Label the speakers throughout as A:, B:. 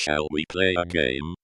A: Shall we play a game?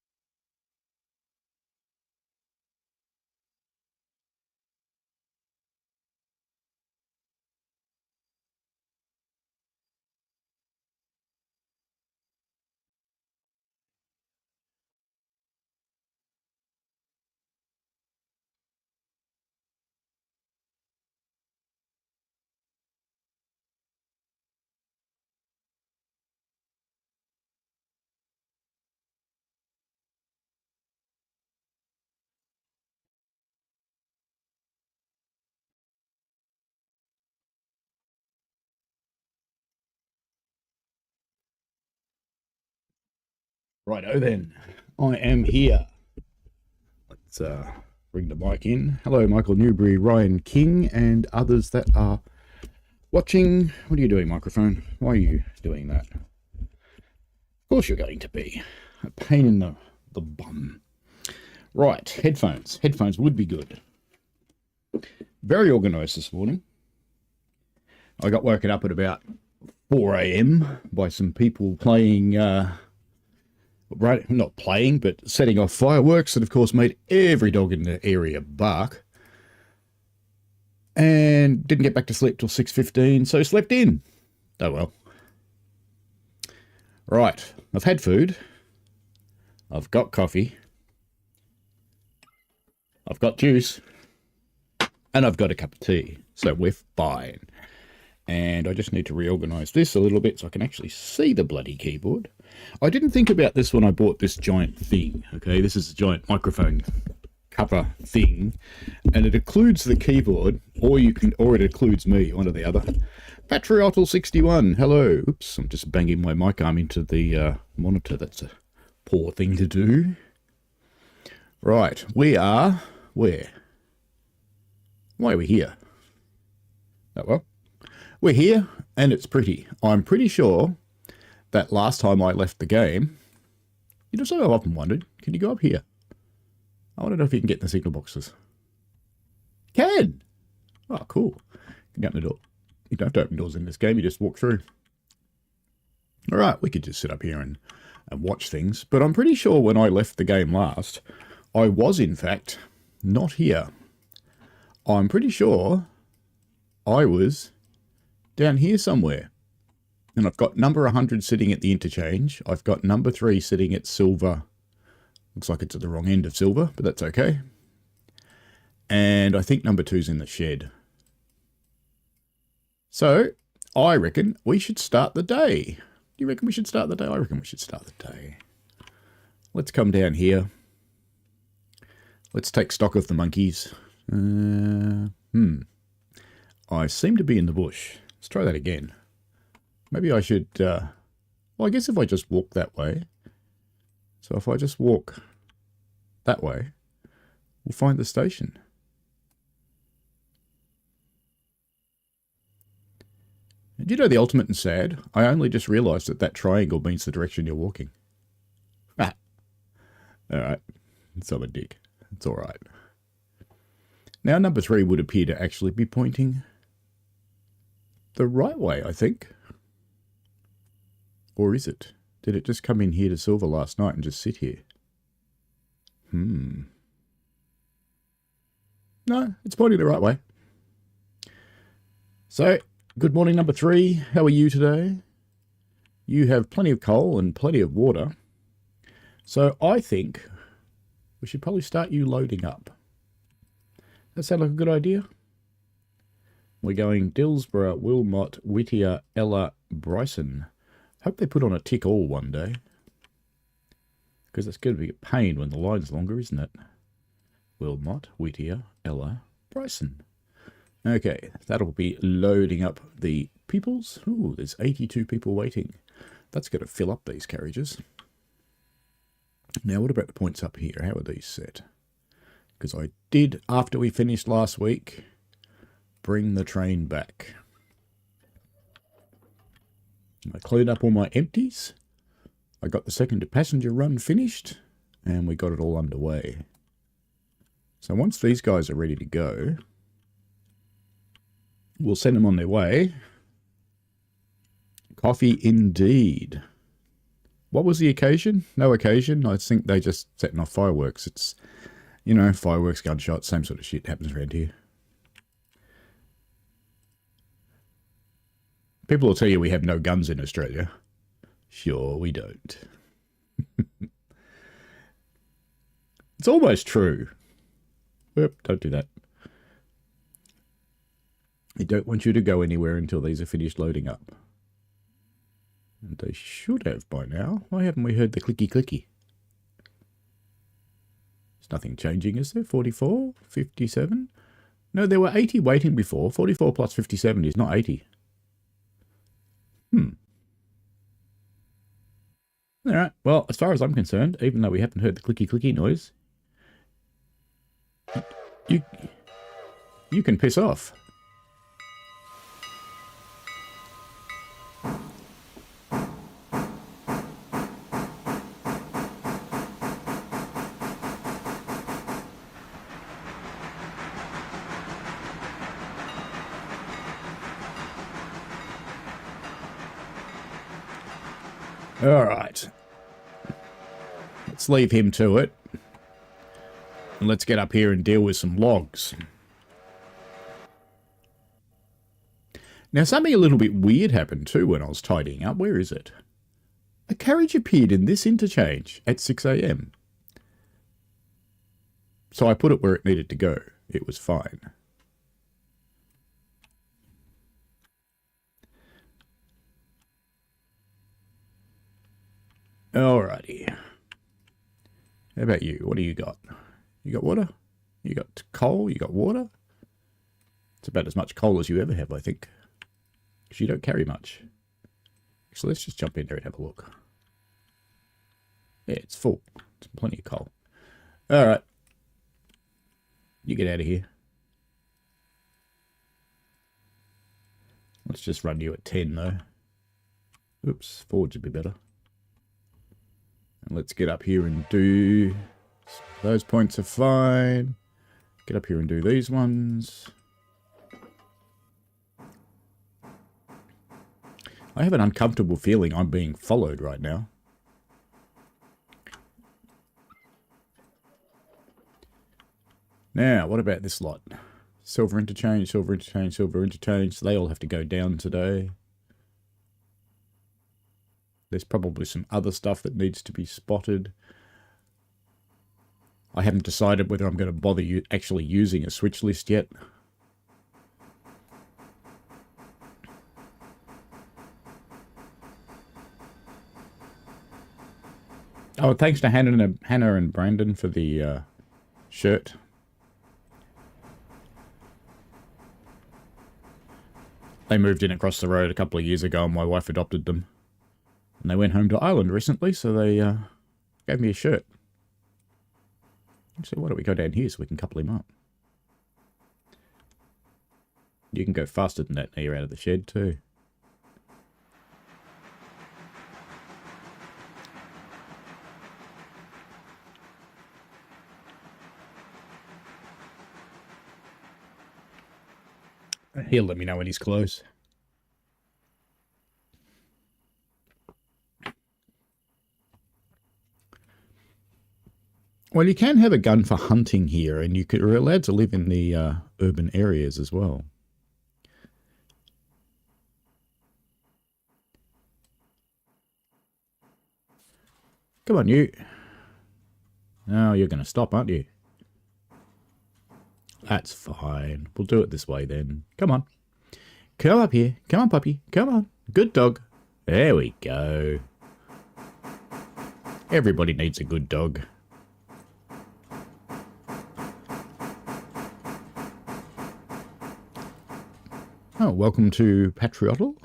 B: Righto then, I am here. Let's bring the mic in. Hello, Michael Newbury, Ryan King, and others that are watching. What are you doing, microphone? Why are you doing that? Of course you're going to be. A pain in the bum. Right, headphones. Headphones would be good. Very organised this morning. I got woken up at about 4 a.m. by some people playing... not playing, but setting off fireworks that, of course, made every dog in the area bark. And didn't get back to sleep till 6:15, so slept in. Oh well. Right, I've had food. I've got coffee. I've got juice. And I've got a cup of tea, so we're fine. And I just need to reorganise this a little bit so I can actually see the bloody keyboard. I didn't think about this when I bought this giant thing, okay? This is a giant microphone cover thing, and it includes the keyboard, or it includes me, one or the other. Patriotal61, hello. Oops, I'm just banging my mic arm into the monitor. That's a poor thing to do. Right, we are... where? Why are we here? Oh, well. We're here, and it's pretty. I'm pretty sure that last time I left the game, you know something I've often wondered, can you go up here? I want to know if you can get in the signal boxes. You can! Oh, cool. You can open the door. You don't have to open doors in this game, you just walk through. Alright, we could just sit up here and watch things, but I'm pretty sure when I left the game last, I was in fact not here. I'm pretty sure I was down here somewhere. And I've got number 100 sitting at the interchange. I've got number 3 sitting at silver. Looks like it's at the wrong end of silver, but that's okay. And I think number 2's in the shed. So, I reckon we should start the day. Do you reckon we should start the day? I reckon we should start the day. Let's come down here. Let's take stock of the monkeys. I seem to be in the bush. Let's try that again. Maybe I should, well, I guess if I just walk that way. So if I just walk that way, we'll find the station. And do you know the ultimate and sad? I only just realised that that triangle means the direction you're walking. Ah. Alright. So I'm a dick. It's alright. Now number 3 would appear to actually be pointing the right way, I think. Or is it? Did it just come in here to silver last night and just sit here? No, it's pointing the right way. So, good morning number 3. How are you today? You have plenty of coal and plenty of water. So I think we should probably start you loading up. That sound like a good idea? We're going Dillsborough, Wilmot, Whittier, Ella, Bryson. Hope they put on a tick all one day. Because it's going to be a pain when the line's longer, isn't it? Wilmot, Whittier, Ella, Bryson. Okay, that'll be loading up the peoples. Ooh, there's 82 people waiting. That's going to fill up these carriages. Now, what about the points up here? How are these set? Because I did, after we finished last week, bring the train back. I cleaned up all my empties. I got the second passenger run finished, and we got it all underway. So once these guys are ready to go, we'll send them on their way. Coffee indeed. What was the occasion? No occasion. I think they just setting off fireworks. It's, you know, fireworks, gunshots, same sort of shit happens around here. People will tell you we have no guns in Australia. Sure, we don't. It's almost true. Oop, don't do that. I don't want you to go anywhere until these are finished loading up. And they should have by now. Why haven't we heard the clicky clicky? There's nothing changing, is there? 44? 57? No, there were 80 waiting before. 44 plus 57 is not 80. Alright, well, as far as I'm concerned, even though we haven't heard the clicky clicky noise, you can piss off. Alright. Let's leave him to it. And let's get up here and deal with some logs. Now, something a little bit weird happened too when I was tidying up. Where is it? A carriage appeared in this interchange at 6 a.m. So I put it where it needed to go. It was fine. Alrighty. How about you? What do you got? You got water? You got coal? You got water? It's about as much coal as you ever have, I think. Because you don't carry much. So let's just jump in there and have a look. Yeah, it's full. It's plenty of coal. Alright. You get out of here. Let's just run you at 10 though. Oops, forge would be better. And let's get up here and do... Those points are fine. Get up here and do these ones. I have an uncomfortable feeling I'm being followed right now. Now, what about this lot? Silver interchange, silver interchange, silver interchange. They all have to go down today. There's probably some other stuff that needs to be spotted. I haven't decided whether I'm going to bother actually using a switch list yet. Oh, thanks to Hannah and Brandon for the shirt. They moved in across the road a couple of years ago and my wife adopted them. And they went home to Ireland recently, so they gave me a shirt. So why don't we go down here so we can couple him up? You can go faster than that now you're out of the shed too. He'll let me know when he's close. Well, you can have a gun for hunting here, and you're allowed to live in the urban areas as well. Come on, you. No, you're going to stop, aren't you? That's fine. We'll do it this way then. Come on. Come up here. Come on, puppy. Come on. Good dog. There we go. Everybody needs a good dog. Oh, welcome to Patriotal.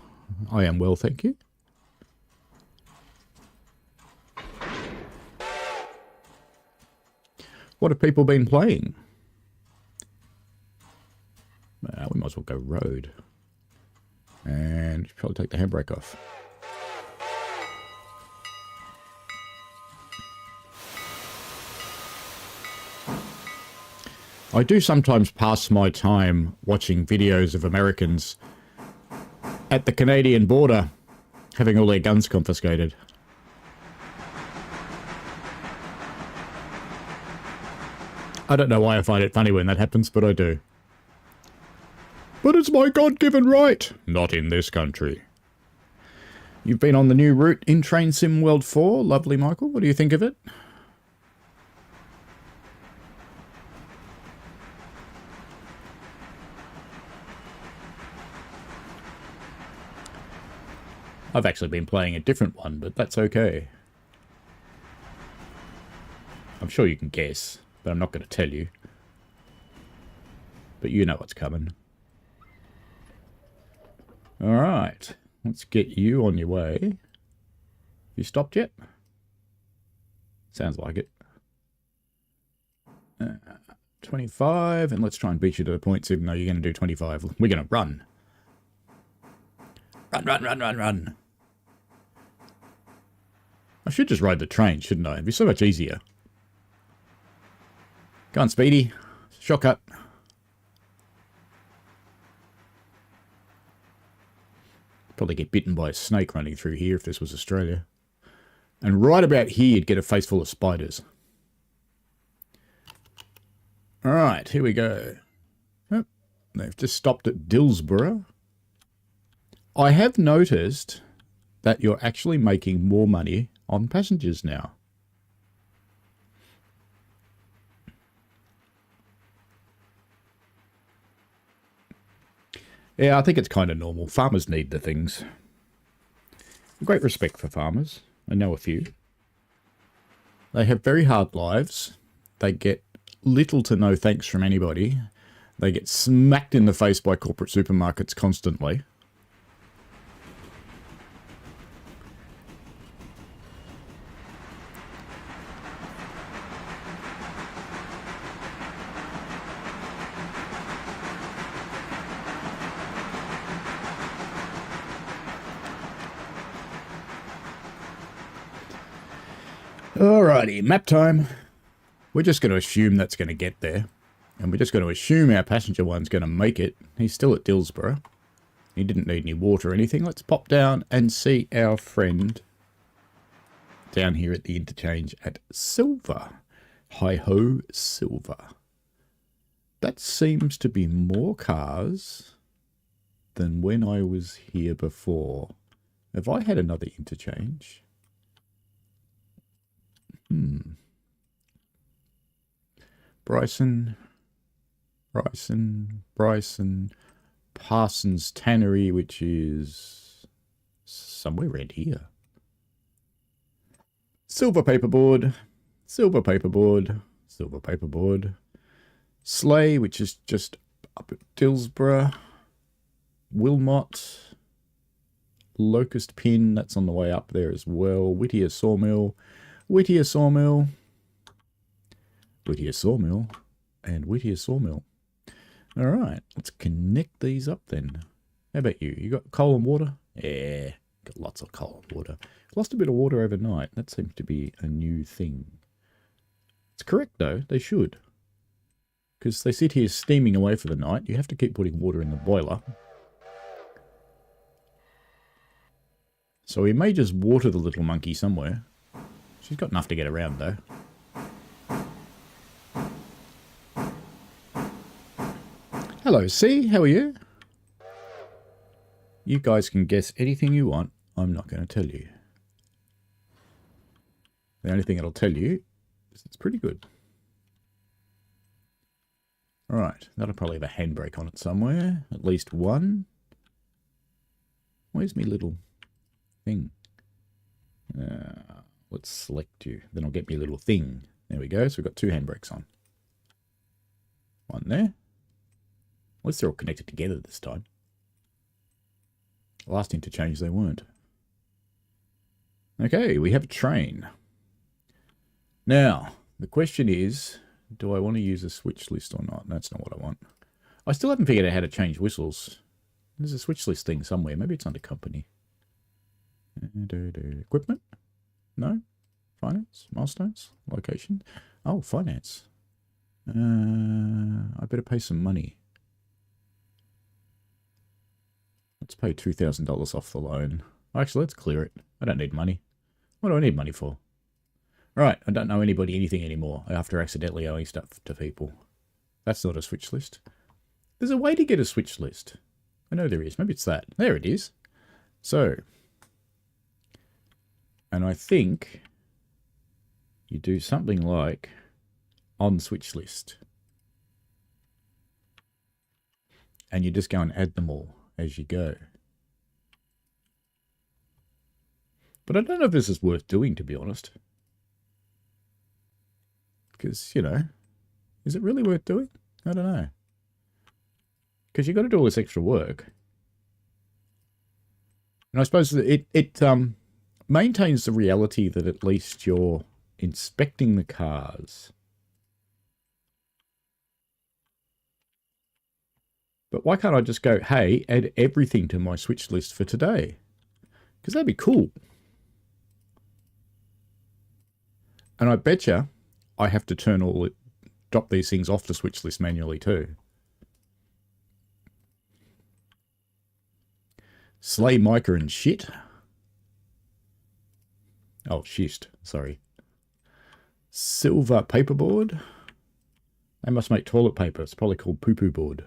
B: I am well, thank you. What have people been playing? We might as well go road. And probably take the handbrake off. I do sometimes pass my time watching videos of Americans at the Canadian border having all their guns confiscated. I don't know why I find it funny when that happens, but I do. But it's my God-given right. Not in this country. You've been on the new route in Train Sim World 4. Lovely, Michael. What do you think of it? I've actually been playing a different one, but that's okay. I'm sure you can guess, but I'm not going to tell you. But you know what's coming. Alright, let's get you on your way. You stopped yet? Sounds like it. 25, and let's try and beat you to the points, even though you're going to do 25. We're going to run. Run, run, run, run, run. I should just ride the train, shouldn't I? It'd be so much easier. Go on, Speedy. Shortcut. Probably get bitten by a snake running through here if this was Australia. And right about here, you'd get a face full of spiders. Alright, here we go. Oh, they've just stopped at Dillsborough. I have noticed that you're actually making more money on passengers now. Yeah, I think it's kind of normal. Farmers need the things. Great respect for farmers. I know a few. They have very hard lives. They get little to no thanks from anybody. They get smacked in the face by corporate supermarkets constantly. Alrighty, map time. We're just going to assume that's going to get there. And we're just going to assume our passenger one's going to make it. He's still at Dillsborough. He didn't need any water or anything. Let's pop down and see our friend down here at the interchange at Silver. Hi-ho, Silver. That seems to be more cars than when I was here before. Have I had another interchange? Bryson, Parsons Tannery, which is somewhere around here. Silver paperboard, silver paperboard, silver paperboard. Sleigh, which is just up at Dillsborough. Wilmot. Locust Pin, that's on the way up there as well. Whittier Sawmill. Whittier Sawmill, Whittier Sawmill, and Whittier Sawmill. All right, let's connect these up then. How about you? You got coal and water? Yeah, got lots of coal and water. Lost a bit of water overnight. That seems to be a new thing. It's correct, though. They should. Because they sit here steaming away for the night. You have to keep putting water in the boiler. So we may just water the little monkey somewhere. She's got enough to get around, though. Hello, C. How are you? You guys can guess anything you want. I'm not going to tell you. The only thing it'll tell you is it's pretty good. Alright, that'll probably have a handbrake on it somewhere. At least one. Where's my little thing? Let's select you. Then I'll get me a little thing. There we go. So we've got two handbrakes on. One there. At least they're all connected together this time. Last interchange they weren't. Okay, we have a train. Now, the question is, do I want to use a switch list or not? That's not what I want. I still haven't figured out how to change whistles. There's a switch list thing somewhere. Maybe it's under company. Equipment? No? Finance? Milestones? Location? Oh, finance. I better pay some money. Let's pay $2,000 off the loan. Actually, let's clear it. I don't need money. What do I need money for? Right, I don't know anybody anything anymore after accidentally owing stuff to people. That's not a switch list. There's a way to get a switch list. I know there is. Maybe it's that. There it is. So, and I think you do something like on switch list. And you just go and add them all as you go. But I don't know if this is worth doing, to be honest. Because, you know, is it really worth doing? I don't know. Because you've got to do all this extra work. And I suppose that it maintains the reality that at least you're inspecting the cars. But why can't I just go, hey, add everything to my switch list for today? Because that'd be cool. And I betcha I have to drop these things off the switch list manually too. Slay mica and shit. Oh, schist, sorry. Silver paperboard. They must make toilet paper. It's probably called poo-poo board.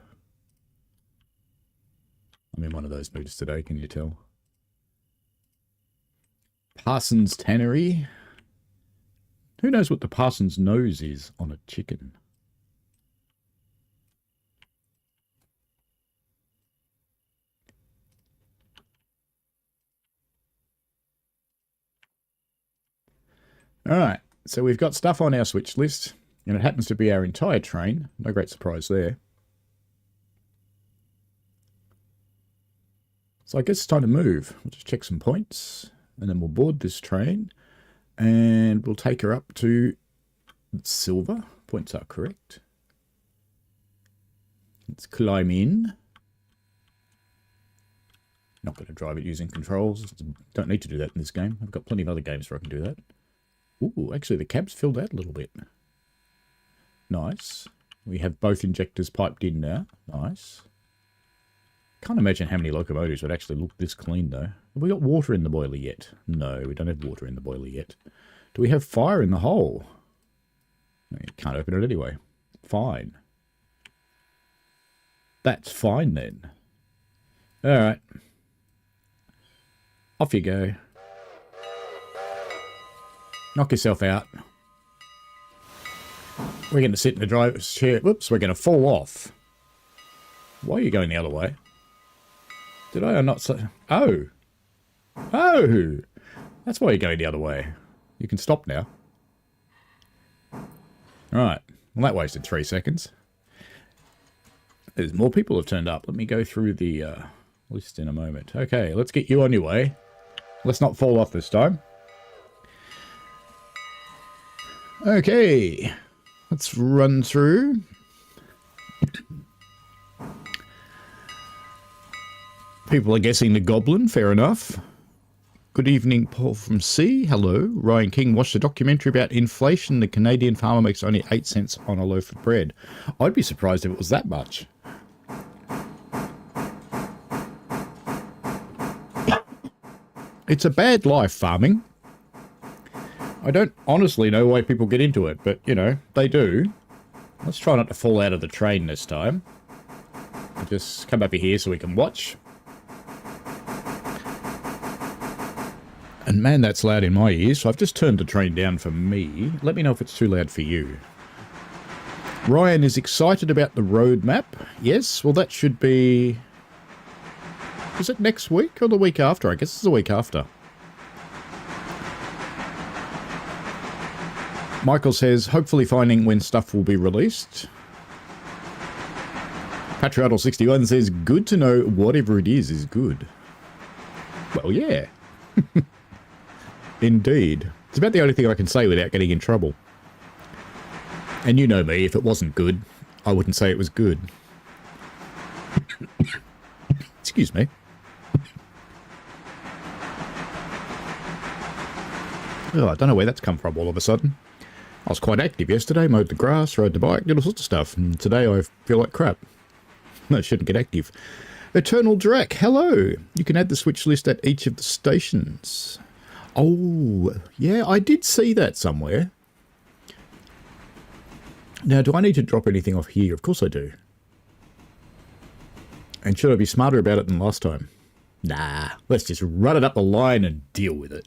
B: I'm in one of those moods today, can you tell? Parsons Tannery. Who knows what the Parsons nose is on a chicken? All right, so we've got stuff on our switch list, and it happens to be our entire train. No great surprise there. So I guess it's time to move. We'll just check some points, and then we'll board this train, and we'll take her up to Silver. Points are correct. Let's climb in. Not going to drive it using controls. Don't need to do that in this game. I've got plenty of other games where I can do that. Ooh, actually the cab's filled out a little bit. Nice. We have both injectors piped in now. Nice. Can't imagine how many locomotives would actually look this clean, though. Have we got water in the boiler yet? No, we don't have water in the boiler yet. Do we have fire in the hole? You can't open it anyway. Fine. That's fine, then. Alright. Off you go. Knock yourself out. We're going to sit in the driver's chair. Whoops, we're going to fall off. Why are you going the other way? Did I or not say? Oh. Oh. That's why you're going the other way. You can stop now. Right. Well, that wasted 3 seconds. There's more people have turned up. Let me go through the list in a moment. Okay, let's get you on your way. Let's not fall off this time. Okay. Let's run through. People are guessing the Goblin. Fair enough. Good evening, Paul from C. Hello. Ryan King watched a documentary about inflation. The Canadian farmer makes only 8 cents on a loaf of bread. I'd be surprised if it was that much. It's a bad life, farming. I don't honestly know why people get into it, but, you know, they do. Let's try not to fall out of the train this time. I'll just come over here so we can watch. And man, that's loud in my ears, so I've just turned the train down for me. Let me know if it's too loud for you. Ryan is excited about the road map. Yes, well that should be... Is it next week or the week after? I guess it's the week after. Michael says, hopefully finding when stuff will be released. Patriotal61 says, good to know whatever it is good. Well, yeah. Indeed. It's about the only thing I can say without getting in trouble. And you know me, if it wasn't good, I wouldn't say it was good. Excuse me. Oh, I don't know where that's come from all of a sudden. I was quite active yesterday, mowed the grass, rode the bike, did all sorts of stuff, and today I feel like crap. No, I shouldn't get active. Eternal Drac, hello! You can add the switch list at each of the stations. Oh, yeah, I did see that somewhere. Now, do I need to drop anything off here? Of course I do. And should I be smarter about it than last time? Nah, let's just run it up the line and deal with it.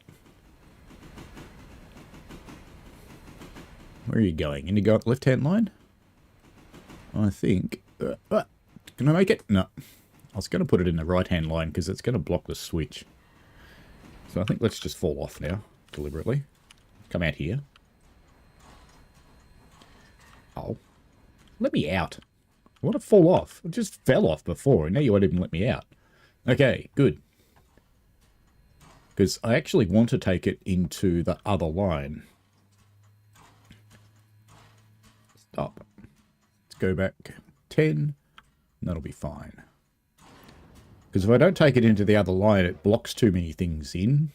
B: Where are you going? Can you go up the left-hand line? I think... can I make it? No. I was going to put it in the right-hand line because it's going to block the switch. So I think let's just fall off now, deliberately. Come out here. Oh. Let me out. I want to fall off. I just fell off before, and now you won't even let me out. Okay, good. Because I actually want to take it into the other line. Stop. Let's go back 10. That'll be fine. Because if I don't take it into the other line, it blocks too many things in.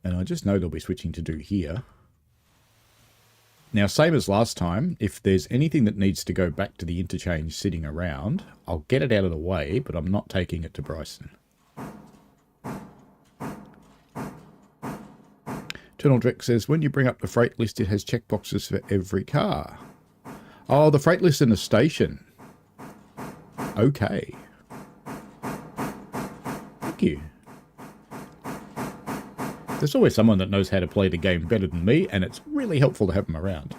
B: And I just know they'll be switching to do here. Now, same as last time, if there's anything that needs to go back to the interchange sitting around, I'll get it out of the way, but I'm not taking it to Bryson. Eternal Drek says, when you bring up the freight list, it has checkboxes for every car. Oh, the freight list in the station. Okay. Thank you. There's always someone that knows how to play the game better than me, and it's really helpful to have them around.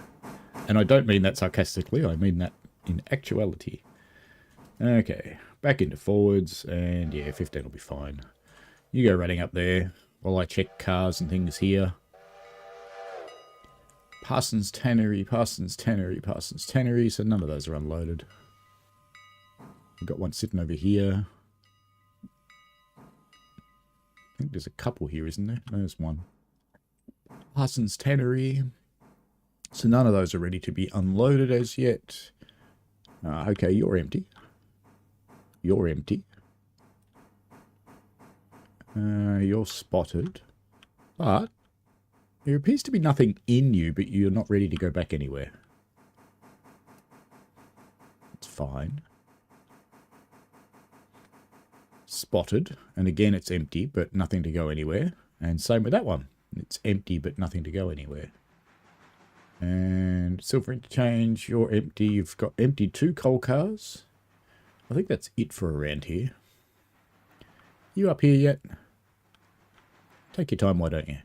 B: And I don't mean that sarcastically, I mean that in actuality. Okay, back into forwards, and yeah, 15 will be fine. You go running up there while I check cars and things here. Parsons Tannery, Parsons Tannery, Parsons Tannery, so none of those are unloaded. We've got one sitting over here. I think there's a couple here, isn't there? There's one. Parsons Tannery. So none of those are ready to be unloaded as yet. Okay, you're empty. You're empty. You're spotted. But there appears to be nothing in you, but you're not ready to go back anywhere. It's fine. Spotted, and again it's empty but nothing to go anywhere, and same with that one, it's empty but nothing to go anywhere. And silver interchange, you're empty. You've got empty 2 coal cars. I think that's it for around here. You up here yet? Take your time, why don't you?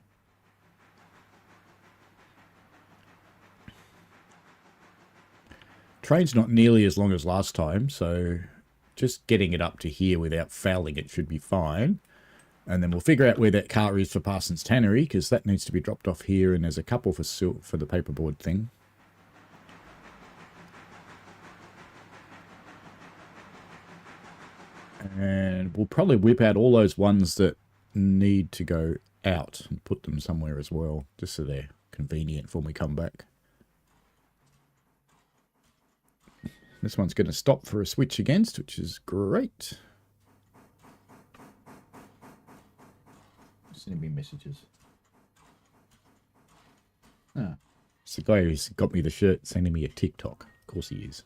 B: Train's not nearly as long as last time, so just getting it up to here without fouling it should be fine. And then we'll figure out where that car is for Parsons Tannery, because that needs to be dropped off here, and there's a couple for the paperboard thing. And we'll probably whip out all those ones that need to go out and put them somewhere as well, just so they're convenient for when we come back. This one's going to stop for a switch against, which is great. Sending me messages. Ah, it's the guy who's got me the shirt sending me a TikTok. Of course he is.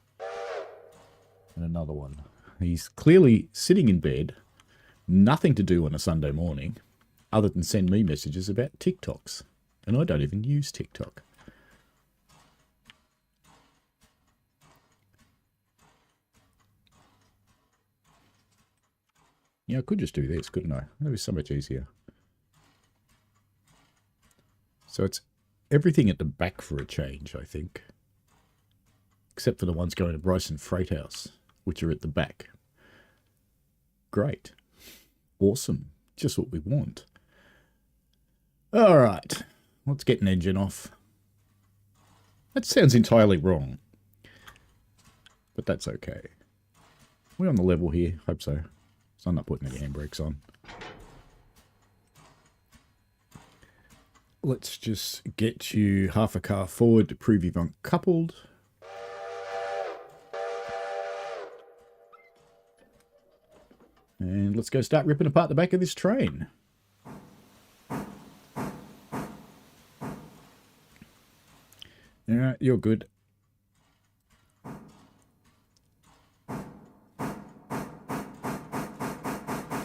B: And another one. He's clearly sitting in bed, nothing to do on a Sunday morning, other than send me messages about TikToks. And I don't even use TikTok. Yeah, I could just do this, couldn't I? That was so much easier. So it's everything at the back for a change, I think. Except for the ones going to Bryson Freight House, which are at the back. Great. Awesome. Just what we want. Alright. Let's get an engine off. That sounds entirely wrong. But that's okay. We're on the level here. Hope so. So I'm not putting any handbrakes on. Let's just get you half a car forward to prove you've uncoupled. And let's go start ripping apart the back of this train. Alright, you're good.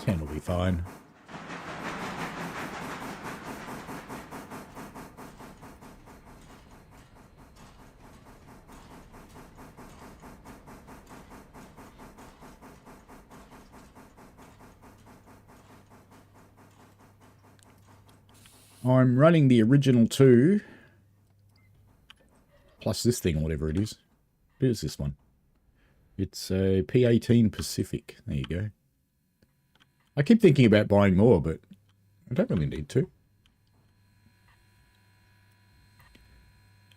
B: Will be fine. I'm running the original 2 plus this thing, whatever it is. What is this one? It's a P18 Pacific. There you go. I keep thinking about buying more, but I don't really need to.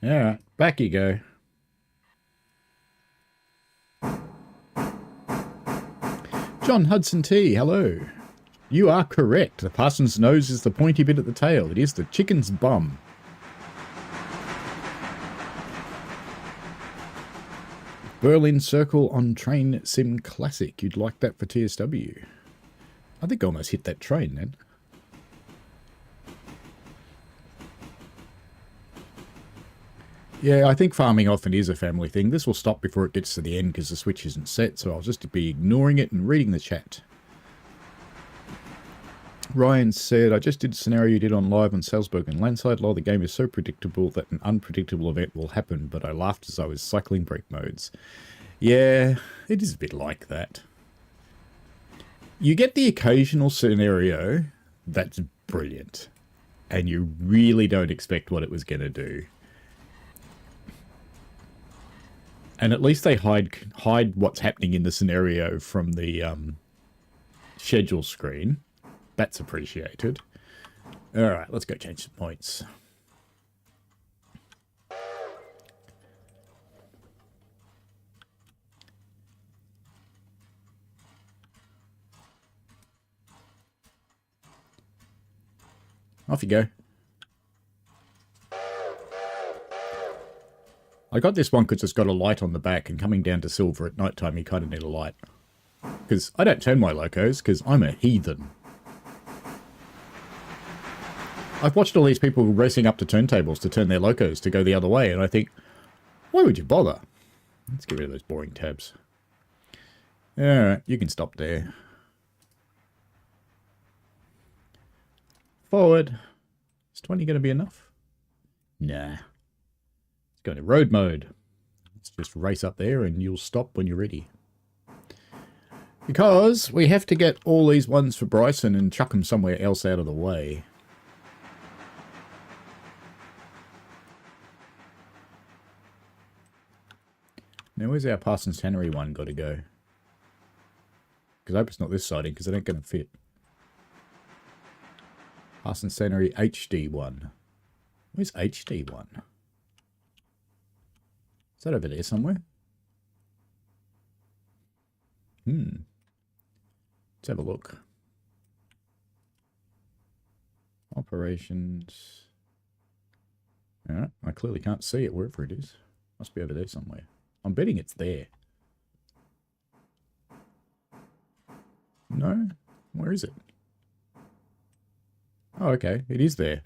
B: Alright, back you go. John Hudson T, hello. You are correct. The parson's nose is the pointy bit at the tail. It is the chicken's bum. Berlin Circle on Train Sim Classic. You'd like that for TSW. I think I almost hit that train then. Yeah, I think farming often is a family thing. This will stop before it gets to the end because the switch isn't set, so I'll just be ignoring it and reading the chat. Ryan said, I just did a scenario you did on live on Salzburg and Landside Law. The game is so predictable that an unpredictable event will happen, but I laughed as I was cycling break modes. Yeah, it is a bit like that. You get the occasional scenario that's brilliant, and you really don't expect what it was going to do. And at least they hide what's happening in the scenario from the schedule screen. That's appreciated. All right, let's go change some points. Off you go. I got this one because it's got a light on the back, and coming down to silver at night time, you kind of need a light. Because I don't turn my locos, because I'm a heathen. I've watched all these people racing up to turntables to turn their locos to go the other way, and I think, why would you bother? Let's get rid of those boring tabs. Alright, you can stop there. Forward. Is 20 going to be enough? Nah. Let's go to road mode. Let's just race up there and you'll stop when you're ready. Because we have to get all these ones for Bryson and chuck them somewhere else out of the way. Now, where's our Parsons Tannery one got to go? Because I hope it's not this siding, because it ain't going to fit. Parsons Tannery HD1. Where's HD1? Is that over there somewhere? Let's have a look. Operations. Alright, I clearly can't see it wherever it is. Must be over there somewhere. I'm betting it's there. No? Where is it? Oh, okay. It is there.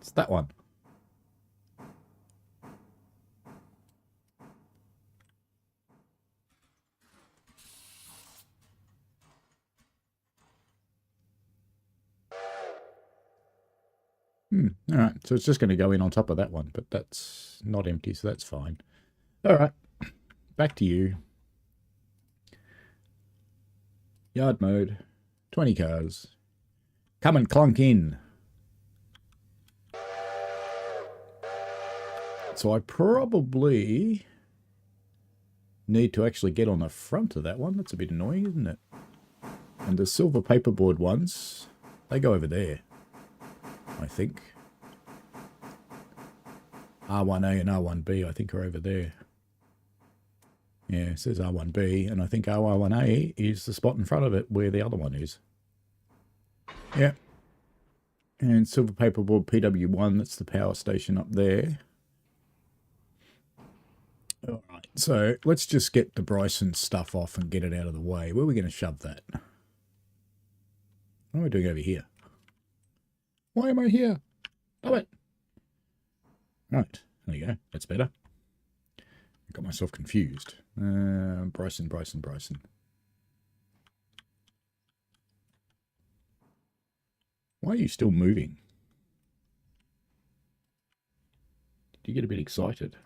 B: It's that one. Alright, so it's just going to go in on top of that one, but that's not empty, so that's fine. Alright, back to you. Yard mode, 20 cars. Come and clunk in. So I probably need to actually get on the front of that one. That's a bit annoying, isn't it? And the silver paperboard ones, they go over there, I think. R1A and R1B, I think, are over there. Yeah, it says R1B, and I think R1A is the spot in front of it where the other one is. Yeah. And silver paperboard PW1, that's the power station up there. All right, so let's just get the Bryson stuff off and get it out of the way. Where are we going to shove that? What am I doing over here? Why am I here? Stop it. Right, there you go. That's better. I got myself confused. Bryson. Why are you still moving? Did you get a bit excited?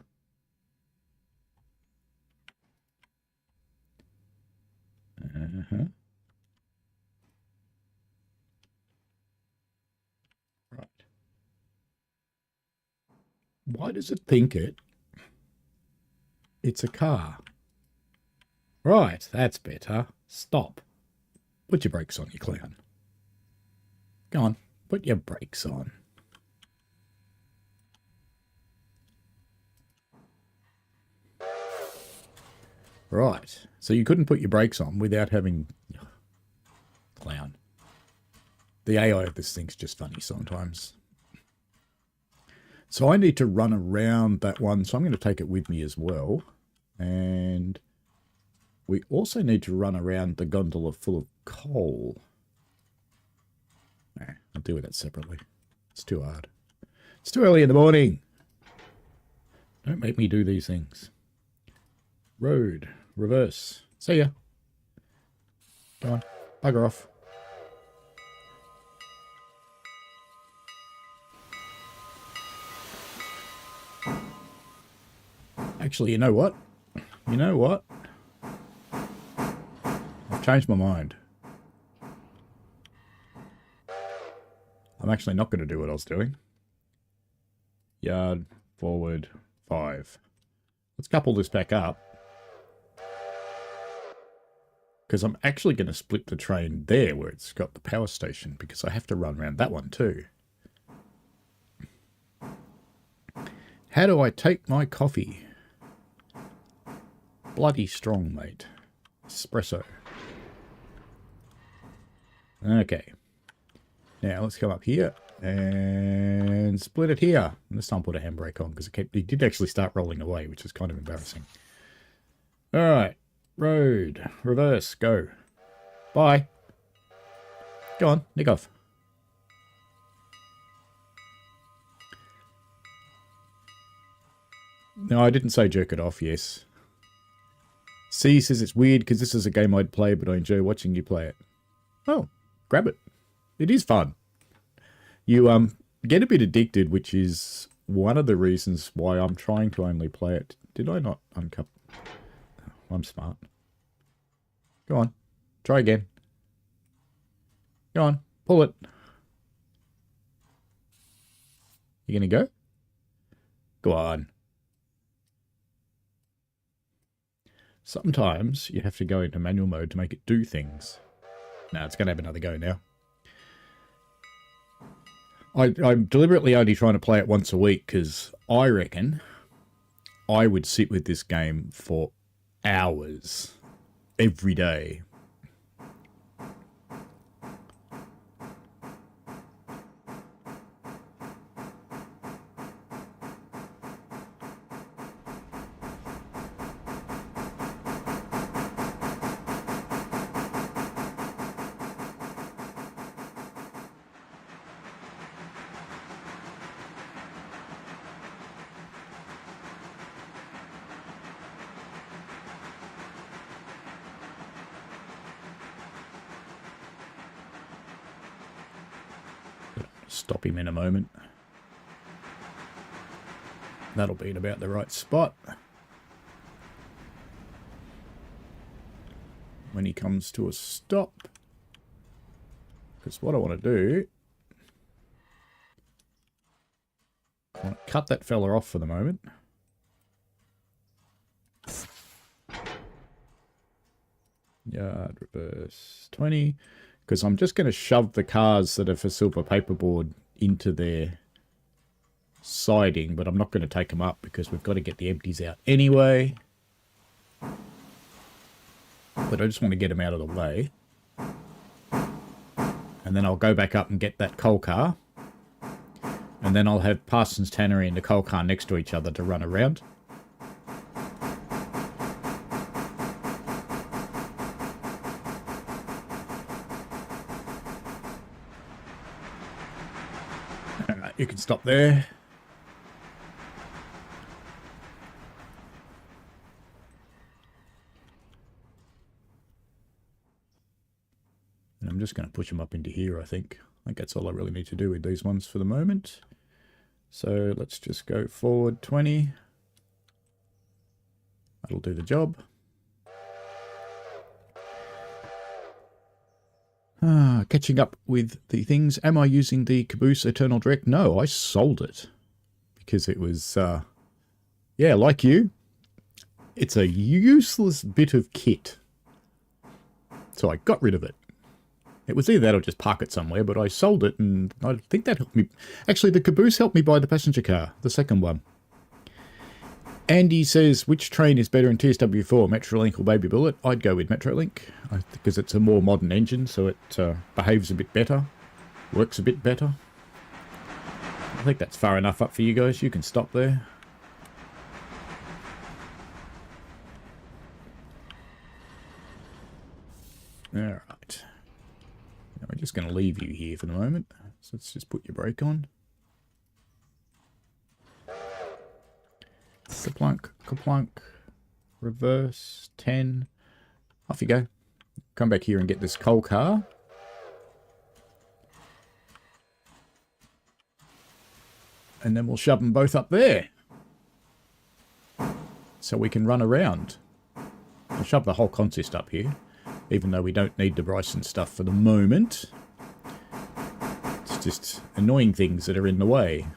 B: Why does it think it's a car? Right, that's better. Stop. Put your brakes on, you clown. Go on, put your brakes on. Right, so you couldn't put your brakes on without having... Clown. The AI of this thing's just funny sometimes. So I need to run around that one, so I'm going to take it with me as well. And we also need to run around the gondola full of coal. Nah, I'll deal with that separately. It's too hard. It's too early in the morning. Don't make me do these things. Road. Reverse. See ya. Go on. Bugger off. Actually, you know what? You know what? I've changed my mind. I'm actually not going to do what I was doing. Yard, forward, 5. Let's couple this back up. Because I'm actually going to split the train there where it's got the power station, because I have to run around that one too. How do I take my coffee? Bloody strong, mate. Espresso. Okay. Now let's come up here and split it here. And this time put a handbrake on because it did actually start rolling away, which is kind of embarrassing. All right. Road. Reverse. Go. Bye. Go on. Nick off. No, I didn't say jerk it off, yes. C says it's weird because this is a game I'd play, but I enjoy watching you play it. Oh, grab it. It is fun. You get a bit addicted, which is one of the reasons why I'm trying to only play it. Did I not uncouple? Oh, I'm smart. Go on. Try again. Go on. Pull it. You gonna go? Go on. Sometimes you have to go into manual mode to make it do things. Now it's going to have another go now. I'm deliberately only trying to play it once a week because I reckon I would sit with this game for hours every day. Stop him in a moment. That'll be in about the right spot. When he comes to a stop. Because what I want to do... I want to cut that fella off for the moment. Yard reverse 20. Because I'm just going to shove the cars that are for silver paperboard into their siding, but I'm not going to take them up because we've got to get the empties out anyway. But I just want to get them out of the way. And then I'll go back up and get that coal car. And then I'll have Parsons Tannery and the coal car next to each other to run around. You can stop there. And I'm just going to push them up into here, I think. I think that's all I really need to do with these ones for the moment. So let's just go forward 20. That'll do the job. Catching up with the things. Am I using the Caboose Eternal Direct? No, I sold it because it was, yeah, like you, it's a useless bit of kit. So I got rid of it. It was either that or just park it somewhere, but I sold it, and I think that helped me. Actually, the caboose helped me buy the passenger car, the second one. Andy says, which train is better in TSW4, Metrolink or Baby Bullet? I'd go with Metrolink, because it's a more modern engine, so it behaves a bit better, works a bit better. I think that's far enough up for you guys. You can stop there. Alright. Now we're just going to leave you here for the moment. So let's just put your brake on. Kaplunk, kaplunk, reverse, 10. Off you go. Come back here and get this coal car. And then we'll shove them both up there. So we can run around. I'll shove the whole consist up here. Even though we don't need the Bryson stuff for the moment. It's just annoying things that are in the way.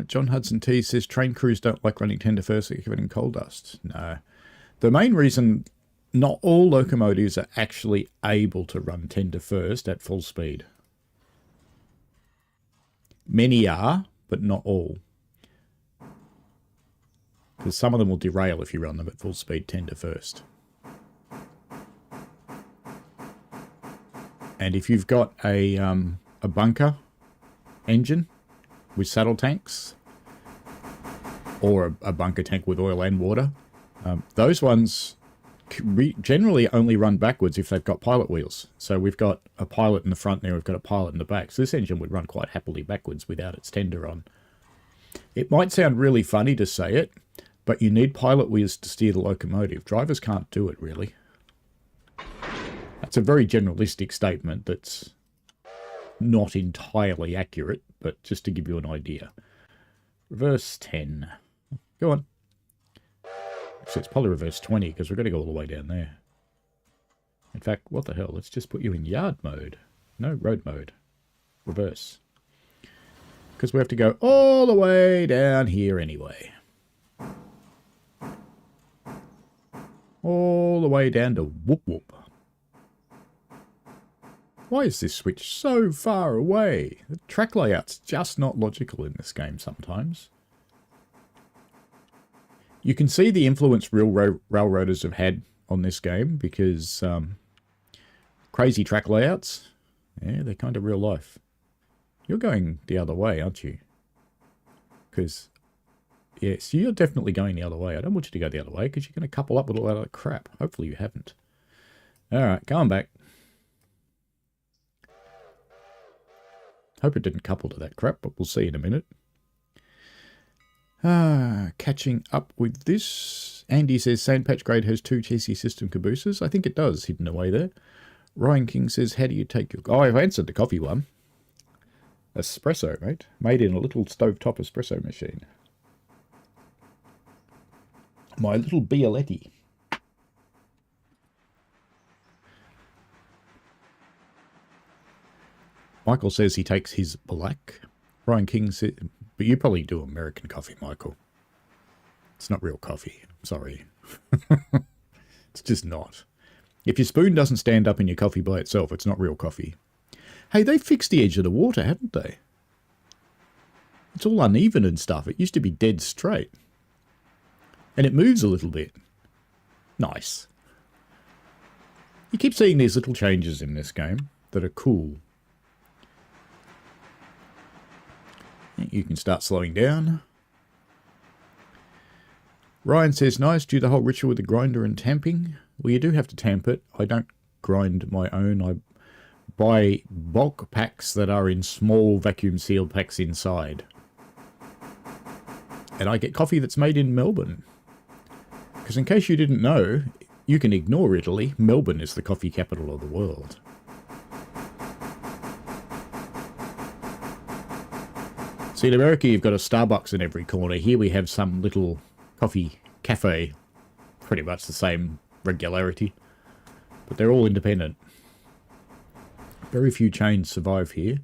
B: John Hudson T says train crews don't like running tender first, they're covered in coal dust. No. The main reason not all locomotives are actually able to run tender first at full speed. Many are, but not all. Because some of them will derail if you run them at full speed tender first. And if you've got a bunker engine with saddle tanks, or a bunker tank with oil and water, those ones generally only run backwards if they've got pilot wheels. So we've got a pilot in the front there, we've got a pilot in the back. So this engine would run quite happily backwards without its tender on. It might sound really funny to say it, but you need pilot wheels to steer the locomotive. Drivers can't do it, really. That's a very generalistic statement that's not entirely accurate, but just to give you an idea. Reverse 10. Go on. So it's probably reverse 20 because we're going to go all the way down there. In fact, what the hell? Let's just put you in yard mode. No, road mode. Reverse. Because we have to go all the way down here anyway. All the way down to whoop whoop. Why is this switch so far away? The track layout's just not logical in this game sometimes. You can see the influence real railroaders have had on this game because crazy track layouts, yeah, they're kind of real life. You're going the other way, aren't you? Because, yes, you're definitely going the other way. I don't want you to go the other way because you're going to couple up with all that other crap. Hopefully you haven't. Alright, go on back. Hope it didn't couple to that crap, but we'll see in a minute. Catching up with this. Andy says Sandpatch Grade has 2 TC system cabooses. I think it does, hidden away there. Ryan King says, how do you take your... Oh, I've answered the coffee one. Espresso, mate. Made in a little stovetop espresso machine. My little Bialetti. Michael says he takes his black. Ryan King says... But you probably do American coffee, Michael. It's not real coffee. Sorry. It's just not. If your spoon doesn't stand up in your coffee by itself, it's not real coffee. Hey, they fixed the edge of the water, haven't they? It's all uneven and stuff. It used to be dead straight. And it moves a little bit. Nice. You keep seeing these little changes in this game that are cool. You can start slowing down. Ryan says, nice, do the whole ritual with the grinder and tamping. Well, you do have to tamp it. I don't grind my own. I buy bulk packs that are in small vacuum sealed packs inside. And I get coffee that's made in Melbourne. Because in case you didn't know, you can ignore Italy. Melbourne is the coffee capital of the world. See, in America, you've got a Starbucks in every corner. Here we have some little coffee cafe. pretty much the same regularity. But they're all independent. Very few chains survive here.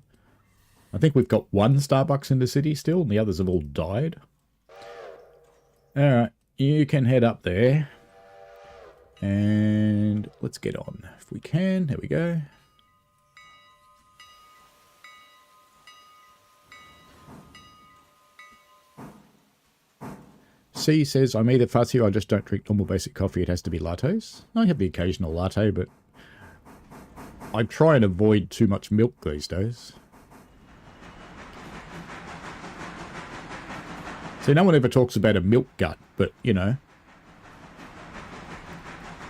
B: I think we've got one Starbucks in the city still, and the others have all died. Alright, you can head up there. And let's get on. If we can, there we go. C says, I'm either fussy or I just don't drink normal basic coffee. It has to be lattes. I have the occasional latte, but I try and avoid too much milk these days. See, no one ever talks about a milk gut, but, you know,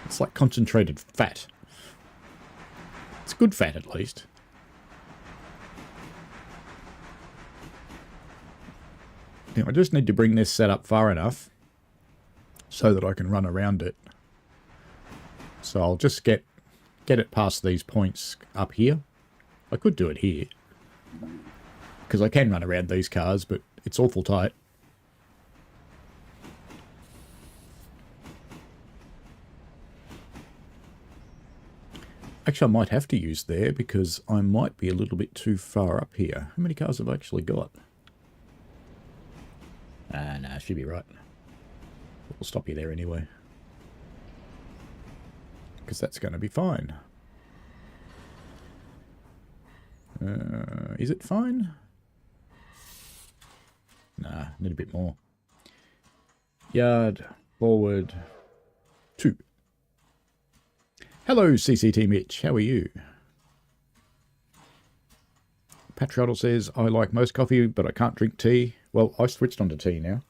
B: it's like concentrated fat. It's good fat, at least. Now, I just need to bring this set up far enough so that I can run around it. So I'll just get it past these points up here. I could do it here, because I can run around these cars, but it's awful tight. Actually, I might have to use there because I might be a little bit too far up here. How many cars have I actually got? Nah, I should be right. We'll stop you there anyway. Because that's going to be fine. Is it fine? Nah, need a bit more. Yard, forward, 2. Hello, CCT Mitch. How are you? Patriotle says, I like most coffee, but I can't drink tea. Well, I switched onto tea now.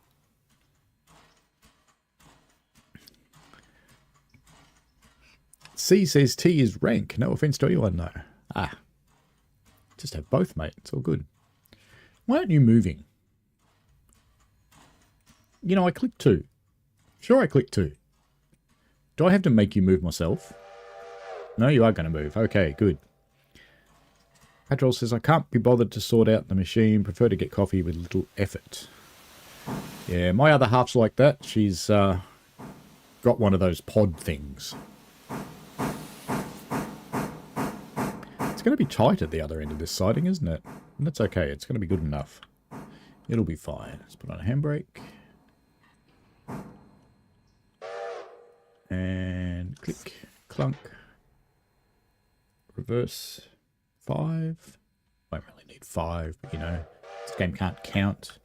B: C says tea is rank. No offense to anyone, though. Ah. Just have both, mate. It's all good. Why aren't you moving? You know, I clicked 2. Sure, I clicked 2. Do I have to make you move myself? No, you are going to move. Okay, good. Patrol says, I can't be bothered to sort out the machine. Prefer to get coffee with little effort. Yeah, my other half's like that. She's got one of those pod things. It's going to be tight at the other end of this siding, isn't it? And that's okay. It's going to be good enough. It'll be fine. Let's put on a handbrake. And click, clunk. Reverse 5. Won't really need 5, but you know, this game can't count.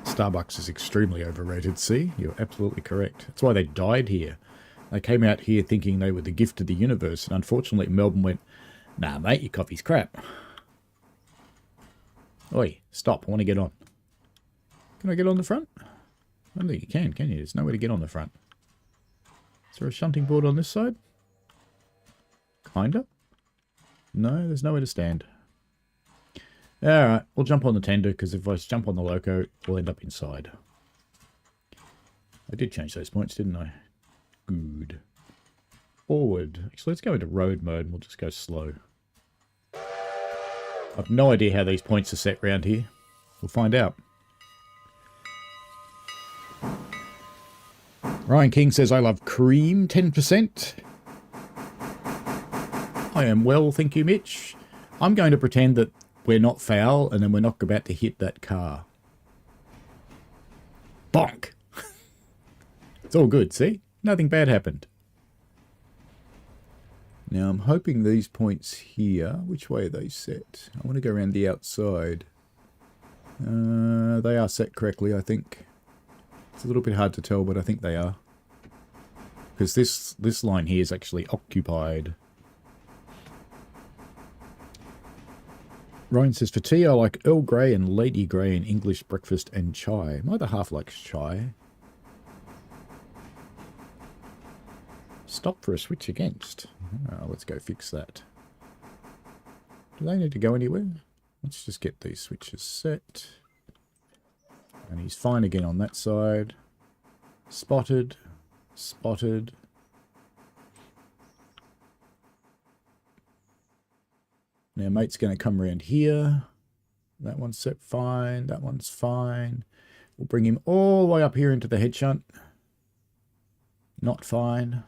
B: Starbucks is extremely overrated, see? You're absolutely correct. That's why they died here. They came out here thinking they were the gift of the universe, and unfortunately Melbourne went, nah mate, your coffee's crap. Oi, stop, I want to get on. Can I get on the front? I don't think you can you? There's no way to get on the front. Is there a shunting board on this side? Kinda. No, there's nowhere to stand. Alright, we'll jump on the tender, because if I jump on the loco, we'll end up inside. I did change those points, didn't I? Good. Forward. Actually, let's go into road mode, and we'll just go slow. I've no idea how these points are set around here. We'll find out. Ryan King says, I love cream, 10%. I am well, thank you, Mitch. I'm going to pretend that we're not foul, and then we're not about to hit that car. Bonk! It's all good, see? Nothing bad happened. Now, I'm hoping these points here, which way are they set? I want to go around the outside. They are set correctly, I think. It's a little bit hard to tell, but I think they are. Because this line here is actually occupied. Ryan says, for tea I like Earl Grey and Lady Grey and English breakfast and chai. My other half likes chai. Stop for a switch against. Oh, let's go fix that. Do they need to go anywhere? Let's just get these switches set. And he's fine again on that side. Spotted. Spotted. Now mate's going to come around here. That one's set fine. That one's fine. We'll bring him all the way up here into the head shunt. Not fine.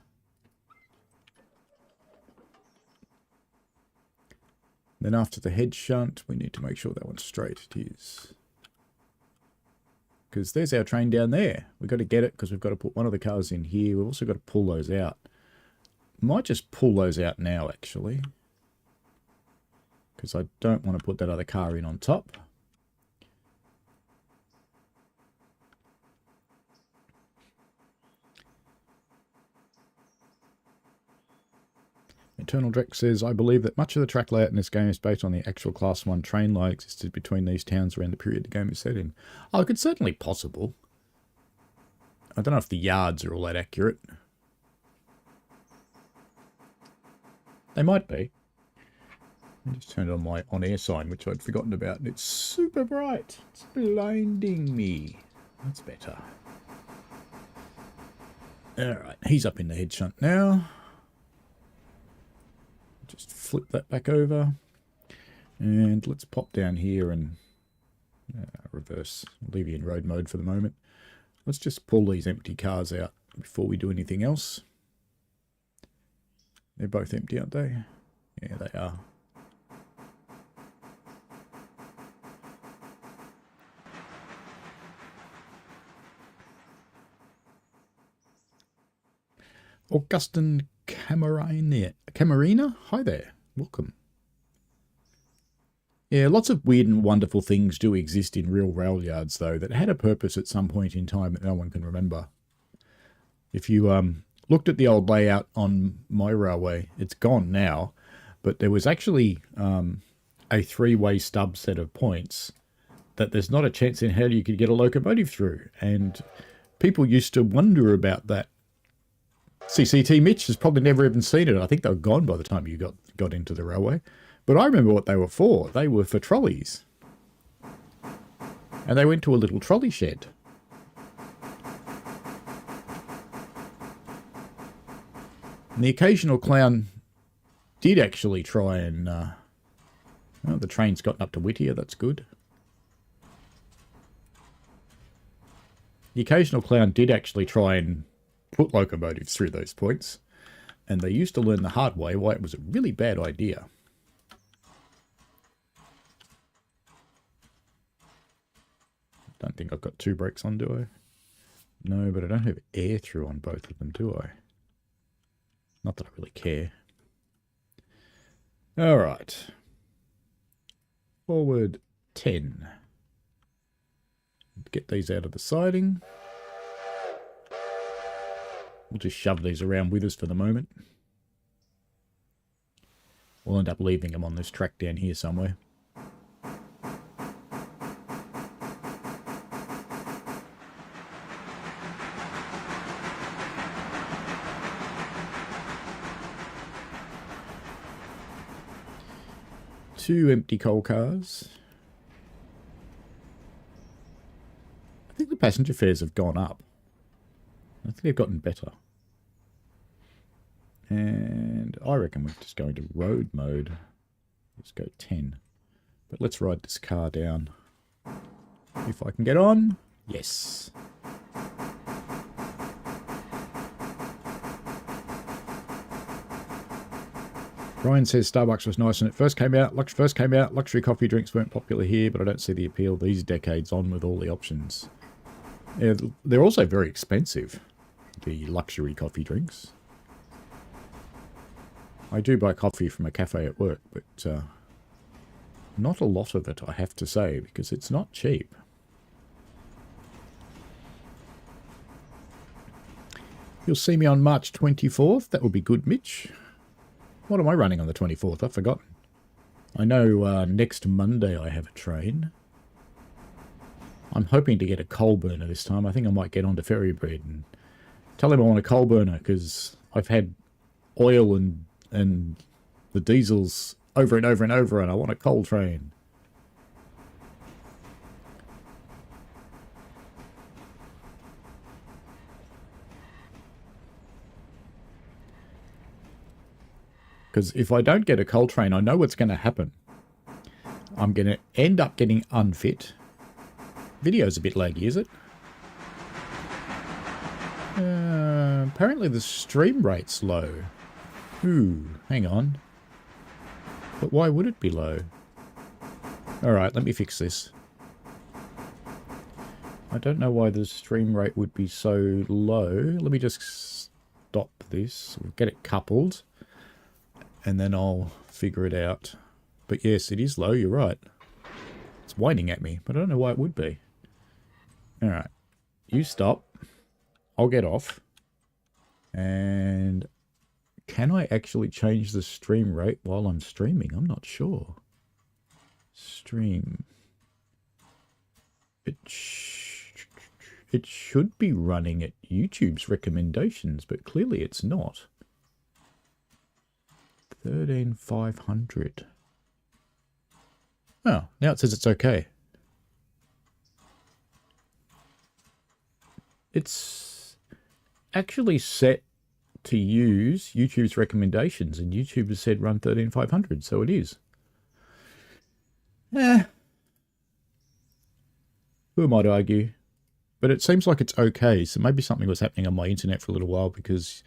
B: Then after the head shunt, we need to make sure that one's straight. It is. Because there's our train down there. We've got to get it because we've got to put one of the cars in here. We've also got to pull those out. Might just pull those out now, actually. Because I don't want to put that other car in on top. Eternal Drek says, I believe that much of the track layout in this game is based on the actual Class 1 train line existed between these towns around the period the game is set in. Oh, it's certainly possible. I don't know if the yards are all that accurate. They might be. I just turned on my on-air sign, which I'd forgotten about, and it's super bright. It's blinding me. That's better. Alright, he's up in the head shunt now. Just flip that back over. And let's pop down here and reverse. I'll leave you in road mode for the moment. Let's just pull these empty cars out before we do anything else. They're both empty, aren't they? Yeah, they are. Augustin Camarina, hi there, welcome. Yeah, lots of weird and wonderful things do exist in real rail yards, though, that had a purpose at some point in time that no one can remember. If you looked at the old layout on my railway, it's gone now, but there was actually a three-way stub set of points that there's not a chance in hell you could get a locomotive through, and people used to wonder about that. CCT Mitch has probably never even seen it. I think they were gone by the time you got into the railway. But I remember what they were for. They were for trolleys. And they went to a little trolley shed. And the occasional clown did actually try and... well, the train's gotten up to Whittier, that's good. The occasional clown did actually try and put locomotives through those points, and they used to learn the hard way why it was a really bad idea. Don't think I've got two brakes on, do I? No, but I don't have air through on both of them, do I? Not that I really care. Alright. Forward 10. Get these out of the siding. We'll just shove these around with us for the moment. We'll end up leaving them on this track down here somewhere. Two empty coal cars. I think the passenger fares have gone up. I think they've gotten better. And I reckon we're just going to road mode. Let's go 10. But let's ride this car down. If I can get on. Yes. Brian says Starbucks was nice when it first came out. Luxury coffee drinks weren't popular here, but I don't see the appeal these decades on with all the options. Yeah, they're also very expensive, the luxury coffee drinks. I do buy coffee from a cafe at work, but not a lot of it, I have to say, because it's not cheap. You'll see me on March 24th. That will be good, Mitch. What am I running on the 24th? I've forgotten. I know next Monday I have a train. I'm hoping to get a coal burner this time. I think I might get onto Ferrybread and tell him I want a coal burner because I've had oil and the diesels over and over and over and I want a coal train. Because if I don't get a coal train, I know what's going to happen. I'm going to end up getting unfit. Video's a bit laggy, is it? Apparently the stream rate's low. Ooh, hang on. But why would it be low? Alright, let me fix this. I don't know why the stream rate would be so low. Let me just stop this. We'll get it coupled. And then I'll figure it out. But yes, it is low, you're right. It's whining at me, but I don't know why it would be. Alright. You stop. I'll get off. And can I actually change the stream rate while I'm streaming? I'm not sure. Stream. It should be running at YouTube's recommendations, but clearly it's not. 13,500. Oh, now it says it's okay. It's actually set to use YouTube's recommendations, and YouTube has said run 13,500, so it is. Who am I to argue? But it seems like it's okay, so maybe something was happening on my internet for a little while because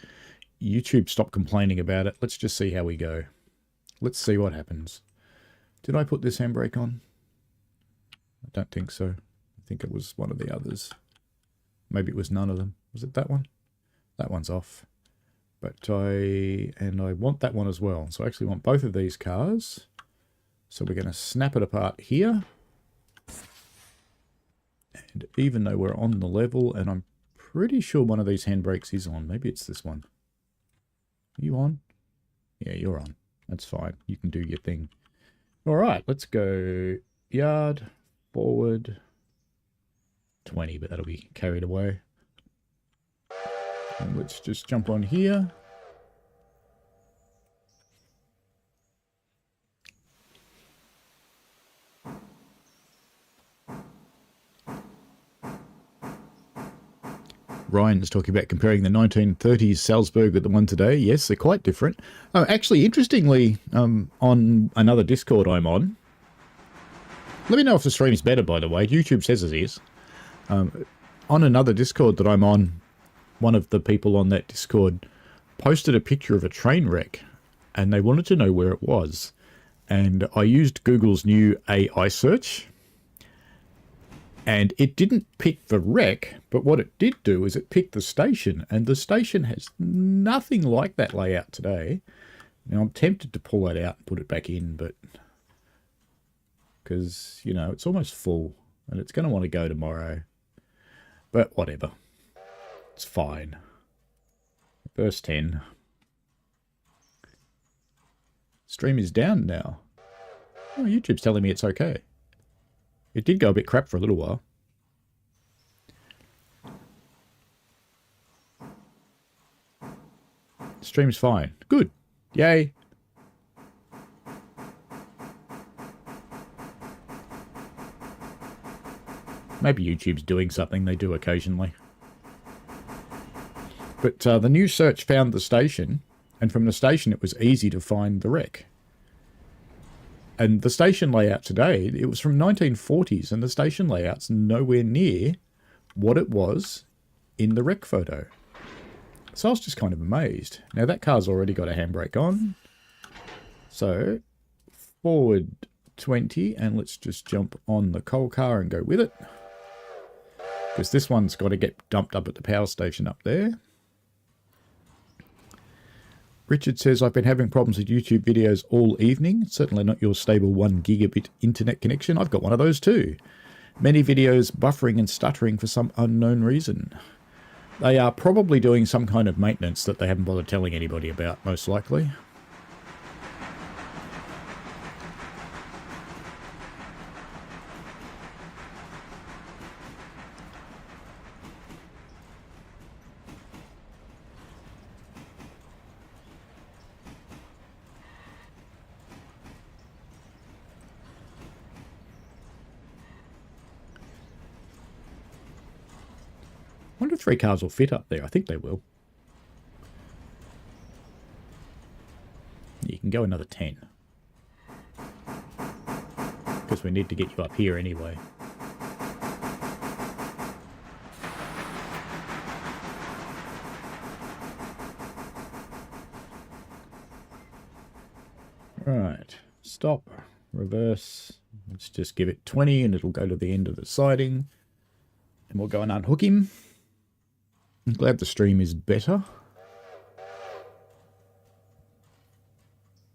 B: YouTube stopped complaining about it. Let's just see how we go. Let's see what happens. Did I put this handbrake on? I don't think so. I think it was one of the others. Maybe it was none of them. Was it that one? That one's off. But I want that one as well. So I actually want both of these cars. So we're going to snap it apart here. And even though we're on the level, and I'm pretty sure one of these handbrakes is on. Maybe it's this one. Are you on? Yeah, you're on. That's fine. You can do your thing. All right, let's go yard, forward, 20, but that'll be carried away. And let's just jump on here. Ryan is talking about comparing the 1930s Salzburg with the one today. Yes, they're quite different. Oh, actually, interestingly, on another Discord I'm on, let me know if the stream's better, by the way. YouTube says it is. On another Discord that I'm on, one of the people on that Discord posted a picture of a train wreck, and they wanted to know where it was. And I used Google's new AI search, and it didn't pick the wreck, but what it did do is it picked the station, and the station has nothing like that layout today. Now, I'm tempted to pull that out and put it back in, but because, you know, it's almost full, and it's going to want to go tomorrow. But whatever. It's fine. Verse 10. Stream is down now. Oh, YouTube's telling me it's okay. It did go a bit crap for a little while. Stream's fine. Good. Yay. Maybe YouTube's doing something. They do occasionally. But the new search found the station, and from the station it was easy to find the wreck. And the station layout today, it was from 1940s, and the station layout's nowhere near what it was in the wreck photo. So I was just kind of amazed. Now that car's already got a handbrake on. So forward 20, and let's just jump on the coal car and go with it. Because this one's got to get dumped up at the power station up there. Richard says, I've been having problems with YouTube videos all evening. Certainly not your stable 1 gigabit internet connection. I've got one of those too. Many videos buffering and stuttering for some unknown reason. They are probably doing some kind of maintenance that they haven't bothered telling anybody about, most likely. I wonder if 3 cars will fit up there. I think they will. You can go another 10. because we need to get you up here anyway. Right, stop, reverse. Let's just give it 20 and it'll go to the end of the siding. And we'll go and unhook him. I'm glad the stream is better.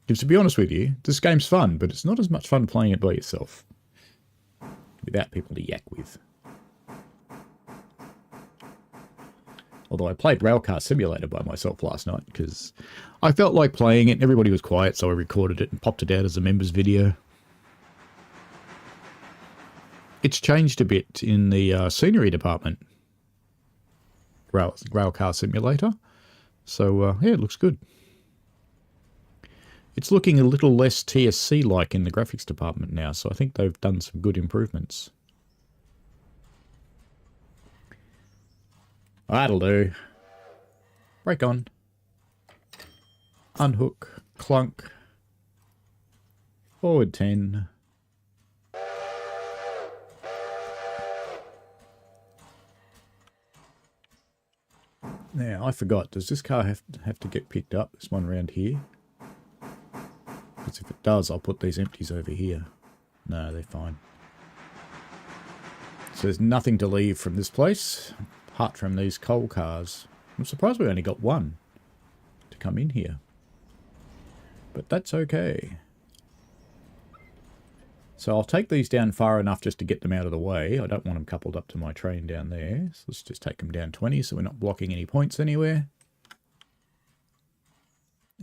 B: Because to be honest with you, this game's fun, but it's not as much fun playing it by yourself. Without people to yak with. Although I played Railcar Simulator by myself last night because I felt like playing it and everybody was quiet, so I recorded it and popped it out as a members video. It's changed a bit in the scenery department. Railcar Simulator. So, yeah, it looks good. It's looking a little less TSC-like in the graphics department now, so I think they've done some good improvements. That'll do. Break on. Unhook. Clunk. Forward 10. Now, I forgot. Does this car have to get picked up? This one around here? Because if it does, I'll put these empties over here. No, they're fine. So there's nothing to leave from this place, apart from these coal cars. I'm surprised we only got one to come in here. But that's okay. So I'll take these down far enough just to get them out of the way. I don't want them coupled up to my train down there. So let's just take them down 20 so we're not blocking any points anywhere.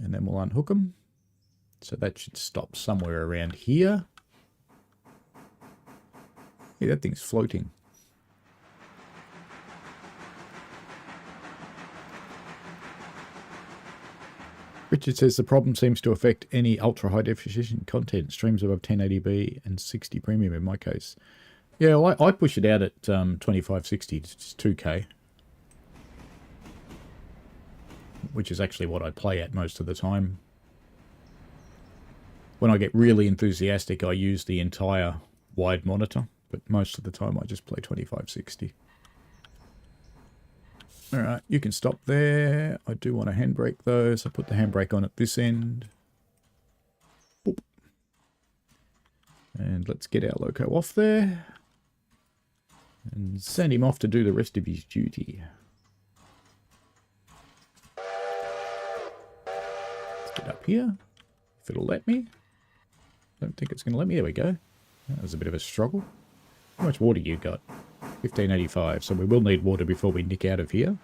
B: And then we'll unhook them. So that should stop somewhere around here. Yeah, that thing's floating. Richard says the problem seems to affect any ultra high definition content, streams above 1080p and 60 premium in my case. Yeah, well, I push it out at 2560, it's 2K. Which is actually what I play at most of the time. When I get really enthusiastic, I use the entire wide monitor, but most of the time I just play 2560. Alright, you can stop there. I do want a handbrake though, so I put the handbrake on at this end. Boop. And let's get our loco off there. And send him off to do the rest of his duty. Let's get up here, if it'll let me. Don't think it's going to let me. There we go. That was a bit of a struggle. How much water you got? 1585, so we will need water before we nick out of here.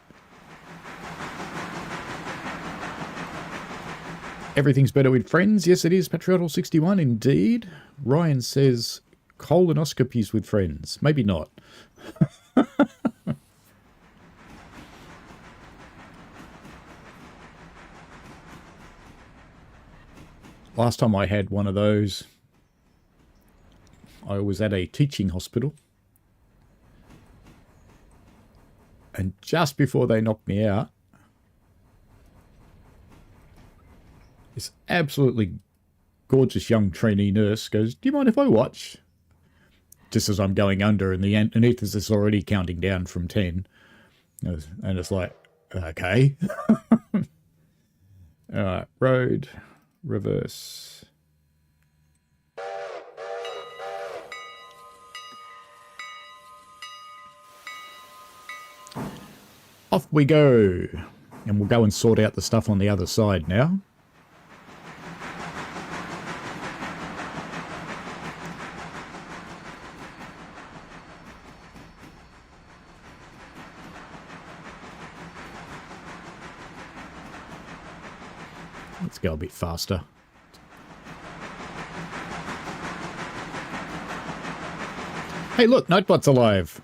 B: Everything's better with friends. Yes, it is. Patriotal61, indeed. Ryan says colonoscopies with friends. Maybe not. Last time I had one of those, I was at a teaching hospital. And just before they knocked me out, this absolutely gorgeous young trainee nurse goes, "Do you mind if I watch?" Just as I'm going under and the anaesthetist is already counting down from 10. And it's like, okay. Alright, road, reverse. Off we go. And we'll go and sort out the stuff on the other side now. Let's go a bit faster. Hey look, Nightbot's alive.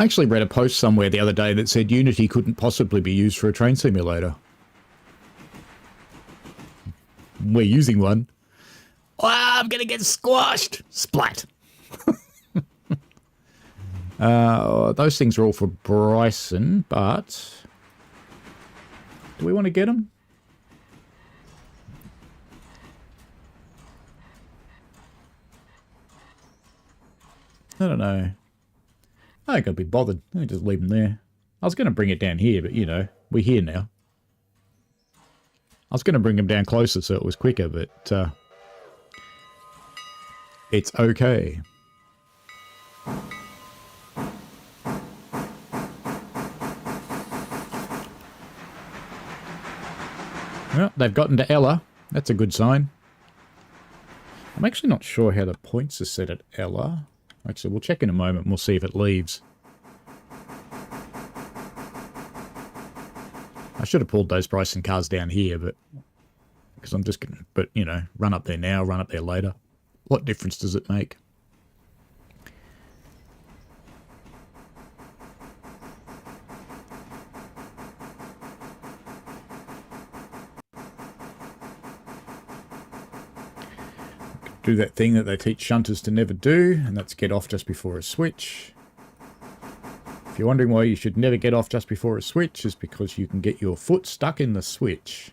B: I actually read a post somewhere the other day that said Unity couldn't possibly be used for a train simulator. We're using one. Oh, I'm going to get squashed. Splat. Those things are all for Bryson, but do we want to get them? I don't know. I ain't going to be bothered. I just leave them there. I was going to bring it down here, but, you know, we're here now. I was going to bring them down closer so it was quicker, but it's okay. Well, they've gotten to Ella. That's a good sign. I'm actually not sure how the points are set at Ella. Actually, we'll check in a moment and we'll see if it leaves. I should have pulled those Bryson cars down here, but because I'm just going to, but you know, run up there now, run up there later. What difference does it make? Do that thing that they teach shunters to never do, and that's get off just before a switch. If you're wondering why you should never get off just before a switch, is because you can get your foot stuck in the switch.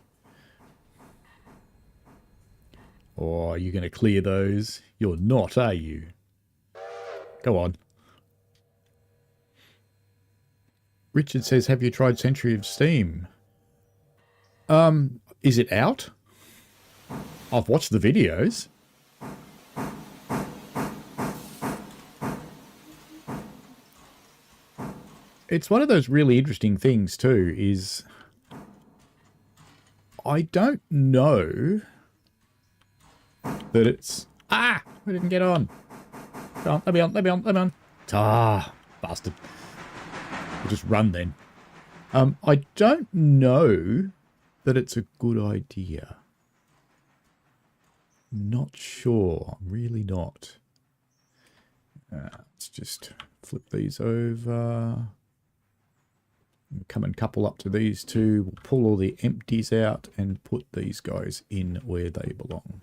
B: Or are you going to clear those? You're not, are you? Go on. Richard says, have you tried Century of Steam? Is it out? I've watched the videos. It's one of those really interesting things too, is I don't know that it's... Ah! I didn't get on. Go on, let me on, let me on, let me on. Ah, bastard. We'll just run then. I don't know that it's a good idea. Not sure. I'm really not. Let's just flip these over. Come and couple up to these two. We'll pull all the empties out and put these guys in where they belong.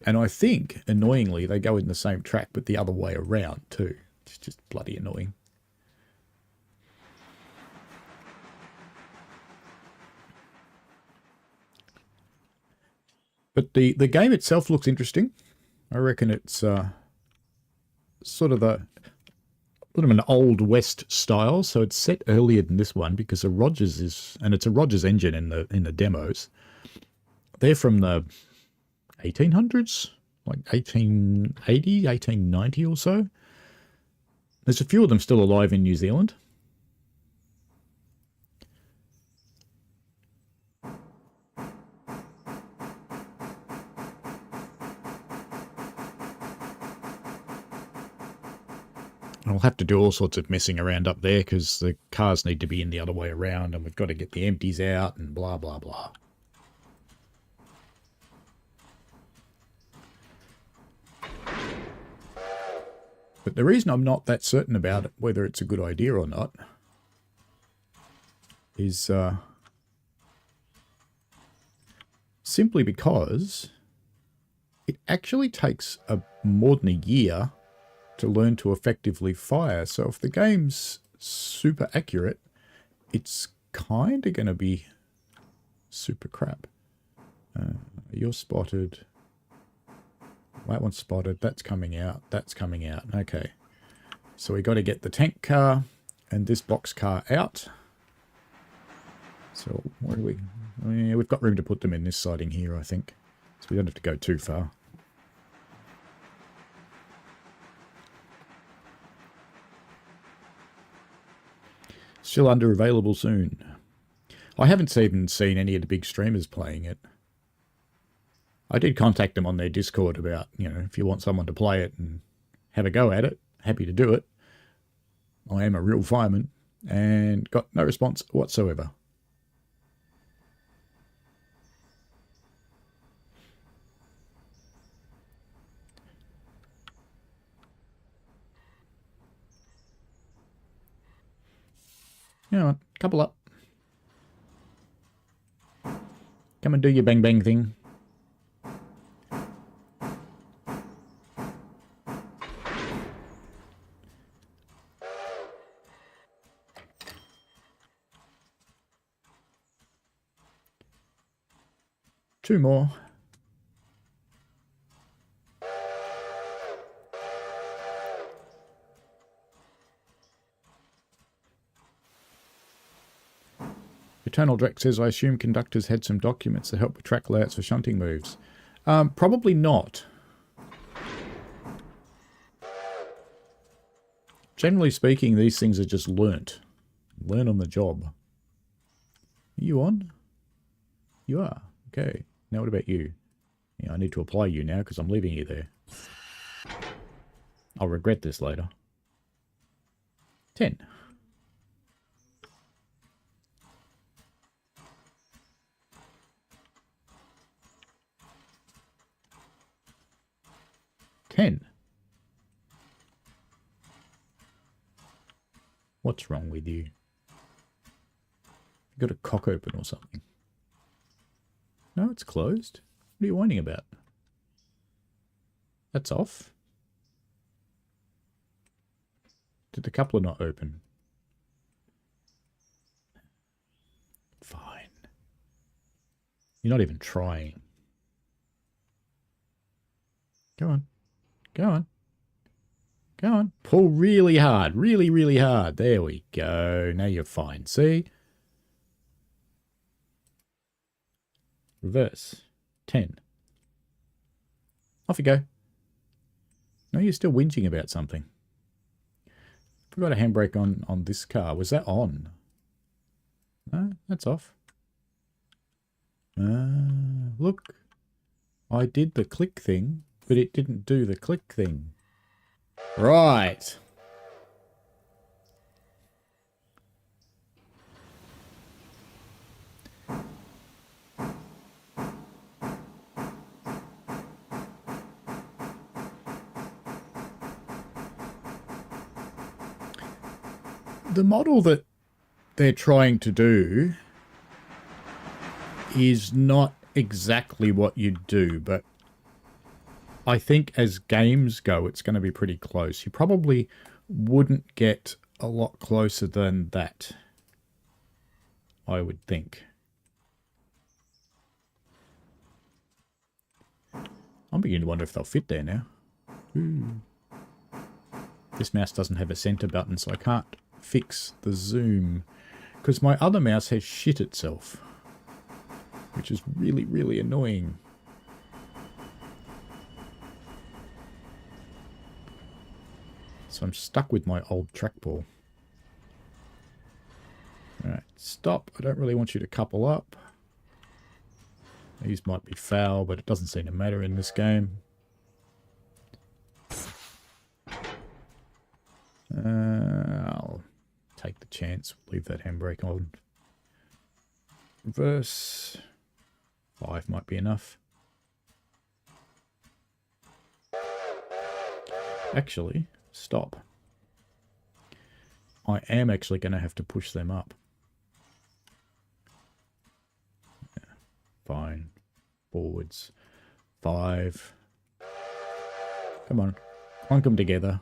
B: And I think, annoyingly, they go in the same track, but the other way around too. It's just bloody annoying. But the game itself looks interesting. I reckon it's sort of a bit of an old west style, so it's set earlier than this one because a Rogers is, and it's a Rogers engine in the demos. They're from the 1800s, like 1880, 1890 or so. There's a few of them still alive in New Zealand. I'll have to do all sorts of messing around up there because the cars need to be in the other way around and we've got to get the empties out and blah, blah, blah. But the reason I'm not that certain about it, whether it's a good idea or not, is simply because it actually takes more than a year to learn to effectively fire. So if the game's super accurate, it's kind of going to be super crap. You're spotted. That one's spotted. That's coming out. That's coming out. Okay. So we got to get the tank car and this box car out. So where do we... Yeah, we've got room to put them in this siding here, I think. So we don't have to go too far. Still under available soon. I haven't even seen any of the big streamers playing it. I did contact them on their Discord about, you know, if you want someone to play it and have a go at it, happy to do it. I am a real fireman and got no response whatsoever. Come on, couple up. Come and do your bang bang thing. Two more. Eternal Drex says, I assume conductors had some documents that help with track layouts for shunting moves. Probably not. Generally speaking, these things are just learnt. Learn on the job. Are you on? You are. Okay. Now what about you? Yeah, I need to apply you now because I'm leaving you there. I'll regret this later. 10. What's wrong with you? You got a cock open or something? No, it's closed. What are you whining about? That's off. Did the coupler not open? Fine. You're not even trying. Go on. Go on. Go on. Pull really hard. Really, really hard. There we go. Now you're fine. See? Reverse. 10. Off you go. No, you're still whinging about something. Forgot a handbrake on this car. Was that on? No, that's off. Look. I did the click thing, but it didn't do the click thing. Right. The model that they're trying to do is not exactly what you do, but I think as games go, it's going to be pretty close. You probably wouldn't get a lot closer than that, I would think. I'm beginning to wonder if they'll fit there now. This mouse doesn't have a center button, so I can't fix the zoom, because my other mouse has shit itself, which is really, really annoying. So I'm stuck with my old trackball. Alright, stop. I don't really want you to couple up. These might be foul, but it doesn't seem to matter in this game. I'll take the chance. Leave that handbrake on. Reverse. 5 might be enough. Actually, stop. I am actually going to have to push them up. Yeah, fine. Forwards. 5. Come on. Clunk them together.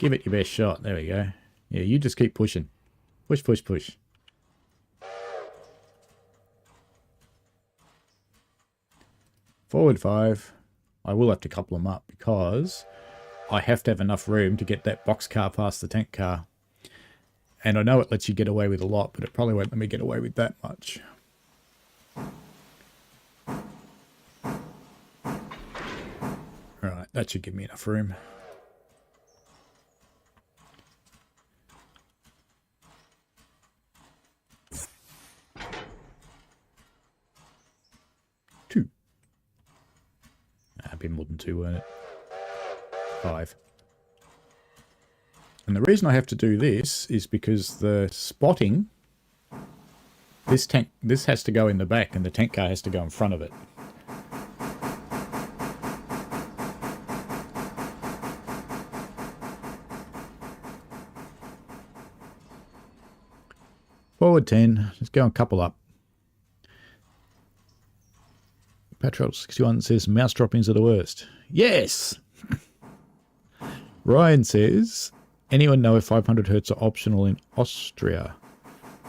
B: Give it your best shot. There we go. Yeah, you just keep pushing. Push, push, push. Forward 5. I will have to couple them up because I have to have enough room to get that box car past the tank car. And I know it lets you get away with a lot, but it probably won't let me get away with that much. Alright, that should give me enough room. More than 2, weren't it? 5. And the reason I have to do this is because the spotting, this has to go in the back and the tank car has to go in front of it. Forward 10. Let's go and couple up. Patrol 61 says mouse droppings are the worst. Yes! Ryan says, anyone know if 500 hertz are optional in Austria?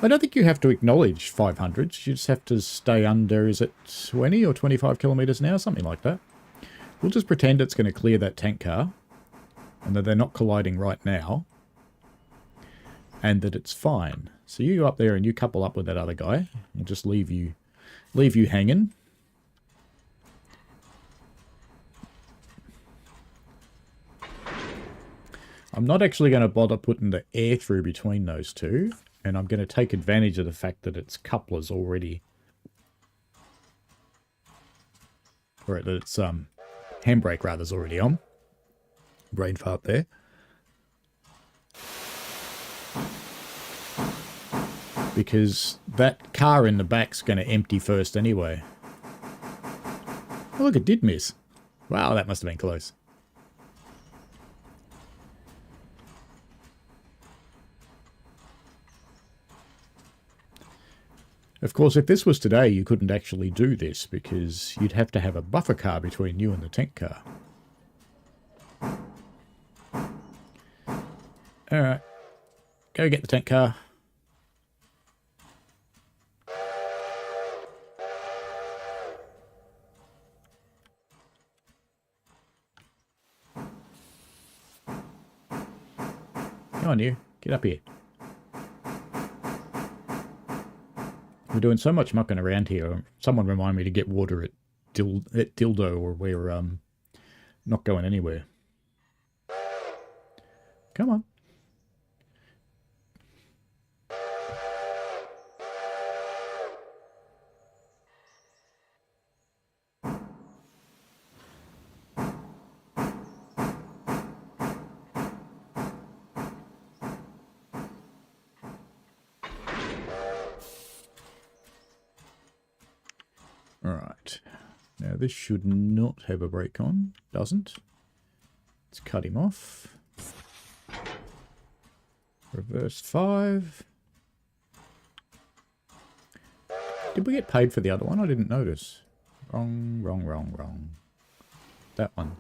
B: I don't think you have to acknowledge 500s. You just have to stay under, is it 20 or 25 kilometers an hour? Something like that. We'll just pretend it's going to clear that tank car and that they're not colliding right now and that it's fine. So you go up there and you couple up with that other guy and just leave you hanging. I'm not actually going to bother putting the air through between those two, and I'm going to take advantage of the fact that its coupler's already, or that its handbrake rather is already on. Brain fart there. Because that car in the back's going to empty first anyway. Oh look, it did miss. Wow, that must have been close. Of course, if this was today, you couldn't actually do this because you'd have to have a buffer car between you and the tank car. Alright. Go get the tank car. Come on, you. Get up here. We're doing so much mucking around here. Someone remind me to get water at Dildo, or we're not going anywhere. Come on. Alright, now this should not have a brake on, doesn't. Let's cut him off. Reverse 5. Did we get paid for the other one? I didn't notice. Wrong, wrong, wrong, wrong. That one.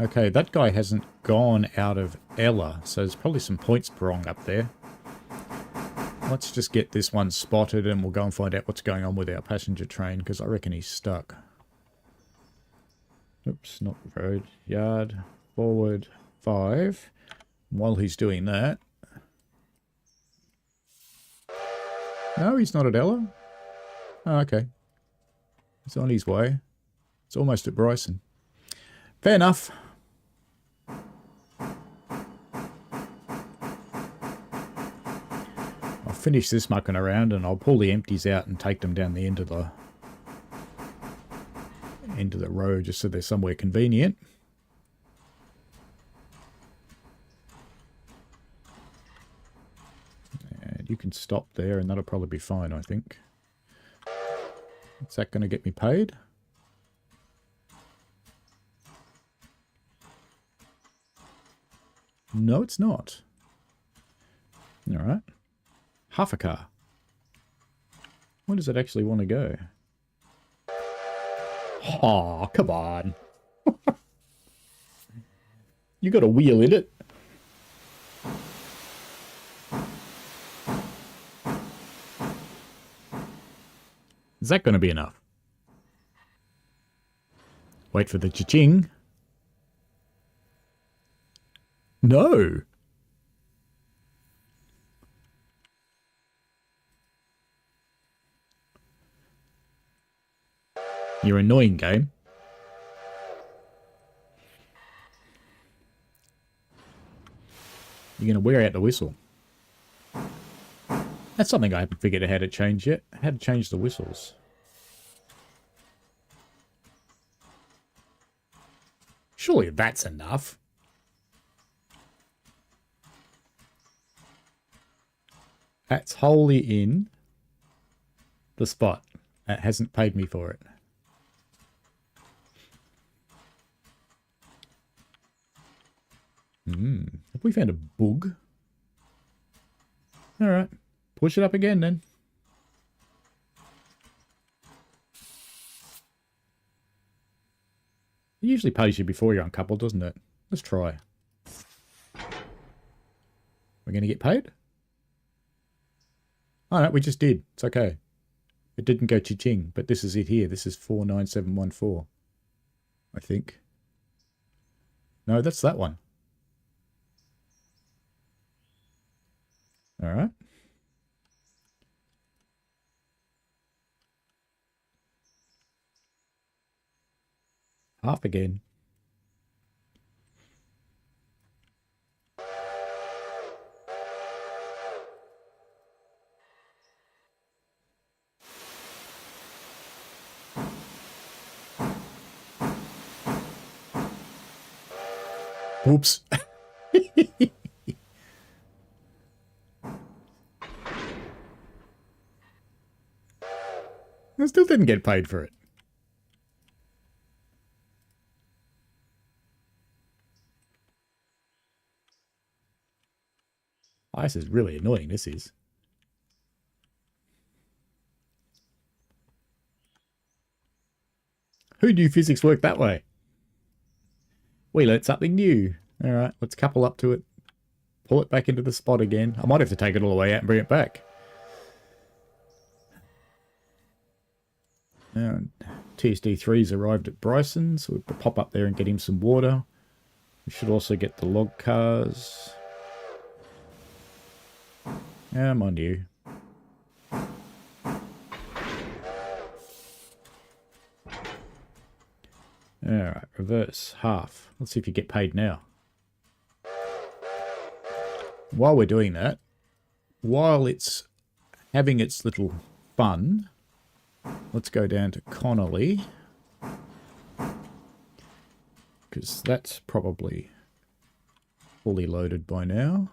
B: Okay, that guy hasn't gone out of Ella, so there's probably some points wrong up there. Let's just get this one spotted and we'll go and find out what's going on with our passenger train, because I reckon he's stuck. Oops, not road. Yard. Forward 5. While he's doing that... No, he's not at Ella. Oh, okay. He's on his way. It's almost at Bryson. Fair enough. I'll finish this mucking around and I'll pull the empties out and take them down the end of the road just so they're somewhere convenient. And you can stop there and that'll probably be fine, I think. Is that going to get me paid? No, it's not. Alright. Half a car. Where does it actually want to go? Aw, come on. You got a wheel in it. Is that going to be enough? Wait for the cha-ching. No. You're annoying, game. You're going to wear out the whistle. That's something I haven't figured out how to change yet. How to change the whistles. Surely that's enough. That's wholly in the spot. It hasn't paid me for it. Have we found a bug? Alright. Push it up again then. It usually pays you before you're uncoupled, doesn't it? Let's try. We're going to get paid? Oh no, we just did. It's okay. It didn't go cha-ching, but this is it here. This is 49714. I think. No, that's that one. Alright. Half again. Oops. I still didn't get paid for it. Oh, this is really annoying, this is. Who knew physics worked that way? We learnt something new. Alright, let's couple up to it. Pull it back into the spot again. I might have to take it all the way out and bring it back. Now, TSD3's arrived at Bryson, so we'll pop up there and get him some water. We should also get the log cars. Yeah, mind you. Alright, reverse, half. Let's see if you get paid now. While we're doing that, while it's having its little fun, let's go down to Connolly. Because that's probably fully loaded by now.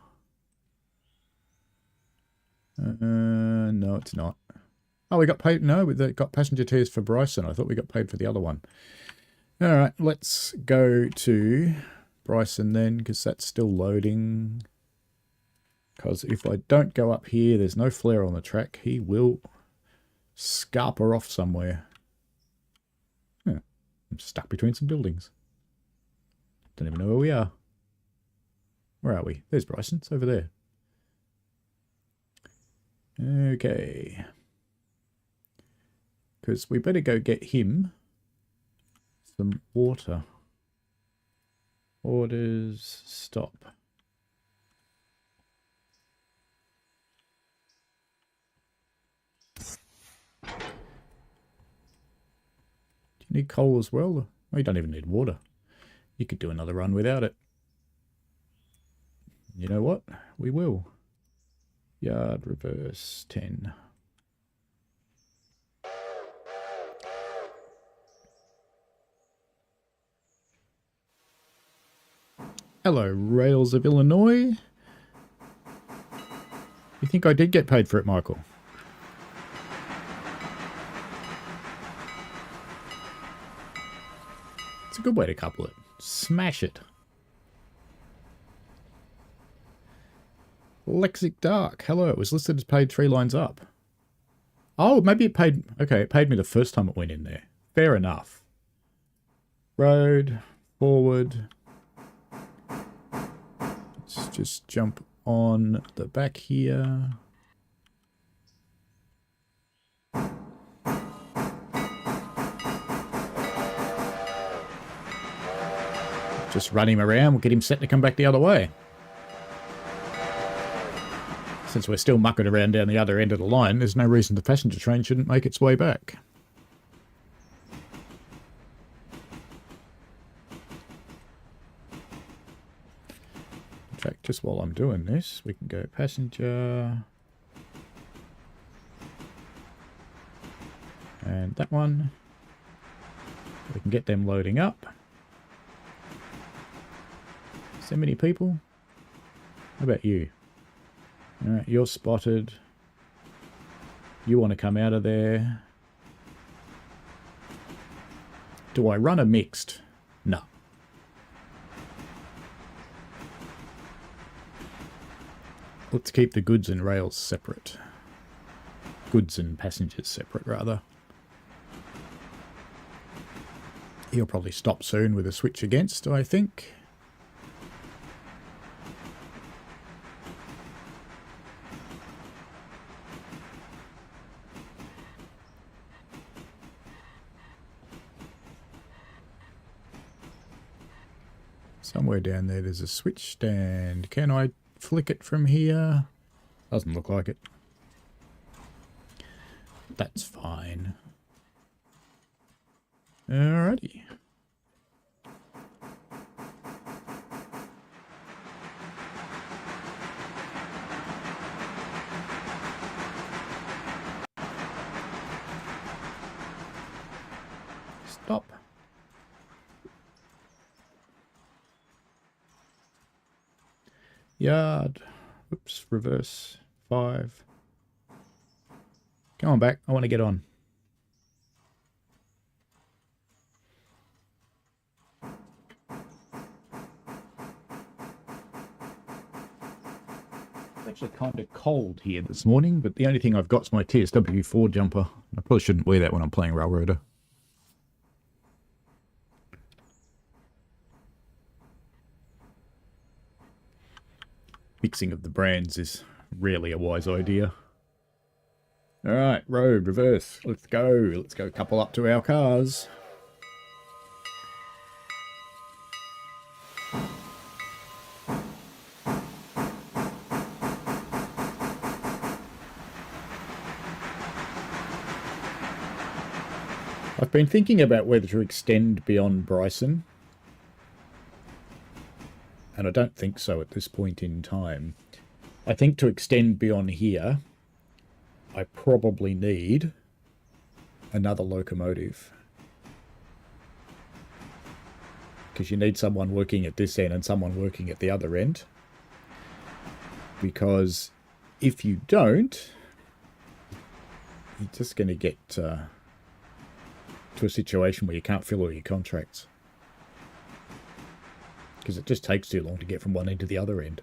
B: No, it's not. Oh, we got paid. No, we got passenger tiers for Bryson. I thought we got paid for the other one. All right, let's go to Bryson then, because that's still loading. Because if I don't go up here, there's no flare on the track. He will scarper off somewhere. Yeah, I'm stuck between some buildings. Don't even know where we are. Where are we? There's Bryson. It's over there. Okay. Because we better go get him some water. Orders, stop. Do you need coal as well? Oh, you don't even need water. You could do another run without it. You know what? We will. Yard reverse 10. Hello, Rails of Illinois. You think I did get paid for it, Michael? It's a good way to couple it. Smash it. Lexic Dark. Hello, it was listed as paid 3 lines up. Oh, maybe it paid... Okay, it paid me the first time it went in there. Fair enough. Road. Forward. Let's just jump on the back here. Just run him around. We'll get him set to come back the other way. Since we're still mucking around down the other end of the line, there's no reason the passenger train shouldn't make its way back. In fact, just while I'm doing this, we can go passenger. And that one. We can get them loading up. So many people. How about you? Alright, you're spotted. You want to come out of there. Do I run a mixed? No. Let's keep the goods and rails separate. Goods and passengers separate, rather. He'll probably stop soon with a switch against, I think. Somewhere down there there's a switch stand. Can I flick it from here? Doesn't look like it. That's fine. Alrighty. Stop. Yard. Oops, reverse. 5. Come on back. I want to get on. It's actually kind of cold here this morning, but the only thing I've got is my TSD 4 jumper. I probably shouldn't wear that when I'm playing Railroader. Mixing of the brands is rarely a wise idea. Alright, road, reverse. Let's go. Let's go couple up to our cars. I've been thinking about whether to extend beyond Bryson. And I don't think so at this point in time. I think to extend beyond here, I probably need another locomotive. Because you need someone working at this end and someone working at the other end. Because if you don't, you're just going to get to a situation where you can't fill all your contracts. Because it just takes too long to get from one end to the other end.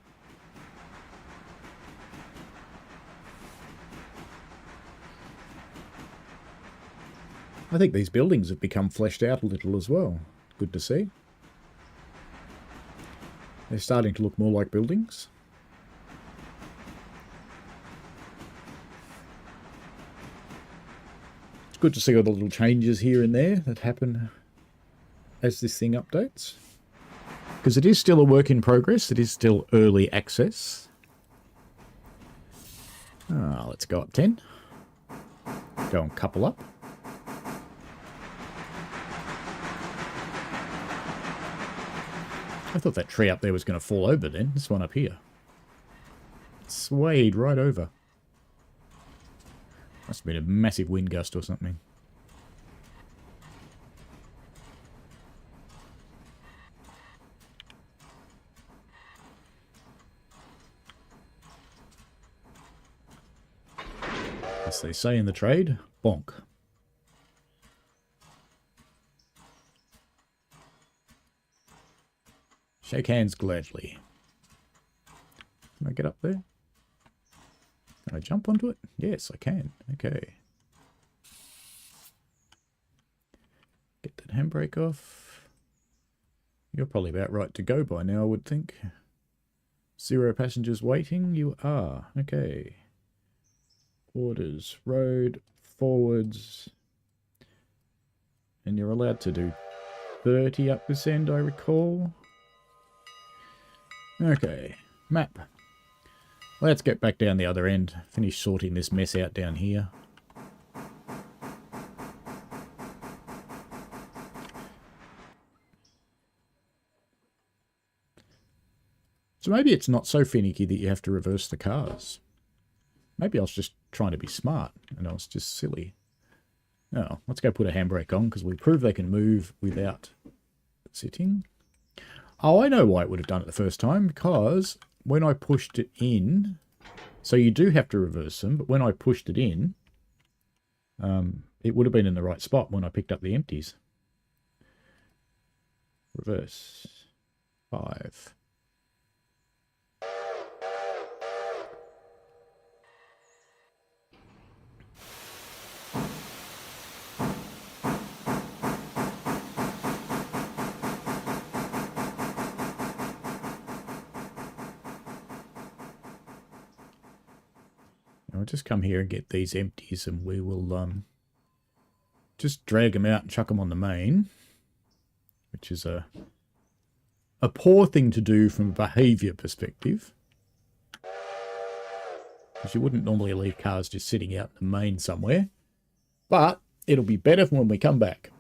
B: I think these buildings have become fleshed out a little as well. Good to see. They're starting to look more like buildings. It's good to see all the little changes here and there that happen as this thing updates. Because it is still a work in progress. It is still early access. Let's go up 10. Go and couple up. I thought that tree up there was going to fall over then. This one up here. It swayed right over. Must have been a massive wind gust or something. As they say in the trade, bonk. Shake hands gladly. Can I get up there? Can I jump onto it? Yes, I can. Okay. Get that handbrake off. You're probably about right to go by now, I would think. 0 passengers waiting. You are. Okay. Orders. Road. Forwards. And you're allowed to do 30 up this end, I recall. Okay, map. Let's get back down the other end. Finish sorting this mess out down here. So maybe it's not so finicky that you have to reverse the cars. Maybe I was just trying to be smart and I was just silly. Oh, let's go put a handbrake on because we proved they can move without sitting. Oh, I know why it would have done it the first time, because when I pushed it in, so you do have to reverse them, but when I pushed it in, it would have been in the right spot when I picked up the empties. Reverse. 5. I'll just come here and get these empties, and we will just drag them out and chuck them on the main, which is a poor thing to do from a behaviour perspective, because you wouldn't normally leave cars just sitting out in the main somewhere, but it'll be better when we come back.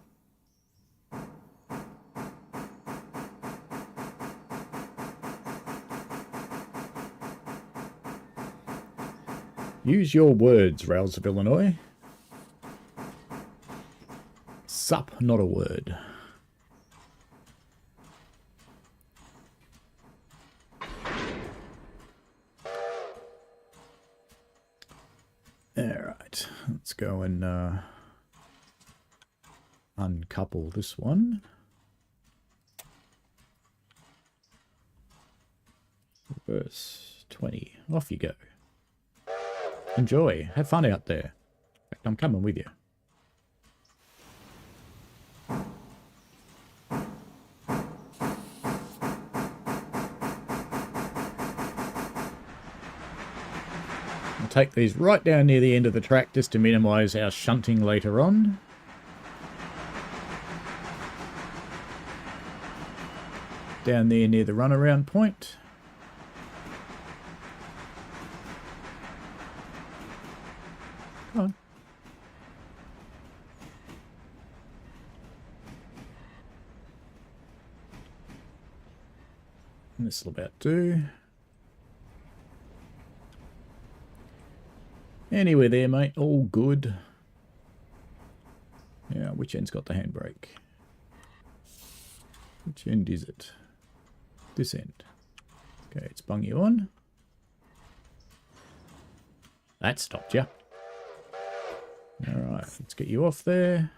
B: Use your words, Rails of Illinois. Sup, not a word. Alright, let's go and uncouple this one. Verse 20. Off you go. Enjoy. Have fun out there. In fact, I'm coming with you. I'll take these right down near the end of the track just to minimise our shunting later on. Down there near the runaround point. Come on. And this will about do. Anyway there, mate. All good. Yeah, which end's got the handbrake? Which end is it? This end. Okay, it's bung you on. That stopped you. Alright, let's get you off there.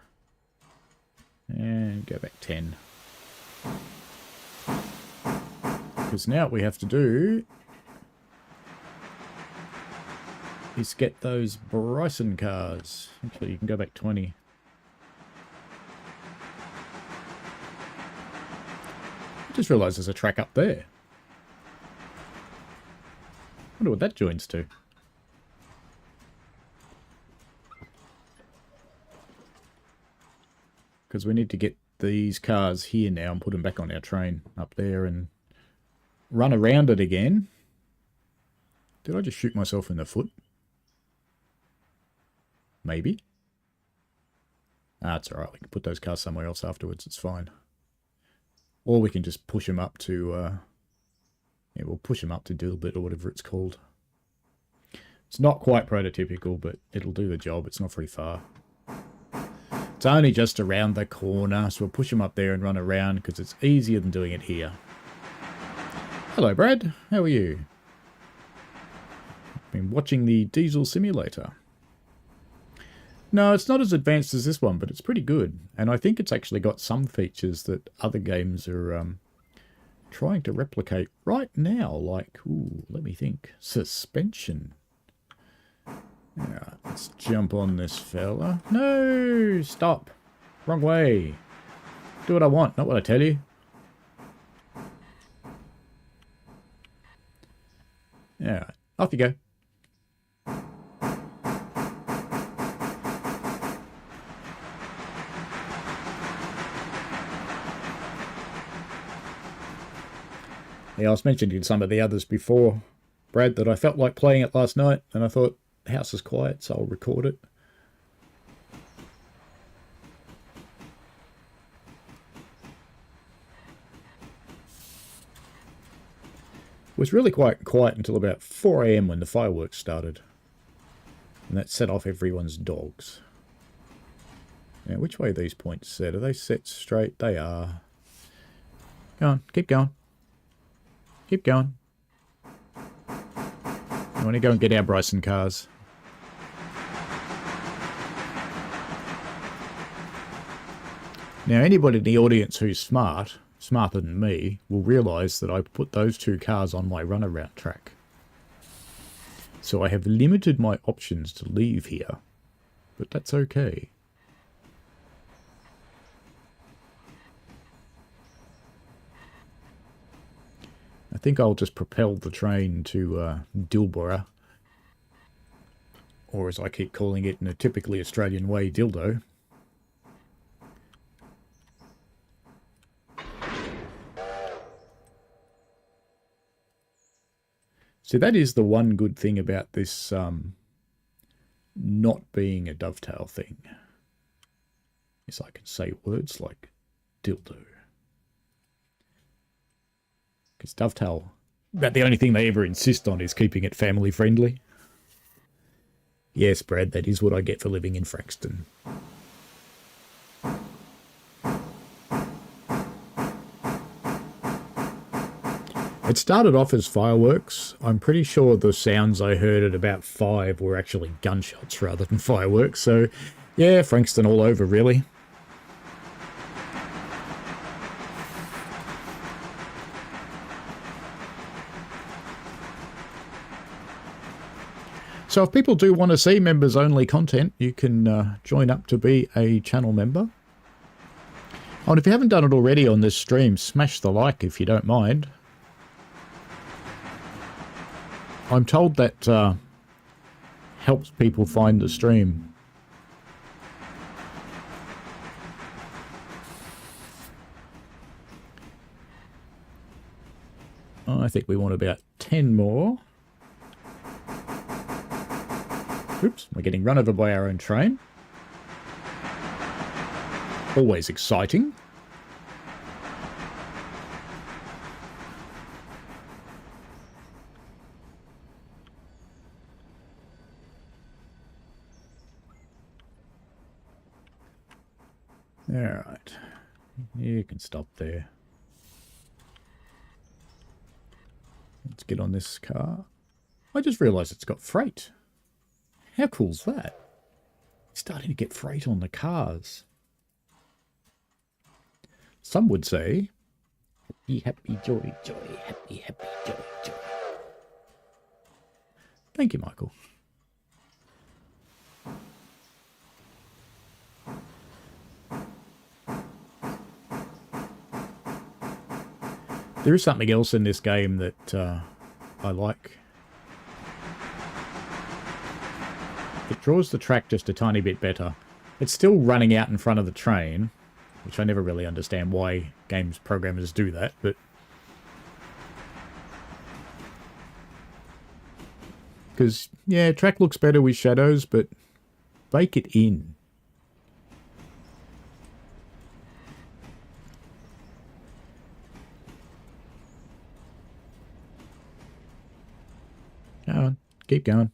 B: And go back 10. Because now what we have to do is get those Bryson cars. Actually, you can go back 20. I just realised there's a track up there. Wonder what that joins to. Because we need to get these cars here now and put them back on our train up there and run around it again. Did I just shoot myself in the foot? Maybe. Ah, it's alright. We can put those cars somewhere else afterwards. It's fine. Or we can just push them up to... yeah, we'll push them up to Dilbert or whatever it's called. It's not quite prototypical, but it'll do the job. It's not very far. It's only just around the corner, so we'll push them up there and run around because it's easier than doing it here. Hello, Brad. How are you? Been watching the Diesel Simulator. No, it's not as advanced as this one, but it's pretty good. And I think it's actually got some features that other games are trying to replicate right now. Like, ooh, let me think. Suspension. Yeah, let's jump on this fella. No, stop. Wrong way. Do what I want, not what I tell you. Yeah, off you go. Yeah, I was mentioning some of the others before, Brad, that I felt like playing it last night, and I thought, the house is quiet, so I'll record it. It was really quite quiet until about 4 AM when the fireworks started. And that set off everyone's dogs. Now, which way are these points set? Are they set straight? They are. Go on, keep going. Keep going. I want to go and get our Bryson cars. Now, anybody in the audience who's smarter than me, will realise that I put those 2 cars on my runaround track. So I have limited my options to leave here, but that's okay. I think I'll just propel the train to Dilborough or as I keep calling it in a typically Australian way, dildo. So that is the one good thing about this not being a dovetail thing, is I can say words like dildo. Because dovetail, about the only thing they ever insist on is keeping it family friendly. Yes, Brad, that is what I get for living in Frankston. It started off as fireworks. I'm pretty sure the sounds I heard at about 5 were actually gunshots rather than fireworks. So, yeah, Frankston all over, really. So if people do want to see members-only content, you can join up to be a channel member. Oh, and if you haven't done it already on this stream, smash the like if you don't mind. I'm told that helps people find the stream. Oh, I think we want about 10 more. Oops, we're getting run over by our own train. Always exciting. Alright, you can stop there. Let's get on this car. I just realised it's got freight. How cool's that? Starting to get freight on the cars. Some would say, happy, happy, joy, joy, happy, happy, joy, joy. Thank you, Michael. There is something else in this game that I like. It draws the track just a tiny bit better. It's still running out in front of the train, which I never really understand why games programmers do that, but... Because, yeah, track looks better with shadows, but bake it in. Go on, keep going.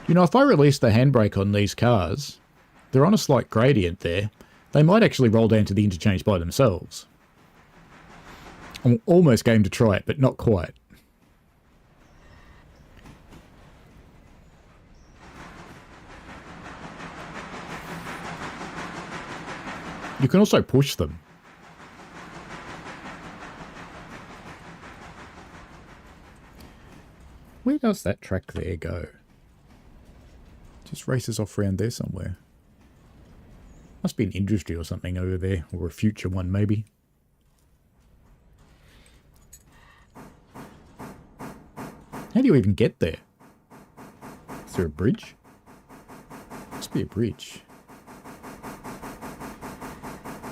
B: You know, if I release the handbrake on these cars, they're on a slight gradient there. They might actually roll down to the interchange by themselves. I'm almost game to try it, but not quite. You can also push them. Where does that track there go? Just races off around there somewhere. Must be an industry or something over there, or a future one maybe. How do you even get there? Is there a bridge? Must be a bridge.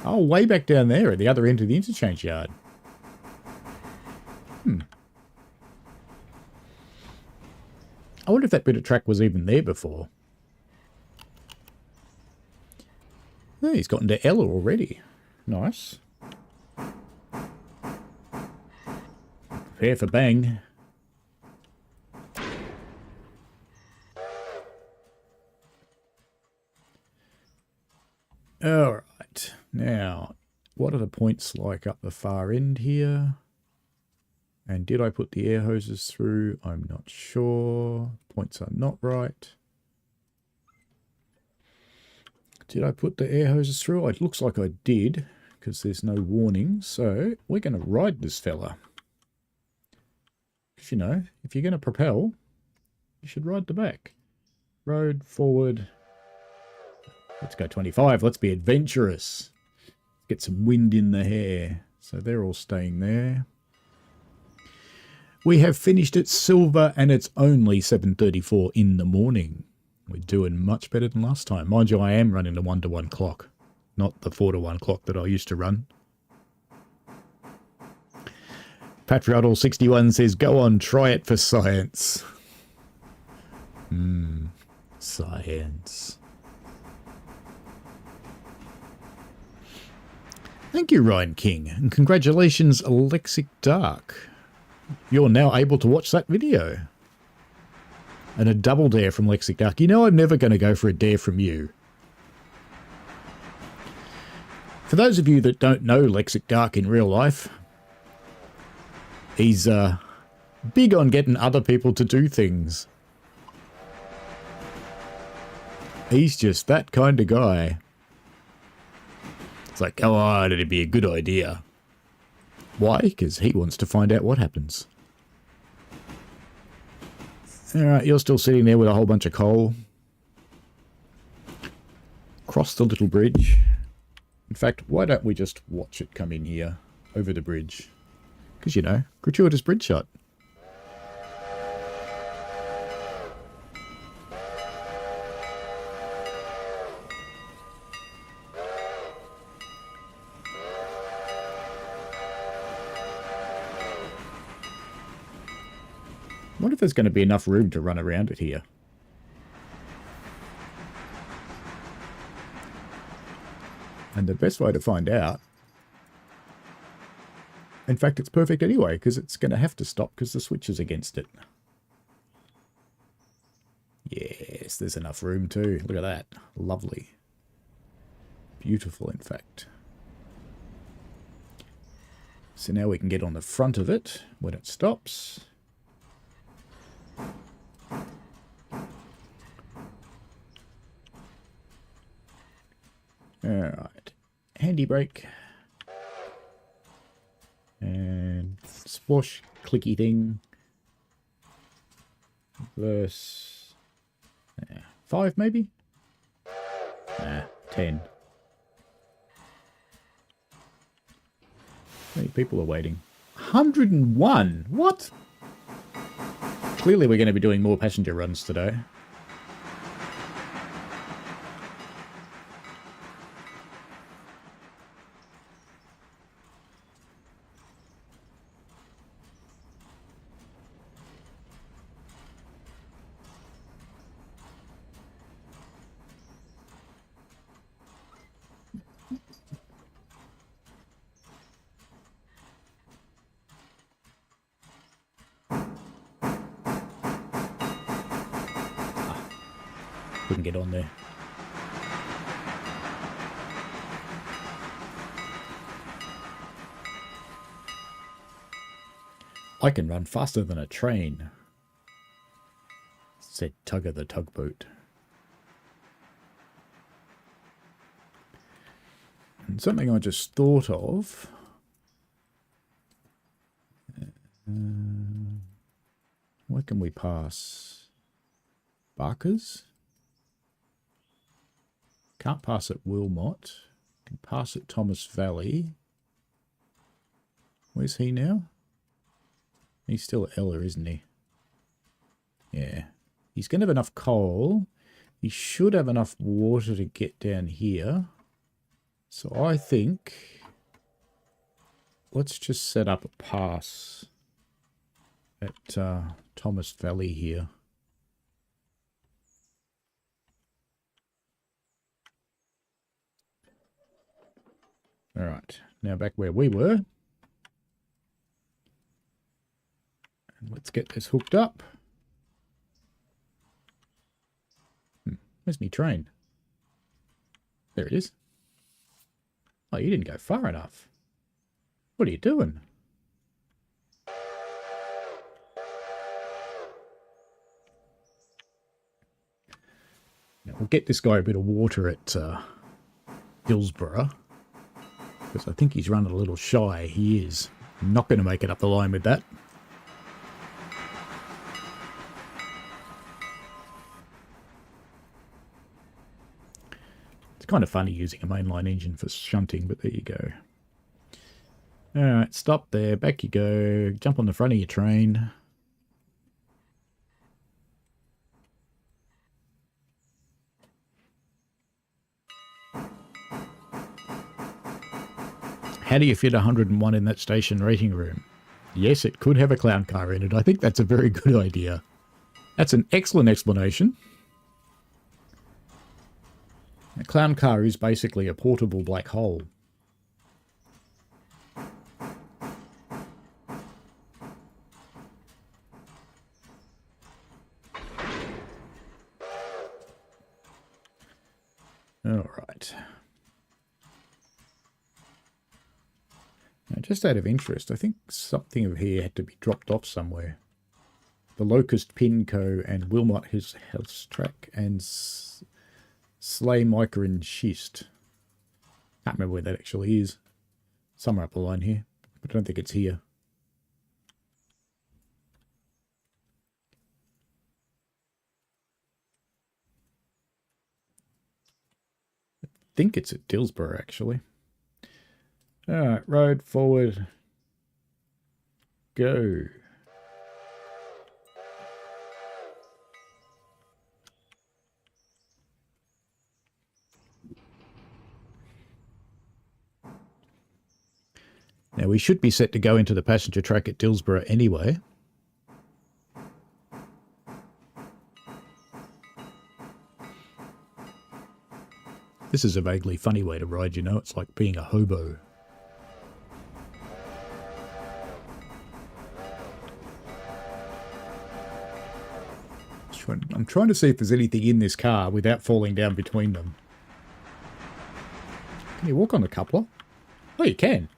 B: Oh, way back down there at the other end of the interchange yard. I wonder if that bit of track was even there before. Oh, he's gotten to Ella already. Nice. Prepare for bang. Alright, now, what are the points like up the far end here? And did I put the air hoses through? I'm not sure. Points are not right. Did I put the air hoses through? It looks like I did, because there's no warning. So we're going to ride this fella. Because, you know, if you're going to propel, you should ride the back. Road forward. Let's go 25. Let's be adventurous. Get some wind in the hair. So they're all staying there. We have finished at silver and it's only 7:34 in the morning. We're doing much better than last time. Mind you, I am running the 1-to-1 clock, not the 4-to-1 clock that I used to run. Patriotl61 says, go on, try it for science. Science. Thank you, Ryan King, and congratulations, Alexic Dark. You're now able to watch that video. And a double dare from Lexic Dark. You know I'm never going to go for a dare from you. For those of you that don't know Lexic Dark in real life, he's big on getting other people to do things. He's just that kind of guy. It's like, come on, it'd be a good idea. Why? Because he wants to find out what happens. Alright, you're still sitting there with a whole bunch of coal. Cross the little bridge. In fact, why don't we just watch it come in here, over the bridge? Because, you know, gratuitous bridge shot. I wonder if there's going to be enough room to run around it here. And the best way to find out... In fact, it's perfect anyway, because it's going to have to stop because the switch is against it. Yes, there's enough room too. Look at that. Lovely. Beautiful, in fact. So now we can get on the front of it when it stops. Alright, handy brake, and splosh, clicky thing, verse 5 maybe? 10. How many people are waiting? 101? What? Clearly we're going to be doing more passenger runs today. Couldn't get on there. I can run faster than a train, said Tugger the tugboat. And something I just thought of. Where can we pass? Barker's? Can't pass at Wilmot. Can pass at Thomas Valley. Where's he now? He's still at Ella, isn't he? Yeah. He's going to have enough coal. He should have enough water to get down here. So I think... let's just set up a pass at Thomas Valley here. Alright, now back where we were. And let's get this hooked up. Where's my train? There it is. Oh, you didn't go far enough. What are you doing? Now we'll get this guy a bit of water at Hillsborough. Because I think he's running a little shy. He is. I'm not going to make it up the line with that. It's kind of funny using a mainline engine for shunting, but there you go. Alright, stop there. Back you go. Jump on the front of your train. How do you fit 101 in that station rating room? Yes, it could have a clown car in it. I think that's a very good idea. That's an excellent explanation. A clown car is basically a portable black hole. All right. Now, just out of interest, I think something of here had to be dropped off somewhere. The Locust Pinco and Wilmot his House Track and Slay Mica and Schist. Can't remember where that actually is. Somewhere up the line here, but I don't think it's here. I think it's at Dillsborough, actually. Alright, road forward. Go. Now we should be set to go into the passenger track at Dillsborough anyway. This is a vaguely funny way to ride, you know. It's like being a hobo. I'm trying to see if there's anything in this car without falling down between them. Can you walk on the coupler? Oh, you can.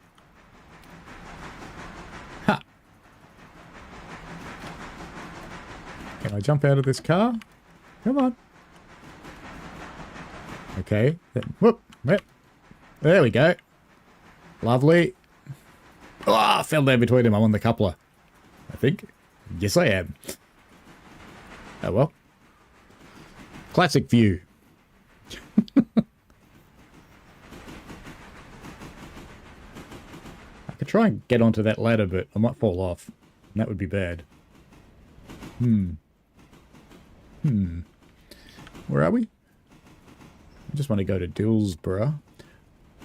B: Ha! Can I jump out of this car? Come on. Okay. Whoop. Yep. There we go. Lovely. Oh, I fell down between them. I'm on the coupler. I think. Yes, I am. Oh well. Classic view. I could try and get onto that ladder, but I might fall off. And that would be bad. Where are we? I just want to go to Dillsborough.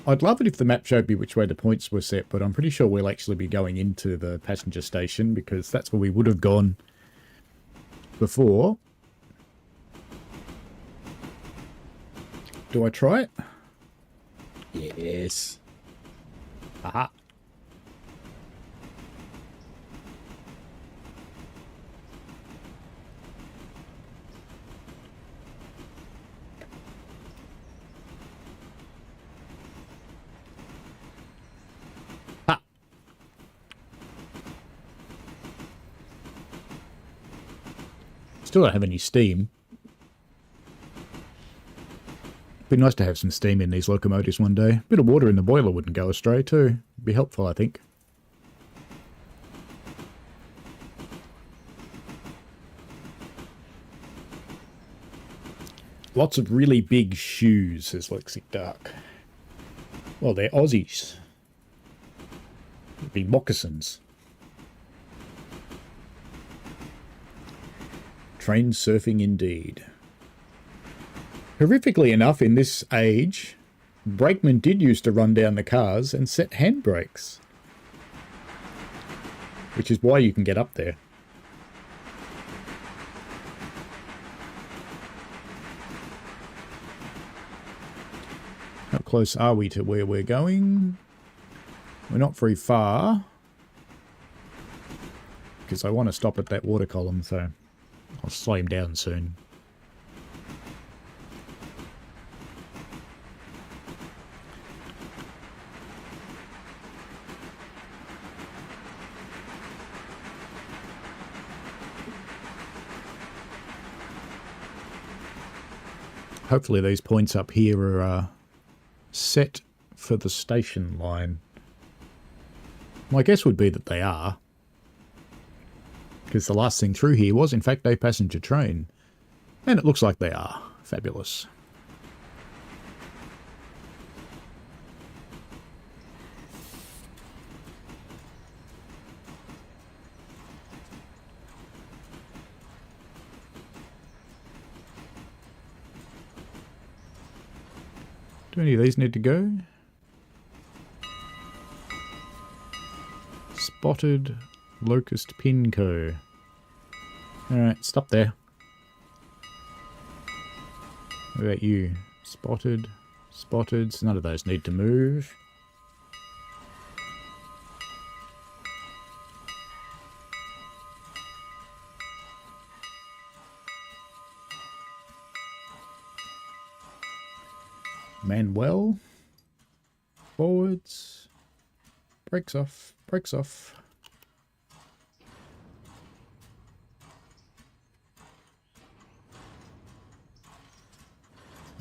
B: I'd love it if the map showed me which way the points were set, but I'm pretty sure we'll actually be going into the passenger station because that's where we would have gone before. Do I try it? Yes. Aha. Ha. Still don't have any steam. Be nice to have some steam in these locomotives one day. A bit of water in the boiler wouldn't go astray too. Be helpful, I think. Lots of really big shoes, says Lexic Dark. Well, they're Aussies. It'd be moccasins. Train surfing indeed. Horrifically enough, in this age, brakemen did used to run down the cars and set handbrakes. Which is why you can get up there. How close are we to where we're going? We're not very far. Because I want to stop at that water column, so I'll slow him down soon. Hopefully these points up here are set for the station line. My guess would be that they are. Because the last thing through here was in fact a passenger train. And it looks like they are. Fabulous. Do any of these need to go? Spotted Locust Pinco. Alright, stop there. What about you? Spotted, spotted. None of those need to move. Manuel. Forwards. Brakes off. Brakes off.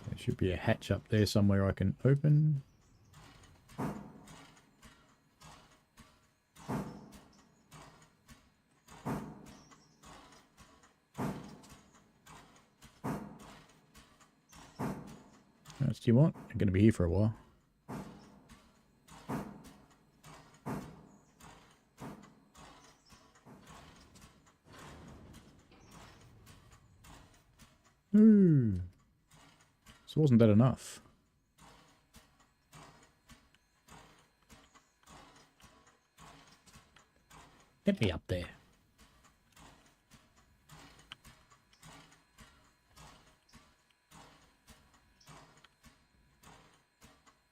B: There should be a hatch up there somewhere I can open. How much do you want? I'm going to be here for a while. Ooh. So wasn't that enough? Get me up there.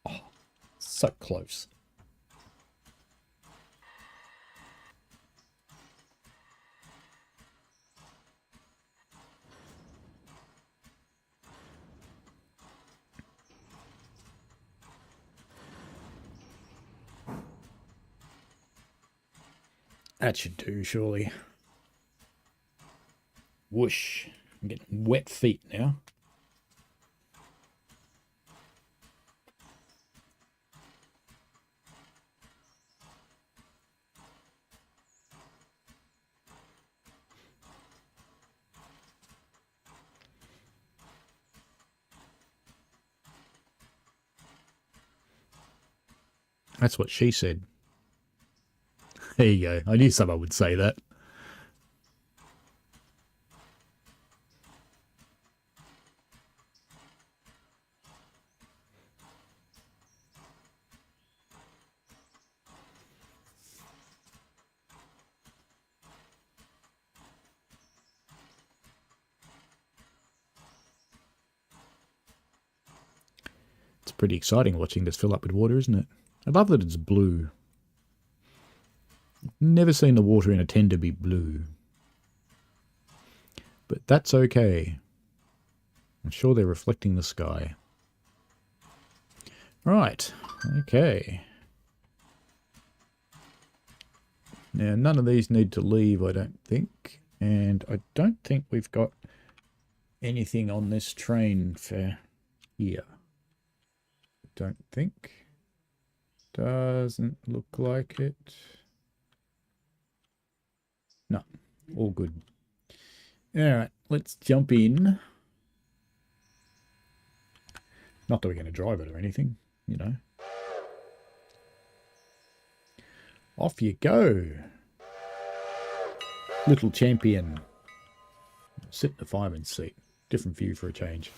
B: Oh, so close. That should do, surely. Whoosh. I'm getting wet feet now. That's what she said. There you go. I knew someone would say that. It's pretty exciting watching this fill up with water, isn't it? I love that it's blue. Never seen the water in a tender be blue. But that's okay. I'm sure they're reflecting the sky. Right. Okay. Now, none of these need to leave, I don't think. And I don't think we've got anything on this train for here. Don't think. Doesn't look like it. No, all good. Alright, let's jump in. Not that we're going to drive it or anything, you know. Off you go. Little champion. Sit in the fireman's seat. Different view for a change.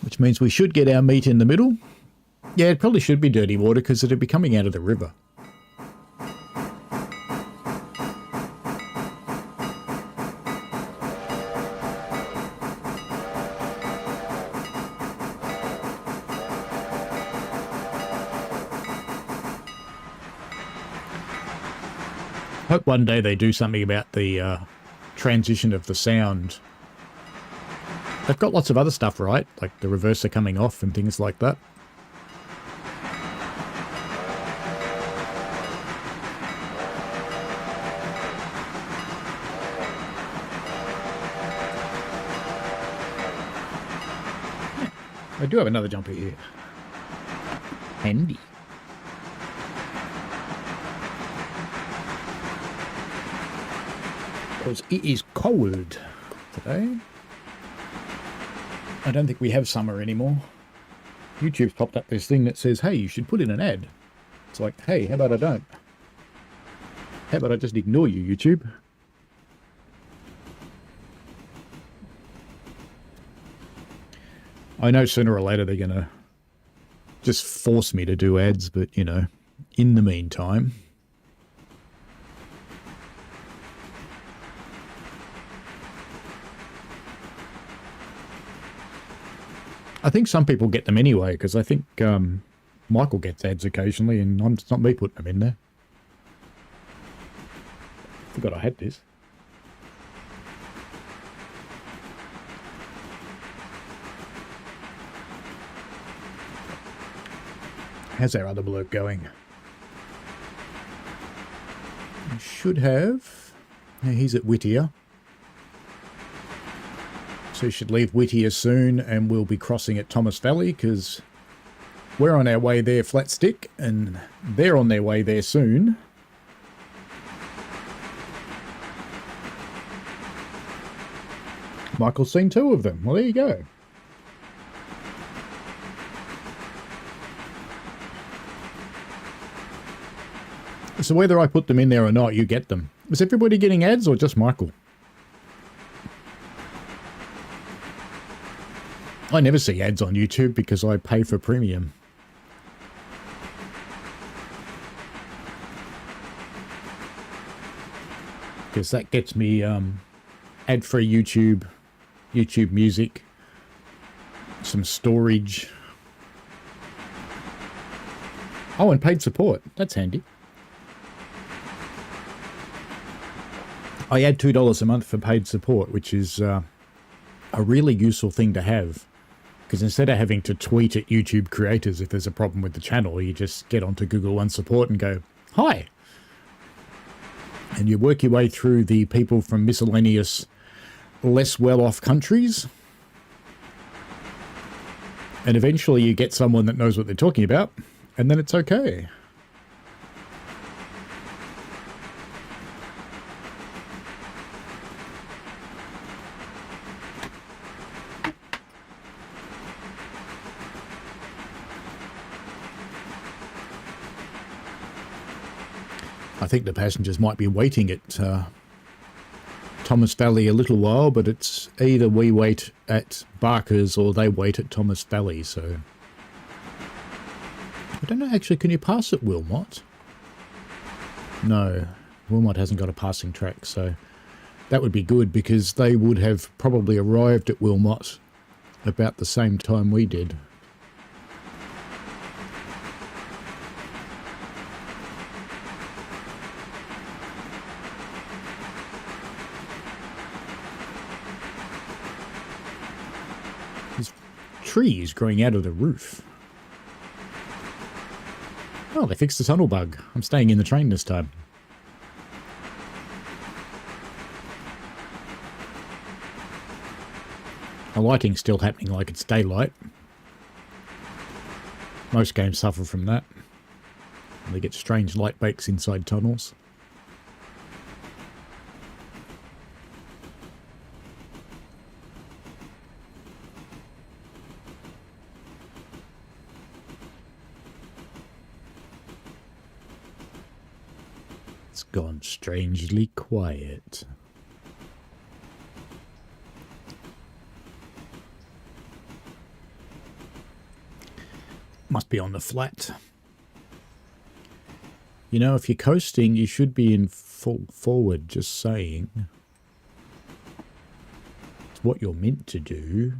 B: Which means we should get our meat in the middle. Yeah, it probably should be dirty water because it'd be coming out of the river. Hope one day they do something about the transition of the sound. They've got lots of other stuff, right? Like the reverser coming off and things like that. I do have another jumper here. Handy. Because it is cold today. I don't think we have summer anymore. YouTube's popped up this thing that says, hey, you should put in an ad. It's like, hey, how about I don't? How about I just ignore you, YouTube? I know sooner or later they're going to just force me to do ads, but, you know, in the meantime... I think some people get them anyway, because I think Michael gets ads occasionally, and it's not me putting them in there. Forgot I had this. How's our other bloke going? We should have... Yeah, he's at Whittier. So we should leave Whittier soon, and we'll be crossing at Thomas Valley, because we're on our way there flat stick, and they're on their way there soon. Michael's seen 2 of them. Well, there you go. So whether I put them in there or not, you get them. Was everybody getting ads or just Michael? I never see ads on YouTube because I pay for premium. Because that gets me ad-free YouTube music, some storage. Oh, and paid support. That's handy. I add $2 a month for paid support, which is a really useful thing to have. Because instead of having to tweet at YouTube creators if there's a problem with the channel, you just get onto Google One Support and go, hi. And you work your way through the people from miscellaneous, less well-off countries. And eventually you get someone that knows what they're talking about, and then it's okay. I think the passengers might be waiting at Thomas Valley a little while, but it's either we wait at Barker's or they wait at Thomas Valley, so... I don't know, actually, can you pass at Wilmot? No, Wilmot hasn't got a passing track, so that would be good, because they would have probably arrived at Wilmot about the same time we did. Trees growing out of the roof. Oh, they fixed the tunnel bug. I'm staying in the train this time. The lighting's still happening like it's daylight. Most games suffer from that. They get strange light breaks inside tunnels. Gone strangely quiet. Must be on the flat. You know, if you're coasting, you should be in full forward, just saying. It's what you're meant to do.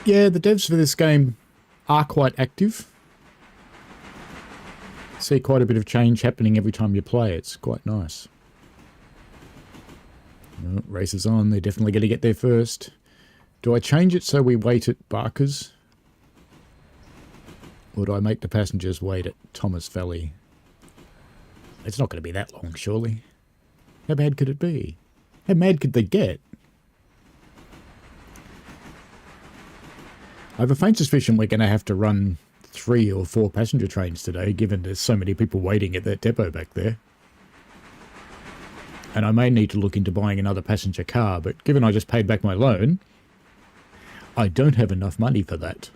B: Yeah, the devs for this game are quite active. See quite a bit of change happening every time you play. It's quite nice. Oh, race is on. They're definitely going to get there first. Do I change it so we wait at Barker's? Or do I make the passengers wait at Thomas Valley? It's not going to be that long, surely. How bad could it be? How mad could they get? I have a faint suspicion we're going to have to run 3 or 4 passenger trains today, given there's so many people waiting at that depot back there. And I may need to look into buying another passenger car, but given I just paid back my loan, I don't have enough money for that.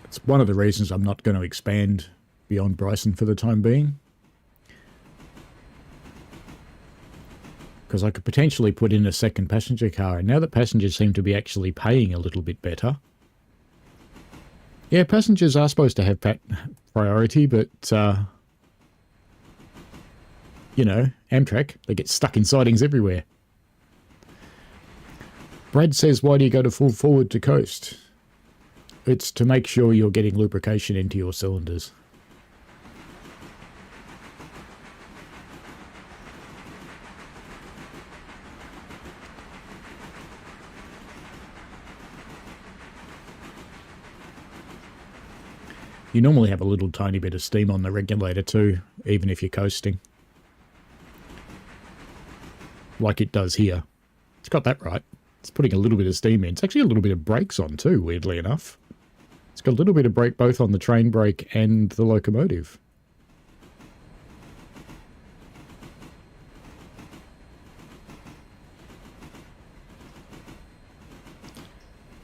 B: It's one of the reasons I'm not going to expand beyond Bryson for the time being. Because I could potentially put in a second passenger car, and now that passengers seem to be actually paying a little bit better. Yeah, passengers are supposed to have priority, but, you know, Amtrak, they get stuck in sidings everywhere. Brad says, why do you go to full forward to coast? It's to make sure you're getting lubrication into your cylinders. You normally have a little tiny bit of steam on the regulator too, even if you're coasting. Like it does here. It's got that right. It's putting a little bit of steam in. It's actually a little bit of brakes on too, weirdly enough. It's got a little bit of brake both on the train brake and the locomotive.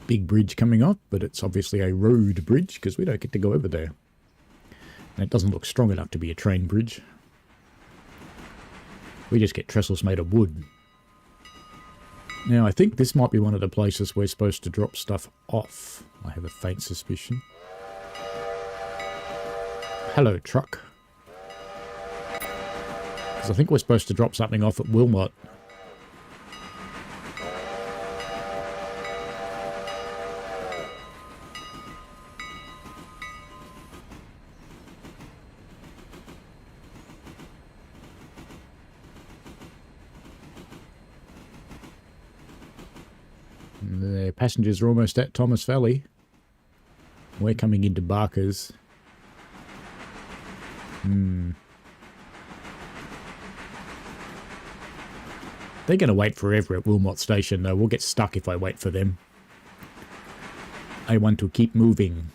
B: Big bridge coming up, but it's obviously a road bridge because we don't get to go over there. And it doesn't look strong enough to be a train bridge. We just get trestles made of wood. Now, I think this might be one of the places we're supposed to drop stuff off. I have a faint suspicion. Hello, truck. Because I think we're supposed to drop something off at Wilmot. The passengers are almost at Thomas Valley. We're coming into Barker's. They're going to wait forever at Wilmot Station, though. We'll get stuck if I wait for them. I want to keep moving.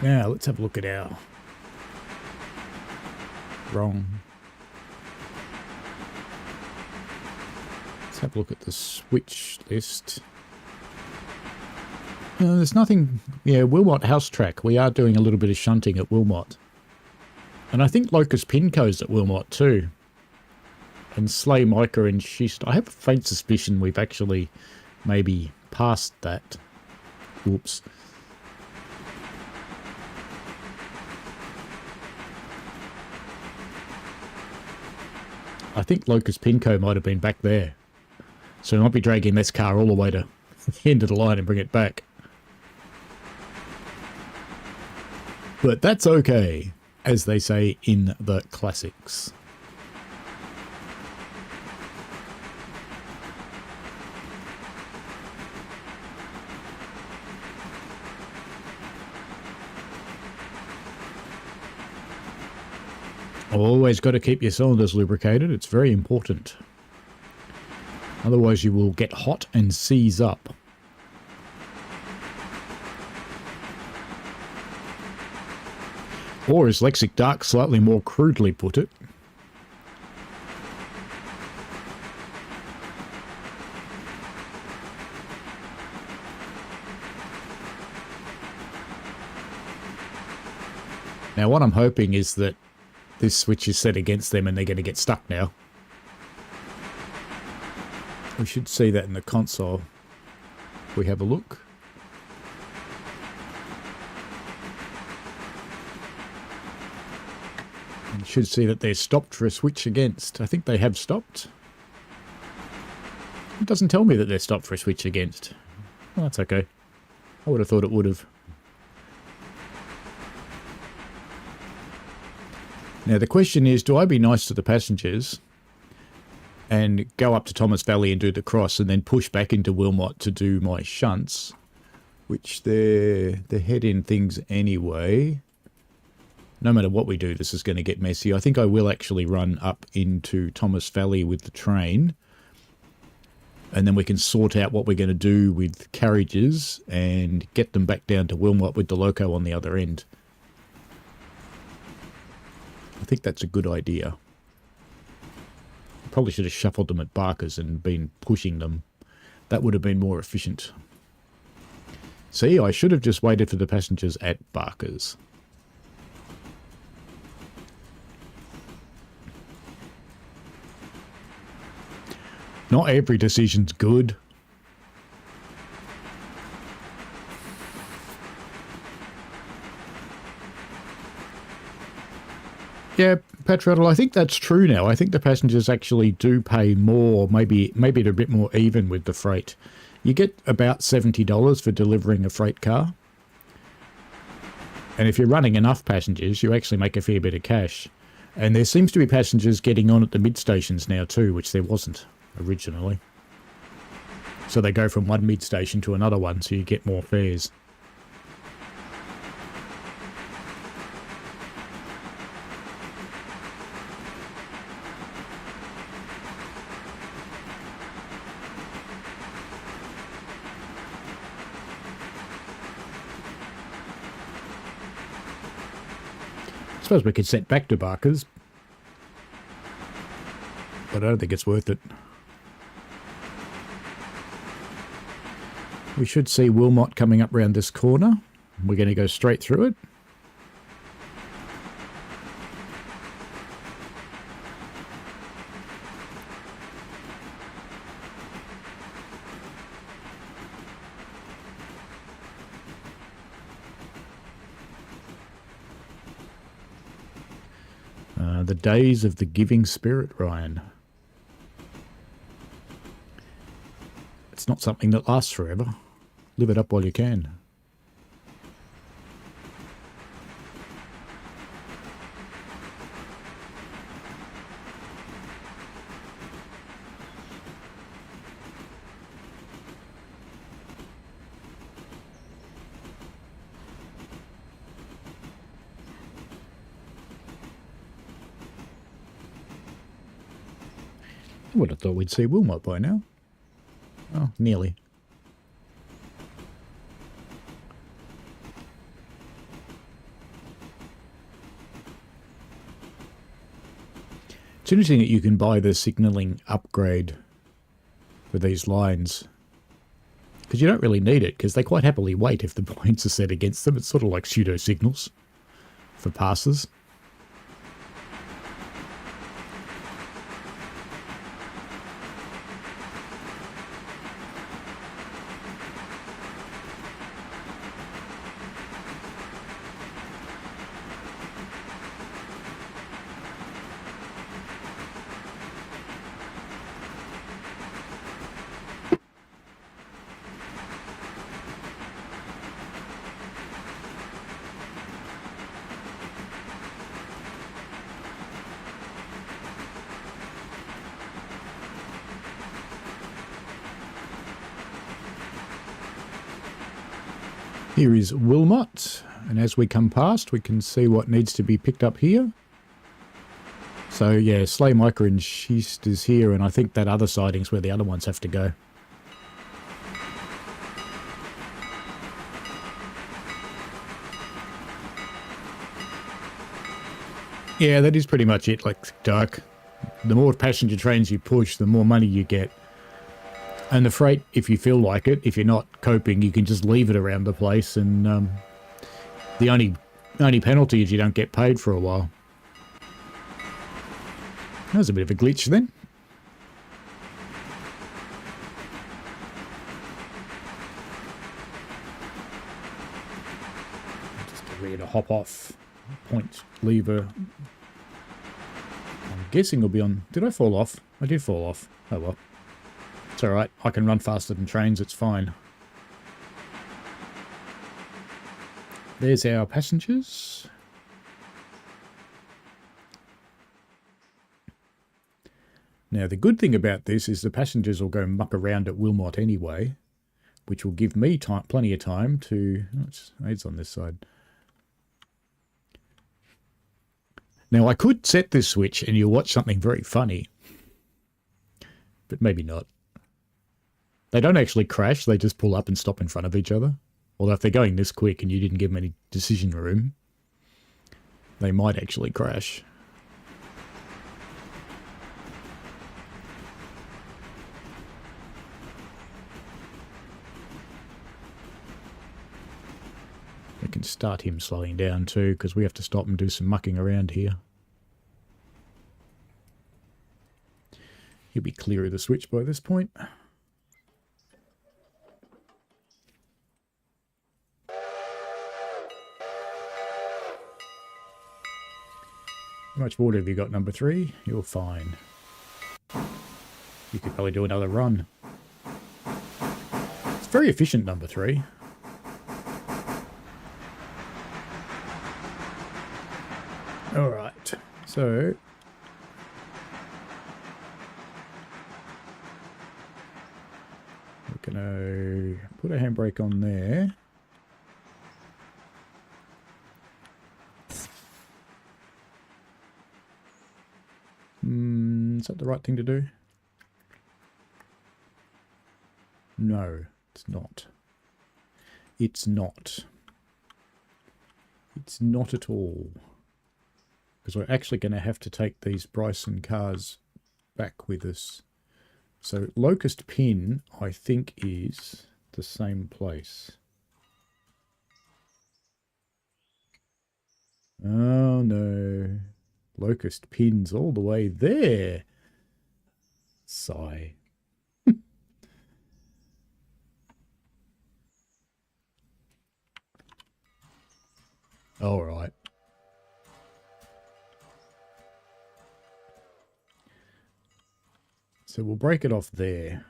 B: Now, let's have a look at our... Wrong. Let's have a look at the switch list. There's nothing... Yeah, Wilmot House Track. We are doing a little bit of shunting at Wilmot. And I think Locust Pinco's at Wilmot too. And Slay Mica and Schist. I have a faint suspicion we've actually maybe passed that. Whoops. I think Locust Pinco might have been back there. So we might be dragging this car all the way to the end of the line and bring it back. But that's okay, as they say in the classics. Always got to keep your cylinders lubricated. It's very important. Otherwise you will get hot and seize up. Or as Lexic Dark slightly more crudely put it, now what I'm hoping is that this switch is set against them and they're going to get stuck now. We should see that in the console if we have a look. You should see that they're stopped for a switch against. I think they have stopped. It doesn't tell me that they're stopped for a switch against. Well, that's okay. I would have thought it would have. Now the question is, do I be nice to the passengers and go up to Thomas Valley and do the cross and then push back into Wilmot to do my shunts, which they're head-in things anyway. No matter what we do, this is going to get messy. I think I will actually run up into Thomas Valley with the train. And then we can sort out what we're going to do with carriages and get them back down to Wilmot with the loco on the other end. I think that's a good idea. Probably should have shuffled them at Barker's and been pushing them. That would have been more efficient. See, I should have just waited for the passengers at Barker's. Not every decision's good. Yeah, Petrol, I think that's true now. I think the passengers actually do pay more, maybe a bit more even with the freight. You get about $70 for delivering a freight car. And if you're running enough passengers, you actually make a fair bit of cash. And there seems to be passengers getting on at the mid-stations now too, which there wasn't originally. So they go from one mid-station to another one, so you get more fares. I suppose we could set back to Barker's, but I don't think it's worth it. We should see Wilmot coming up round this corner. We're going to go straight through it. The days of the giving spirit, Ryan. It's not something that lasts forever. Live it up while you can. I would have thought we'd see Wilmot by now. Oh, nearly. It's interesting that you can buy the signalling upgrade for these lines, because you don't really need it, because they quite happily wait if the points are set against them. It's sort of like pseudo signals for passes. Here is Wilmot, and as we come past, we can see what needs to be picked up here. So yeah, Sleigh Micah and Schist is here, and I think that other siding's where the other ones have to go. Yeah, that is pretty much it, like Dark. The more passenger trains you push, the more money you get. And the freight, if you feel like it, if you're not coping, you can just leave it around the place, and the only penalty is you don't get paid for a while. That was a bit of a glitch then. Just get ready to hop off. Point lever. I'm guessing we'll be on... Did I fall off? I did fall off. Oh well. It's alright, I can run faster than trains, it's fine. There's our passengers. Now the good thing about this is the passengers will go muck around at Wilmot anyway, which will give me time, plenty of time to... It's on this side. Now I could set this switch and you'll watch something very funny, but maybe not. They don't actually crash, they just pull up and stop in front of each other. Although if they're going this quick and you didn't give them any decision room, they might actually crash. can start him slowing down too, because we have to stop and do some mucking around here. He'll be clear of the switch by this point. How much water have you got, number 3? You're fine. You could probably do another run. It's very efficient, number 3. Alright, so we're going to put a handbrake on there. Is that the right thing to do? No, it's not. It's not. It's not at all. Because we're actually going to have to take these Bryson cars back with us. So Locust Pin, I think, is the same place. Oh no. Locust Pin's all the way there. Sigh. All right. So we'll break it off there.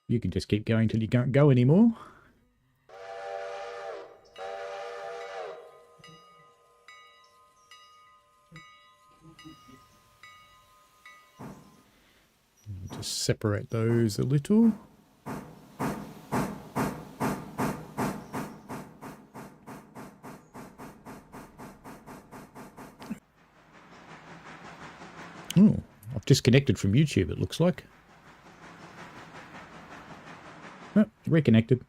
B: You can just keep going till you can't go anymore. Just separate those a little. Oh, I've disconnected from YouTube, it looks like. Oh, reconnected.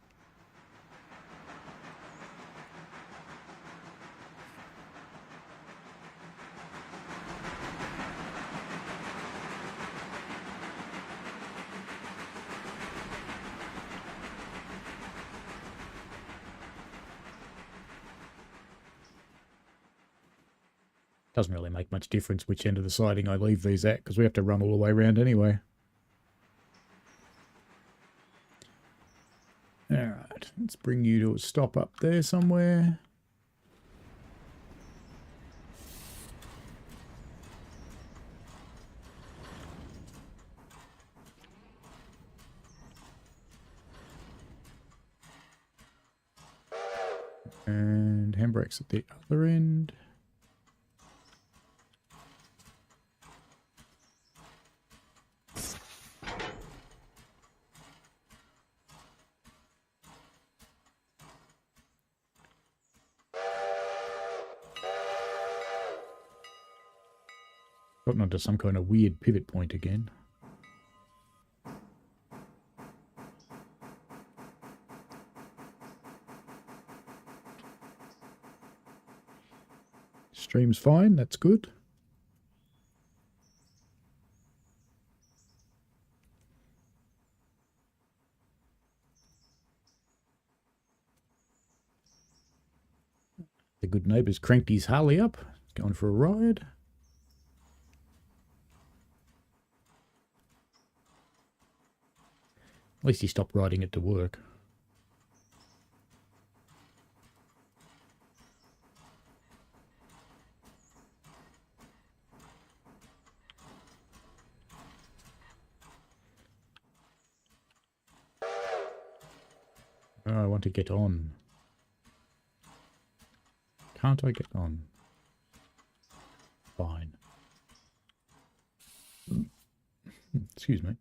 B: Doesn't really make much difference which end of the siding I leave these at, because we have to run all the way around anyway. Alright, let's bring you to a stop up there somewhere. And handbrakes at the other end. Gotten onto some kind of weird pivot point again. Stream's fine, that's good. The good neighbour's cranked his Harley up, going for a ride. At least he stopped riding it to work. Oh, I want to get on. Can't I get on? Fine. Excuse me.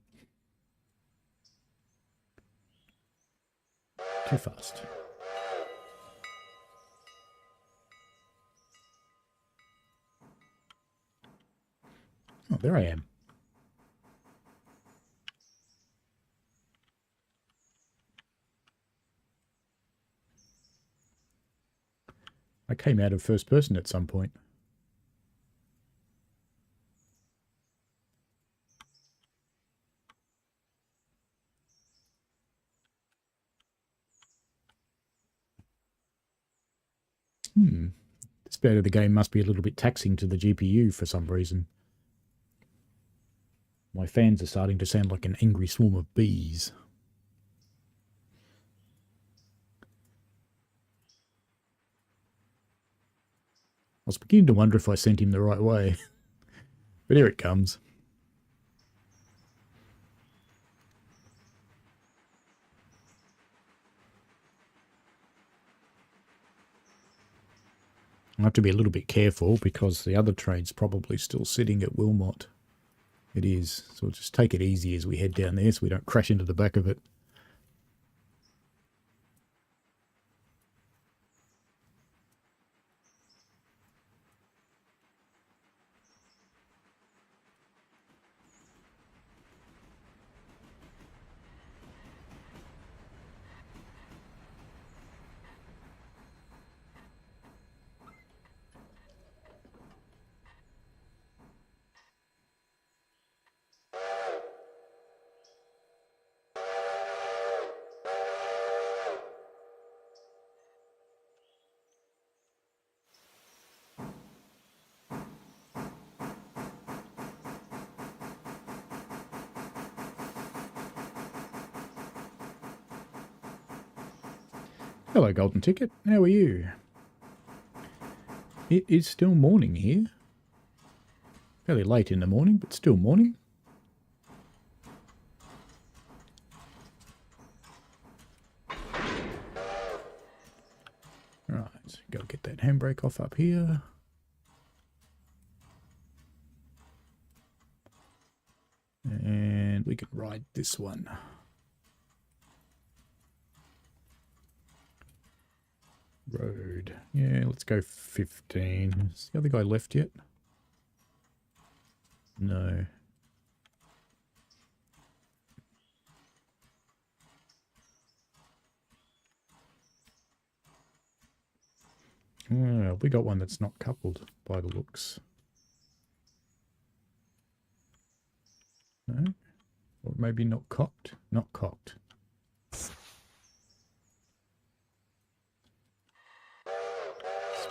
B: Too fast. Oh, there I am. came out of first person at some point. This bit of the game must be a little bit taxing to the GPU for some reason. My fans are starting to sound like an angry swarm of bees. I was beginning to wonder if I sent him the right way. But here it comes. I have to be a little bit careful because the other train's probably still sitting at Wilmot. It is. So we'll just take it easy as we head down there so we don't crash into the back of it. Hello, Golden Ticket. How are you? It is still morning here. Fairly late in the morning, but still morning. Right, so go get that handbrake off up here. And we can ride this one. Road. Yeah, let's go 15. Is the other guy left yet? No. Well, we got one that's not coupled by the looks. No? Or maybe not cocked? Not cocked.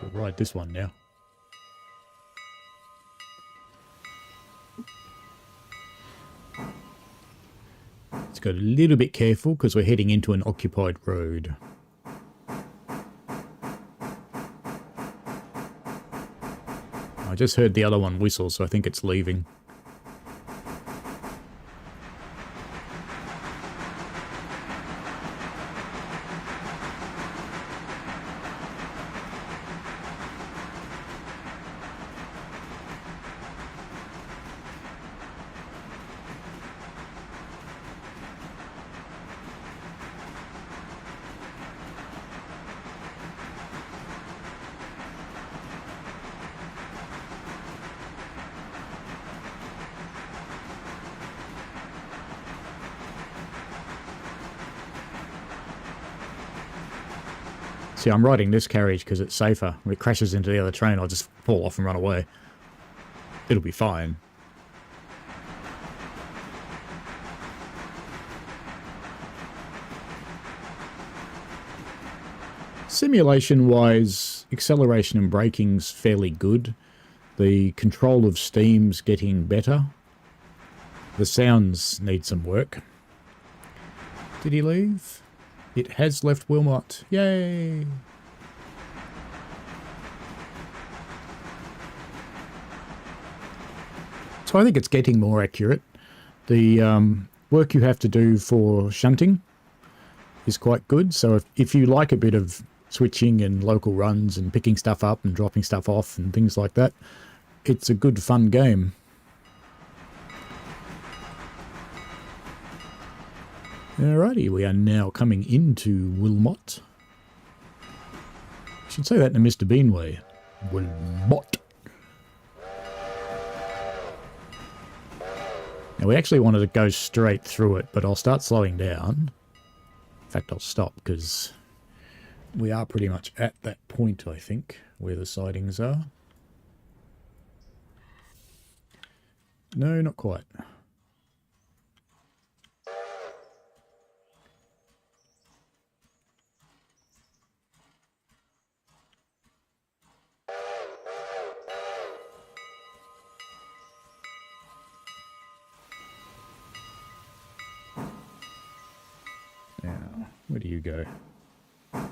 B: We'll ride this one now. Let's go a little bit careful because we're heading into an occupied road. I just heard the other one whistle, so I think it's leaving. See, I'm riding this carriage because it's safer. When it crashes into the other train, I'll just fall off and run away. It'll be fine. Simulation-wise, acceleration and braking's fairly good. The control of steam's getting better. The sounds need some work. Did he leave? It has left Wilmot. Yay! So I think it's getting more accurate. The work you have to do for shunting is quite good. So if you like a bit of switching and local runs and picking stuff up and dropping stuff off and things like that, it's a good fun game. Alrighty, we are now coming into Wilmot. I should say that in a Mr. Bean way. Wilmot. Now we actually wanted to go straight through it, but I'll start slowing down. In fact, I'll stop because We are pretty much at that point, I think, where the sidings are. No, not quite. Now, where do you go?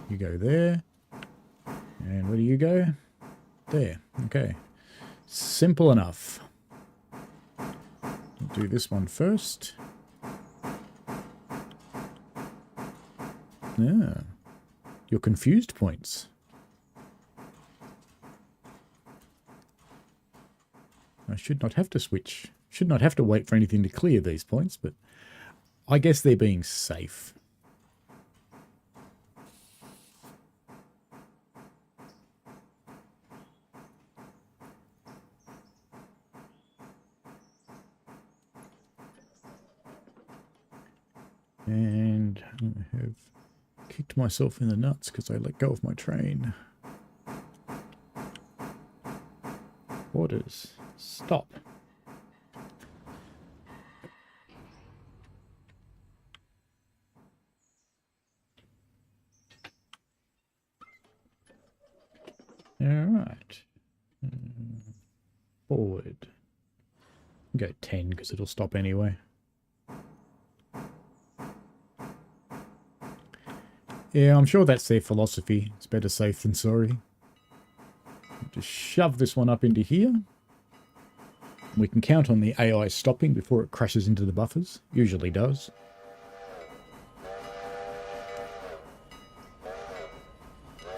B: You go there. And where do you go? There. Okay. Simple enough. I'll do this one first. Yeah. Your confused points. I should not have to switch. Should not have to wait for anything to clear these points, but I guess they're being safe. And I have kicked myself in the nuts because I let go of my train. Orders. Stop. Alright. Forward. Go 10 because it'll stop anyway. Yeah, I'm sure that's their philosophy. It's better safe than sorry. Just shove this one up into here. We can count on the AI stopping before it crashes into the buffers. Usually does.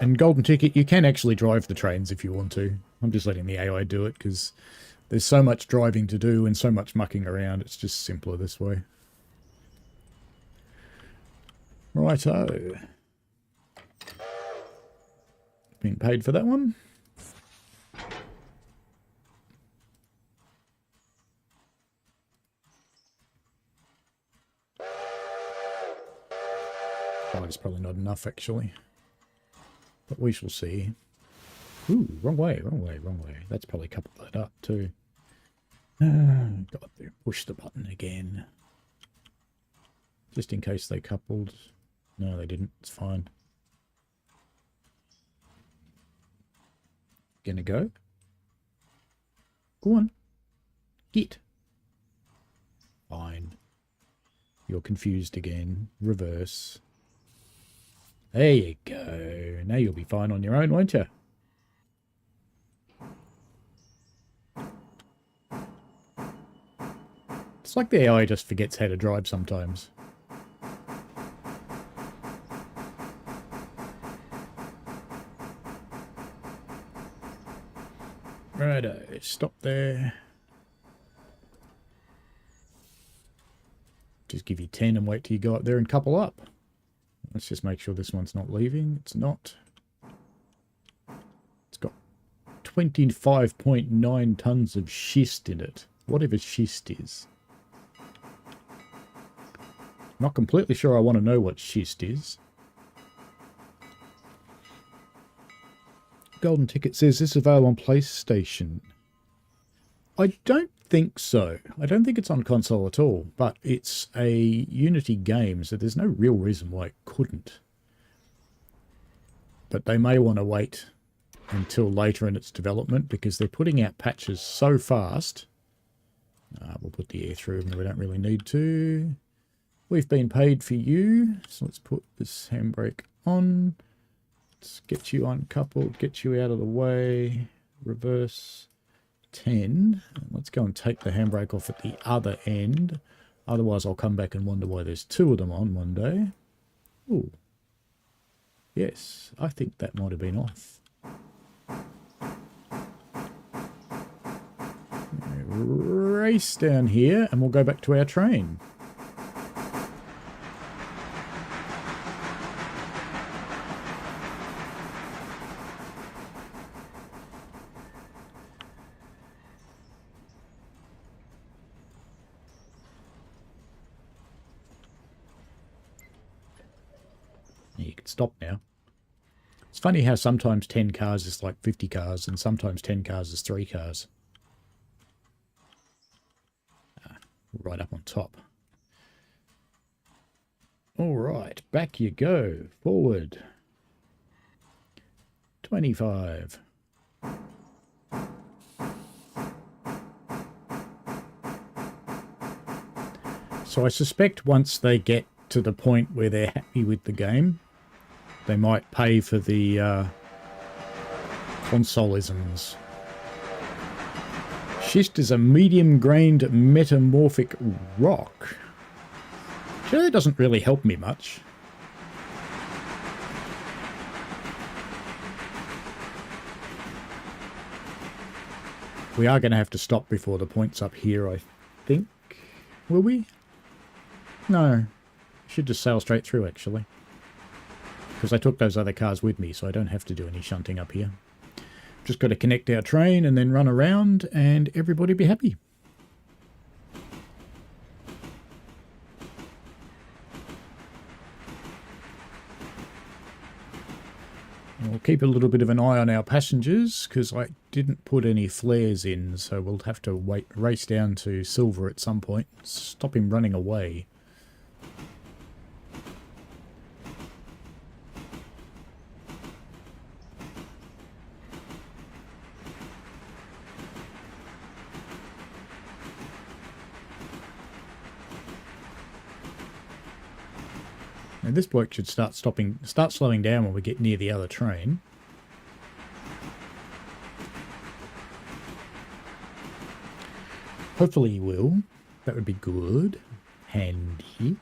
B: And golden ticket, you can actually drive the trains if you want to. I'm just letting the AI do it because there's so much driving to do and so much mucking around. It's just simpler this way. Righto. Been paid for that one. Oh, it's probably not enough, actually. But we shall see. Ooh, wrong way, wrong way, wrong way. That's probably coupled that up, too. Got to push the button again. Just in case they coupled. No, they didn't. It's fine. Gonna go? Go on. Get. Fine. You're confused again. Reverse. There you go. Now you'll be fine on your own, won't you? It's like the AI just forgets how to drive sometimes. Righto, stop there. Just give you 10 and wait till you go up there and couple up. Let's just make sure this one's not leaving. It's not. It's got 25.9 tons of schist in it. Whatever schist is. Not completely sure I want to know what schist is. Golden ticket says this is available on PlayStation. I don't think so. I don't think it's on console at all, but it's a Unity game, so there's no real reason why it couldn't. But they may want to wait until later in its development because they're putting out patches so fast. We'll put the air through them. We don't really need to. We've been paid for you, so let's put this handbrake on. Let's get you uncoupled, get you out of the way. Reverse 10. Let's go and take the handbrake off at the other end. Otherwise, I'll come back and wonder why there's two of them on one day. Ooh. Yes, I think that might have been off. Race down here and we'll go back to our train. You can stop now. funny how sometimes 10 cars is like 50 cars and sometimes 10 cars is 3 cars. Right up on top. All right, back you go. Forward. 25. So I suspect once they get to the point where they're happy with the game, they might pay for the consolisms. Schist is a medium-grained metamorphic rock. Sure, it doesn't really help me much. We are going to have to stop before the point's up here, I think. Will we? No. Should just sail straight through, actually. Because I took those other cars with me, so I don't have to do any shunting up here. Just got to connect our train and then run around, and everybody be happy. We'll keep a little bit of an eye on our passengers, because I didn't put any flares in, so we'll have to race down to Silver at some point. Stop him running away. And this bloke should start slowing down when we get near the other train. Hopefully he will. That would be good. Handy.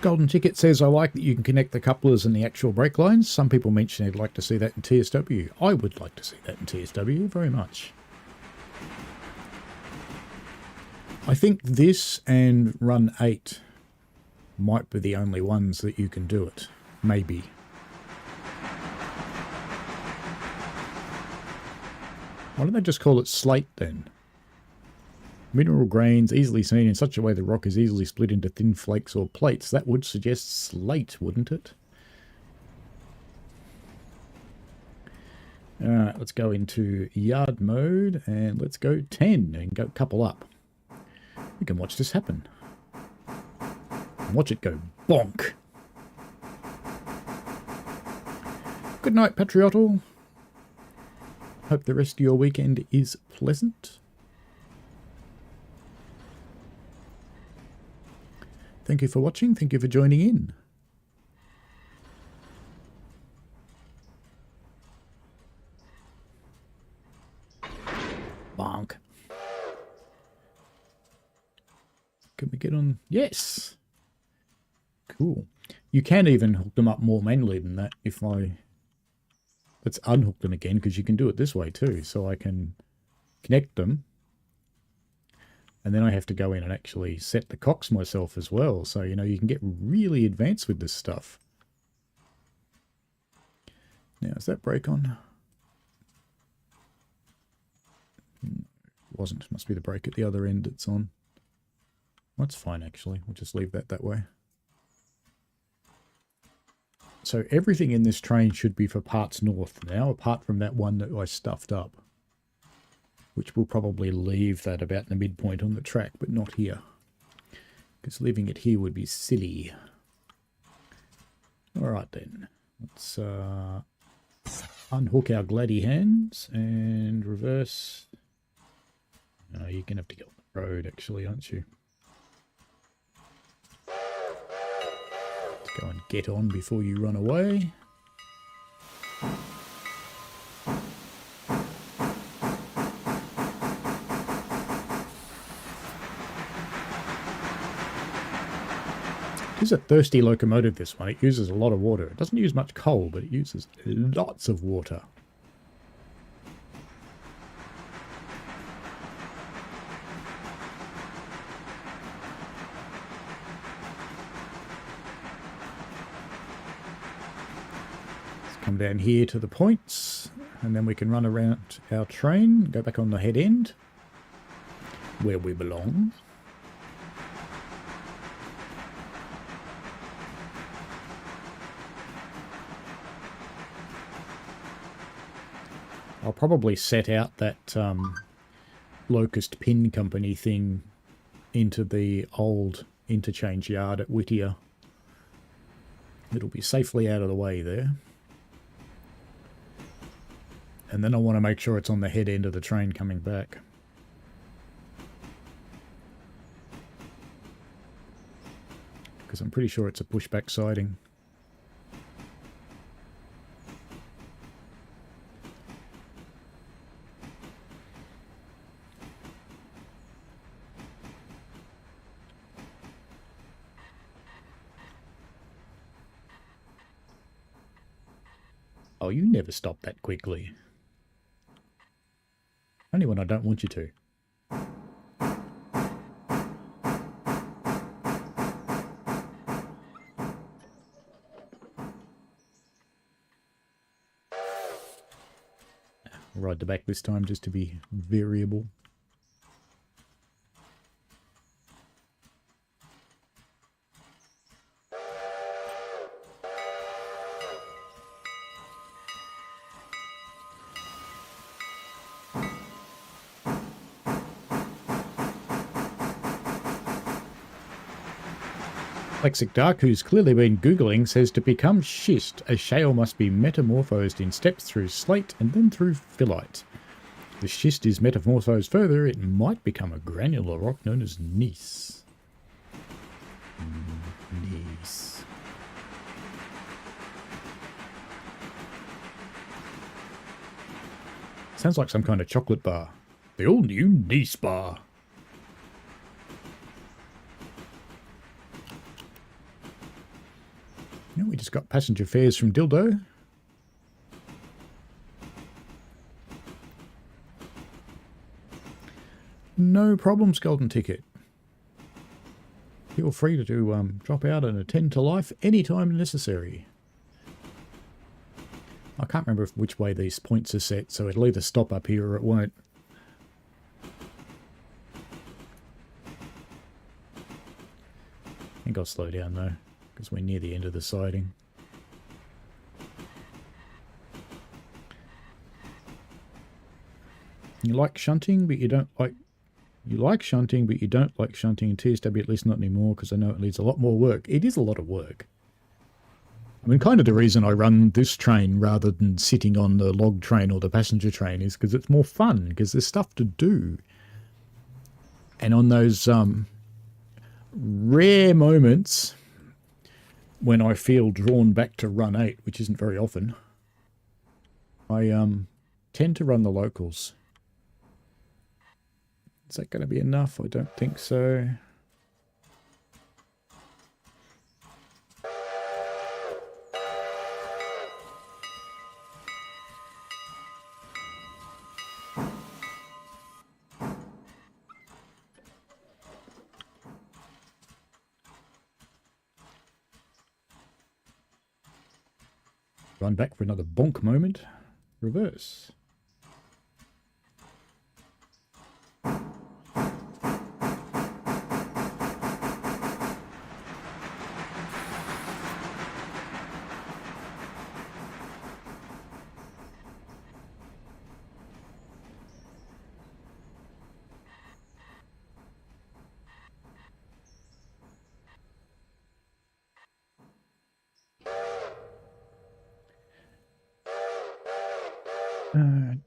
B: Golden Ticket says, I like that you can connect the couplers and the actual brake lines. Some people mention they'd like to see that in TSW. I would like to see that in TSW very much. I think this and Run 8 might be the only ones that you can do it. Maybe. Why don't they just call it Slate then? Mineral grains easily seen in such a way the rock is easily split into thin flakes or plates. That would suggest slate, wouldn't it? Alright, let's go into yard mode and let's go 10 and go couple up. We can watch this happen. Watch it go bonk. Good night, Patriotal. Hope the rest of your weekend is pleasant. Thank you for watching. Thank you for joining in. Bonk. Can we get on? Yes. Cool. You can even hook them up more manually than that if I... Let's unhook them again, because you can do it this way too. So I can connect them. And then I have to go in and actually set the cocks myself as well. So, you know, you can get really advanced with this stuff. Now, is that brake on? It wasn't. Must be the brake at the other end that's on. That's fine, actually. We'll just leave that way. So everything in this train should be for parts north now, apart from that one that I stuffed up. Which will probably leave that about the midpoint on the track, but not here. Because leaving it here would be silly. Alright then. Let's unhook our gladdy hands and reverse. Oh, you're going to have to get on the road actually, aren't you? Let's go and get on before you run away. It is a thirsty locomotive, this one. It uses a lot of water. It doesn't use much coal, but it uses lots of water. Let's come down here to the points, and then we can run around our train, go back on the head end. where we belong. I'll probably set out that Locust Pin Company thing into the old interchange yard at Whittier. It'll be safely out of the way there. And then I want to make sure it's on the head end of the train coming back. Because I'm pretty sure it's a pushback siding. Oh, you never stop that quickly. Only when I don't want you to. I'll ride the back this time just to be variable. Lexic Dark, who's clearly been Googling, says to become schist, a shale must be metamorphosed in steps through slate and then through phyllite. If the schist is metamorphosed further, it might become a granular rock known as gneiss. Gneiss. Sounds like some kind of chocolate bar. The all-new gneiss bar. We just got passenger fares from Dildo. No problems, Golden Ticket. Feel free to drop out and attend to life anytime necessary. I can't remember which way these points are set, so it'll either stop up here or it won't. I think I'll slow down though, because we're near the end of the siding. You like shunting, but you don't like... You like shunting, but you don't like shunting in TSW, at least not anymore, because I know it needs a lot more work. It is a lot of work. I mean, kind of the reason I run this train rather than sitting on the log train or the passenger train is because it's more fun, because there's stuff to do. And on those rare moments when I feel drawn back to run 8, which isn't very often, I tend to run the locals. Is that going to be enough? I don't think so. Run back for another bonk moment. Reverse.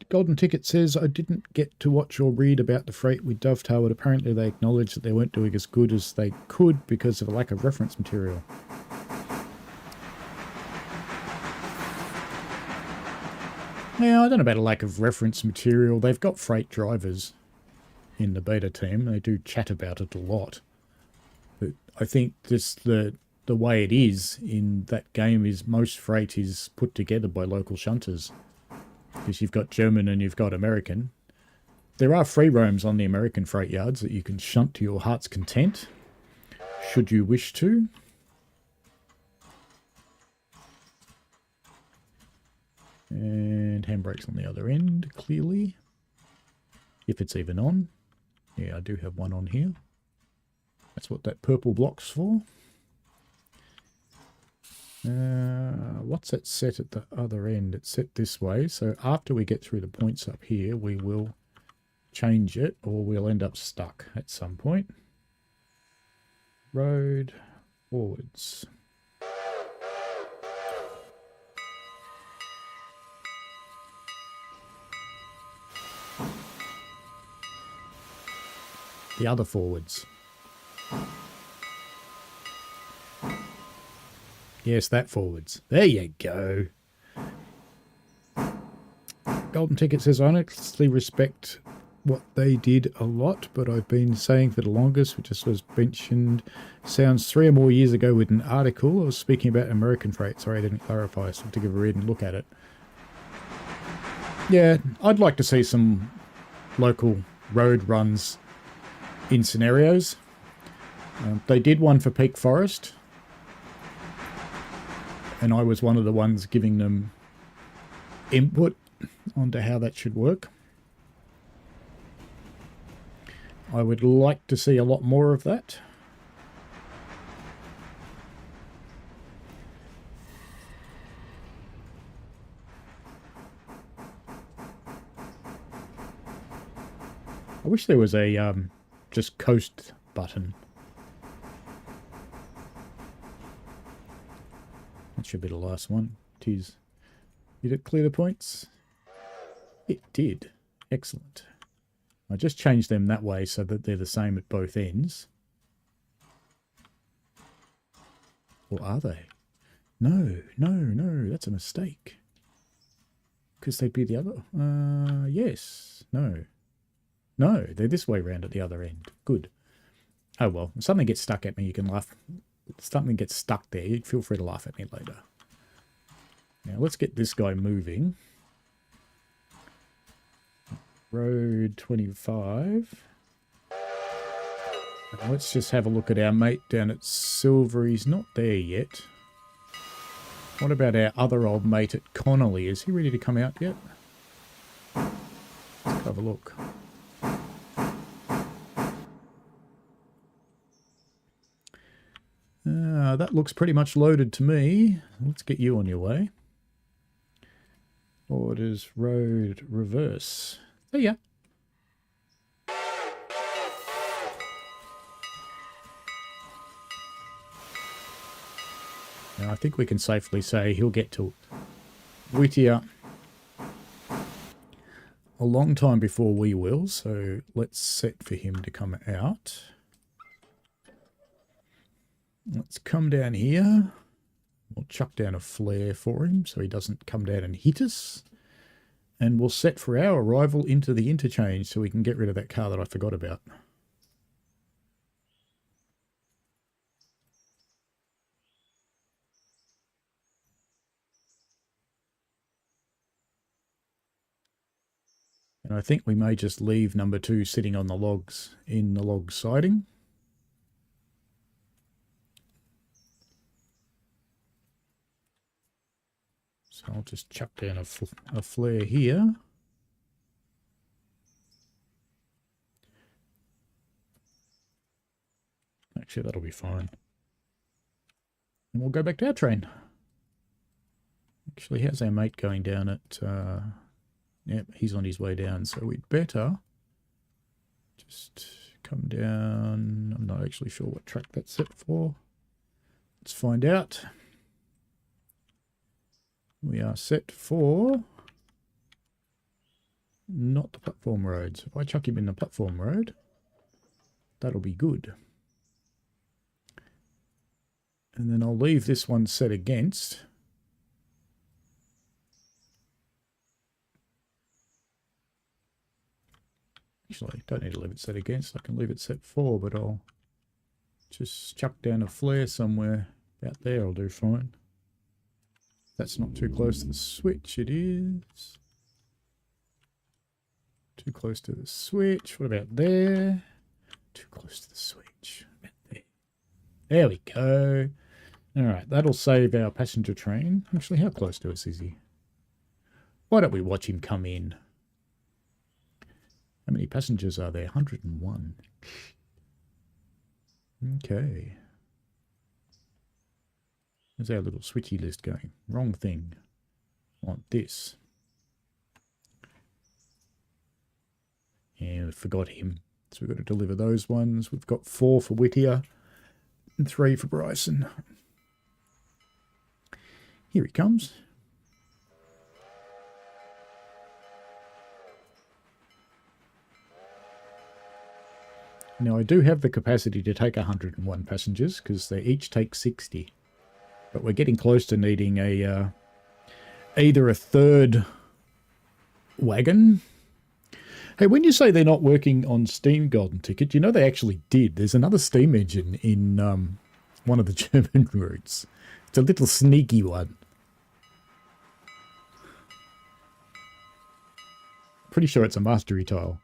B: Golden Ticket says, I didn't get to watch or read about the freight with Dovetail, but apparently they acknowledged that they weren't doing as good as they could because of a lack of reference material. Yeah, I don't know about a lack of reference material. They've got freight drivers in the beta team. They do chat about it a lot. But I think just the way it is in that game is most freight is put together by local shunters. Because you've got German and you've got American. There are free roams on the American freight yards that you can shunt to your heart's content, should you wish to. And handbrakes on the other end, clearly. If it's even on. Yeah, I do have one on here. That's what that purple block's for. What's that set at the other end? It's set this way. So after we get through the points up here, we will change it or we'll end up stuck at some point. Road forwards. The other forwards. Yes, that forwards. There you go. Golden Ticket says, I honestly respect what they did a lot, but I've been saying for the longest, which just was mentioned, sounds 3 or more years ago with an article. I was speaking about American freight. Sorry, I didn't clarify. So I have to give a read and look at it. Yeah, I'd like to see some local road runs in scenarios. They did one for Peak Forest, and I was one of the ones giving them input onto how that should work. I would like to see a lot more of that. I wish there was a just coast button. That should be the last one. Did it clear the points? It did. Excellent. I just changed them that way so that they're the same at both ends. Or are they? No, that's a mistake. Because they'd be the other... yes. No, they're this way round at the other end. Good. Oh well, if something gets stuck at me, you can laugh. If something gets stuck there, you feel free to laugh at me later. Now let's get this guy moving. Road 25. Now let's just have a look at our mate down at Silver. He's not there yet. What about our other old mate at Connolly? Is he ready to come out yet? Let's have a look. That looks pretty much loaded to me. Let's get you on your way. Orders road reverse. There you are. Now I think we can safely say he'll get to Whittier a long time before we will, so let's set for him to come out. Let's come down here. We'll chuck down a flare for him so he doesn't come down and hit us. And we'll set for our arrival into the interchange so we can get rid of that car that I forgot about. And I think we may just leave number 2 sitting on the logs in the log siding. So I'll just chuck down a flare here. Actually, that'll be fine. And we'll go back to our train. Actually, how's our mate going down at... yep, he's on his way down, so we'd better just come down. I'm not actually sure what track that's set for. Let's find out. We are set for not the platform road. So if I chuck him in the platform road, that'll be good. And then I'll leave this one set against. Actually, don't need to leave it set against. I can leave it set for, but I'll just chuck down a flare somewhere. About there, I'll do fine. That's not too close to the switch, it is. Too close to the switch. What about there? Too close to the switch. About there. There we go. Alright, that'll save our passenger train. Actually, how close to us is he? Why don't we watch him come in? How many passengers are there? 101. Okay. There's our little switchy list going. Wrong thing. Want this. Yeah, we forgot him. So we've got to deliver those ones. We've got 4 for Whittier and 3 for Bryson. Here he comes. Now I do have the capacity to take 101 passengers because they each take 60. But we're getting close to needing a either a third wagon. Hey, when you say they're not working on Steam Golden Ticket, you know they actually did. There's another Steam engine in one of the German routes. It's a little sneaky one. Pretty sure it's a mastery tile.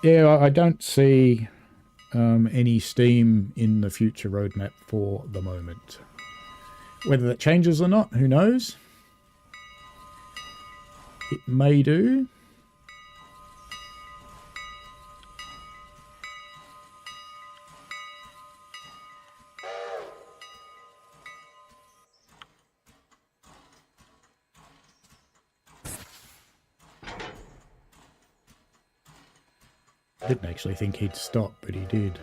B: Yeah, I don't see any Steam in the future roadmap for the moment. Whether that changes or not, who knows? It may do. I didn't actually think he'd stop, but he did.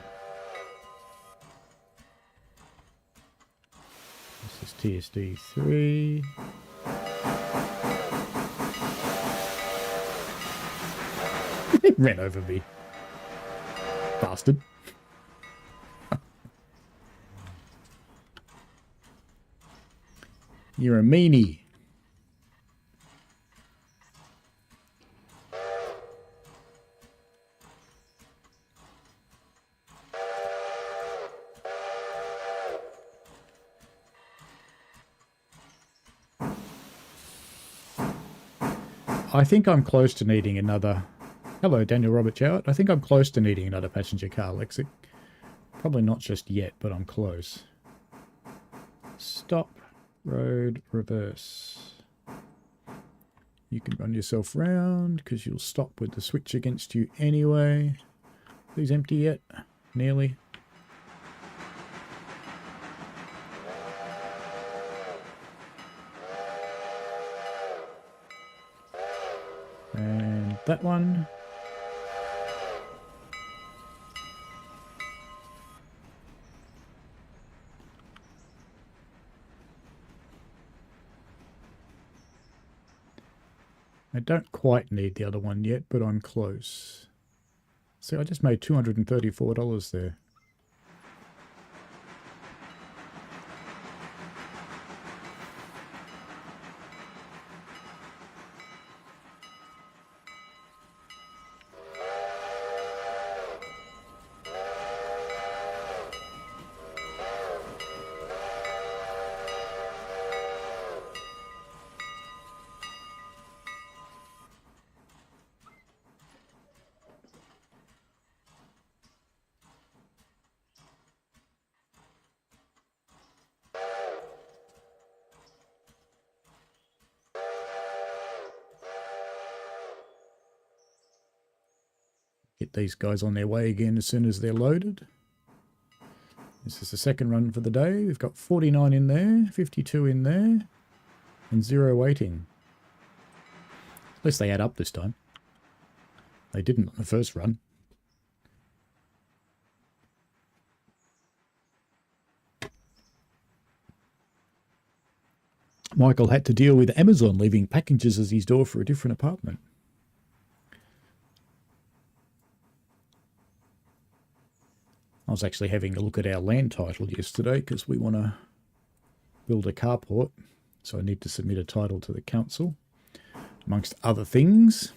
B: This is TSD 3. He ran over me. Bastard. You're a meanie. I think I'm close to needing another... Hello, Daniel Robert Jowett. I think I'm close to needing another passenger car, Lexic. Probably not just yet, but I'm close. Stop. Road. Reverse. You can run yourself round, because you'll stop with the switch against you anyway. These empty yet? Nearly. And that one. I don't quite need the other one yet, but I'm close. See, I just made $234 there. Get these guys on their way again as soon as they're loaded. This is the second run for the day. We've got 49 in there, 52 in there, and 0 waiting. At least they add up this time. They didn't on the first run. Michael had to deal with Amazon leaving packages at his door for a different apartment. I was actually having a look at our land title yesterday because we want to build a carport. So I need to submit a title to the council, amongst other things.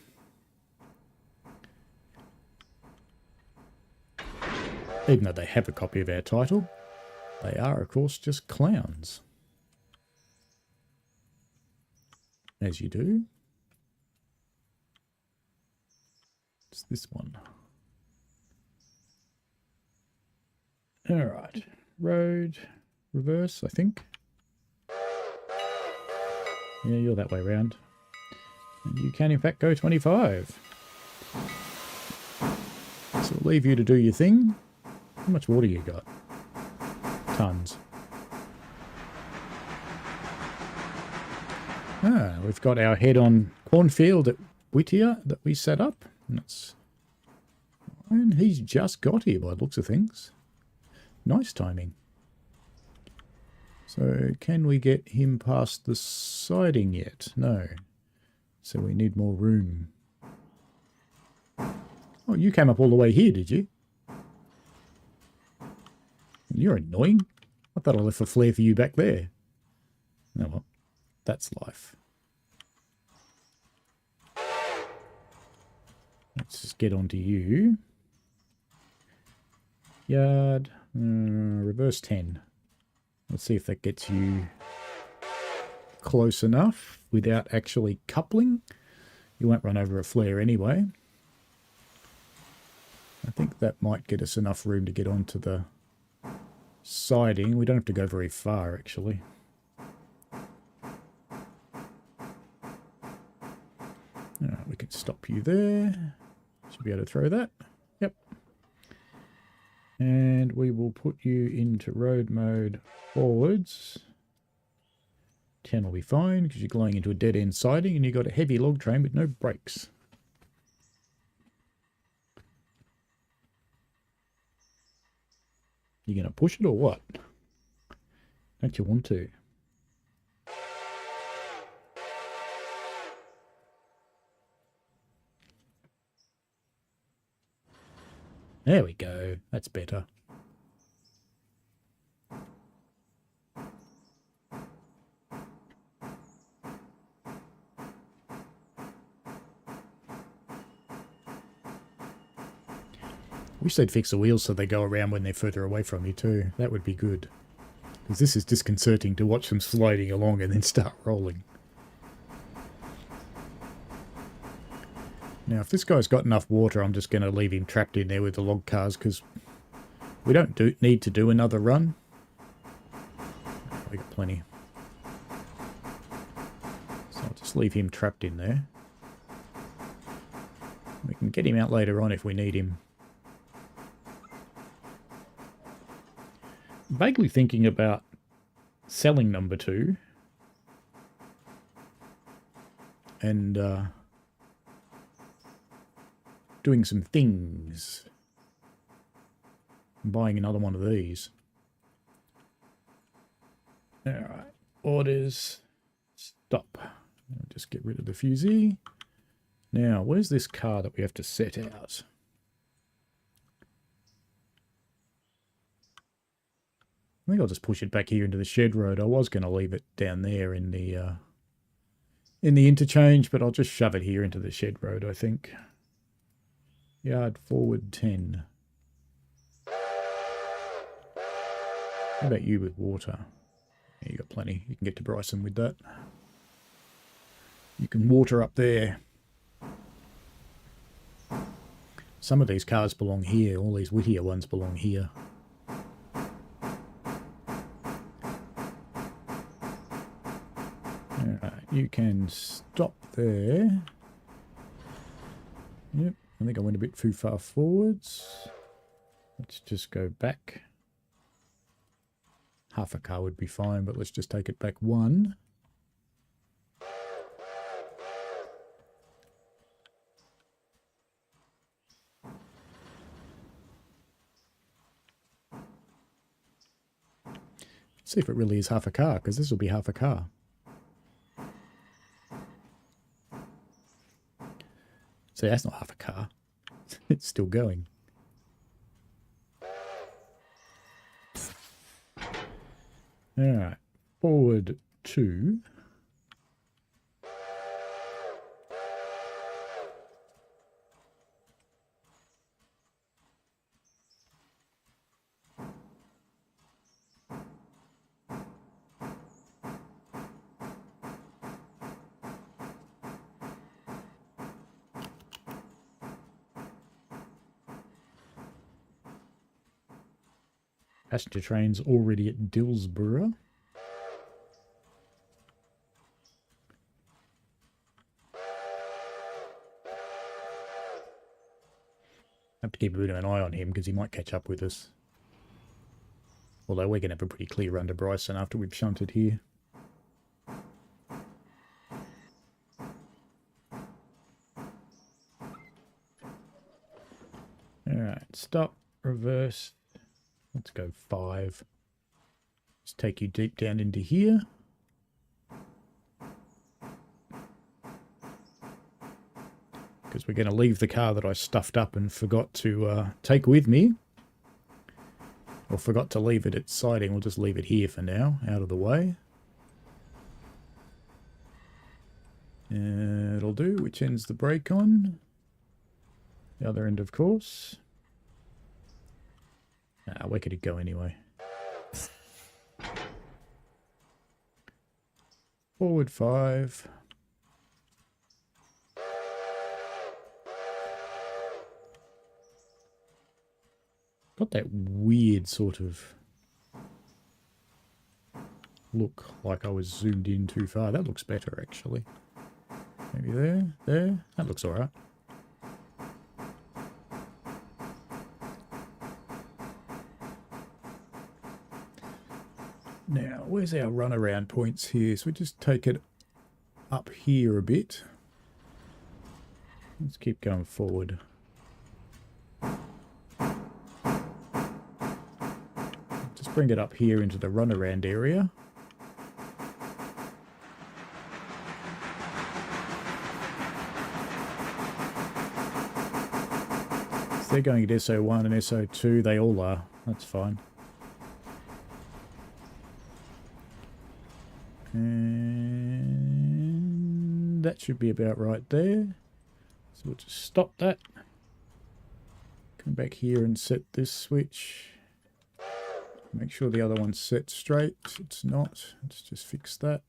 B: Even though they have a copy of our title, they are, of course, just clowns. As you do. It's this one. Alright, road, reverse, I think. Yeah, you're that way round. And you can, in fact, go 25. So we'll leave you to do your thing. How much water you got? Tons. Ah, we've got our head on cornfield at Whittier that we set up. And he's just got here by the looks of things. Nice timing. So can we get him past the siding yet? No. So we need more room. Oh, you came up all the way here, did you? You're annoying. I thought I left a flare for you back there. Oh well, that's life. Let's just get onto you. Yard, reverse 10. Let's see if that gets you close enough without actually coupling. You won't run over a flare anyway. I think that might get us enough room to get onto the siding. We don't have to go very far, actually. Alright, we can stop you there. Should be able to throw that. Yep. And we will put you into road mode forwards. 10 will be fine because you're going into a dead-end siding and you've got a heavy log train with no brakes. You going to push it or what? Don't you want to? There we go. That's better. Wish they'd fix the wheels so they go around when they're further away from you too. That would be good. Because this is disconcerting to watch them sliding along and then start rolling. Now, if this guy's got enough water, I'm just going to leave him trapped in there with the log cars because we don't need to do another run. We got plenty. So I'll just leave him trapped in there. We can get him out later on if we need him. Vaguely thinking about selling number 2 and doing some things. Buying another one of these. Alright, orders, stop. I'll just get rid of the fusee. Now, where's this car that we have to set out? I think I'll just push it back here into the shed road. I was going to leave it down there in the interchange, but I'll just shove it here into the shed road, I think. Yard forward 10. How about you with water? Yeah, you got plenty. You can get to Bryson with that. You can water up there. Some of these cars belong here. All these Whittier ones belong here. Alright, you can stop there. Yep, I think I went a bit too far forwards. Let's just go back. Half a car would be fine, but let's just take it back 1. See if it really is half a car, because this will be half a car. See, that's not half a car. It's still going. Alright, forward 2. Passenger train's already at Dillsborough. Have to keep a bit of an eye on him because he might catch up with us. Although we're going to have a pretty clear run to Bryson after we've shunted here. Alright, stop, reverse. Let's go 5. Just take you deep down into here. Because we're going to leave the car that I stuffed up and forgot to take with me. Or forgot to leave it at siding. We'll just leave it here for now, out of the way. It'll do. Which end's the brake on? The other end, of course. Where could it go anyway? Forward 5. Got that weird sort of look like I was zoomed in too far. That looks better, actually. Maybe there. That looks alright. Now, where's our runaround points here? So we just take it up here a bit. Let's keep going forward. Just bring it up here into the runaround area. So they're going at SO1 and SO2. They all are. That's fine. And that should be about right there. So we'll just stop that. Come back here and set this switch. Make sure the other one's set straight. It's not. Let's just fix that.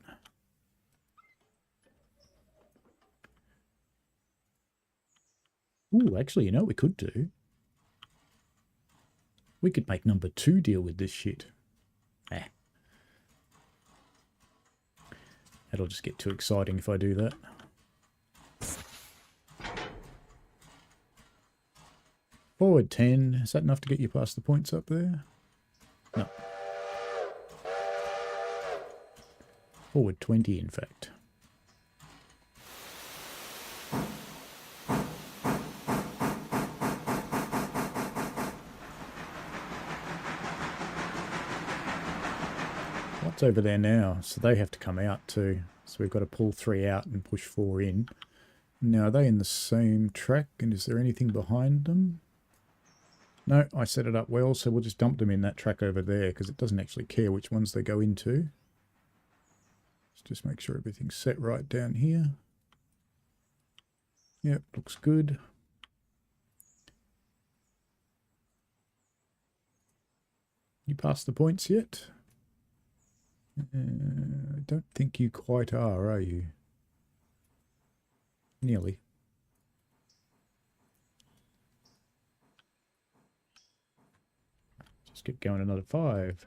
B: Ooh, actually, you know what we could do? We could make number 2 deal with this shit. That'll just get too exciting if I do that. Forward 10. Is that enough to get you past the points up there? No. Forward 20, in fact. What's over there now? So they have to come out too. So we've got to pull 3 out and push 4 in. Now, are they in the same track? And is there anything behind them? No, I set it up well, so we'll just dump them in that track over there because it doesn't actually care which ones they go into. Let's just make sure everything's set right down here. Yep, looks good. You passed the points yet? I don't think you quite are you? Nearly. Just keep going another 5.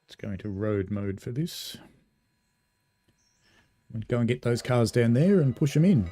B: Let's go into road mode for this. We'll go and get those cars down there and push them in.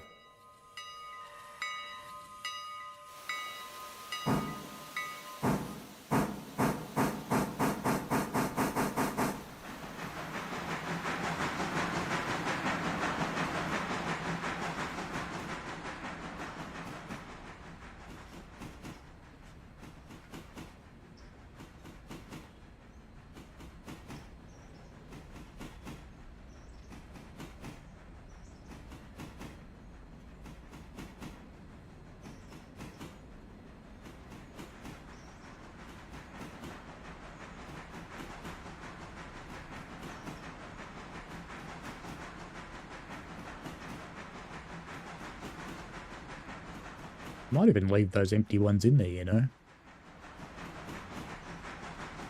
B: Might even leave those empty ones in there, you know.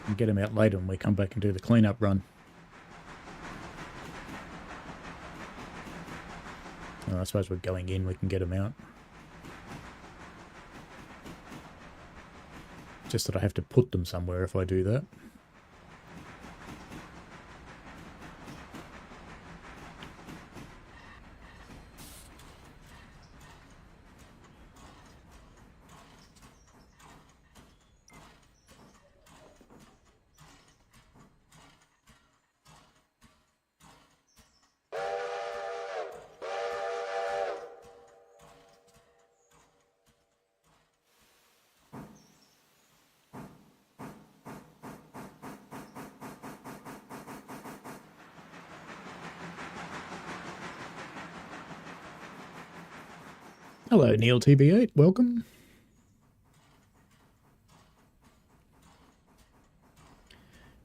B: and get them out later when we come back and do the cleanup run. Oh, I suppose we're going in, we can get them out. Just that I have to put them somewhere if I do that. Hello, Neil TB8, welcome.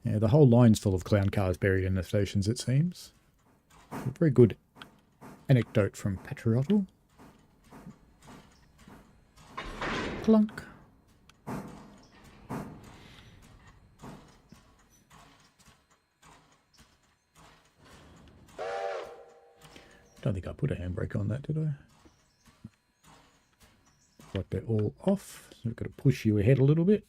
B: Yeah, the whole line's full of clown cars buried in the stations, it seems. A very good anecdote from Patriottle. Clunk. Don't think I put a handbrake on that, did I? Like they're all off, so we've got to push you ahead a little bit.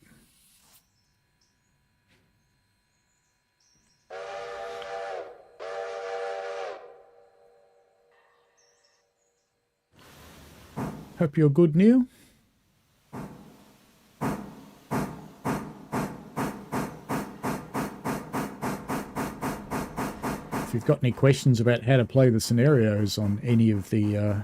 B: Hope you're good, Neil. If you've got any questions about how to play the scenarios on any of the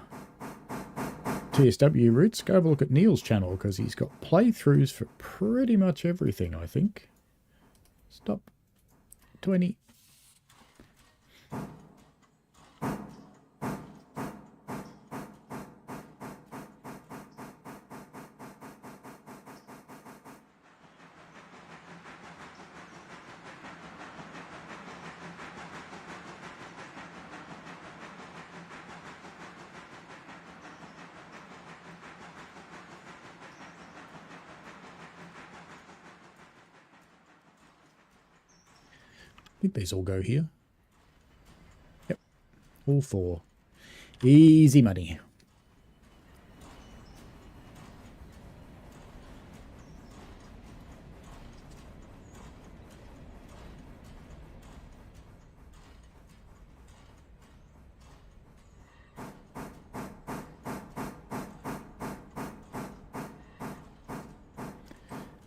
B: TSW routes, go have a look at Neil's channel, because he's got playthroughs for pretty much everything, I think. Stop. 20. I think these all go here. Yep, all four. Easy money.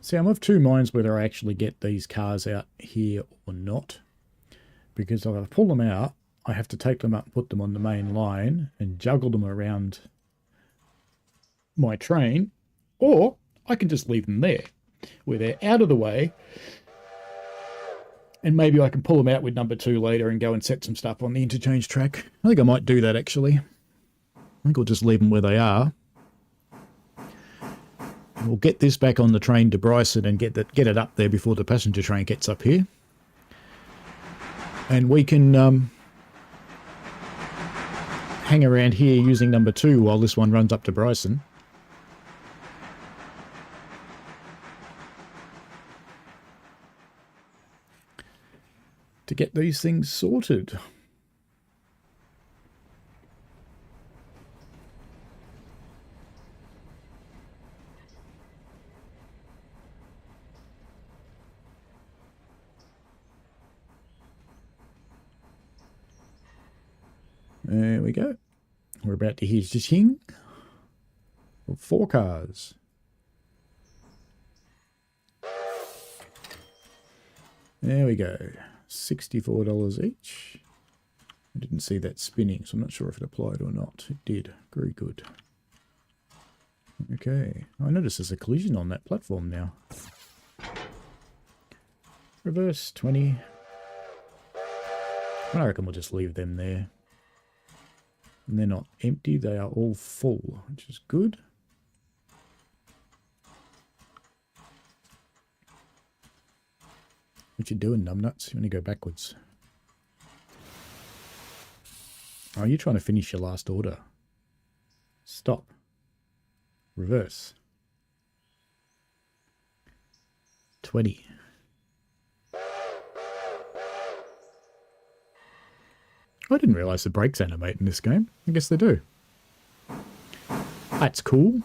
B: See, I'm of two minds whether I actually get these cars out here or not. Because if I pull them out, I have to take them up, put them on the main line, and juggle them around my train. Or I can just leave them there, where they're out of the way. And maybe I can pull them out with number 2 later and go and set some stuff on the interchange track. I think I might do that, actually. I think I'll just leave them where they are. We'll get this back on the train to Bryson and get it up there before the passenger train gets up here. And we can hang around here using number 2 while this one runs up to Bryson. To get these things sorted. There we go. We're about to hear zing. 4 cars. There we go. $64 each. I didn't see that spinning, so I'm not sure if it applied or not. It did. Very good. Okay. I notice there's a collision on that platform now. Reverse 20. I reckon we'll just leave them there. And they're not empty, they are all full, which is good. What you doing, numbnuts? You want to go backwards? Oh, you're trying to finish your last order. Stop. Reverse. 20. I didn't realise the brakes animate in this game. I guess they do. That's cool.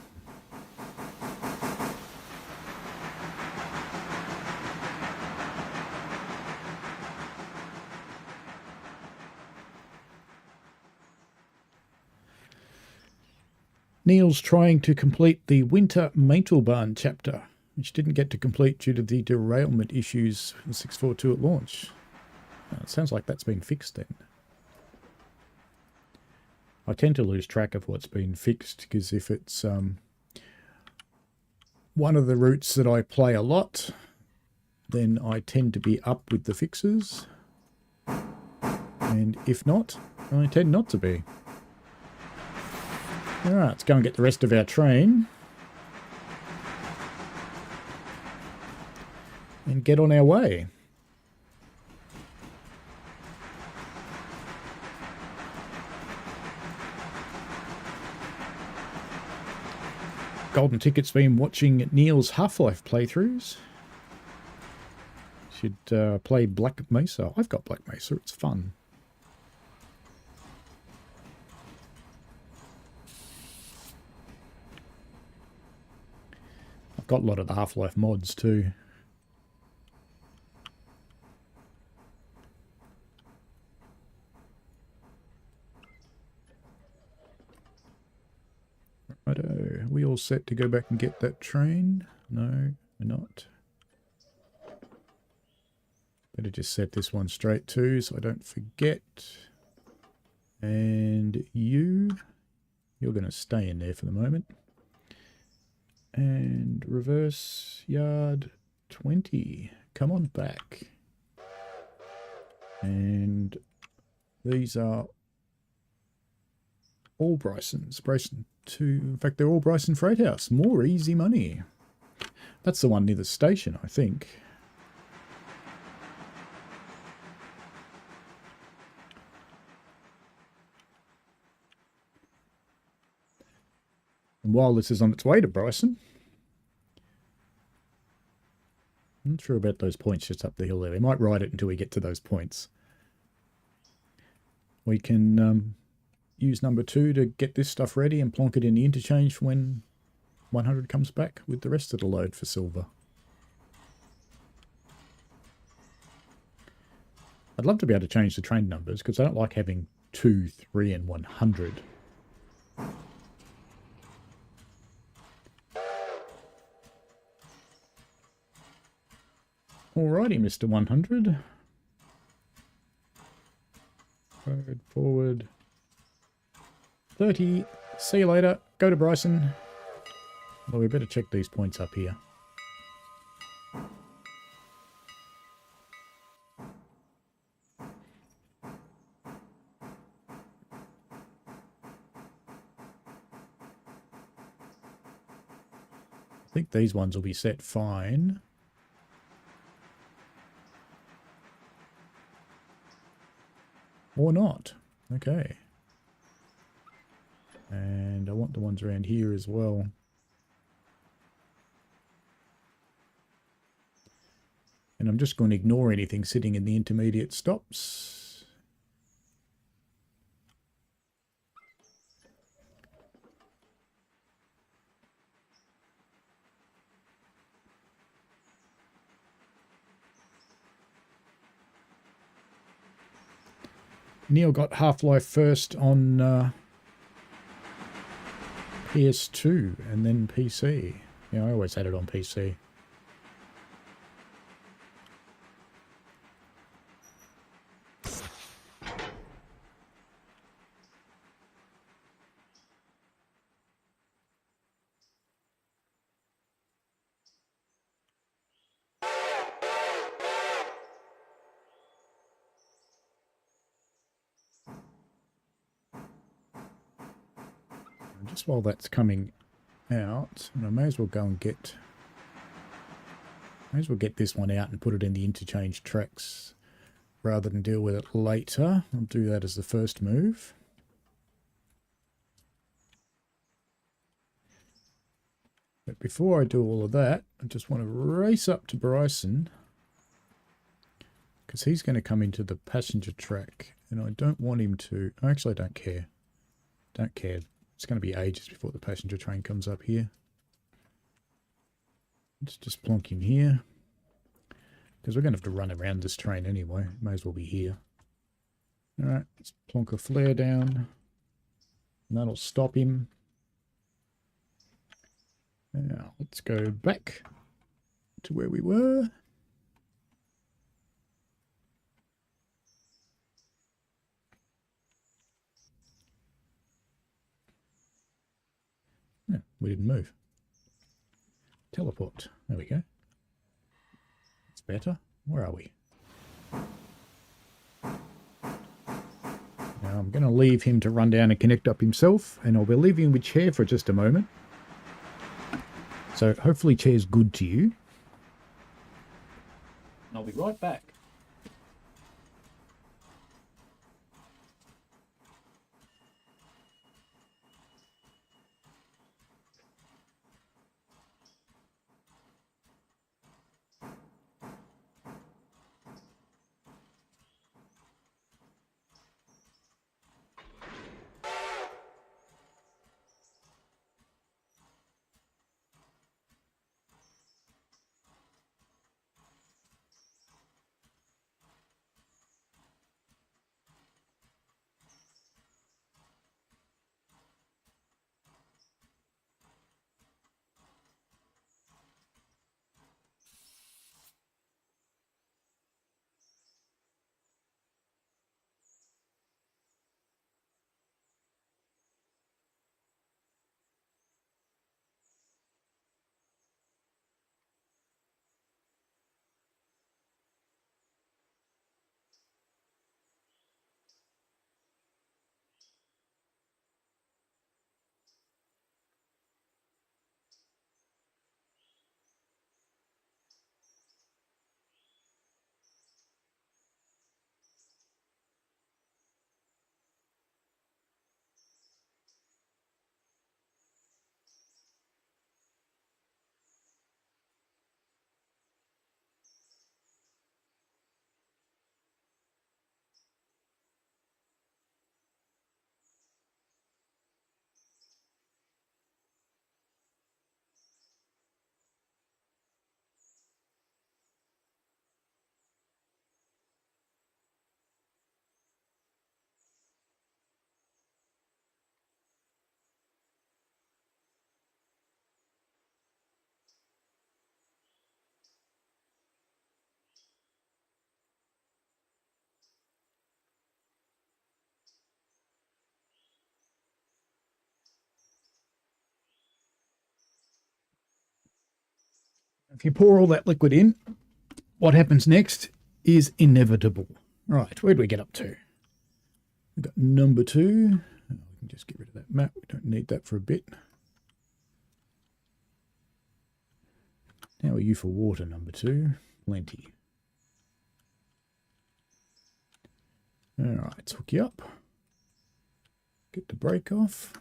B: Neil's trying to complete the Winter Maitelbahn chapter, which didn't get to complete due to the derailment issues in 642 at launch. It sounds like that's been fixed then. I tend to lose track of what's been fixed because if it's one of the routes that I play a lot, then I tend to be up with the fixes. And if not, I tend not to be. Alright, let's go and get the rest of our train. And get on our way. Golden Ticket's been watching Neil's Half-Life playthroughs. Should play Black Mesa. I've got Black Mesa, it's fun. I've got a lot of the Half-Life mods too. Righto, are we all set to go back and get that train? No, we're not. Better just set this one straight too so I don't forget. And you're going to stay in there for the moment. And reverse yard 20. Come on back. And these are all Bryson's. Bryson 2. In fact, they're all Bryson Freight House. More easy money. That's the one near the station, I think. And while this is on its way to Bryson, I'm not sure about those points just up the hill there. We might ride it until we get to those points. We can use number 2 to get this stuff ready and plonk it in the interchange for when 100 comes back with the rest of the load for silver. I'd love to be able to change the train numbers because I don't like having 2, 3 and 100. Alrighty, Mr. 100. Road forward. 30. See you later. Go to Bryson. Well, we better check these points up here. I think these ones will be set fine. Or not. Okay. And I want the ones around here as well. And I'm just going to ignore anything sitting in the intermediate stops. Neil got Half-Life first on PS2 and then PC. Yeah, I always had it on PC. Just while that's coming out, I may as well go and get this one out and put it in the interchange tracks rather than deal with it later. I'll do that as the first move. But before I do all of that, I just want to race up to Bryson because he's going to come into the passenger track And I don't want him to... Actually, I don't care. Don't care. It's going to be ages before the passenger train comes up here. Let's just plonk him here. Because we're going to have to run around this train anyway. May as well be here. Alright, let's plonk a flare down. And that'll stop him. Now, let's go back to where we were. No, we didn't move. Teleport. There we go. It's better. Where are we? Now I'm going to leave him to run down and connect up himself, and I'll be leaving him with Chair for just a moment. So hopefully Chair's good to you. And I'll be right back. If you pour all that liquid in, what happens next is inevitable. Right, where do we get up to? We've got number 2. We can just get rid of that map. We don't need that for a bit. How are you for water, number 2? Plenty. Alright, let's hook you up. Get the brake off.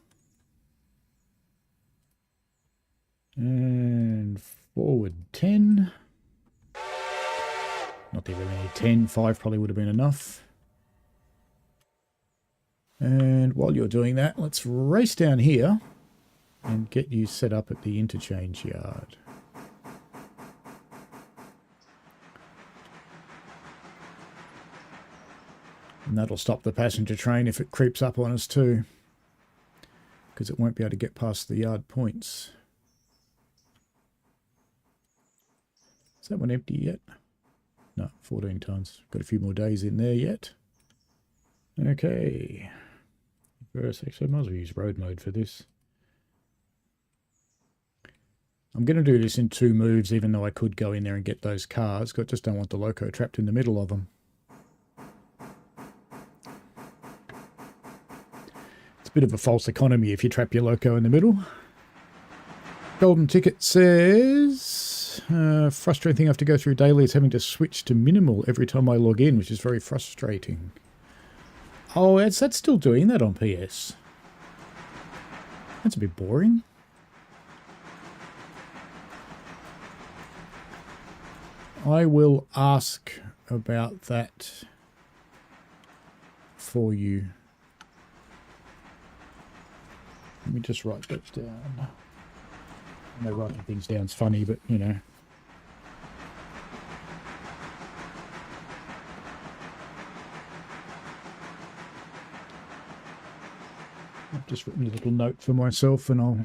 B: And forward 10. Not that we really need 10. 5 probably would have been enough. And while you're doing that, let's race down here and get you set up at the interchange yard. And that'll stop the passenger train if it creeps up on us too, because it won't be able to get past the yard points. Is that one empty yet? No, 14 tons. Got a few more days in there yet. Okay. Reverse exit. Might as well use road mode for this. I'm going to do this in 2 moves, even though I could go in there and get those cars. I just don't want the loco trapped in the middle of them. It's a bit of a false economy if you trap your loco in the middle. Golden ticket says, frustrating thing I have to go through daily is having to switch to minimal every time I log in, which is very frustrating. Oh, that's still doing that on PS. That's a bit boring. I will ask about that for you. Let me just write that down. I know writing things down's funny, but you know. I've just written a little note for myself and I'll...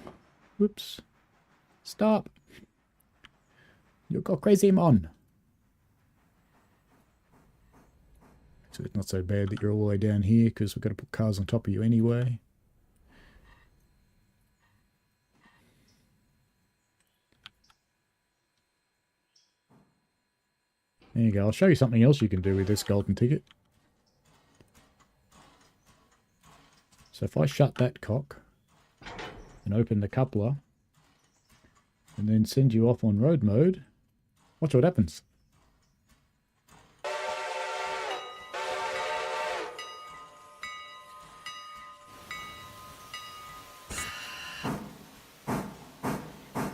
B: Whoops. Stop. You've got crazy mon. So it's not so bad that you're all the way down here because we've got to put cars on top of you anyway. There you go. I'll show you something else you can do with this golden ticket. So if I shut that cock and open the coupler and then send you off on road mode, watch what happens.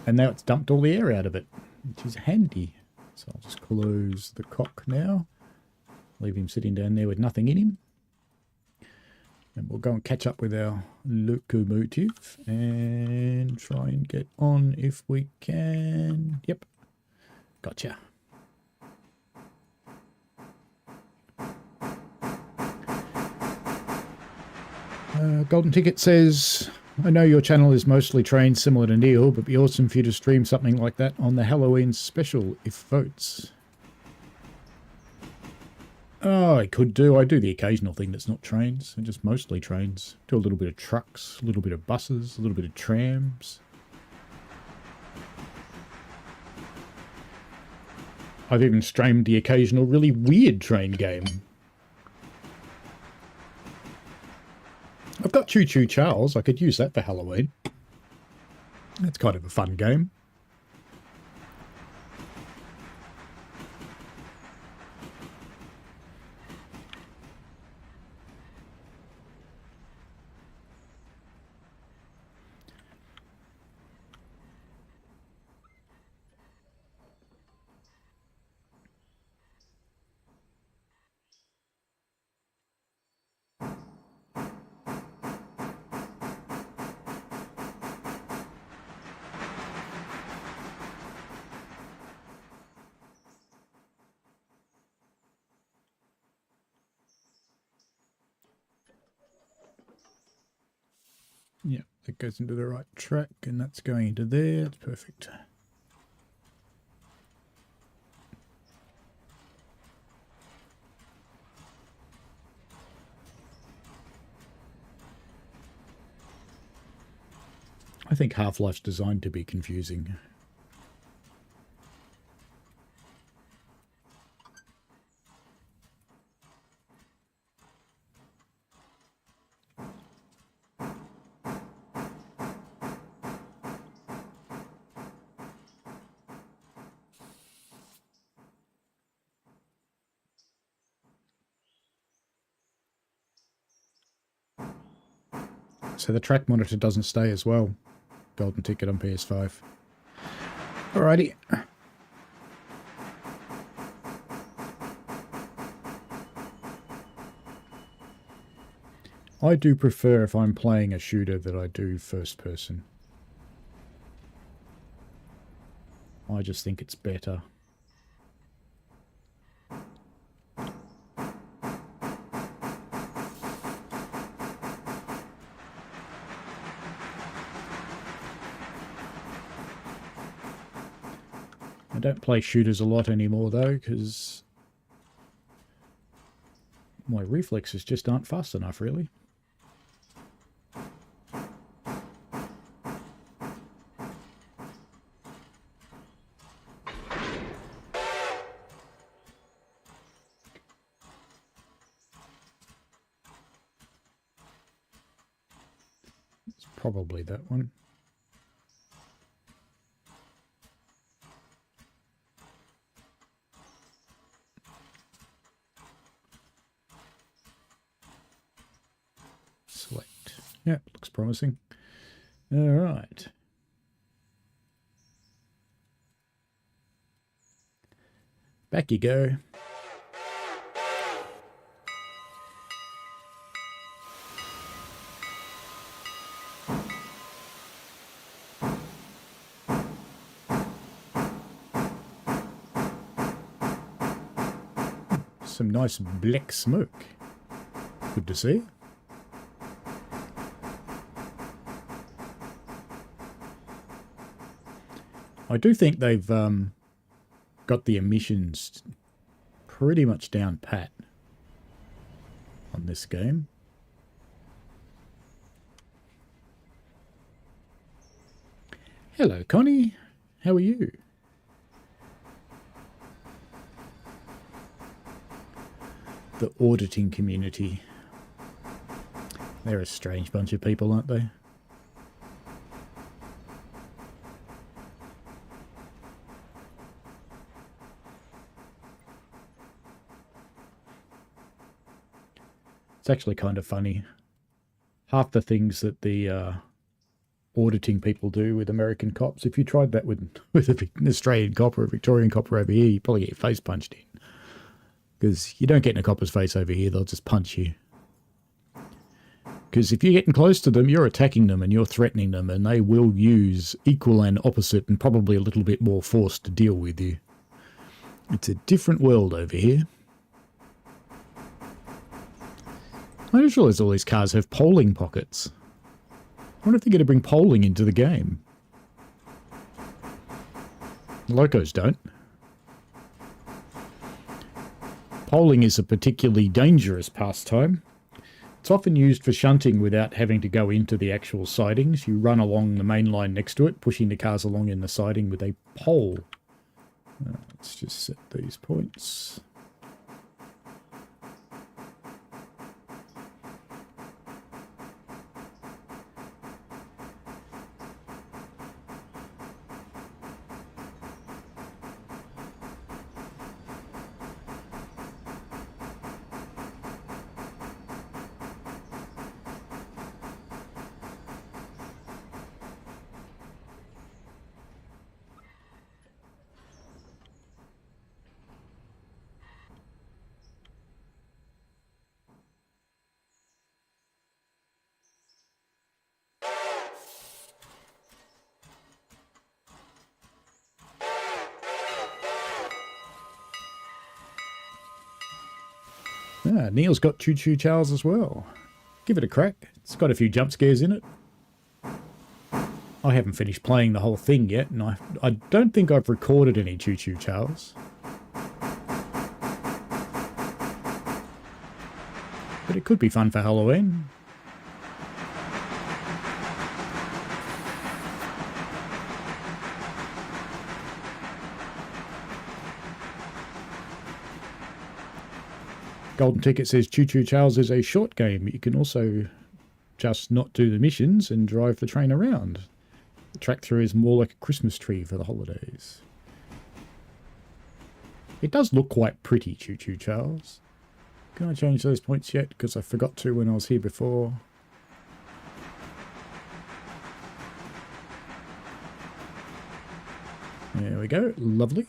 B: And now it's dumped all the air out of it, which is handy. So I'll just close the cock now. Leave him sitting down there with nothing in him. And we'll go and catch up with our locomotive and try and get on if we can. Yep. Gotcha. Golden Ticket says, I know your channel is mostly trains similar to Neil, but it'd be awesome for you to stream something like that on the Halloween special if votes. Oh, I could do. I do the occasional thing that's not trains, and just mostly trains. Do a little bit of trucks, a little bit of buses, a little bit of trams. I've even streamed the occasional really weird train game. I've got Choo Choo Charles. I could use that for Halloween. It's kind of a fun game. Yeah, that goes into the right track, and that's going into there. That's perfect. I think Half-Life's designed to be confusing. So the track monitor doesn't stay as well. Golden Ticket on PS5. Alrighty. I do prefer, if I'm playing a shooter, that I do first person. I just think it's better. I don't play shooters a lot anymore though, because my reflexes just aren't fast enough, really. It's probably that one. Select. Yeah, looks promising. All right. Back you go. some nice black smoke. Good to see. I do think they've got the emissions pretty much down pat on this game. Hello, Connie. How are you? The auditing community. They're a strange bunch of people, aren't they? It's actually kind of funny. Half the things that the auditing people do with American cops, if you tried that with an Australian cop or a Victorian cop over here, you'd probably get your face punched in. Because you don't get in a copper's face over here, they'll just punch you. Because if you're getting close to them, you're attacking them and you're threatening them, and they will use equal and opposite and probably a little bit more force to deal with you. It's a different world over here. I just realised all these cars have polling pockets. I wonder if they're going to bring polling into the game. The locos don't. Polling is a particularly dangerous pastime. It's often used for shunting without having to go into the actual sidings. You run along the main line next to it, pushing the cars along in the siding with a pole. Let's just set these points. Ah, Neil's got Choo Choo Charles as well. Give it a crack. It's got a few jump scares in it. I haven't finished playing the whole thing yet, and I don't think I've recorded any Choo Choo Charles. But it could be fun for Halloween. Golden Ticket says Choo Choo Charles is a short game. You can also just not do the missions and drive the train around. The track through is more like a Christmas tree for the holidays. It does look quite pretty, Choo Choo Charles. Can I change those points yet? Because I forgot to when I was here before. There we go. Lovely.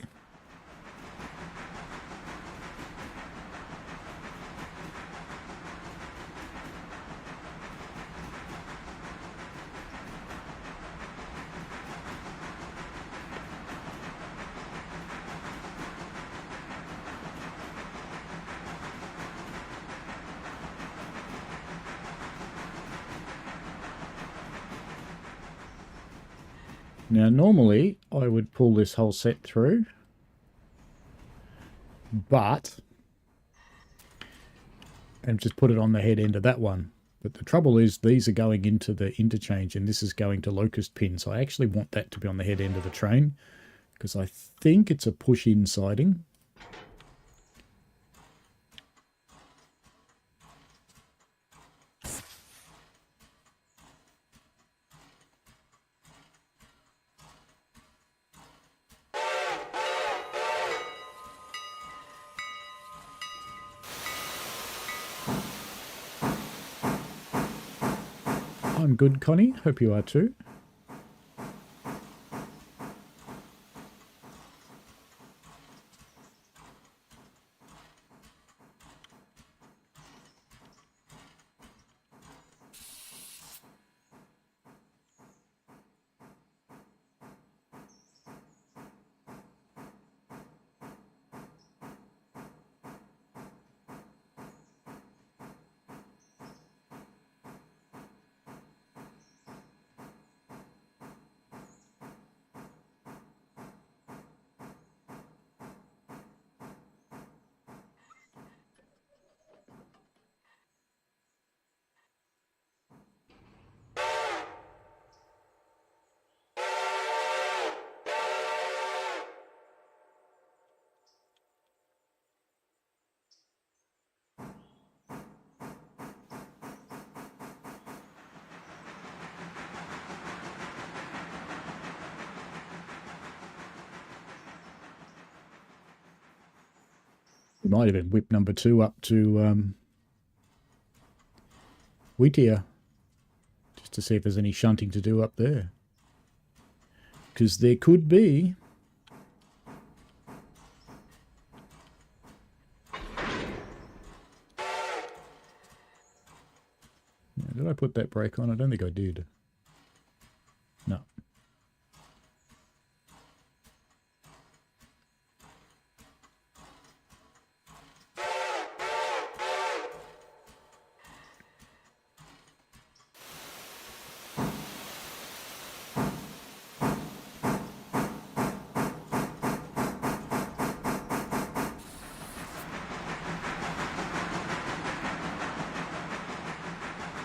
B: Now, normally, I would pull this whole set through, and just put it on the head end of that one. But the trouble is, these are going into the interchange, and this is going to locust pin, so I actually want that to be on the head end of the train, because I think it's a push-in siding. I'm good, Connie. Hope you are too. Might even whip number 2 up to Whittier, just to see if there's any shunting to do up there. Because there could be. Did I put that brake on? I don't think I did. No.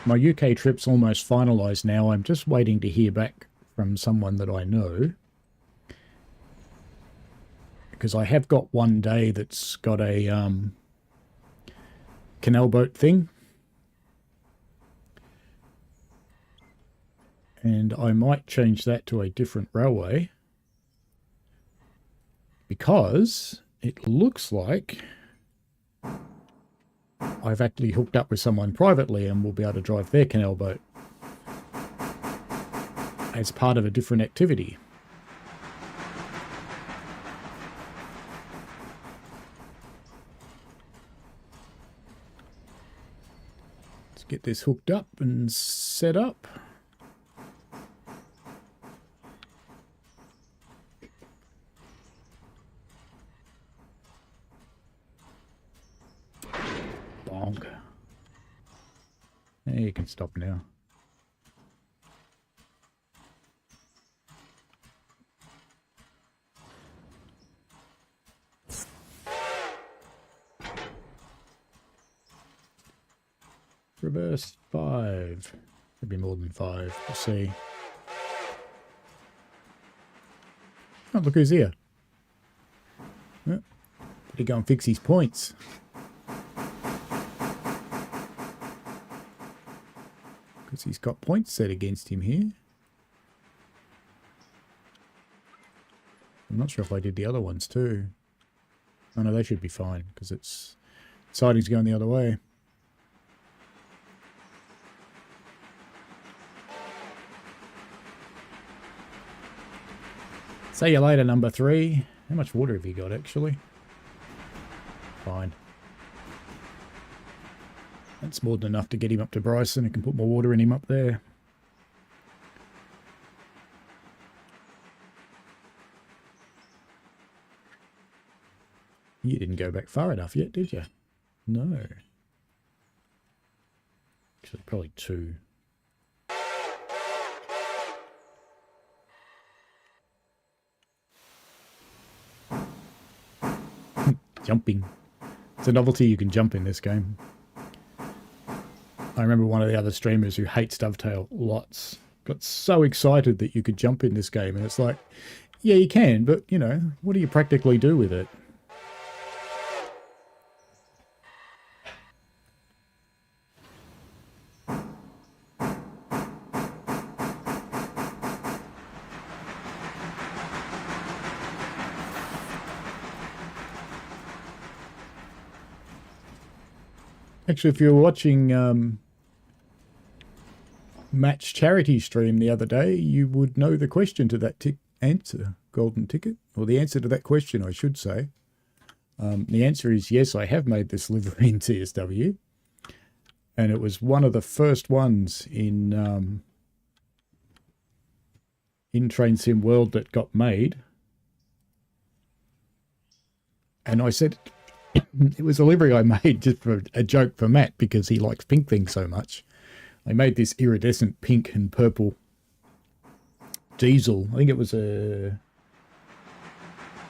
B: My UK trip's almost finalised now. I'm just waiting to hear back from someone that I know. Because I have got one day that's got a canal boat thing. And I might change that to a different railway. Because it looks like I've actually hooked up with someone privately and will be able to drive their canal boat as part of a different activity. Let's get this hooked up and set up. Bonk. Hey, you can stop now. Reverse 5. Could be more than 5. We'll see. Oh, look who's here. Oh, did he go and fix his points? Because he's got points set against him here. I'm not sure if I did the other ones too. Oh no, they should be fine because it's siding's going the other way. See you later, number 3. How much water have you got, actually? Fine. That's more than enough to get him up to Bryson. I can put more water in him up there. You didn't go back far enough yet, did you? No. Actually, probably 2. Jumping. It's a novelty you can jump in this game. I remember one of the other streamers who hates Dovetail lots got so excited that you could jump in this game, and it's like, yeah, you can, but, you know, what do you practically do with it? Actually, if you were watching Matt's charity stream the other day, you would know the question to that answer, golden ticket, or the answer to that question, I should say. The answer is yes, I have made this livery in TSW, and it was one of the first ones in Train Sim World that got made. And I said it was a livery I made just for a joke for Matt because he likes pink things so much. I made this iridescent pink and purple diesel. I think it was a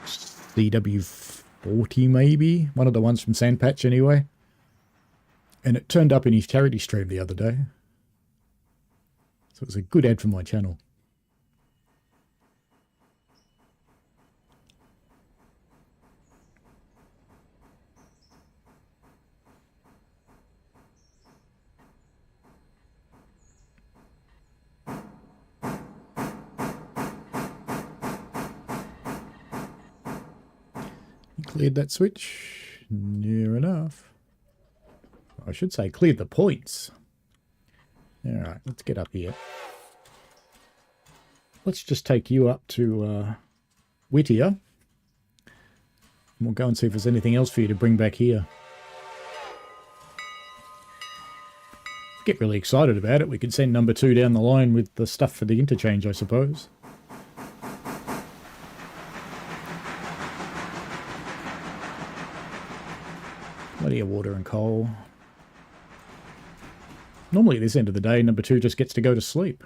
B: CW40 maybe, one of the ones from Sandpatch anyway. And it turned up in his charity stream the other day. So it was a good ad for my channel. Cleared that switch? Near enough. I should say cleared the points. Alright, let's get up here. Let's just take you up to Whittier. We'll go and see if there's anything else for you to bring back here. Get really excited about it. We could send number 2 down the line with the stuff for the interchange, I suppose. Plenty of water and coal. Normally at this end of the day, number 2 just gets to go to sleep.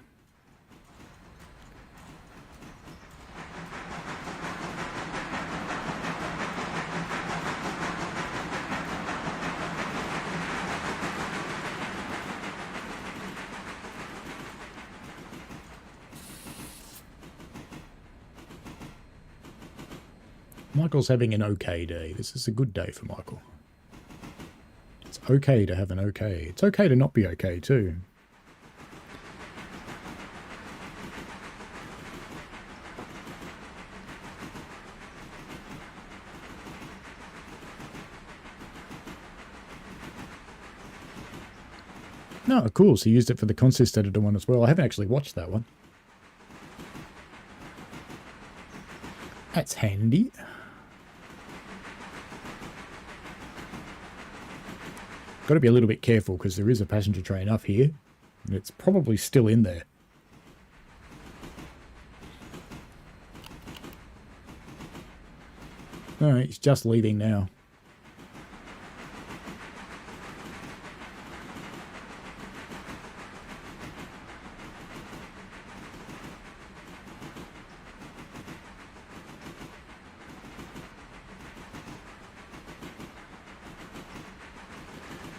B: Michael's having an okay day. This is a good day for Michael. It's okay to have an okay. It's okay to not be okay too. No, cool. So he used it for the consist editor one as well. I haven't actually watched that one. That's handy. Got to be a little bit careful because there is a passenger train up here. And it's probably still in there. No, he's just leaving now.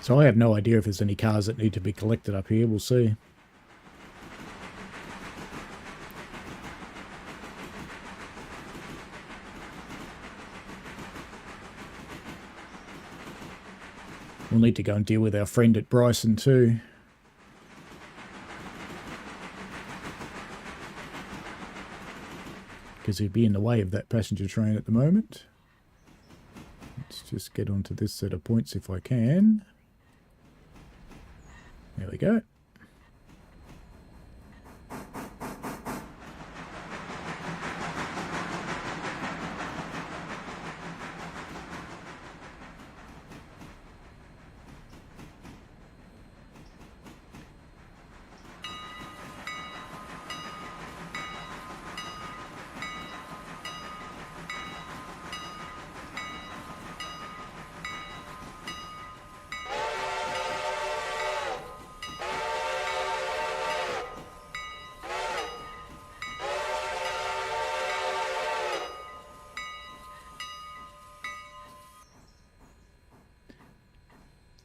B: So I have no idea if there's any cars that need to be collected up here. We'll see. We'll need to go and deal with our friend at Bryson too. Because he'd be in the way of that passenger train at the moment. Let's just get onto this set of points if I can. There we go.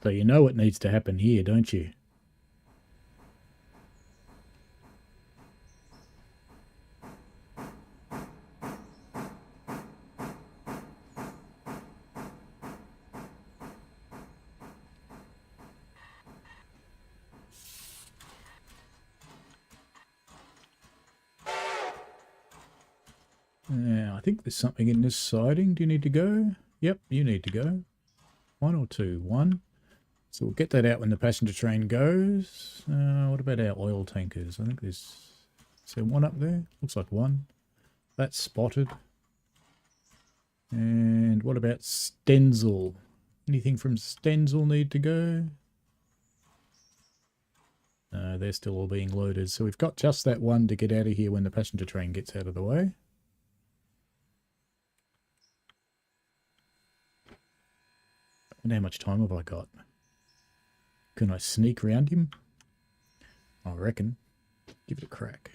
B: So you know what needs to happen here, don't you? Yeah, I think there's something in this siding. Do you need to go? Yep, you need to go. 1 or 2? 1. So we'll get that out when the passenger train goes. What about our oil tankers? I think there's... Is there 1 up there? Looks like 1. That's spotted. And what about Stenzel? Anything from Stenzel need to go? No, they're still all being loaded. So we've got just that 1 to get out of here when the passenger train gets out of the way. And how much time have I got? Can I sneak around him? I reckon. Give it a crack.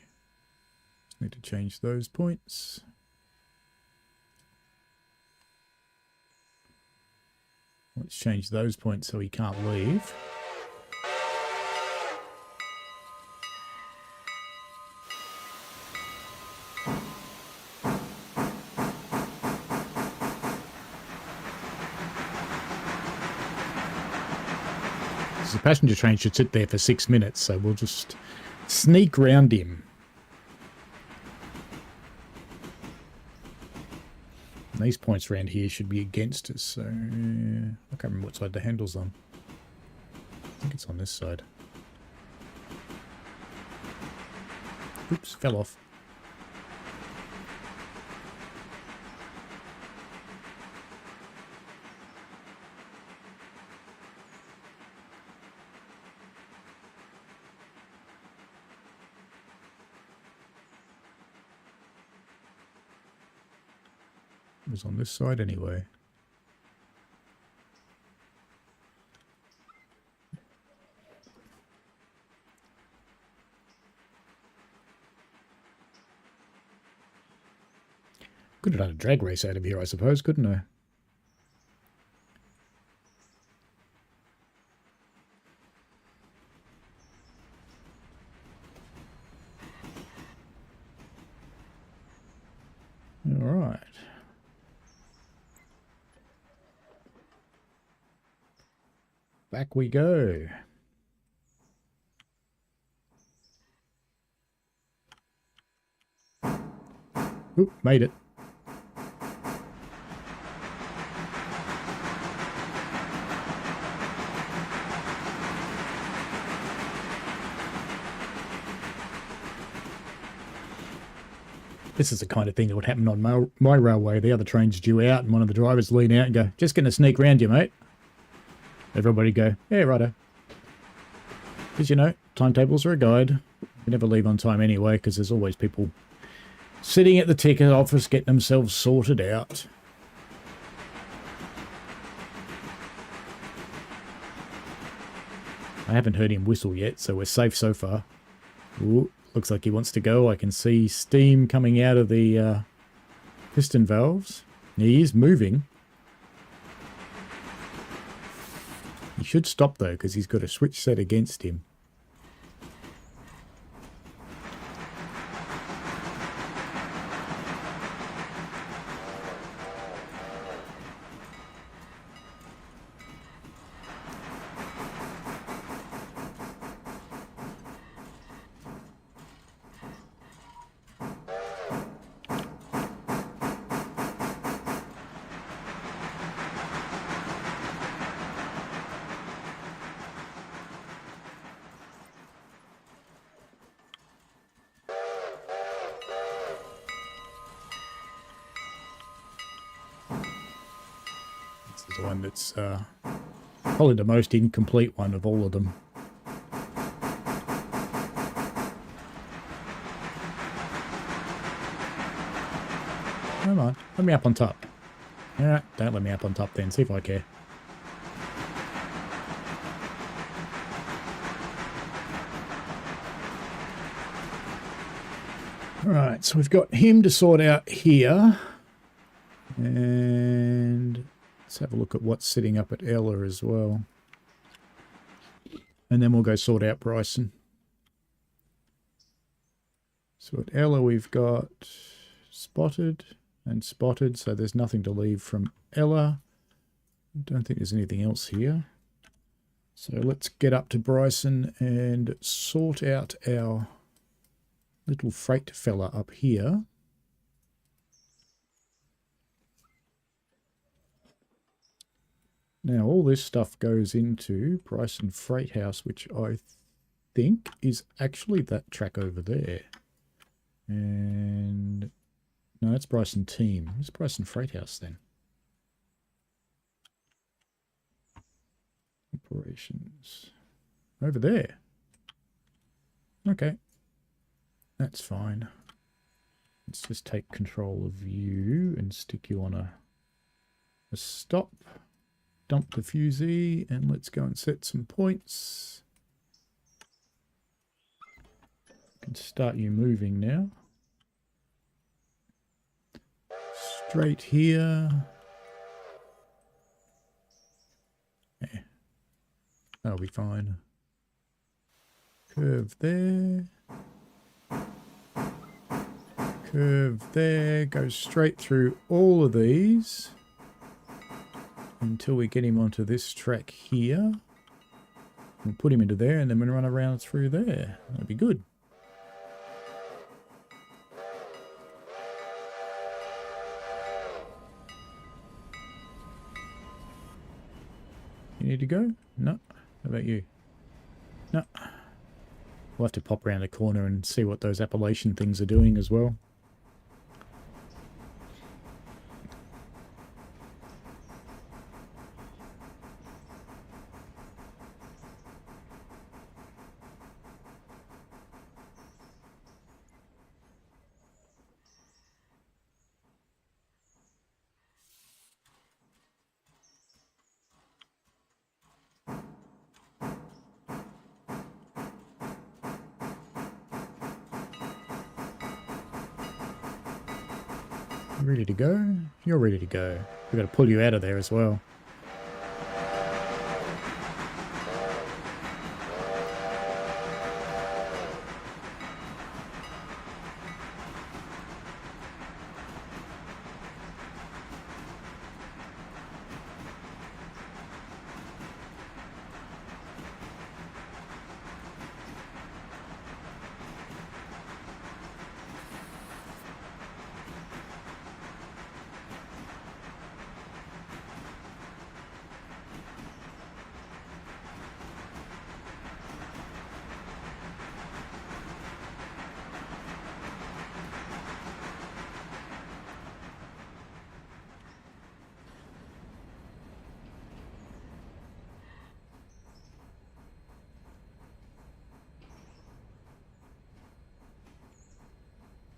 B: Just need to change those points. Let's change those points so he can't leave. The passenger train should sit there for 6 minutes, so we'll just sneak round him. And these points around here should be against us, so I can't remember what side the handle's on. I think it's on this side. Oops, fell off. It was on this side anyway. Could have done a drag race out of here, I suppose, couldn't I? All right. Back we go. Oop, made it. This is the kind of thing that would happen on my railway. The other train's due out and one of the drivers lean out and go, just going to sneak round you, mate. Everybody go, yeah, righto. Because, you know, timetables are a guide. You never leave on time anyway, because there's always people sitting at the ticket office getting themselves sorted out. I haven't heard him whistle yet, so we're safe so far. Ooh, looks like he wants to go. I can see steam coming out of the piston valves. He is moving. He should stop though, because he's got a switch set against him. The one that's probably the most incomplete one of all of them. Come on, let me up on top. Alright, don't let me up on top then, see if I care. Alright, so we've got him to sort out here. And let's have a look at what's sitting up at Ella as well. And then we'll go sort out Bryson. So at Ella we've got spotted and spotted, so there's nothing to leave from Ella. I don't think there's anything else here. So let's get up to Bryson and sort out our little freight fella up here. Now all this stuff goes into Bryson Freight House, which I think is actually that track over there. And no, that's Bryson Team. Where's Bryson Freight House then? Operations. Over there. Okay. That's fine. Let's just take control of you and stick you on a stop. Dump the fusee and let's go and set some points. Can start you moving now. Straight here. Yeah, that'll be fine. Curve there. Curve there. Go straight through all of these until we get him onto this track here. We'll put him into there and then we'll run around through there. That'll be good. You need to go? No. How about you? No. We'll have to pop around the corner and see what those Appalachian things are doing as well. Ready to go? You're ready to go. We've got to pull you out of there as well.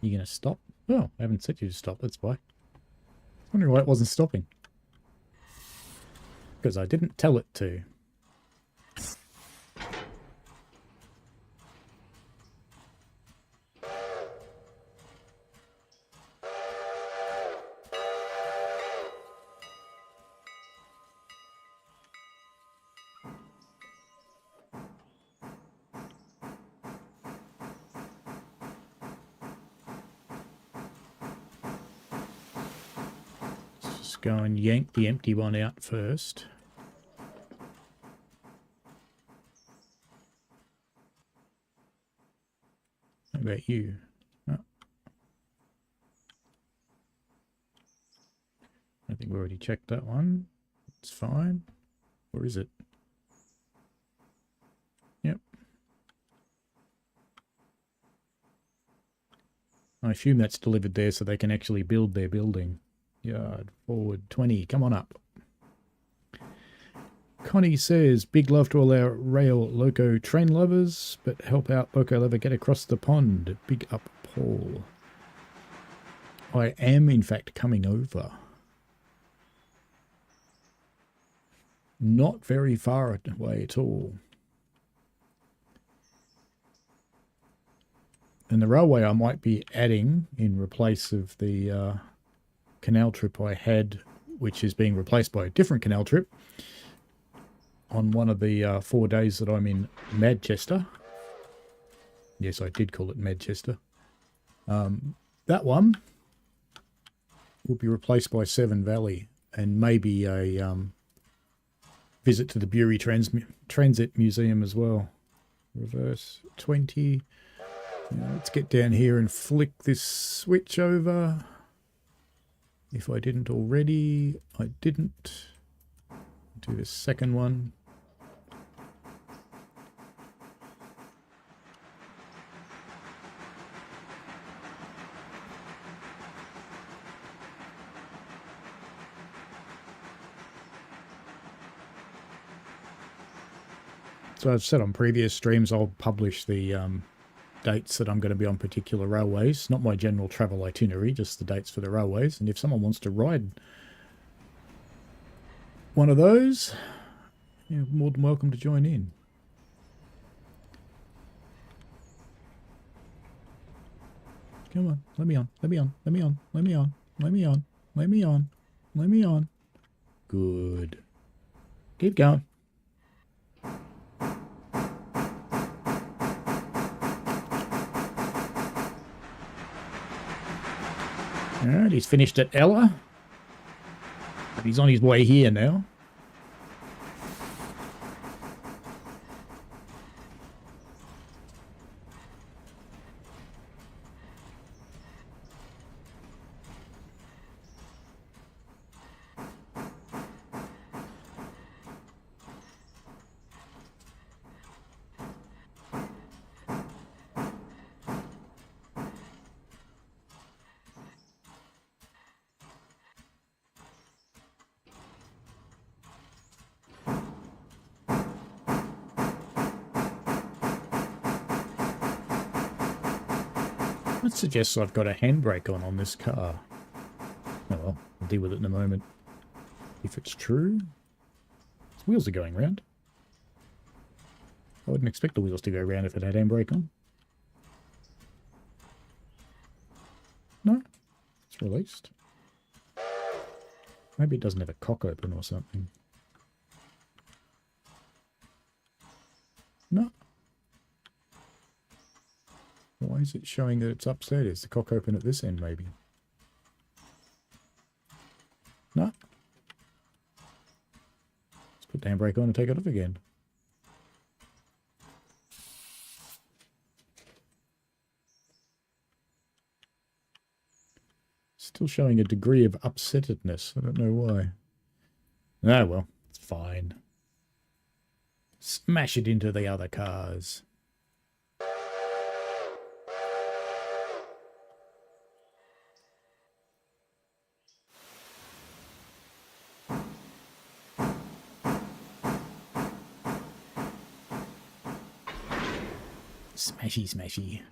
B: You gonna stop? Oh, I haven't set you to stop, that's why. I was wondering why it wasn't stopping. Because I didn't tell it to. Go and yank the empty one out first. How about you? Oh. I think we already checked that one. It's fine. Or is it? Yep. I assume that's delivered there so they can actually build their building. Yard forward 20. Come on up. Connie says, big love to all our rail loco train lovers, but help out loco lover get across the pond. Big up Paul. I am in fact coming over. Not very far away at all. And the railway I might be adding in replace of the canal trip I had, which is being replaced by a different canal trip on one of the 4 days that I'm in Manchester. Yes, I did call it Manchester. That one will be replaced by Severn Valley and maybe a visit to the Bury Transit Museum as well. Reverse 20. Now let's get down here and flick this switch over. If I didn't already, I didn't. Do the second one. So I've said on previous streams I'll publish the dates that I'm going to be on particular railways, not my general travel itinerary, just the dates for the railways. And if someone wants to ride one of those, you're more than welcome to join in. Come on, let me on, let me on, let me on, let me on, let me on, let me on, let me on. Good. Keep going. Alright, he's finished at Ella. He's on his way here now. That suggests I've got a handbrake on this car. Oh well, I'll deal with it in a moment. If it's true. Its wheels are going round. I wouldn't expect the wheels to go round if it had handbrake on. No, it's released. Maybe it doesn't have a cock open or something. No. Why is it showing that it's upset? Is the cock open at this end, maybe? No. Let's put the handbrake on and take it off again. Still showing a degree of upsettedness. I don't know why. Ah, well, it's fine. Smash it into the other cars. Smashy, smashy.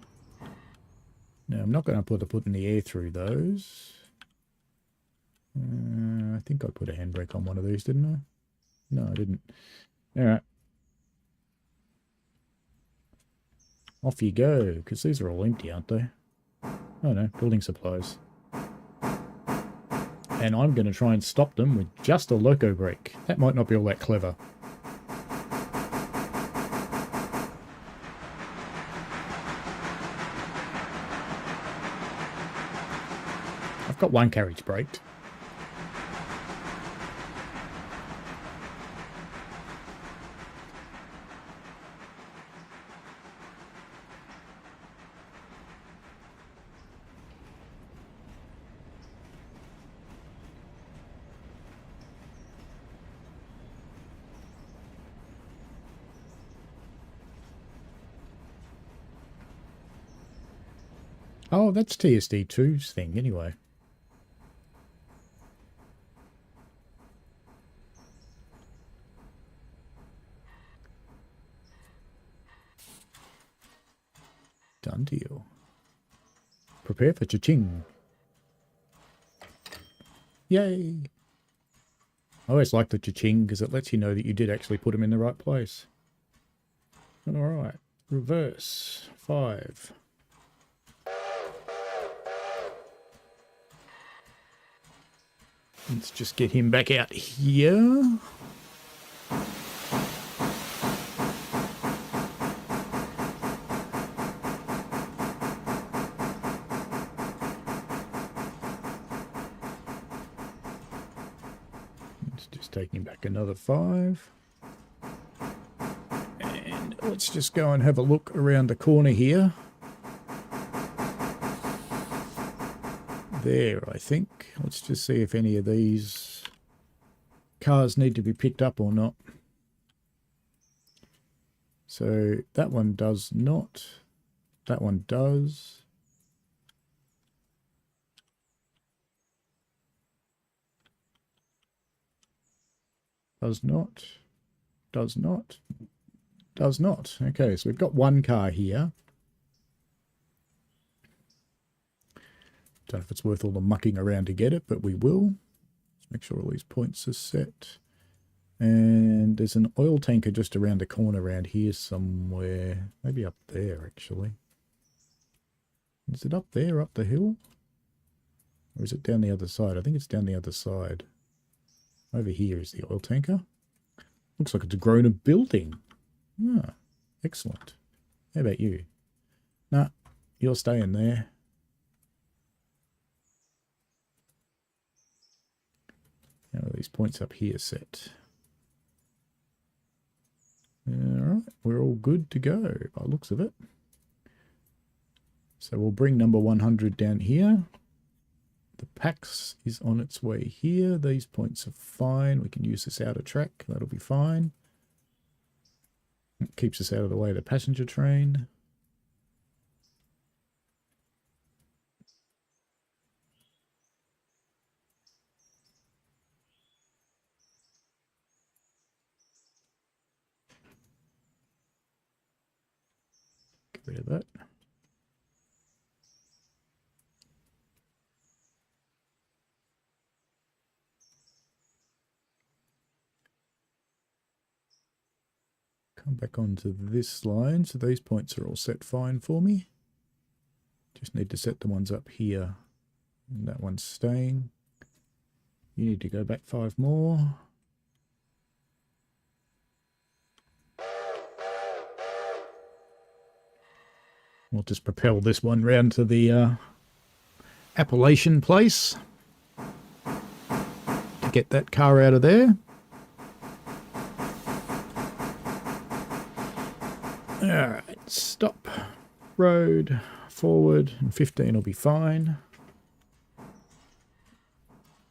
B: No, I'm not going to put any air through those. I think I put a handbrake on one of these, didn't I? No, I didn't. Alright. Off you go, because these are all empty, aren't they? Oh no, building supplies. And I'm going to try and stop them with just a loco brake. That might not be all that clever. I've got one carriage braked. Oh, that's TSD 2's thing anyway. Done deal. Prepare for cha-ching. Yay! I always like the cha-ching because it lets you know that you did actually put them in the right place. Alright. Reverse. 5. Let's just get him back out here. Let's just take him back another 5. And let's just go and have a look around the corner here. There, I think. Let's just see if any of these cars need to be picked up or not. So that one does not. That one does. Does not. Does not. Does not. Okay, so we've got one car here. Don't know if it's worth all the mucking around to get it, but we will. Let's make sure all these points are set. And there's an oil tanker just around the corner around here somewhere. Maybe up there, actually. Is it up there, up the hill? Or is it down the other side? I think it's down the other side. Over here is the oil tanker. Looks like it's grown a building. Ah, excellent. How about you? Nah, you're staying there. How are these points up here set? Alright, we're all good to go by the looks of it. So we'll bring number 100 down here. The PAX is on its way here. These points are fine. We can use this outer track. That'll be fine. It keeps us out of the way of the passenger train. Get rid of that. come back onto this line. So these points are all set fine for me. Just need to set the ones up here. And that one's staying. You need to go back 5 more. We'll just propel this one round to the Appalachian place to get that car out of there. Alright, stop, road, forward, and 15 will be fine.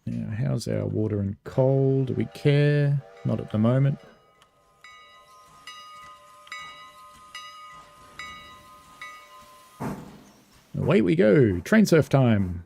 B: Now, how's our water and coal? Do we care? Not at the moment. Away we go, train surf time.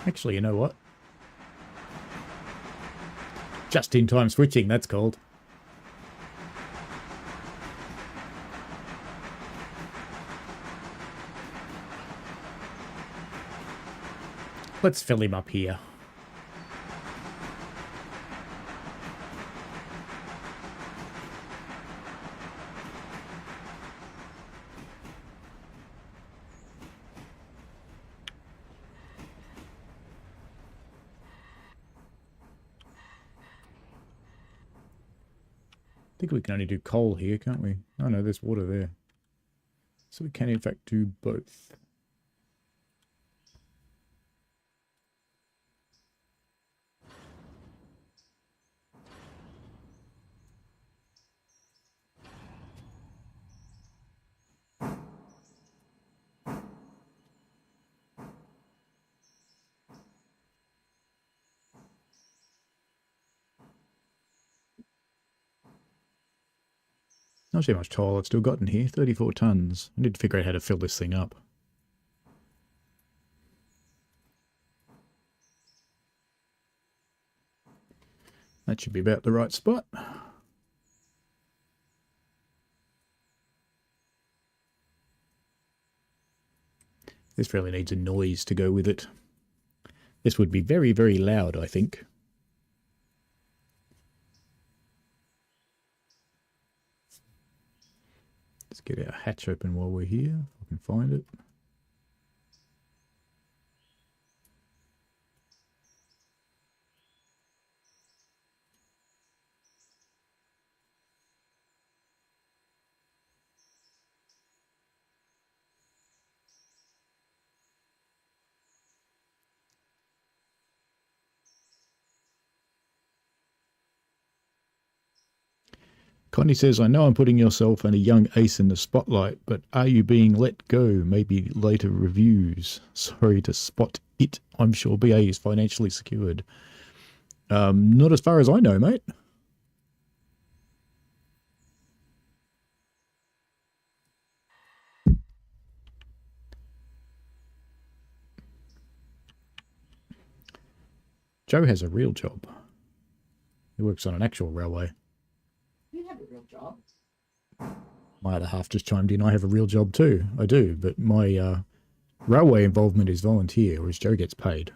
B: Actually, you know what? Just-in-time switching, that's called. Let's fill him up here. I think we can only do coal here, can't we? Oh no, there's water there. So we can in fact do both. Not too much tile I've still got in here, 34 tons. I need to figure out how to fill this thing up. That should be about the right spot. This really needs a noise to go with it. This would be very, very loud, I think. Let's get our hatch open while we're here, if I can find it. Connie says, I know I'm putting yourself and a young ace in the spotlight, but are you being let go? Maybe later reviews. Sorry to spot it. I'm sure BA is financially secured. Not as far as I know, mate. Joe has a real job. He works on an actual railway.
A: You have a real job.
B: My other half just chimed in. I have a real job too. I do, but my railway involvement is volunteer, whereas Joe gets paid.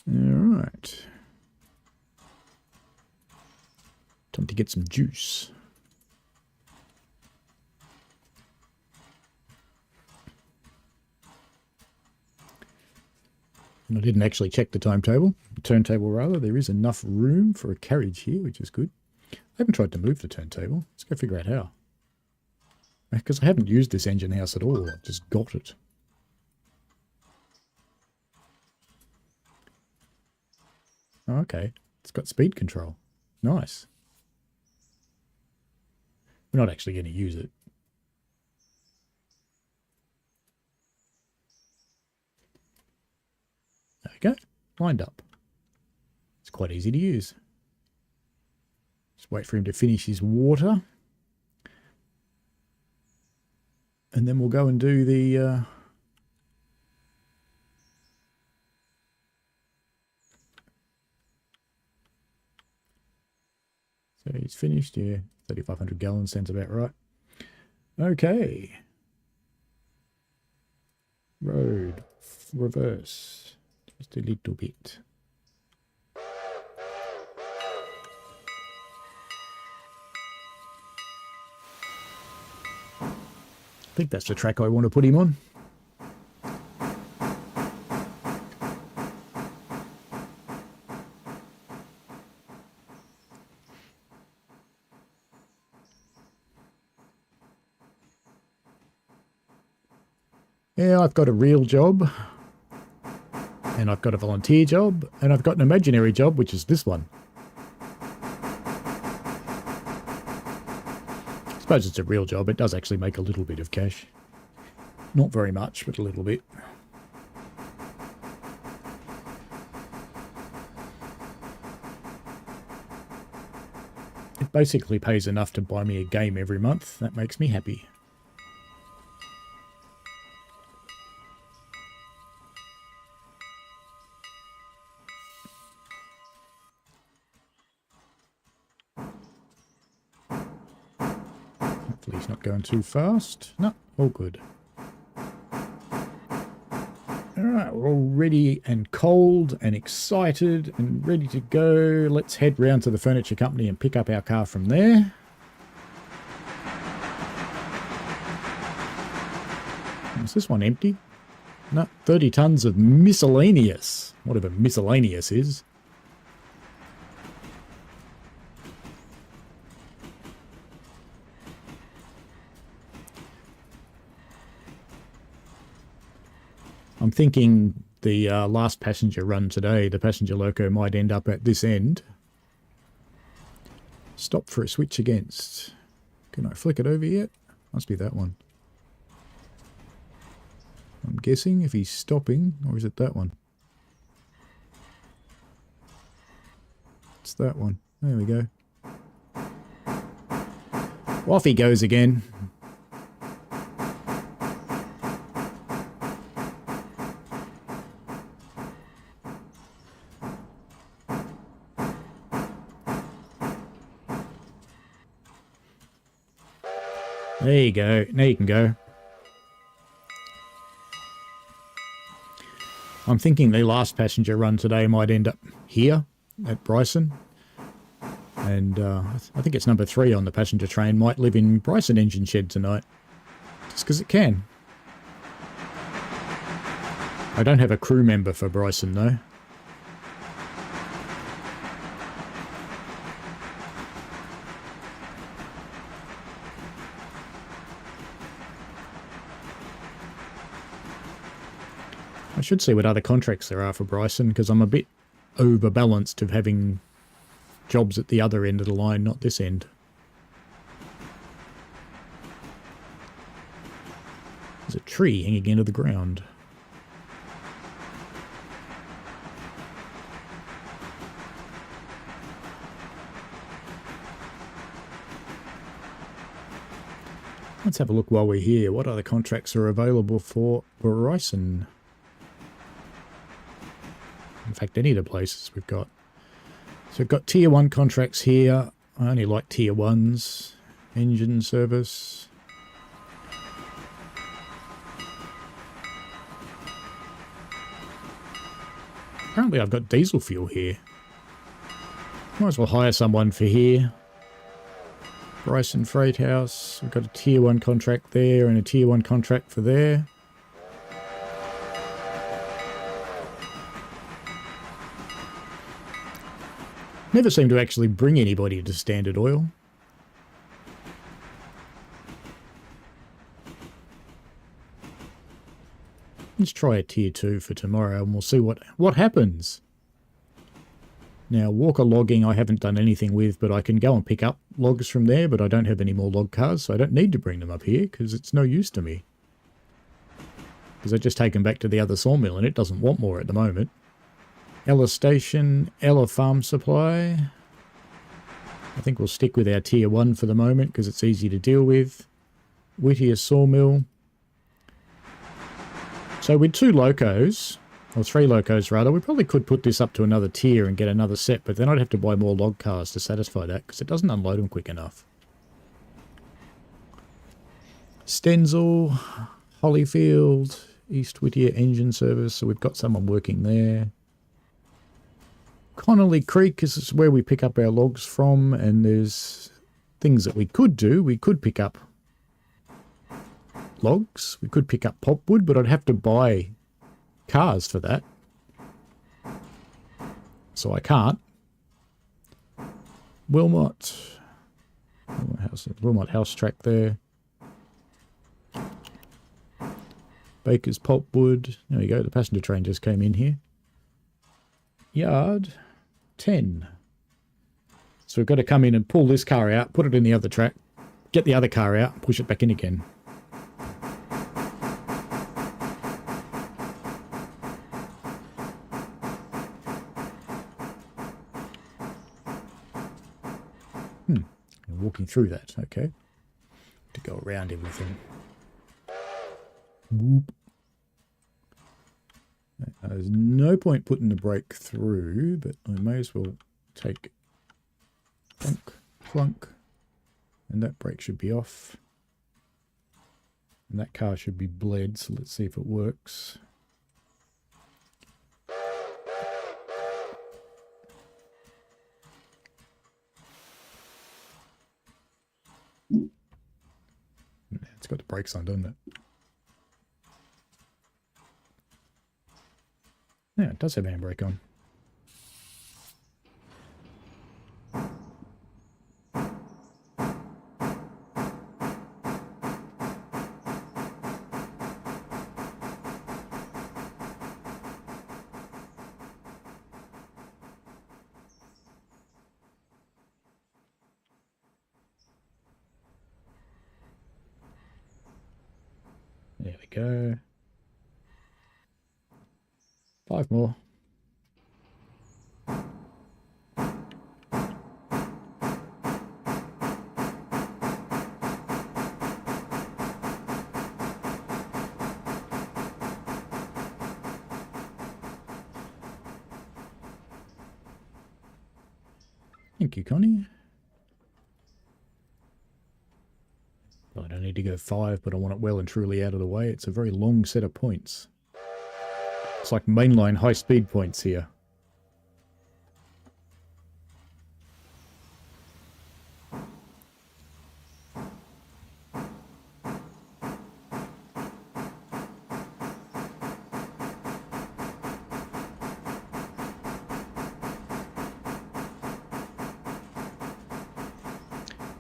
B: All right. Time to get some juice. And I didn't actually check the turntable rather. There is enough room for a carriage here, which is good. I haven't tried to move the turntable. Let's go figure out how. Because I haven't used this engine house at all. I've just got it. Oh, okay. It's got speed control. Nice. We're not actually going to use it. There we go. Lined up. It's quite easy to use. Just wait for him to finish his water. And then we'll go and do the... So he's finished, yeah. 3,500 gallons sounds about right. Okay. Road. Reverse. Just a little bit. I think that's the track I want to put him on. Yeah, I've got a real job, and I've got a volunteer job, and I've got an imaginary job, which is this one. I suppose it's a real job. It does actually make a little bit of cash. Not very much, but a little bit. It basically pays enough to buy me a game every month. That makes me happy. Hopefully he's not going too fast. No, all good. Alright, we're all ready and cold and excited and ready to go. Let's head round to the furniture company and pick up our car from there. Is this one empty? No, 30 tons of miscellaneous. Whatever miscellaneous is. I'm thinking the last passenger run today, the passenger loco, might end up at this end. Stop for a switch against. Can I flick it over yet? Must be that one. I'm guessing if he's stopping, or is it that one? It's that one. There we go. Off he goes again. There you go. Now you can go. I'm thinking the last passenger run today might end up here at Bryson. And I think it's number 3 on the passenger train. Might live in Bryson engine shed tonight. Just because it can. I don't have a crew member for Bryson though. I should see what other contracts there are for Bryson, because I'm a bit overbalanced of having jobs at the other end of the line, not this end. There's a tree hanging into the ground. Let's have a look while we're here. What other contracts are available for Bryson? In fact, any of the places we've got. So we've got tier 1 contracts here. I only like tier 1s. Engine service. Apparently I've got diesel fuel here. Might as well hire someone for here. Bryson Freight House. We've got a tier 1 contract there and a tier 1 contract for there. Never seem to actually bring anybody to Standard Oil. Let's try a tier 2 for tomorrow and we'll see what happens. Now, walker logging I haven't done anything with, but I can go and pick up logs from there, but I don't have any more log cars, so I don't need to bring them up here because it's no use to me. Because I just take them back to the other sawmill and it doesn't want more at the moment. Ella Station, Ella Farm Supply. I think we'll stick with our tier 1 for the moment because it's easy to deal with. Whittier Sawmill. So with 2 locos, or 3 locos rather, we probably could put this up to another tier and get another set, but then I'd have to buy more log cars to satisfy that because it doesn't unload them quick enough. Stenzel, Hollyfield, East Whittier Engine Service, so we've got someone working there. Connolly Creek is where we pick up our logs from, and there's things that we could do. We could pick up logs, we could pick up pulpwood, but I'd have to buy cars for that. So I can't. Wilmot House Track there. Baker's Pulpwood. There you go, the passenger train just came in here. Yard 10. So we've got to come in and pull this car out, put it in the other track, get the other car out, push it back in again. Walking through that, okay. To go around everything. Whoop. There's no point putting the brake through, but I may as well take plunk, plunk, and that brake should be off. And that car should be bled, so let's see if it works. It's got the brakes on, doesn't it? Yeah, it does have handbrake on. There we go. 5 more. Thank you, Connie. Well, I don't need to go 5, but I want it well and truly out of the way. It's a very long set of points. It's like mainline high-speed points here.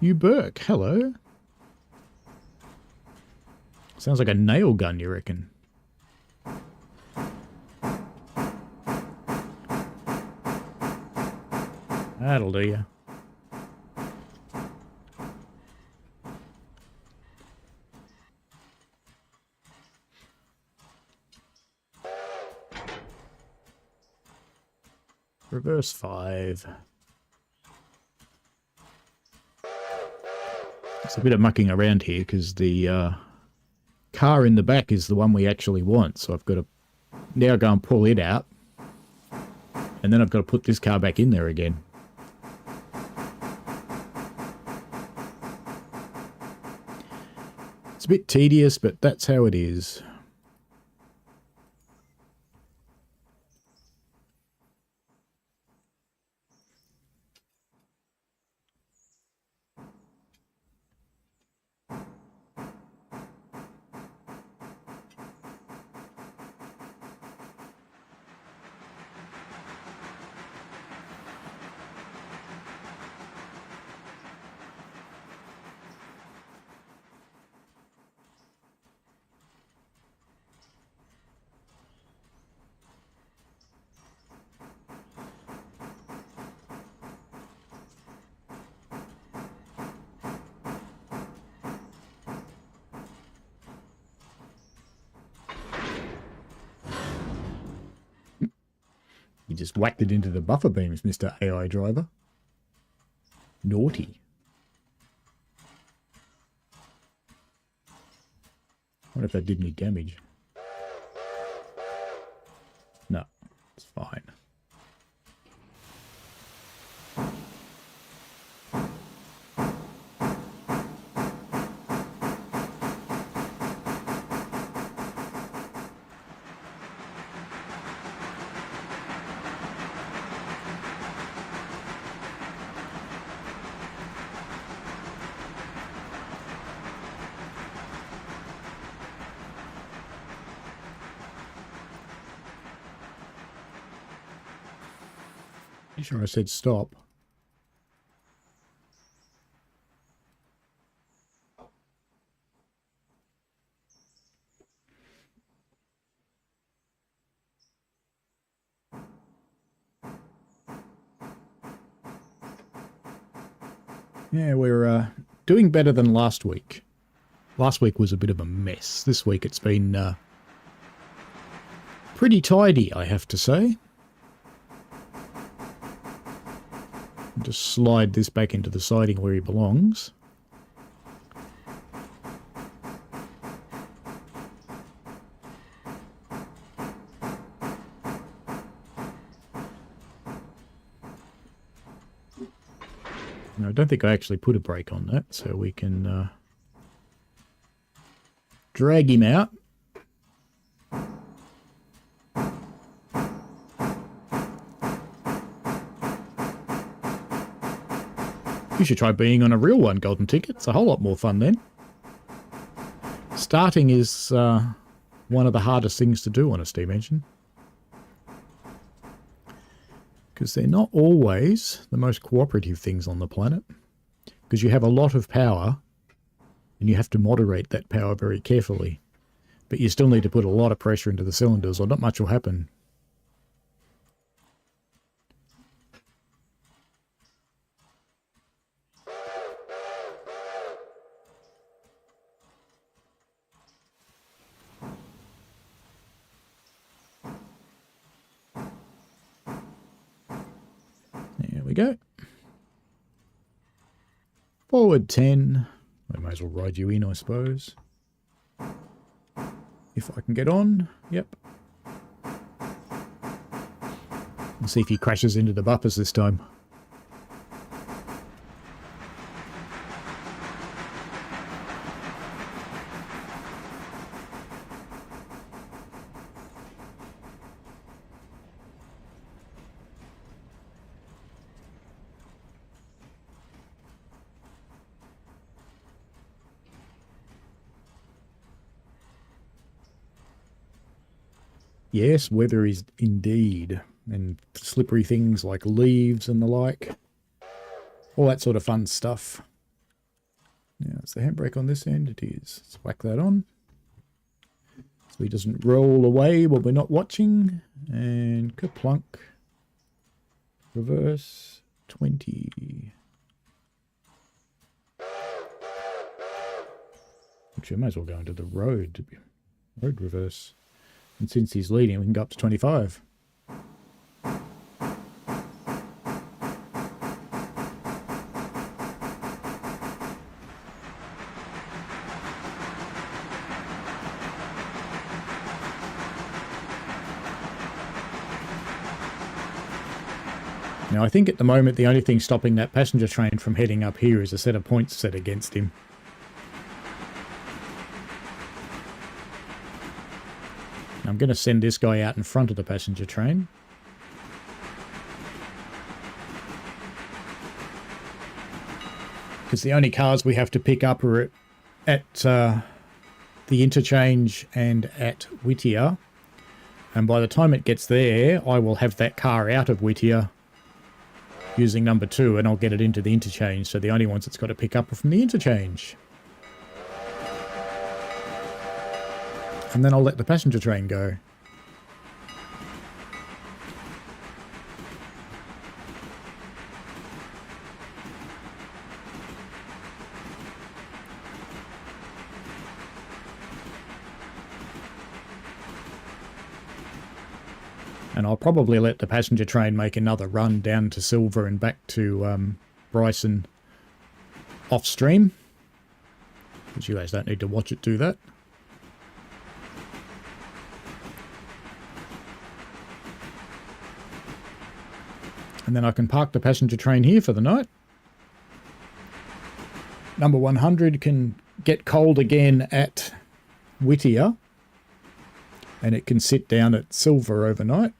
B: You Burke, hello. Sounds like a nail gun, you reckon? That'll do you. Reverse 5. It's a bit of mucking around here because the car in the back is the one we actually want. So I've got to now go and pull it out. And then I've got to put this car back in there again. It's a bit tedious, but that's how it is. You just whacked it into the buffer beams, Mr. AI driver. Naughty. I wonder if that did any damage. No, it's fine. You sure I said stop? Yeah, we're doing better than last week. Last week was a bit of a mess. This week it's been pretty tidy, I have to say. Just slide this back into the siding where he belongs. No, I don't think I actually put a brake on that, so we can drag him out. You should try being on a real one, Golden Ticket. It's a whole lot more fun then. Starting is one of the hardest things to do on a steam engine. Because they're not always the most cooperative things on the planet. Because you have a lot of power, and you have to moderate that power very carefully. But you still need to put a lot of pressure into the cylinders, or not much will happen. There we go. Forward 10. I may as well ride you in, I suppose. If I can get on. Yep. And see if he crashes into the buffers this time. Yes, weather is indeed. And slippery things like leaves and the like. All that sort of fun stuff. Now, is the handbrake on this end? It is. Let's whack that on. So he doesn't roll away while we're not watching. And kerplunk. Reverse 20. Actually, I may as well go into the road. Road reverse. And since he's leading, we can go up to 25. Now, I think at the moment the only thing stopping that passenger train from heading up here is a set of points set against him. I'm going to send this guy out in front of the passenger train. Because the only cars we have to pick up are at the interchange and at Whittier. And by the time it gets there, I will have that car out of Whittier using number 2, and I'll get it into the interchange. So the only ones it's got to pick up are from the interchange. And then I'll let the passenger train go. And I'll probably let the passenger train make another run down to Silver and back to Bryson off stream, because you guys don't need to watch it do that. And then I can park the passenger train here for the night. Number 100 can get cold again at Whittier, and it can sit down at Silver overnight.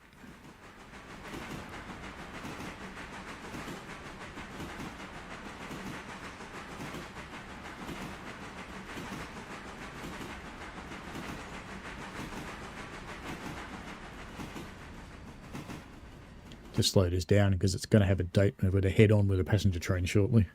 B: Just slow this down because it's going to have a date and we're going to head on with a passenger train shortly.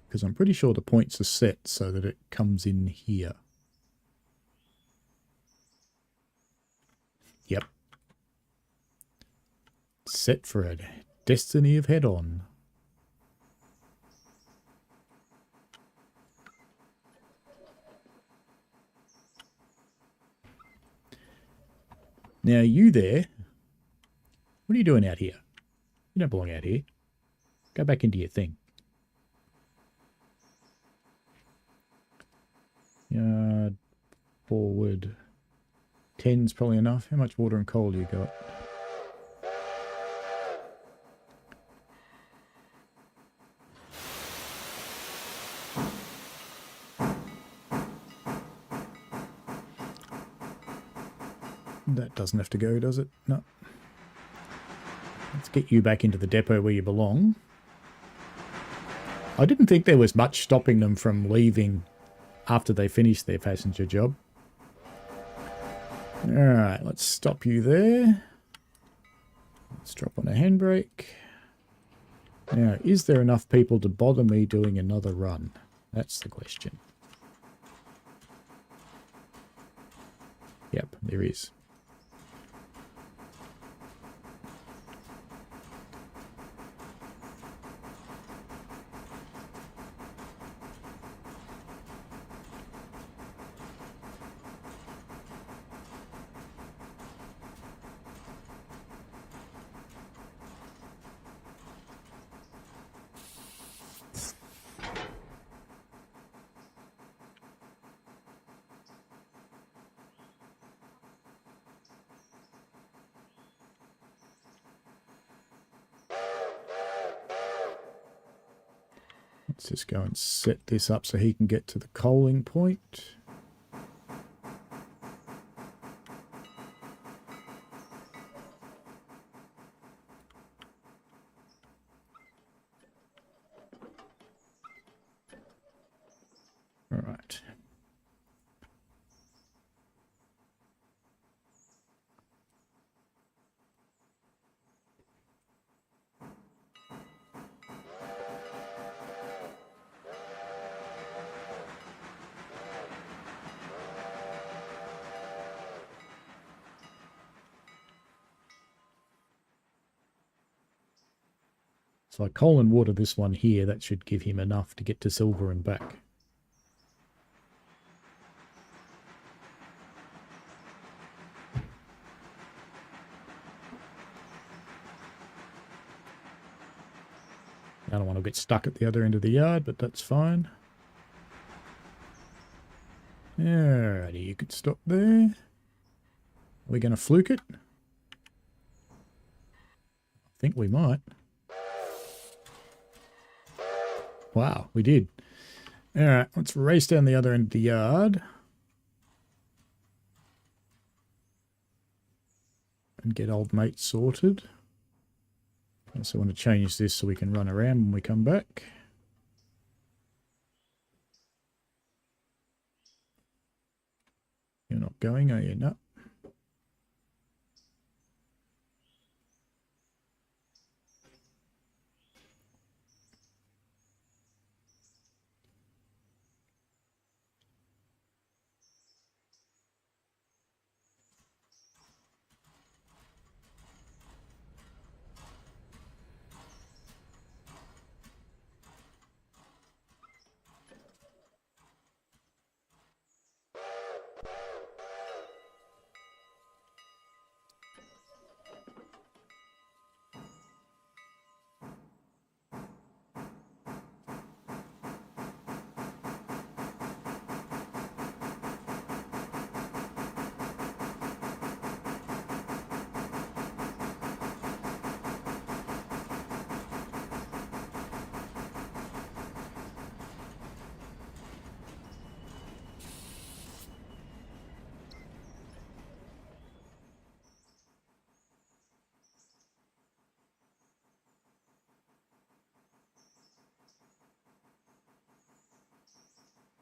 B: Because I'm pretty sure the points are set so that it comes in here. Yep. Set for a destiny of head-on. Now, you there, what are you doing out here? You don't belong out here. Go back into your thing. Yard, forward. 10's probably enough. How much water and coal do you got? That doesn't have to go, does it? No. Let's get you back into the depot where you belong. I didn't think there was much stopping them from leaving after they finished their passenger job. Alright, let's stop you there. Let's drop on a handbrake. Now, is there enough people to bother me doing another run? That's the question. Yep, there is. Let's just go and set this up so he can get to the coaling point. All right. So I coal and water this one here. That should give him enough to get to Silver and back. I don't want to get stuck at the other end of the yard, but that's fine. Alrighty, you could stop there. Are we going to fluke it? I think we might. Wow, we did. Alright, let's race down the other end of the yard. And get old mate sorted. I also want to change this so we can run around when we come back. You're not going, are you? No.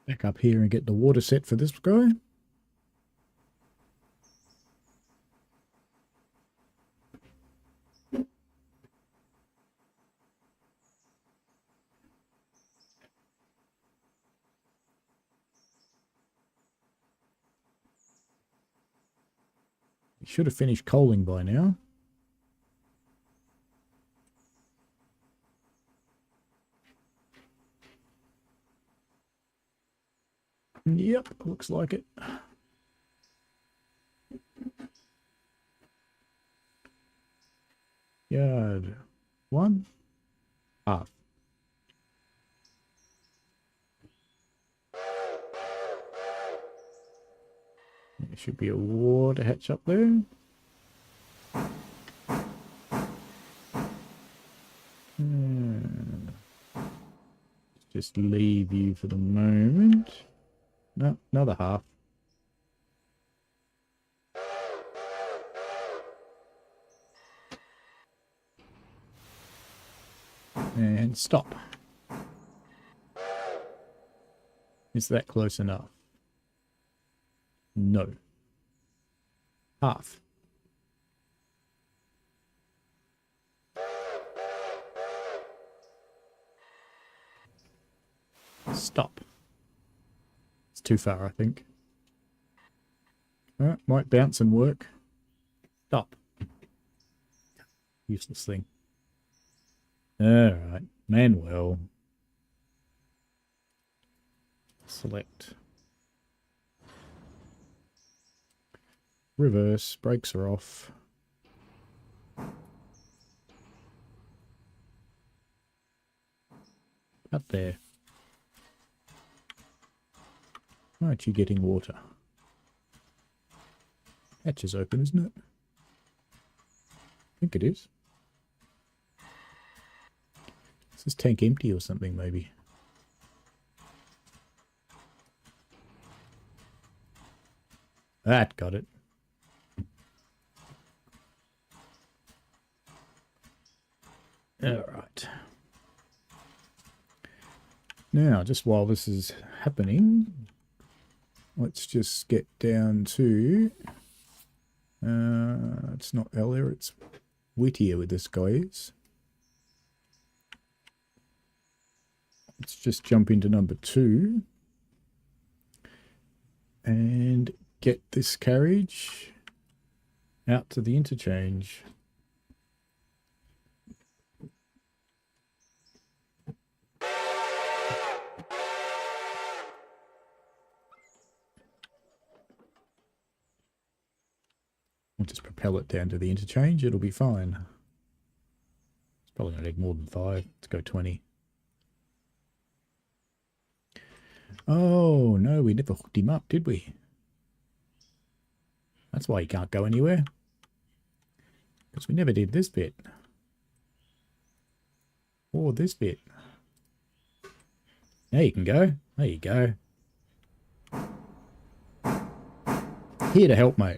B: Back up here and get the water set for this guy. We should have finished coaling by now. Yep, looks like it. Yard 1, half. There should be a water hatch up there. Just leave you for the moment. No, another half. And stop. Is that close enough? No. Half. Stop. It's too far, I think. Might bounce and work. Stop. Useless thing. Alright. Manuel. Select. Reverse. Brakes are off. Up there. Aren't you getting water? Hatch is open, isn't it? I think it is. Is this tank empty or something, maybe? That got it. Alright. Now, just while this is happening, let's just get down to... it's not Eller, it's Whittier with this guy is. Let's just jump into number 2 and get this carriage out to the interchange. We'll just propel it down to the interchange. It'll be fine. It's probably going to take more than 5. Let's go 20. Oh, no, we never hooked him up, did we? That's why he can't go anywhere. Because we never did this bit. Or this bit. Now you can go. There you go. Here to help, mate.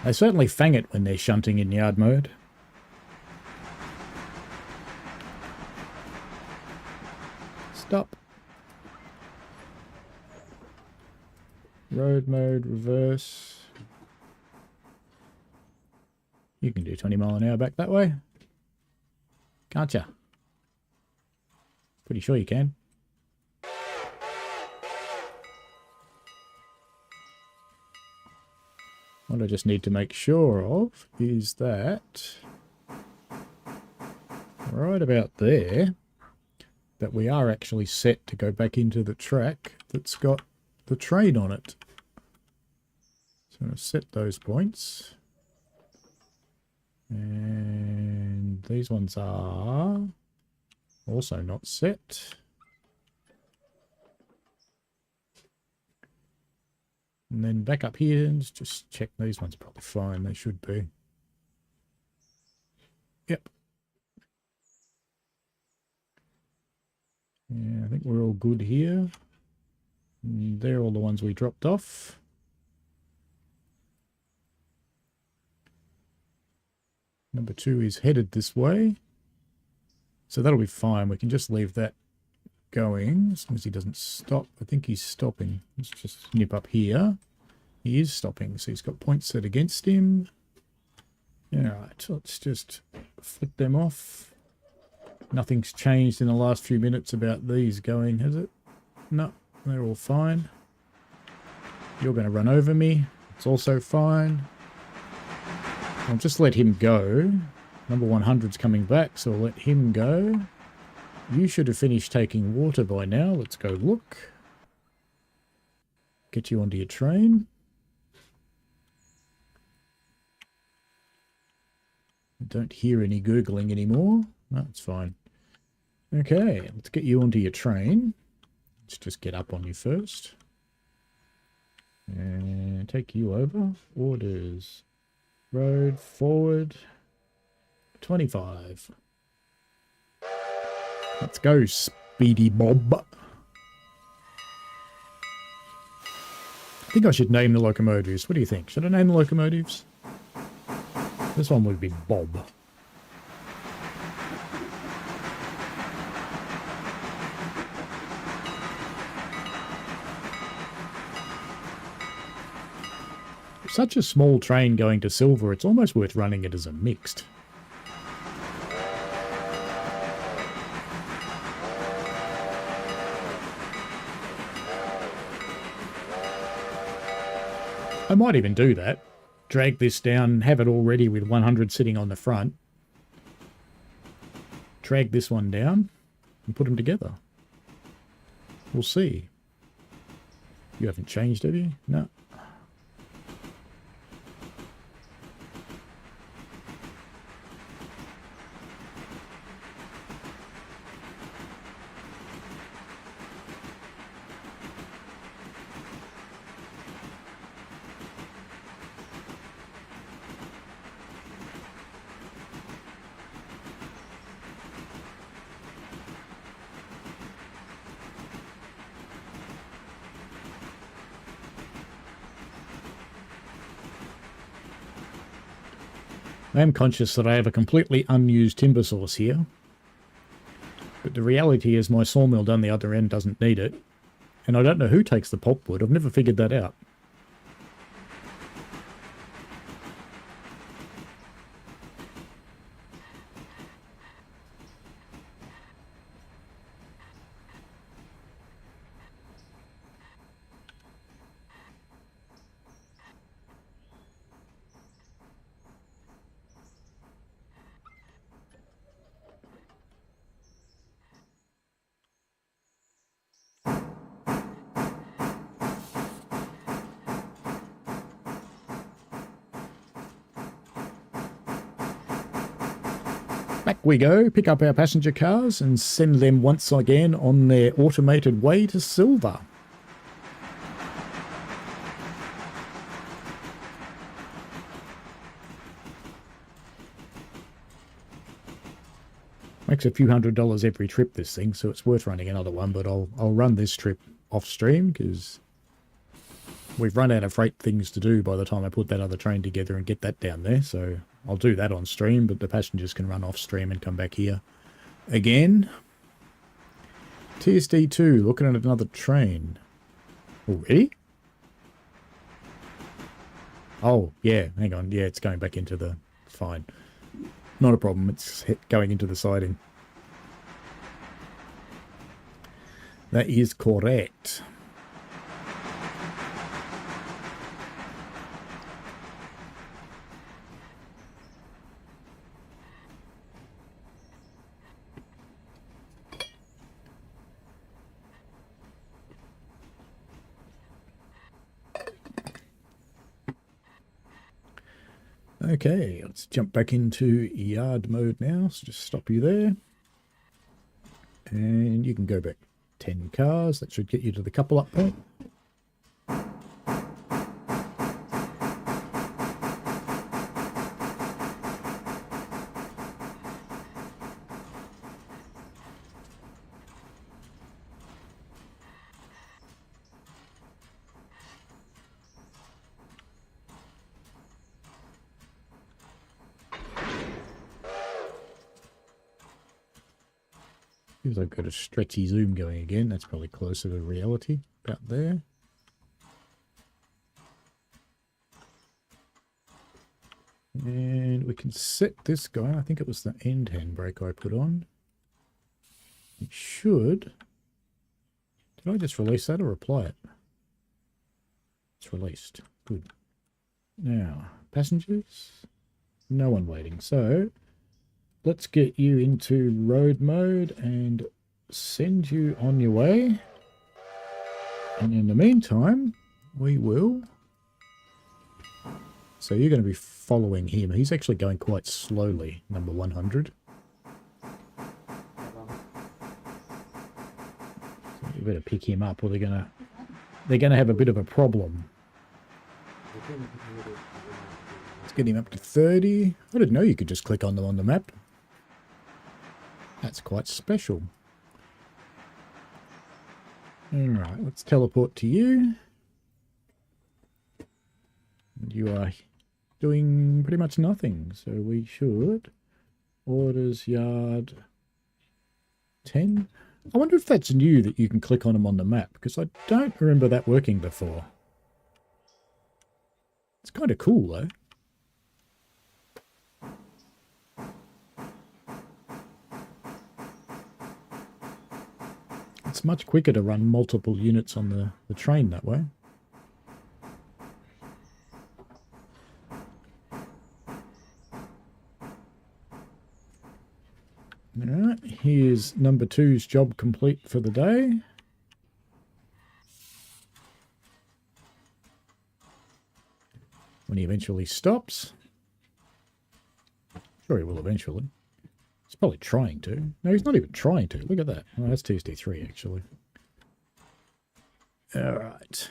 B: They certainly fang it when they're shunting in yard mode. Stop. Road mode, reverse. You can do 20 mile an hour back that way. Can't ya? Pretty sure you can. What I just need to make sure of is that right about there, that we are actually set to go back into the track that's got the train on it. So I'm going to set those points. And these ones are also not set. And then back up here and just check these ones are probably fine. They should be. Yep. Yeah, I think we're all good here. And they're all the ones we dropped off. Number 2 is headed this way. So that'll be fine. We can just leave that going as long as he doesn't stop. I think he's stopping. Let's just nip up here. He is stopping, so he's got points set against him. Alright, let's just flick them off. Nothing's changed in the last few minutes about these going, has it? No, they're all fine. You're going to run over me. It's also fine. I'll just let him go. Number 100's coming back, so I'll let him go. You should have finished taking water by now. Let's go look. Get you onto your train. I don't hear any gurgling anymore. That's fine. Okay, let's get you onto your train. Let's just get up on you first. And take you over. Orders. Road forward. 25. Let's go, Speedy Bob. I think I should name the locomotives. What do you think? Should I name the locomotives? This one would be Bob. Such a small train going to Silver, it's almost worth running it as a mixed. I might even do that. Drag this down, have it all ready with 100 sitting on the front. Drag this one down and put them together. We'll see. You haven't changed, have you? No. I am conscious that I have a completely unused timber source here. But the reality is my sawmill down the other end doesn't need it. And I don't know who takes the pulpwood. I've never figured that out. Back we go, pick up our passenger cars and send them once again on their automated way to Silver. Makes a few $100s every trip, this thing, so it's worth running another one, but I'll run this trip off stream because we've run out of freight things to do by the time I put that other train together and get that down there, so I'll do that on stream, but the passengers can run off stream and come back here again. TSD 2, looking at another train. Already? Oh, yeah, hang on. Yeah, it's going back into the... Fine. Not a problem, it's going into the siding. That is correct. Okay, let's jump back into yard mode now. So just stop you there. And you can go back 10 cars. That should get you to the couple up point. Seems I've got a stretchy zoom going again. That's probably closer to reality. About there. And we can set this guy. I think it was the end handbrake I put on. It should. Did I just release that or apply it? It's released. Good. Now, passengers. No one waiting. So, let's get you into road mode and send you on your way. And in the meantime, we will... So you're going to be following him. He's actually going quite slowly, number 100. So you better pick him up or they're gonna have a bit of a problem. Let's get him up to 30. I didn't know you could just click on them on the map. That's quite special. Alright, let's teleport to you. You are doing pretty much nothing, so we should orders yard 10. I wonder if that's new that you can click on them on the map, because I don't remember that working before. It's kind of cool though. It's much quicker to run multiple units on the train that way. Alright, here's number 2's job complete for the day. When he eventually stops. Sure he will eventually. He's probably trying to. No, he's not even trying to. Look at that. Oh, that's TSD 3 actually. Alright.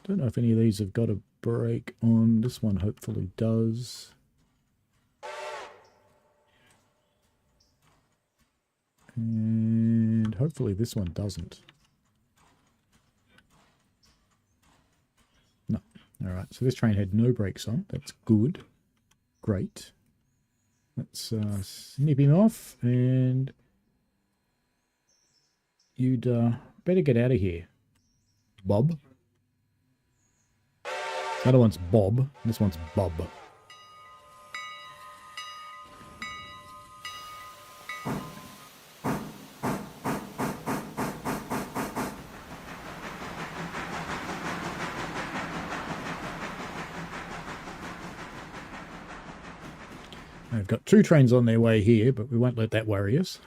B: Don't know if any of these have got a brake on. This one hopefully does. And hopefully this one doesn't. No. Alright, so this train had no brakes on. That's good. Great. Let's snip him off, and you'd better get out of here, Bob. The other one's Bob. This one's Bob. I've got 2 trains on their way here, but we won't let that worry us.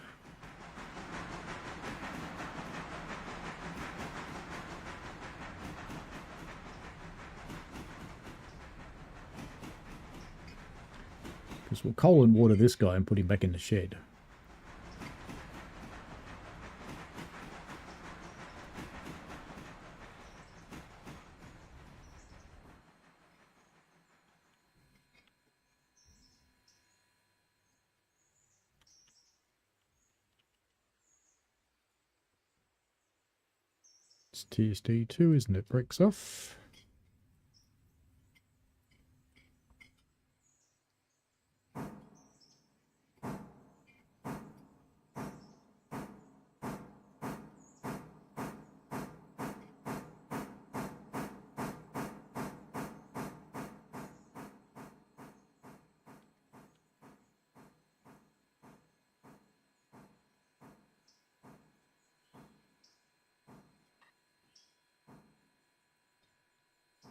B: Because we'll coal and water this guy and put him back in the shed. It's TSD 2, isn't it? Brakes off.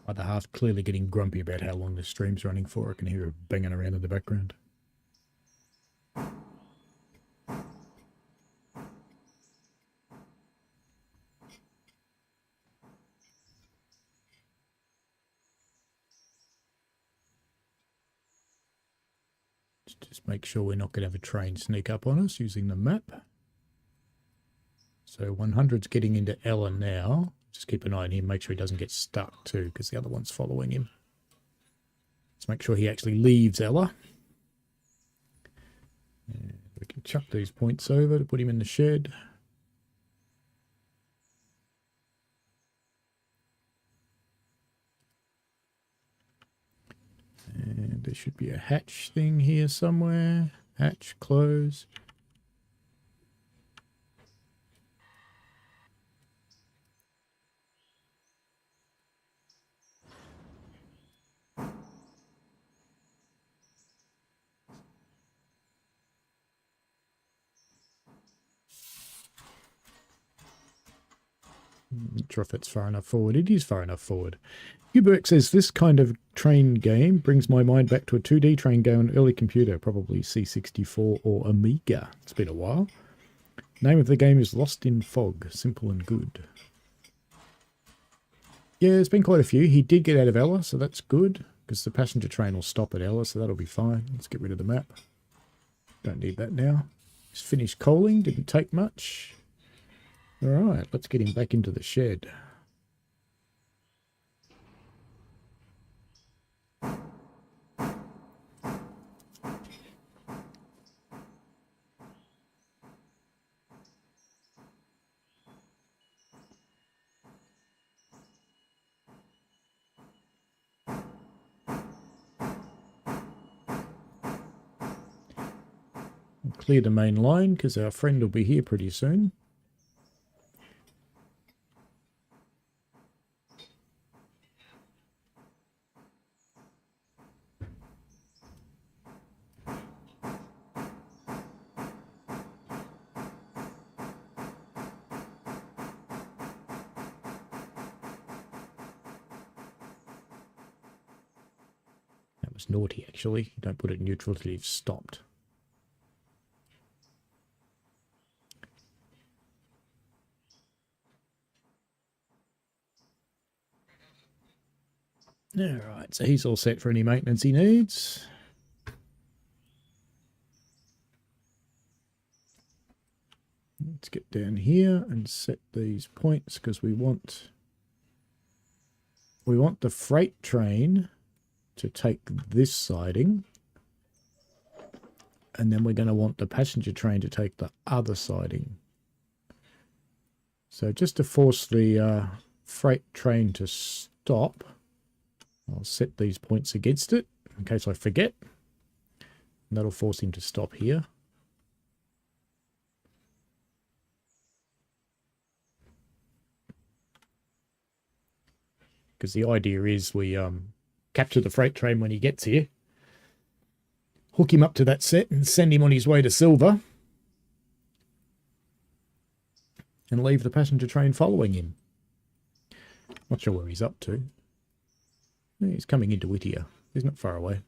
B: Other half clearly getting grumpy about how long the stream's running for. I can hear her banging around in the background. Just make sure we're not going to have a train sneak up on us using the map. So 100's getting into Ella now. Just keep an eye on him, make sure he doesn't get stuck too, because the other one's following him. Let's make sure he actually leaves Ella. And we can chuck these points over to put him in the shed. And there should be a hatch thing here somewhere. Hatch, close. Not sure if it's far enough forward. It is far enough forward. Hubert says, this kind of train game brings my mind back to a 2D train game on an early computer, probably C64 or Amiga. It's been a while. Name of the game is Lost in Fog. Simple and good. Yeah, there's been quite a few. He did get out of Ella, so that's good, because the passenger train will stop at Ella, so that'll be fine. Let's get rid of the map. Don't need that now. Just finished coaling. Didn't take much. All right, let's get him back into the shed. Clear the main line because our friend will be here pretty soon. That was naughty, actually. You don't put it neutral till you've stopped. Alright, so he's all set for any maintenance he needs. Let's get down here and set these points because we want the freight train to take this siding, and then we're going to want the passenger train to take the other siding. So just to force the freight train to stop, I'll set these points against it in case I forget. And that'll force him to stop here. Because the idea is we capture the freight train when he gets here, hook him up to that set and send him on his way to Silver, and leave the passenger train following him. Not sure where he's up to. He's coming into Whittier. He's not far away.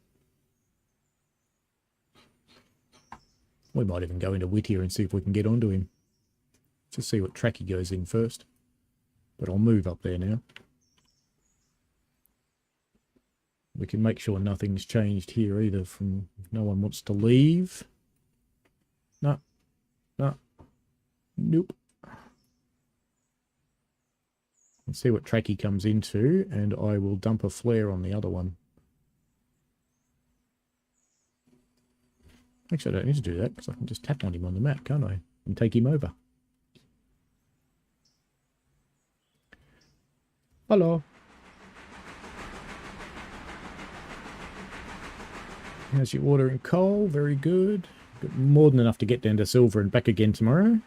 B: We might even go into Whittier and see if we can get onto him. Just see what track he goes in first. But I'll move up there now. We can make sure nothing's changed here either. From no one wants to leave. No. No. Nope. Let's see what track he comes into, and I will dump a flare on the other one. Actually, I don't need to do that, because I can just tap on him on the map, can't I? And take him over. Hello. How's your water and coal? Very good. Got more than enough to get down to Silver and back again tomorrow.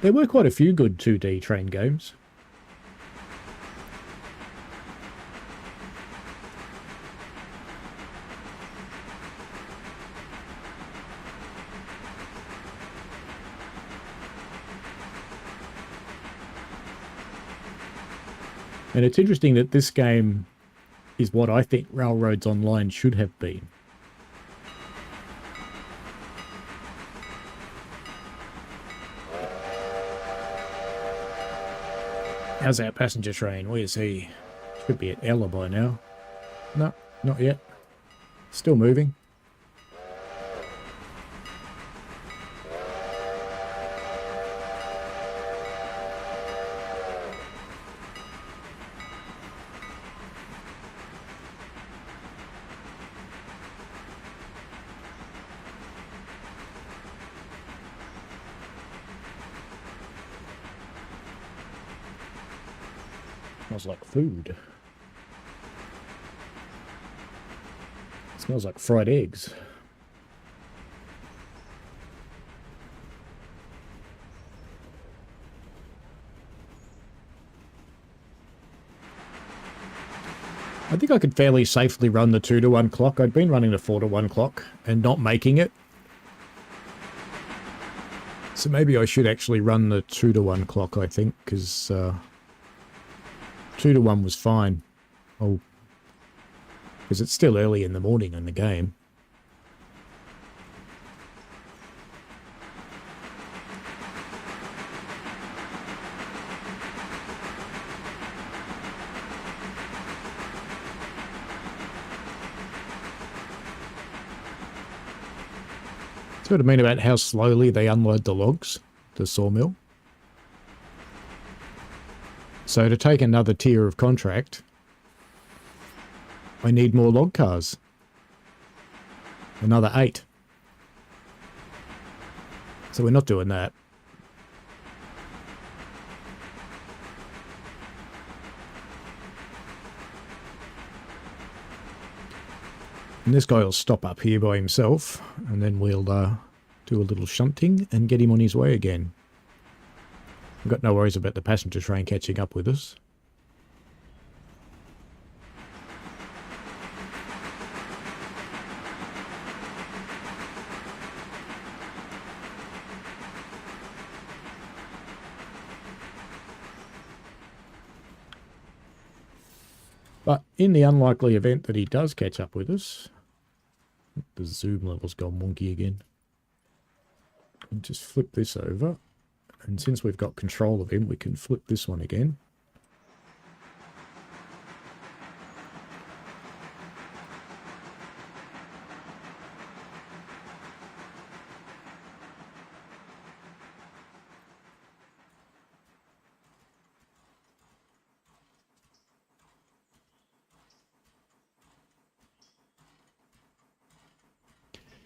B: There were quite a few good 2D train games. And it's interesting that this game is what I think Railroads Online should have been. How's our passenger train? Where is he? Should be at Ella by now. No, not yet. Still moving. Smells like food. It smells like fried eggs. I think I could fairly safely run the 2-to-1 clock. I'd been running the 4-to-1 clock and not making it. So maybe I should actually run the 2-to-1 clock, I think, because 2-to-1 was fine. Oh, because it's still early in the morning in the game. See what I mean about how slowly they unload the logs, the sawmill? So to take another tier of contract, I need more log cars. Another 8. So we're not doing that. And this guy will stop up here by himself, and then we'll do a little shunting and get him on his way again. We've got no worries about the passenger train catching up with us. But in the unlikely event that he does catch up with us, the zoom level's gone wonky again. And just flip this over. And since we've got control of him, we can flip this one again.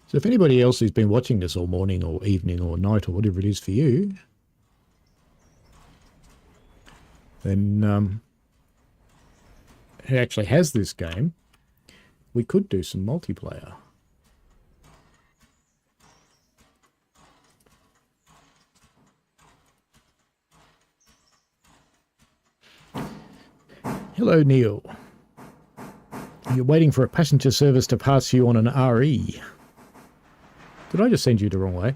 B: So if anybody else who's been watching this all morning or evening or night or whatever it is for you, then who actually has this game, we could do some multiplayer. Hello, Neil. You're waiting for a passenger service to pass you on an RE. Did I just send you the wrong way?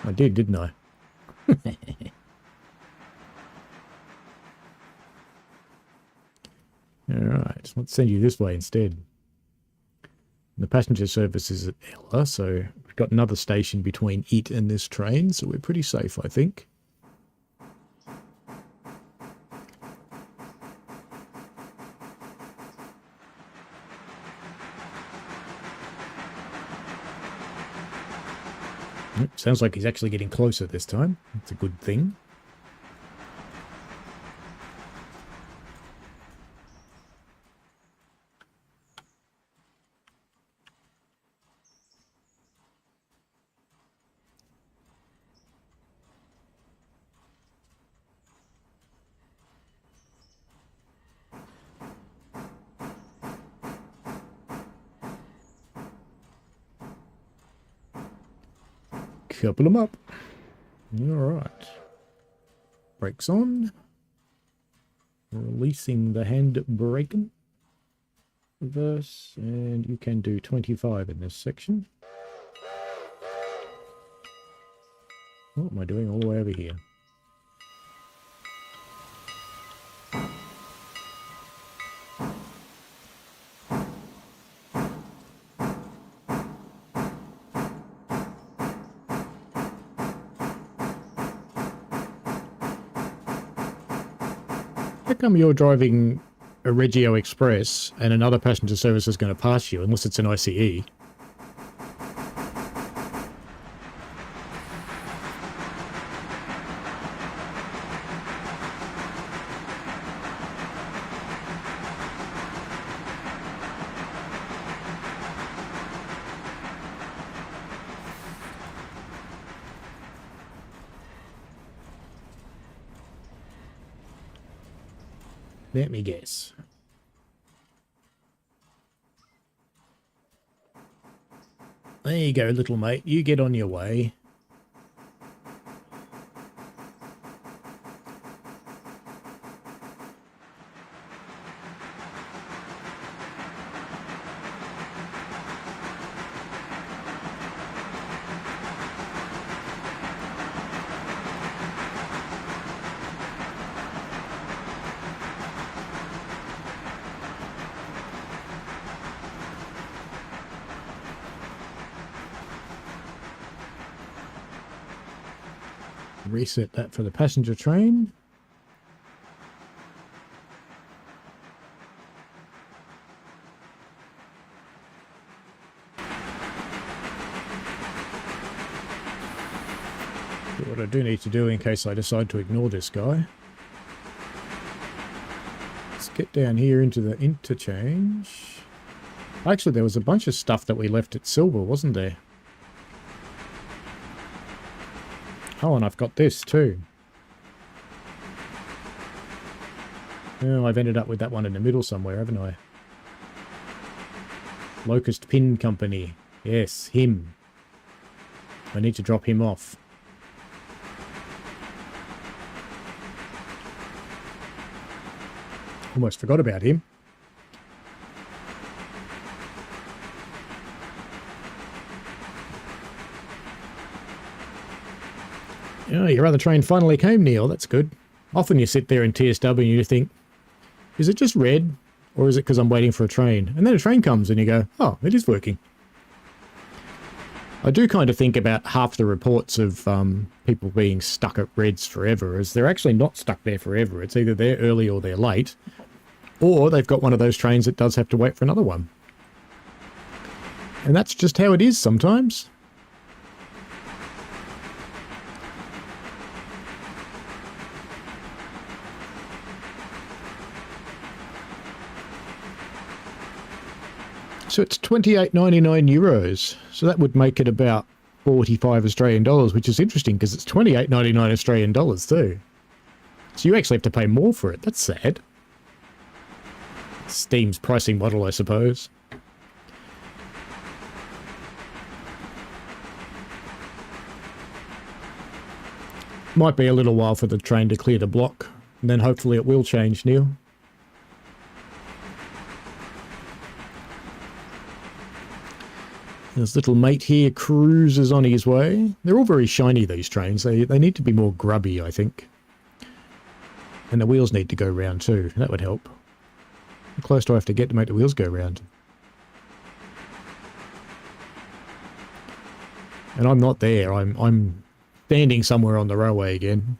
B: I did, didn't I? Alright, let's send you this way instead. The passenger service is at Ella, so we've got another station between it and this train, so we're pretty safe, I think. Sounds like he's actually getting closer this time. That's a good thing. Couple them up. All right. Brakes on. Releasing the handbrake. Reverse, and you can do 25 in this section. What am I doing all the way over here? How come you're driving a Regio Express and another passenger service is going to pass you unless it's an ICE? Let me guess. There you go, little mate. You get on your way.
C: Reset that for the passenger train. What I do need to do in case I decide to ignore this guy. Let's get down here into the interchange. Actually, there was a bunch of stuff that we left at Silver, wasn't there? Oh, and I've got this too. Oh, I've ended up with that one in the middle somewhere, haven't I? Locust Pin Company. Yes, him. I need to drop him off. Almost forgot about him. Oh, your other train finally came, Neil. That's good. Often you sit there in TSW and you think, is it just red? Or is it because I'm waiting for a train? And then a train comes and you go, oh, it is working. I do kind of think about half the reports of people being stuck at reds forever, as they're actually not stuck there forever. It's either they're early or they're late. Or they've got one of those trains that does have to wait for another one. And that's just how it is sometimes. So it's 28.99 euros. So that would make it about 45 Australian dollars, which is interesting because it's 28.99 Australian dollars too. So you actually have to pay more for it. That's sad. Steam's pricing model, I suppose. Might be a little while for the train to clear the block, and then hopefully it will change, Neil. This little mate here cruises on his way. They're all very shiny, these trains. They need to be more grubby, I think. And the wheels need to go round too. That would help. How close do I have to get to make the wheels go round? And I'm not there. I'm standing somewhere on the railway again.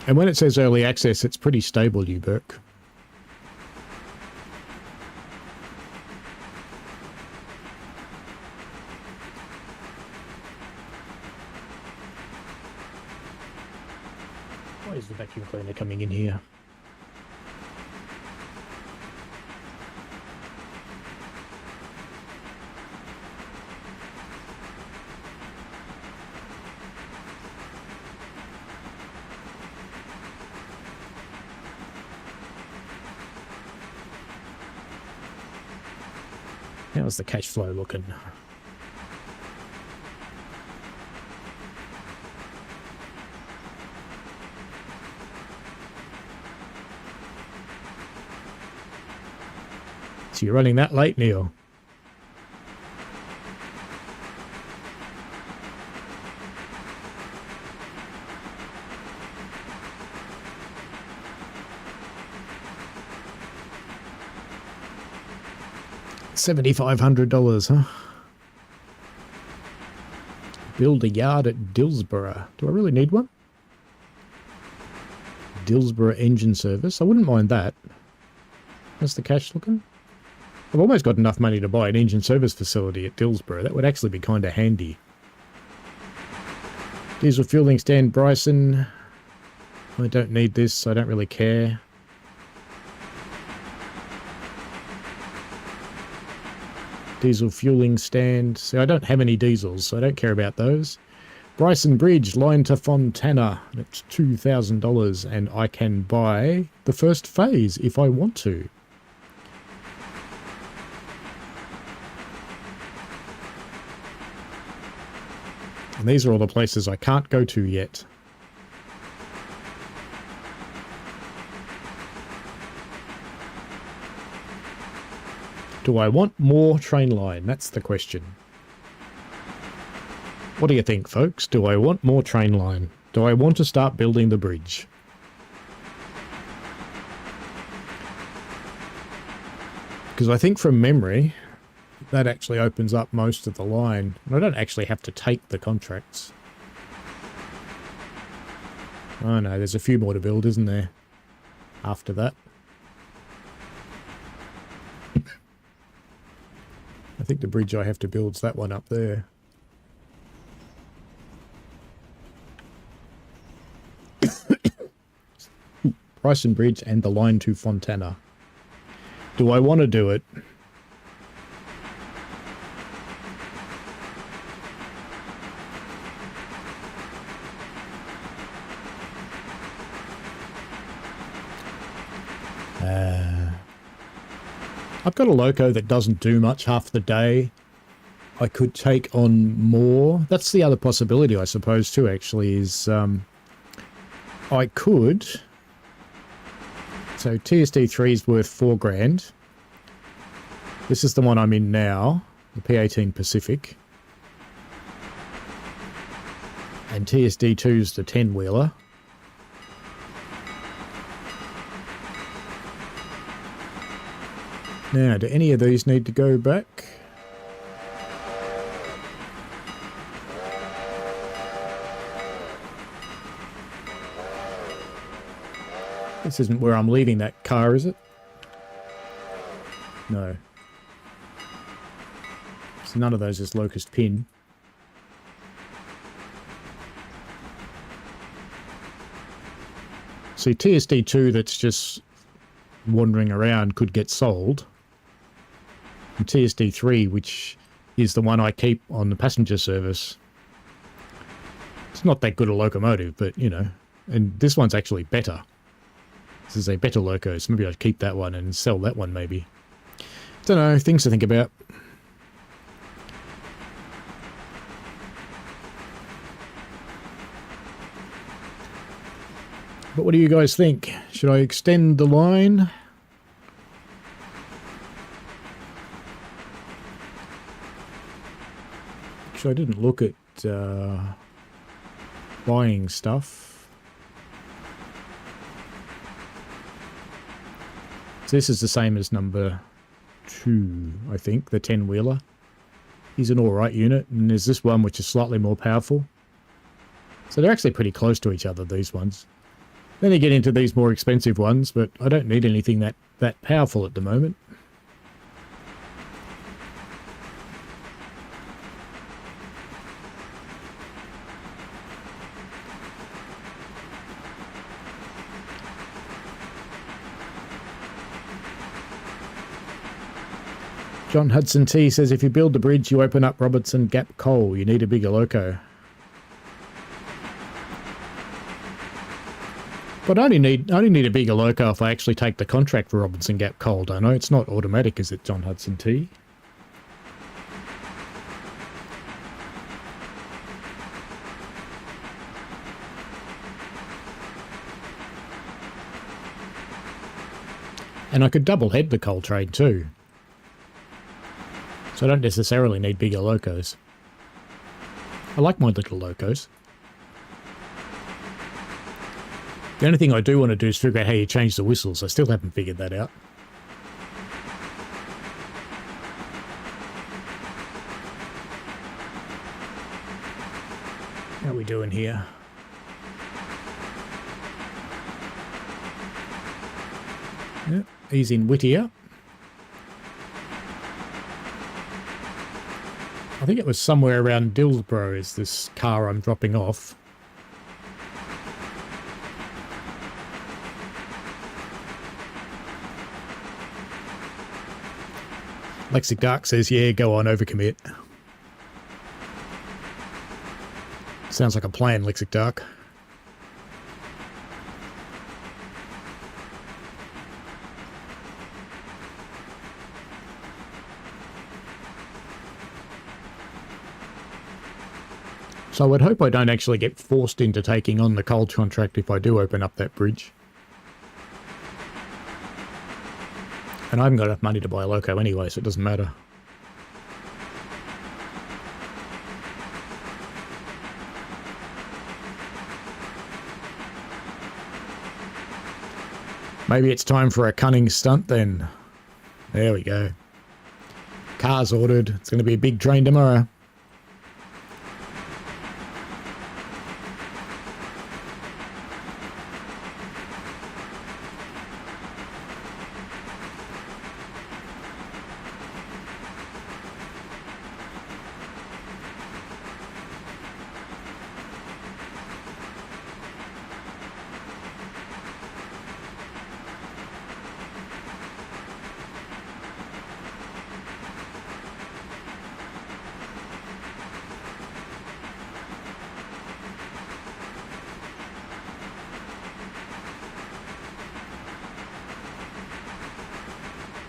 C: And when it says early access, it's pretty stable, you Burke. Why is the vacuum cleaner coming in here? How's the cash flow looking? So you're running that late, Neil? $7,500, huh? Build a yard at Dillsborough. Do I really need one? Dillsborough engine service. I wouldn't mind that. How's the cash looking? I've almost got enough money to buy an engine service facility at Dillsborough. That would actually be kind of handy. Diesel fueling stand, Bryson. I don't need this. I don't really care. Diesel fueling stand. So I don't have any diesels, so I don't care about those. Bryson Bridge, line to Fontana. That's $2,000, and I can buy the first phase if I want to. And these are all the places I can't go to yet. Do I want more train line? That's the question. What do you think, folks? Do I want more train line? Do I want to start building the bridge? Because I think from memory, that actually opens up most of the line. And I don't actually have to take the contracts. Oh no, there's a few more to build, isn't there? After that. I think the bridge I have to build is that one up there. Bryson Bridge and the line to Fontana. Do I want to do it? I've got a loco that doesn't do much half the day. I could take on more. That's the other possibility, I suppose, too, actually, is I could... So TSD 3 is worth $4,000. This is the one I'm in now, the P18 Pacific. And TSD 2 is the 10-wheeler. Now, do any of these need to go back? This isn't where I'm leaving that car, is it? No. So none of those is Locust Pin. See, TSD2 that's just wandering around could get sold. And TSD3, which is the one I keep on the passenger service. It's not that good a locomotive, but, you know. And this one's actually better. This is a better loco, so maybe I'd keep that one and sell that one, maybe. Don't know, things to think about. But what do you guys think? Should I extend the line? Actually, I didn't look at buying stuff. So this is the same as number 2, I think, the 10-wheeler. He's an alright unit, and there's this one which is slightly more powerful. So they're actually pretty close to each other, these ones. Then you get into these more expensive ones, but I don't need anything that powerful at the moment. John Hudson T says, if you build the bridge, you open up Robertson Gap Coal. You need a bigger loco. But I only need a bigger loco if I actually take the contract for Robinson Gap Coal, don't I? It's not automatic, is it, John Hudson T? And I could double head the coal trade too. So I don't necessarily need bigger locos. I like my little locos. The only thing I do want to do is figure out how you change the whistles. I still haven't figured that out. How are we doing here? Yep, he's in Whittier. I think it was somewhere around Dillsborough is this car I'm dropping off. Lexic Dark says, yeah, go on, overcommit. Sounds like a plan, Lexic Dark. So I would hope I don't actually get forced into taking on the coal contract if I do open up that bridge. And I haven't got enough money to buy a loco anyway, so it doesn't matter. Maybe it's time for a cunning stunt then. There we go. Car's ordered. It's going to be a big train tomorrow.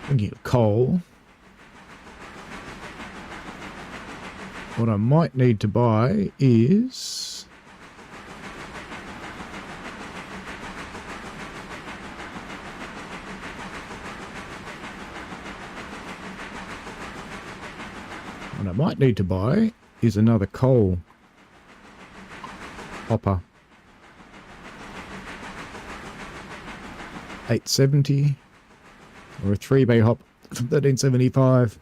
C: Thinking of coal. What I might need to buy is another coal hopper. 870 or a 3-bay hop from 1375.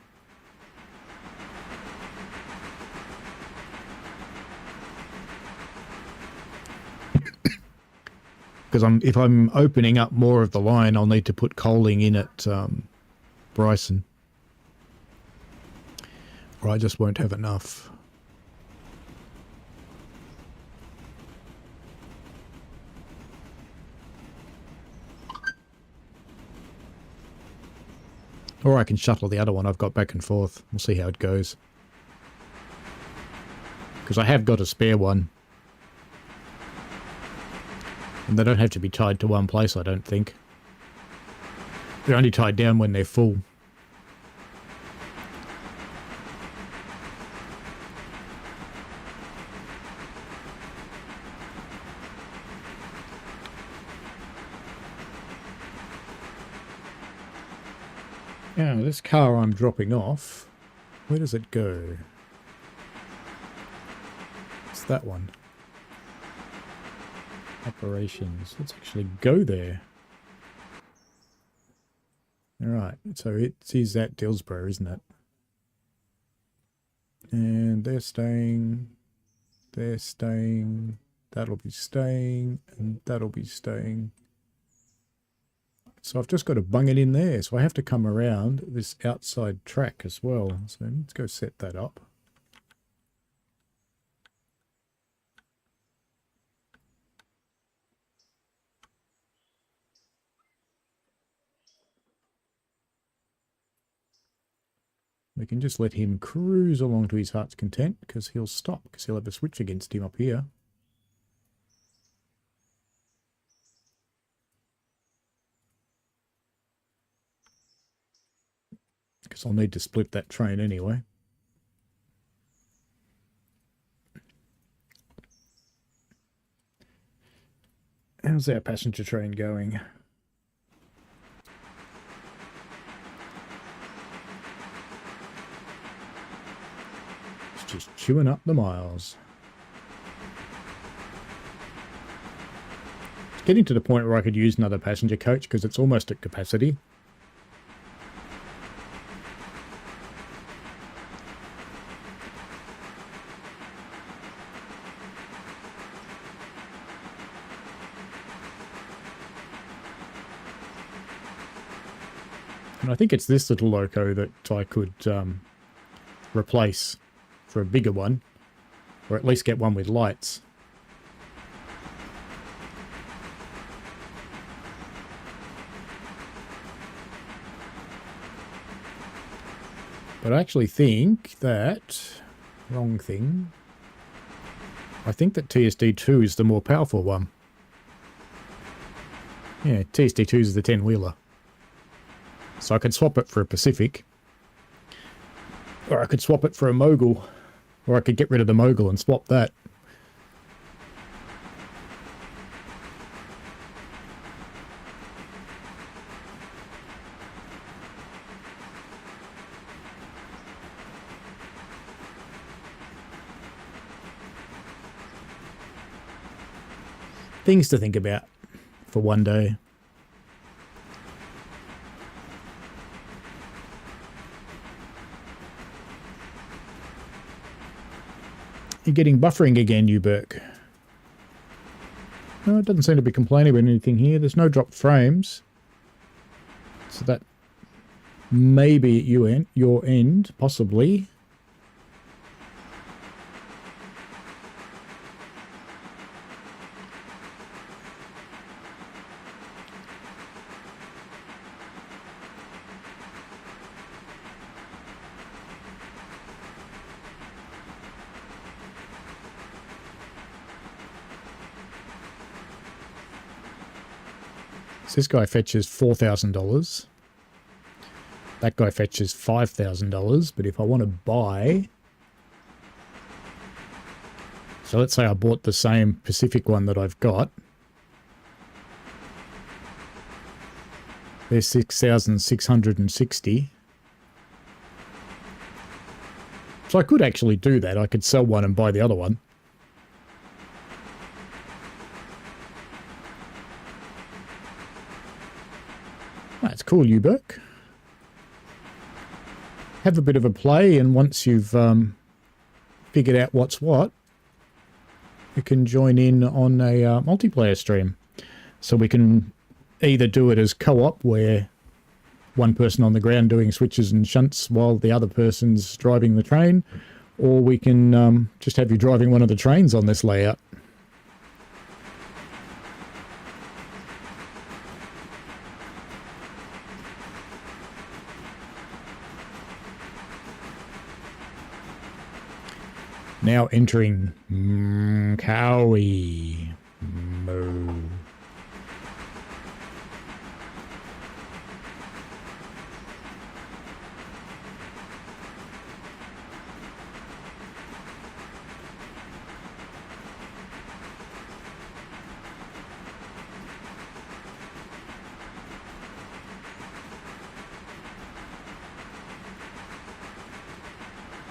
C: Because if I'm opening up more of the line, I'll need to put coaling in at Bryson. Or I just won't have enough. Or I can shuttle the other one I've got back and forth. We'll see how it goes. Because I have got a spare one. And they don't have to be tied to one place, I don't think. They're only tied down when they're full. Now, this car I'm dropping off, where does it go? It's that one. Operations. Let's actually go there. Alright, so it is at Dillsborough, isn't it? And they're staying, that'll be staying, and that'll be staying. So I've just got to bung it in there. So I have to come around this outside track as well. So let's go set that up. We can just let him cruise along to his heart's content because he'll stop because he'll have a switch against him up here. Because I'll need to split that train anyway. How's our passenger train going? It's just chewing up the miles. It's getting to the point where I could use another passenger coach because it's almost at capacity. And I think it's this little loco that I could replace for a bigger one, or at least get one with lights. But I actually think that, wrong thing, I think that TSD2 is the more powerful one. Yeah, TSD2 is the 10-wheeler. So I could swap it for a Pacific, or I could swap it for a Mogul, or I could get rid of the Mogul and swap that. Things to think about for one day. You're getting buffering again, you Burke. No, it doesn't seem to be complaining about anything here. There's no dropped frames. So that may be at your end, possibly. So this guy fetches $4,000. That guy fetches $5,000. But if I want to buy... So let's say I bought the same Pacific one that I've got. They're 6,660. So I could actually do that. I could sell one and buy the other one. That's cool, you Burke. Have a bit of a play, and once you've figured out what's what, you can join in on a multiplayer stream. So we can either do it as co-op, where one person on the ground doing switches and shunts while the other person's driving the train, or we can just have you driving one of the trains on this layout. Now entering Cowie. Moo.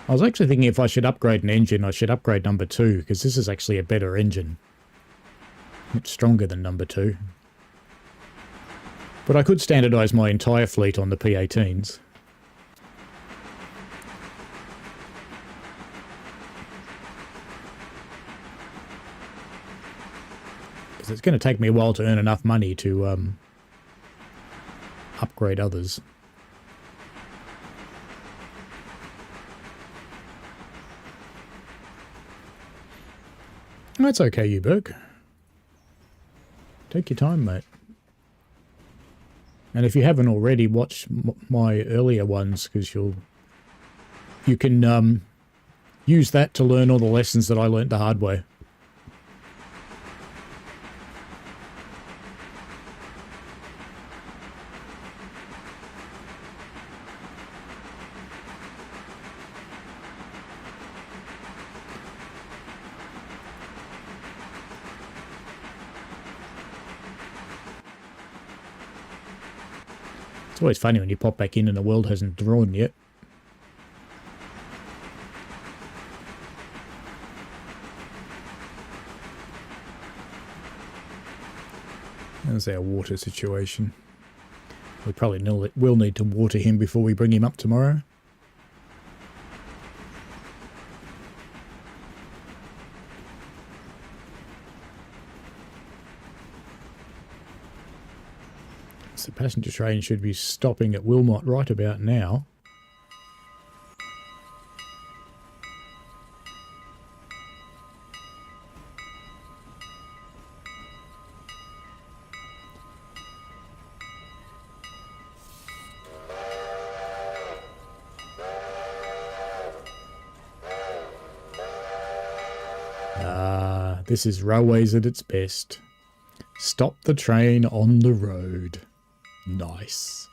C: I was actually thinking if I should upgrade an engine, I should upgrade number 2, because this is actually a better engine. It's stronger than number 2. But I could standardise my entire fleet on the P18s. Because it's going to take me a while to earn enough money to upgrade others. That's okay, you Burke. Take your time, mate. And if you haven't already, watch my earlier ones, because you can use that to learn all the lessons that I learnt the hard way. It's always funny when you pop back in and the world hasn't drawn yet. There's our water situation. We probably will need to water him before we bring him up tomorrow. The passenger train should be stopping at Wilmot right about now. Ah, this is railways at its best. Stop the train on the road. Nice.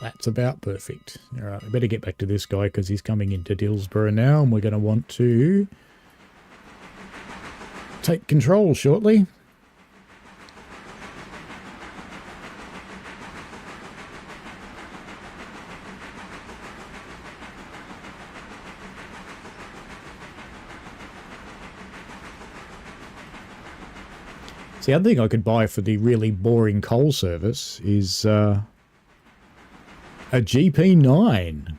C: That's about perfect. Alright, we better get back to this guy because he's coming into Dillsborough now, and we're going to want to take control shortly. The other thing I could buy for the really boring coal service is a GP9.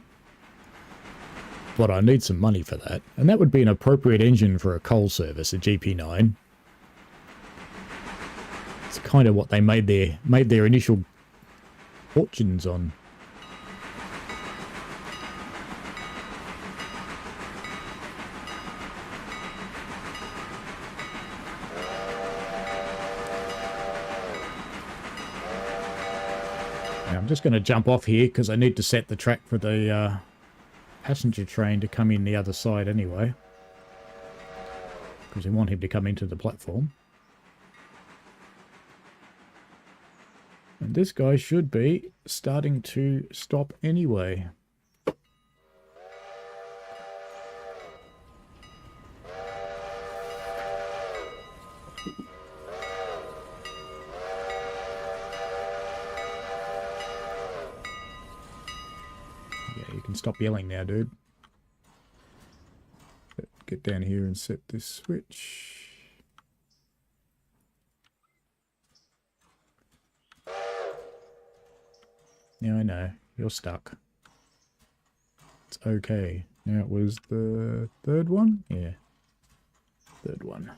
C: But I need some money for that. And that would be an appropriate engine for a coal service, a GP9. It's kind of what they made their initial fortunes on. Now I'm just going to jump off here because I need to set the track for the passenger train to come in the other side anyway. Because we want him to come into the platform. And this guy should be starting to stop anyway. Yeah, you can stop yelling now, dude. Get down here and set this switch. Yeah, I know. You're stuck. It's okay. Now it was the third one? Yeah. Third one.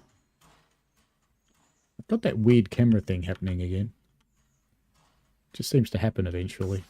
C: I've got that weird camera thing happening again. Just seems to happen eventually.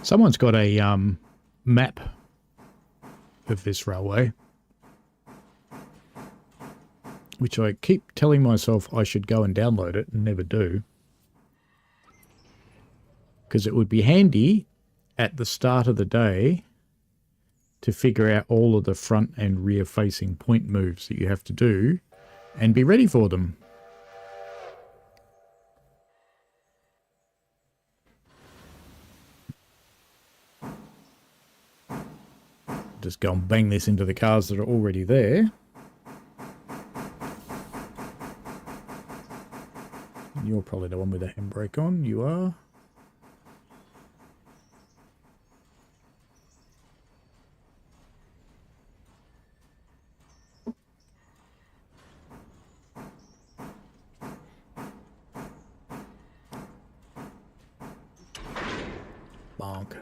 C: Someone's got a map of this railway, which I keep telling myself I should go and download it and never do. Because it would be handy at the start of the day to figure out all of the front and rear facing point moves that you have to do and be ready for them. Just go and bang this into the cars that are already there. You're probably the one with the handbrake on. You are. Bonk.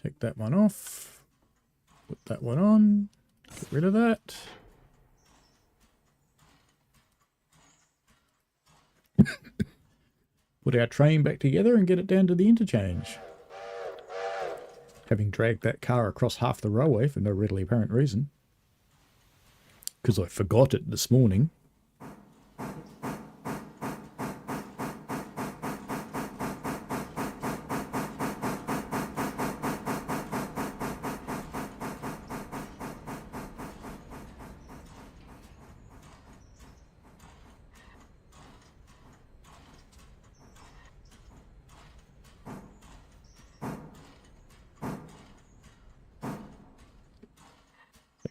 C: Take that one off. Put that one on. Get rid of that. Put our train back together and get it down to the interchange. Having dragged that car across half the railway for no readily apparent reason. Because I forgot it this morning.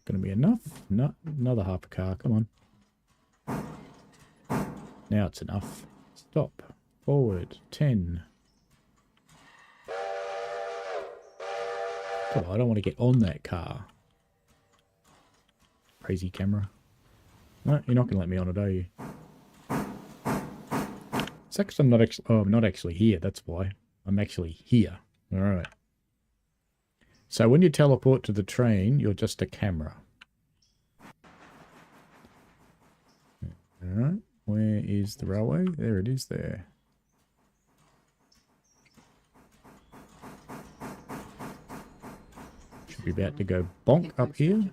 C: Going to be enough? No, another half a car. Come on. Now it's enough. Stop. Forward. 10. Oh, I don't want to get on that car. Crazy camera. No, you're not going to let me on it, are you? It's actually I'm not actually. Oh, I'm not actually here. That's why. I'm actually here. All right. So when you teleport to the train, you're just a camera. Alright, where is the railway? There it is there. Should be about to go bonk up here.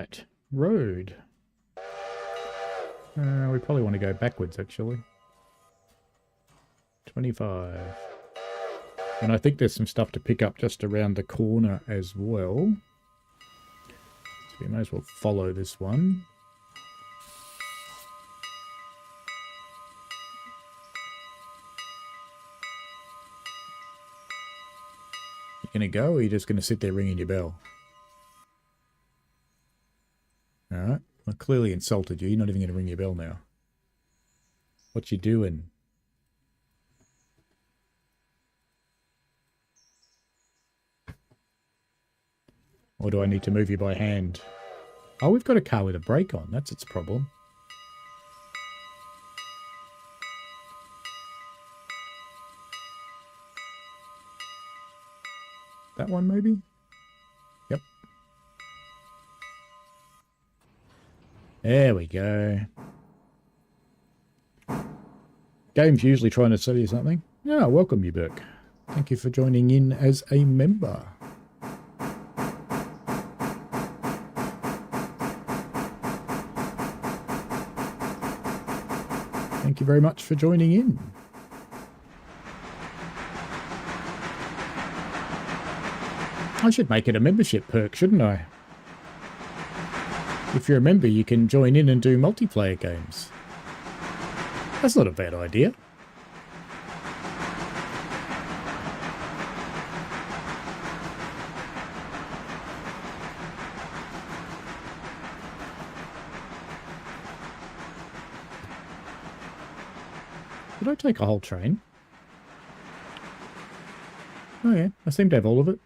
C: Right, road. We probably want to go backwards, actually. 25. And I think there's some stuff to pick up just around the corner as well. So we may as well follow this one. You gonna go, or are you just gonna sit there ringing your bell? Alright, I clearly insulted you. You're not even gonna ring your bell now. What you doing? Or do I need to move you by hand? Oh, we've got a car with a brake on. That's its problem. That one, maybe? Yep. There we go. Game's usually trying to sell you something. Yeah, welcome you, Burke. Thank you for joining in as a member. Thank you very much for joining in. I should make it a membership perk, shouldn't I? If you're a member, you can join in and do multiplayer games. That's not a bad idea. Did I take a whole train? Oh yeah, I seem to have all of it.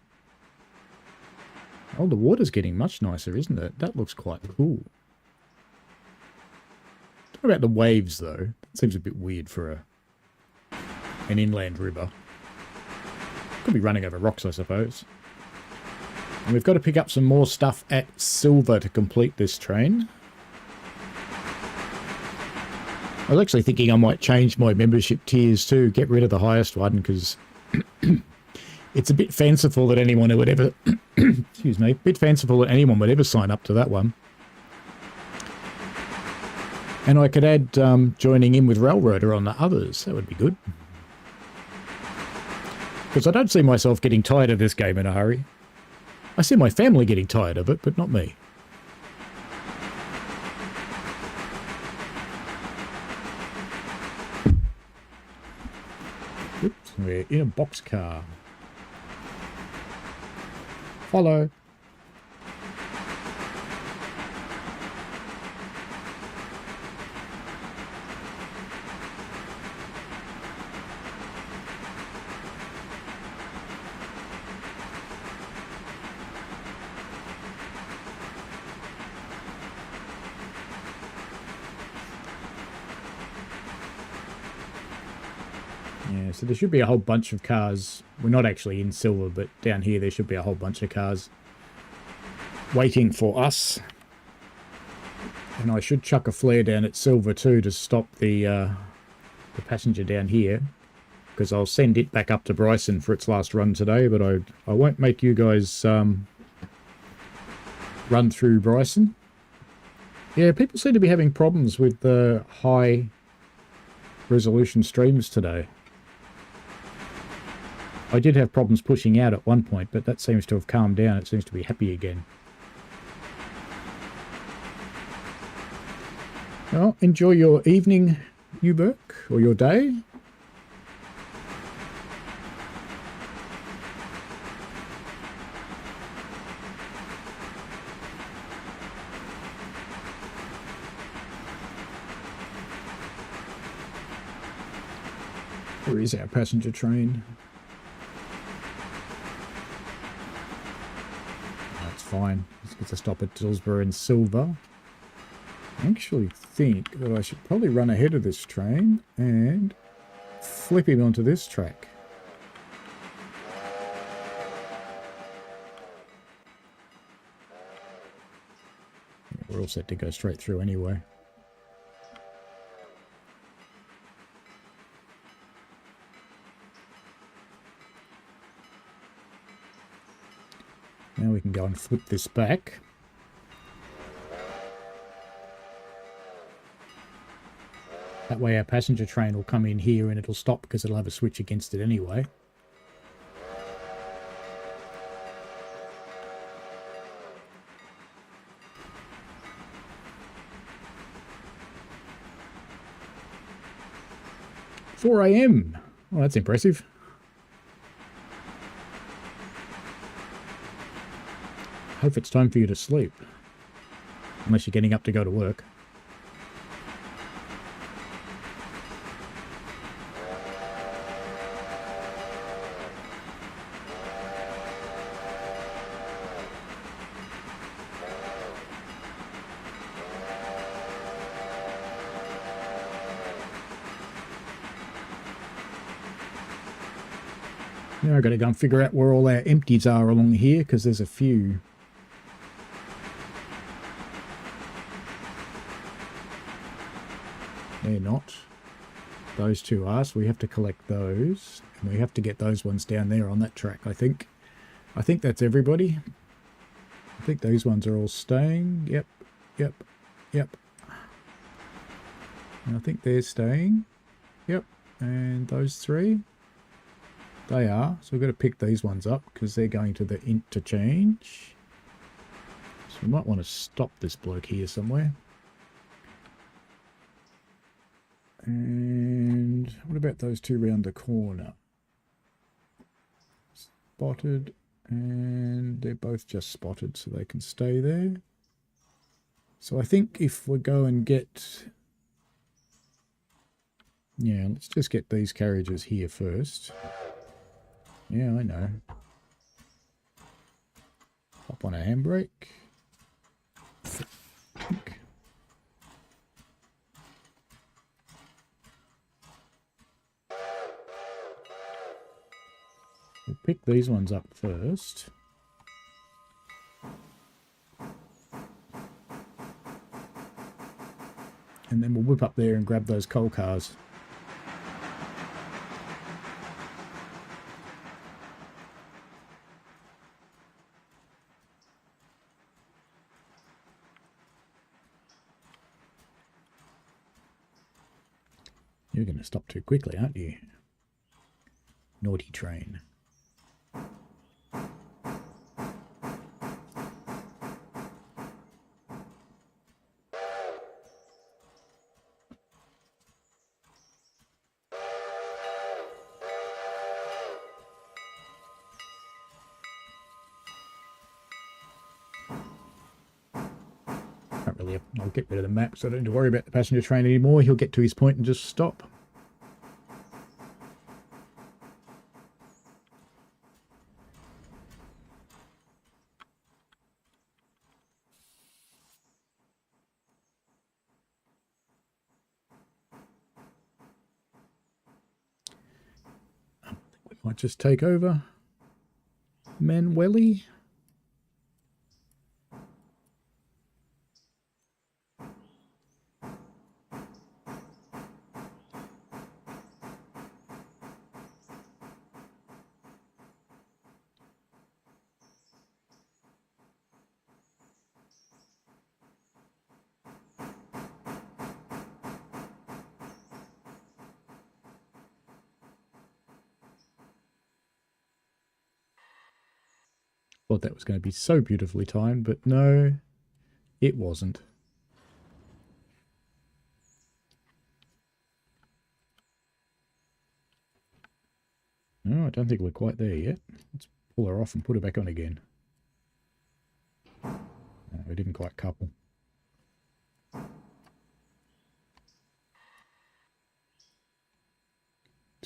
C: Oh, the water's getting much nicer, isn't it? That looks quite cool. What about the waves, though? That seems a bit weird for an inland river. Could be running over rocks, I suppose. And we've got to pick up some more stuff at Silver to complete this train. I was actually thinking I might change my membership tiers too, get rid of the highest one, because it's a bit fanciful that anyone who would ever, excuse me, a bit fanciful that anyone would ever sign up to that one. And I could add joining in with Railroader on the others. That would be good. Because I don't see myself getting tired of this game in a hurry. I see my family getting tired of it, but not me. Oops, we're in a boxcar. Follow. Yeah, so there should be a whole bunch of cars. We're not actually in Silver, but down here there should be a whole bunch of cars waiting for us. And I should chuck a flare down at Silver too to stop the passenger down here, because I'll send it back up to Bryson for its last run today, but I won't make you guys run through Bryson. Yeah, people seem to be having problems with the high resolution streams today. I did have problems pushing out at one point, but that seems to have calmed down. It seems to be happy again. Well, enjoy your evening, you Burke, or your day. Where is our passenger train? That's fine. Let's get to stop at Dillsborough and Silver. I actually think that I should probably run ahead of this train and flip him onto this track. We're all set to go straight through anyway. Now we can go and flip this back. That way our passenger train will come in here and it'll stop because it'll have a switch against it anyway. "4 a.m. Well, that's impressive. Hope it's time for you to sleep. Unless you're getting up to go to work. Now I've got to go and figure out where all our empties are along here, because there's a few. They're not. Those two are, so we have to collect those. And we have to get those ones down there on that track, I think. I think that's everybody. I think those ones are all staying. Yep, yep, yep. And I think they're staying. Yep, and those three. They are, so we've got to pick these ones up because they're going to the interchange. So we might want to stop this bloke here somewhere. And what about those two round the corner? Spotted, and they're both just spotted, so they can stay there. So I think if we go and get... Yeah, let's just get these carriages here first. Yeah, I know. Hop on a handbrake. We'll pick these ones up first. And then we'll whip up there and grab those coal cars. You're going to stop too quickly, aren't you? Naughty train. I'll get rid of the map so I don't need to worry about the passenger train anymore. He'll get to his point and just stop. I think we might just take over Manueli. Thought that was going to be so beautifully timed, but no, it wasn't. No, I don't think we're quite there yet. Let's pull her off and put her back on again. No, we didn't quite couple. Let's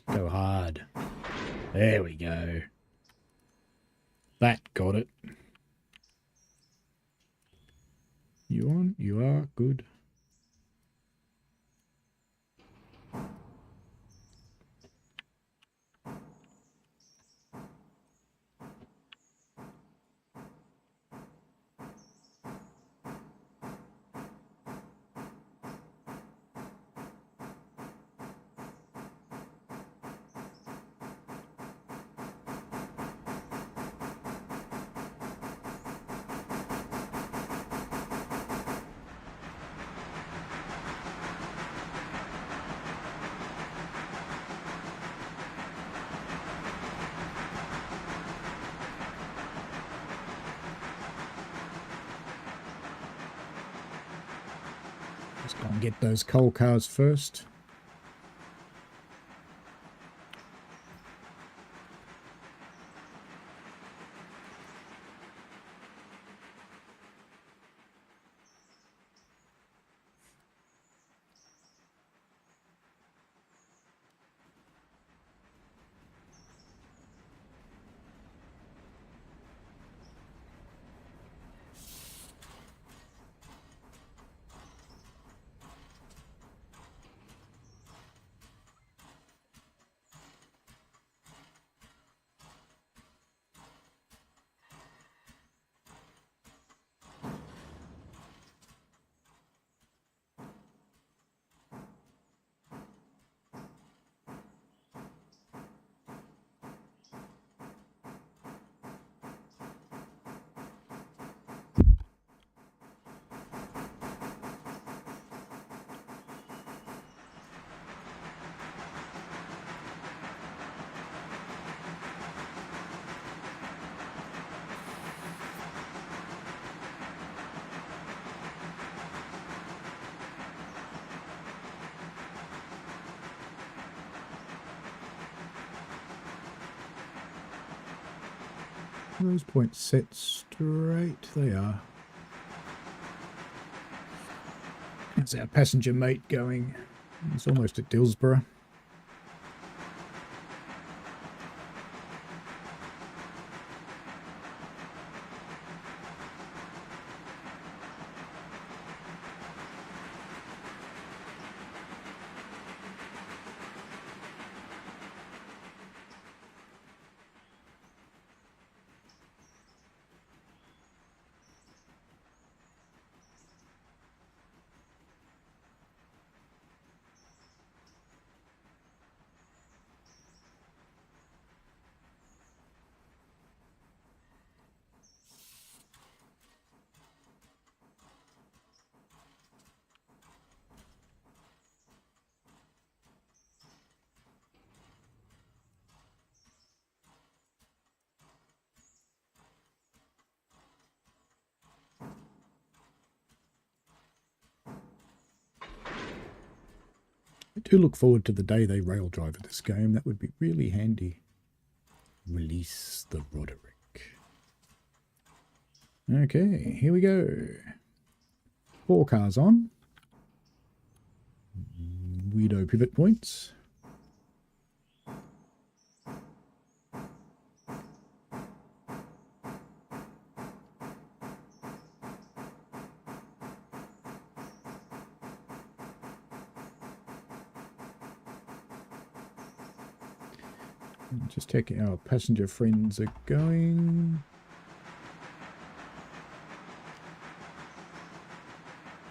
C: go hard. There we go. That got it. You on? You are good. Let's go and get those coal cars first. Those points set straight. They are. How's our passenger mate going? He's almost at Dillsborough. I do look forward to the day they rail drive at this game. That would be really handy. Release the Roderick. Okay, here we go. 4 cars on. Weirdo pivot points. Just checking how our passenger friends are going.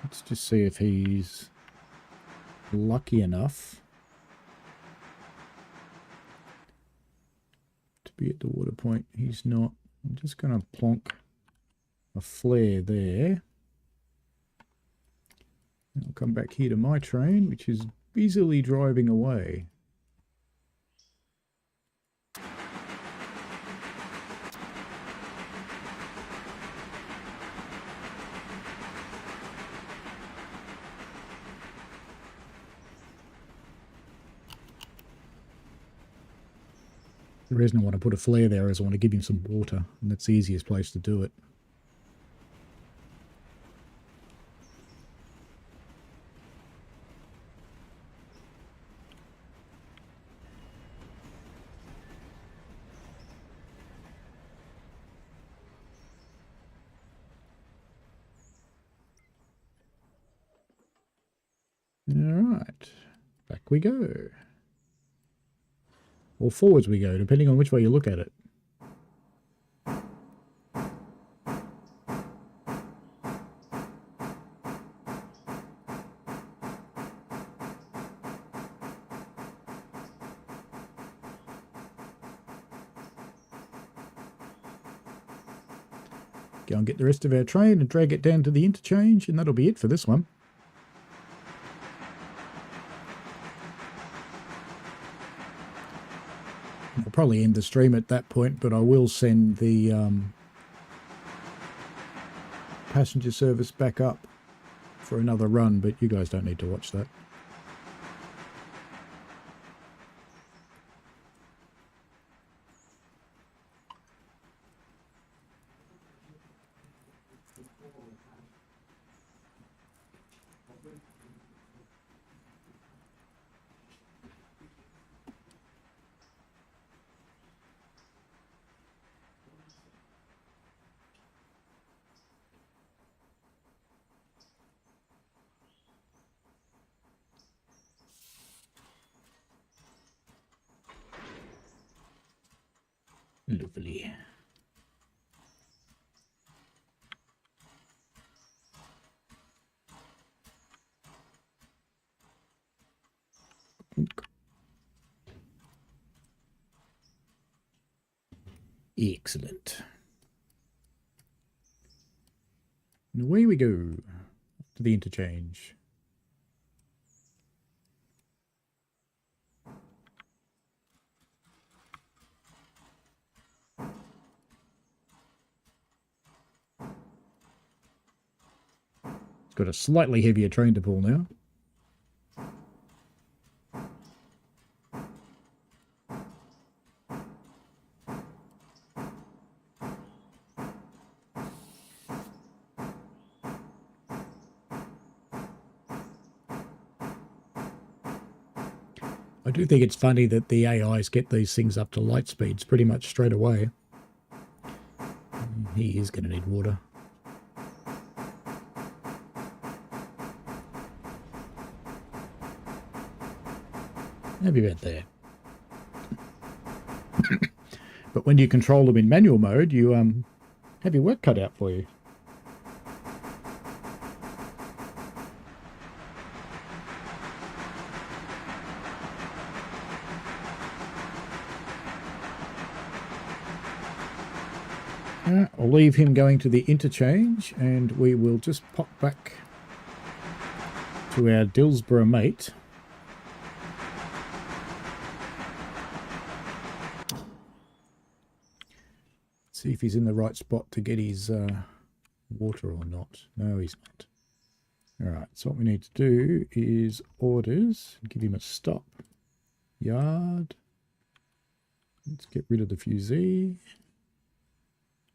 C: Let's just see if he's lucky enough to be at the water point. He's not. I'm just going to plonk a flare there. And I'll come back here to my train, which is busily driving away. The reason I want to put a flare there is I want to give him some water, and that's the easiest place to do it. Alright, back we go. Or forwards we go, depending on which way you look at it. Go and get the rest of our train and drag it down to the interchange, and that'll be it for this one. I'll probably end the stream at that point, but I will send the passenger service back up for another run, but you guys don't need to watch that. Lovely. Excellent. And away we go to the interchange. It's got a slightly heavier train to pull now. I do think it's funny that the AIs get these things up to light speeds pretty much straight away. He is going to need water. Maybe about there. But when you control them in manual mode, you have your work cut out for you. I'll leave him going to the interchange, and we will just pop back to our Dillsborough mate. See if he's in the right spot to get his water or not. No, he's not. Alright, so what we need to do is orders, give him a stop. Yard. Let's get rid of the fusee.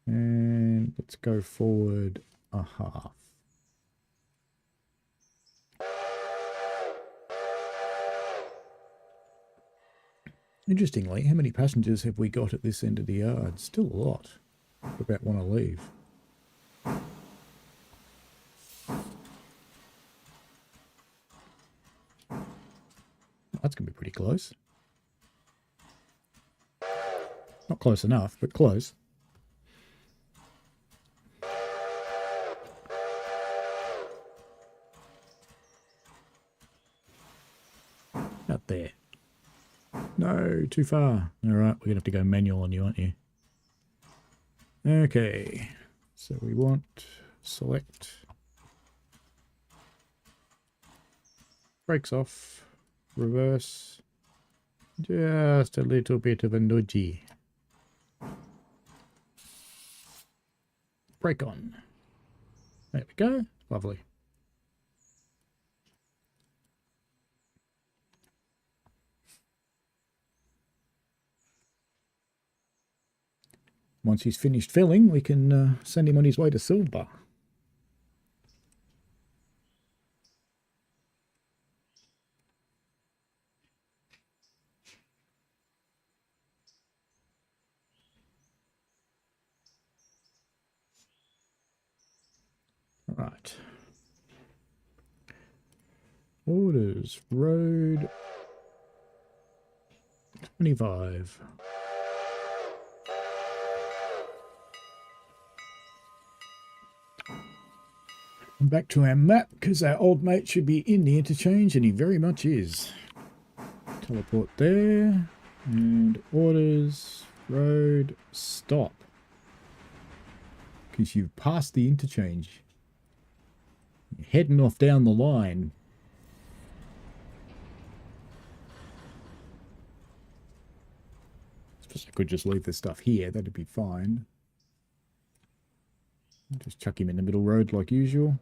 C: And let's go forward a half. Interestingly, how many passengers have we got at this end of the yard? Still a lot. I about want to leave. That's going to be pretty close. Not close enough, but close. Out there. No, too far. Alright, we're going to have to go manual on you, aren't you? Okay. So we want select. Brakes off. Reverse. Just a little bit of a nudgy. Brake on. There we go. Lovely. Once he's finished filling, we can send him on his way to Silver. All right. Orders, road 25. Back to our map, because our old mate should be in the interchange, and he very much is. Teleport there, and orders, road, stop. Because you've passed the interchange. You're heading off down the line. I suppose I could just leave the stuff here, that'd be fine. Just chuck him in the middle road like usual.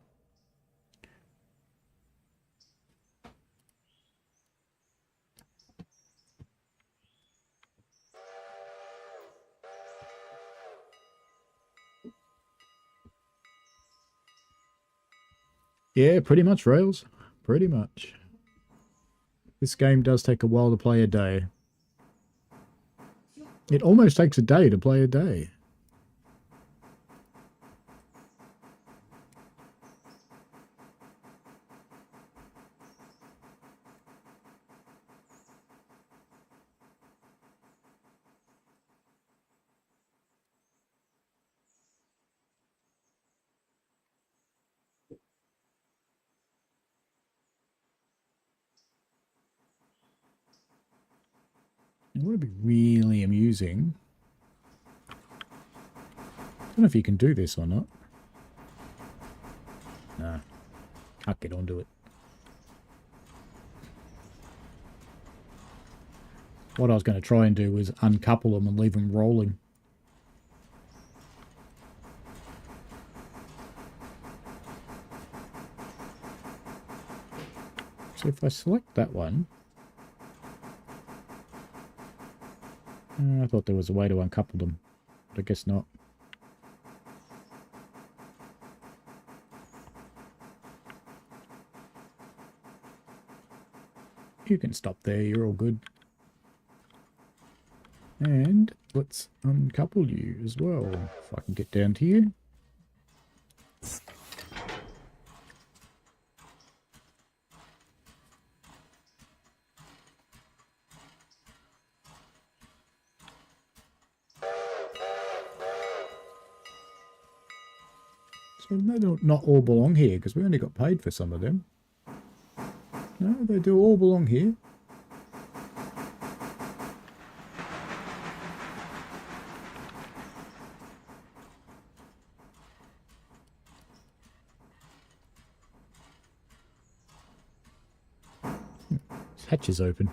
C: Yeah, pretty much, Rails. Pretty much. This game does take a while to play a day. It almost takes a day to play a day. It would be really amusing. I don't know if you can do this or not. Nah, can't get onto it. What I was going to try and do was uncouple them and leave them rolling. So if I select that one... I thought there was a way to uncouple them, but I guess not. You can stop there, you're all good. And let's uncouple you as well. If I can get down to you. So they don't not all belong here because we only got paid for some of them. No, they do all belong here. This hatch is open.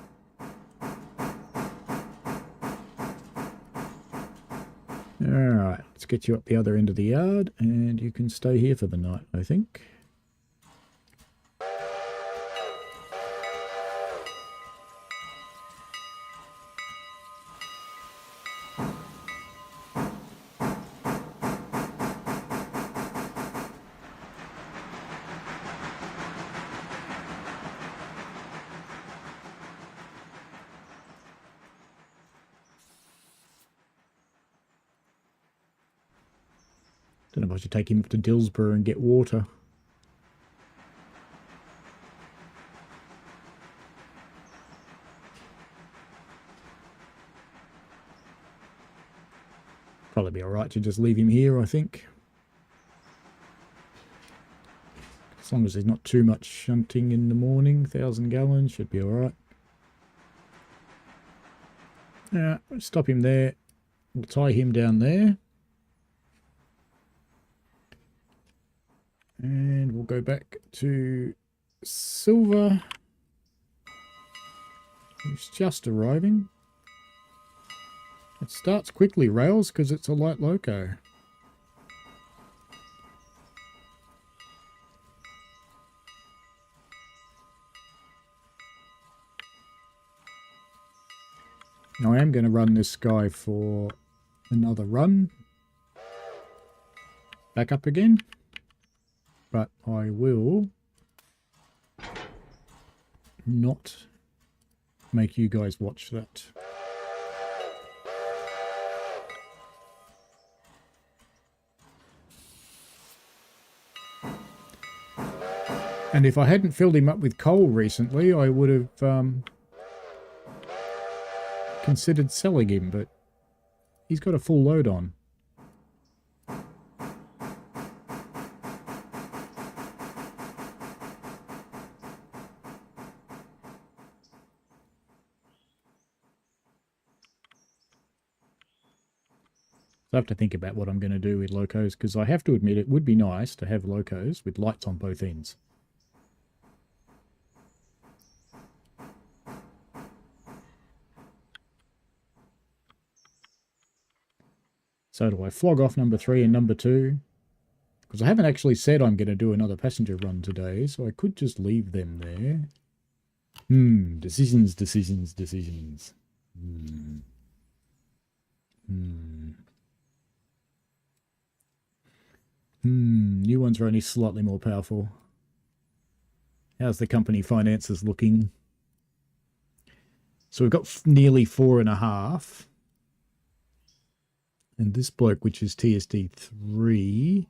C: Alright, let's get you up the other end of the yard and you can stay here for the night, I think. Don't know if I should take him up to Dillsborough and get water. Probably be alright to just leave him here, I think. As long as there's not too much shunting in the morning, 1,000 gallons should be alright. Yeah, stop him there. We'll tie him down there. And we'll go back to Silver, who's just arriving. It starts quickly, Rails, because it's a light loco. Now I am going to run this guy for another run. Back up again. But I will not make you guys watch that. And if I hadn't filled him up with coal recently, I would have considered selling him, but he's got a full load on. So I have to think about what I'm going to do with locos, because I have to admit it would be nice to have locos with lights on both ends. So do I flog off number 3 and number 2? Because I haven't actually said I'm going to do another passenger run today, so I could just leave them there. Decisions, decisions, decisions. New ones are only slightly more powerful. How's the company finances looking? So we've got nearly 4.5. And this bloke, which is TSD 3,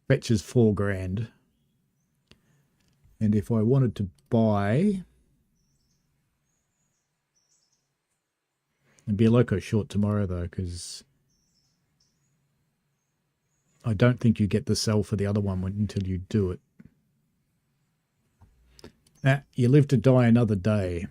C: fetches 4 grand. And if I wanted to buy, it'd be a loco short tomorrow though, because I don't think you get the sell for the other one until you do it. You live to die another day.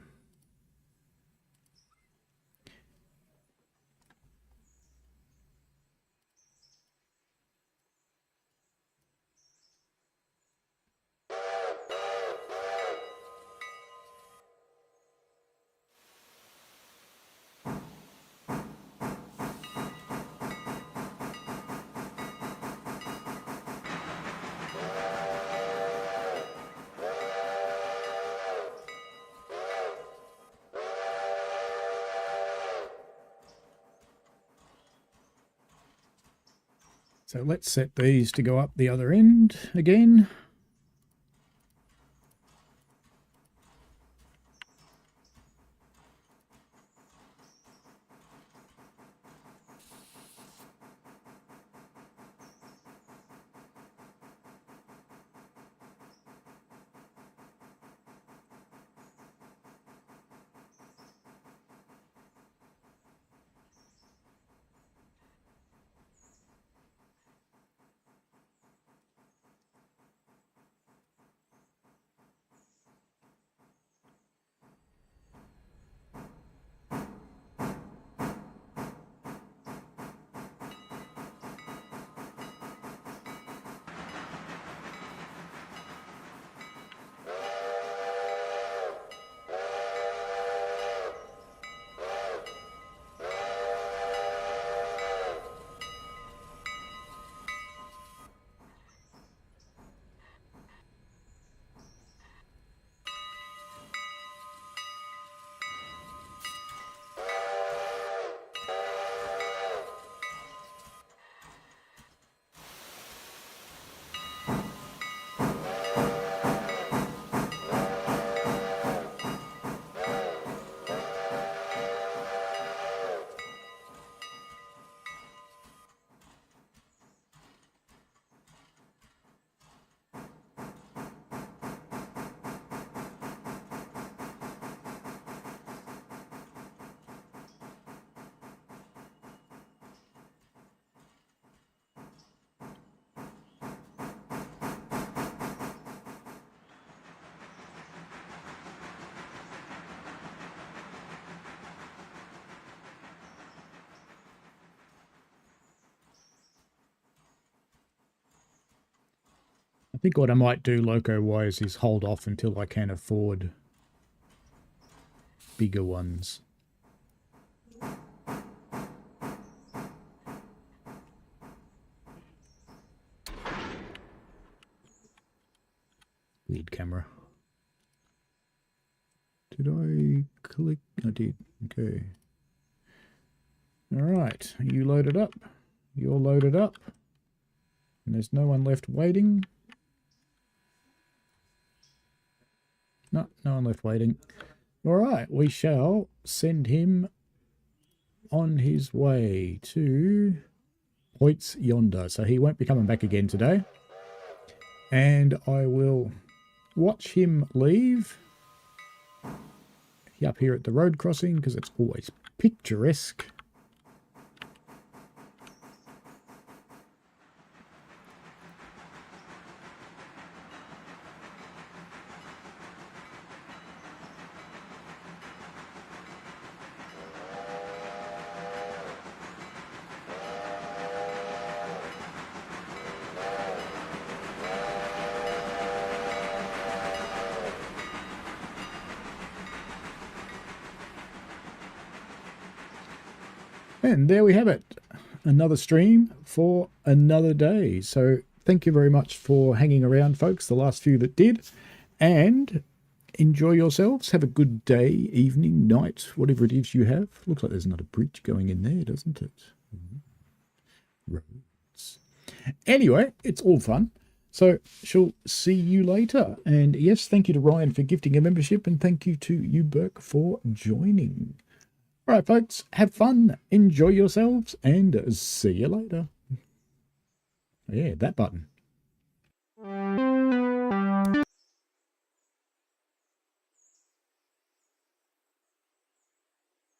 C: So let's set these to go up the other end again. I think what I might do loco-wise is hold off until I can afford bigger ones. Weird camera. Did I click? I did. Okay. All right. You loaded up. You're loaded up. And there's no one left waiting. No, no one left waiting. All right. We shall send him on his way to Hoyts yonder. So he won't be coming back again today. And I will watch him leave up here at the road crossing because it's always picturesque. And there we have it. Another stream for another day. So thank you very much for hanging around, folks, the last few that did. And enjoy yourselves. Have a good day, evening, night, whatever it is you have. Looks like there's another bridge going in there, doesn't it? Roads. Anyway, it's all fun. So she'll see you later. And yes, thank you to Ryan for gifting a membership, and thank you to you, Burke, for joining. All right, folks, have fun, enjoy yourselves, and see you later. Yeah, that button.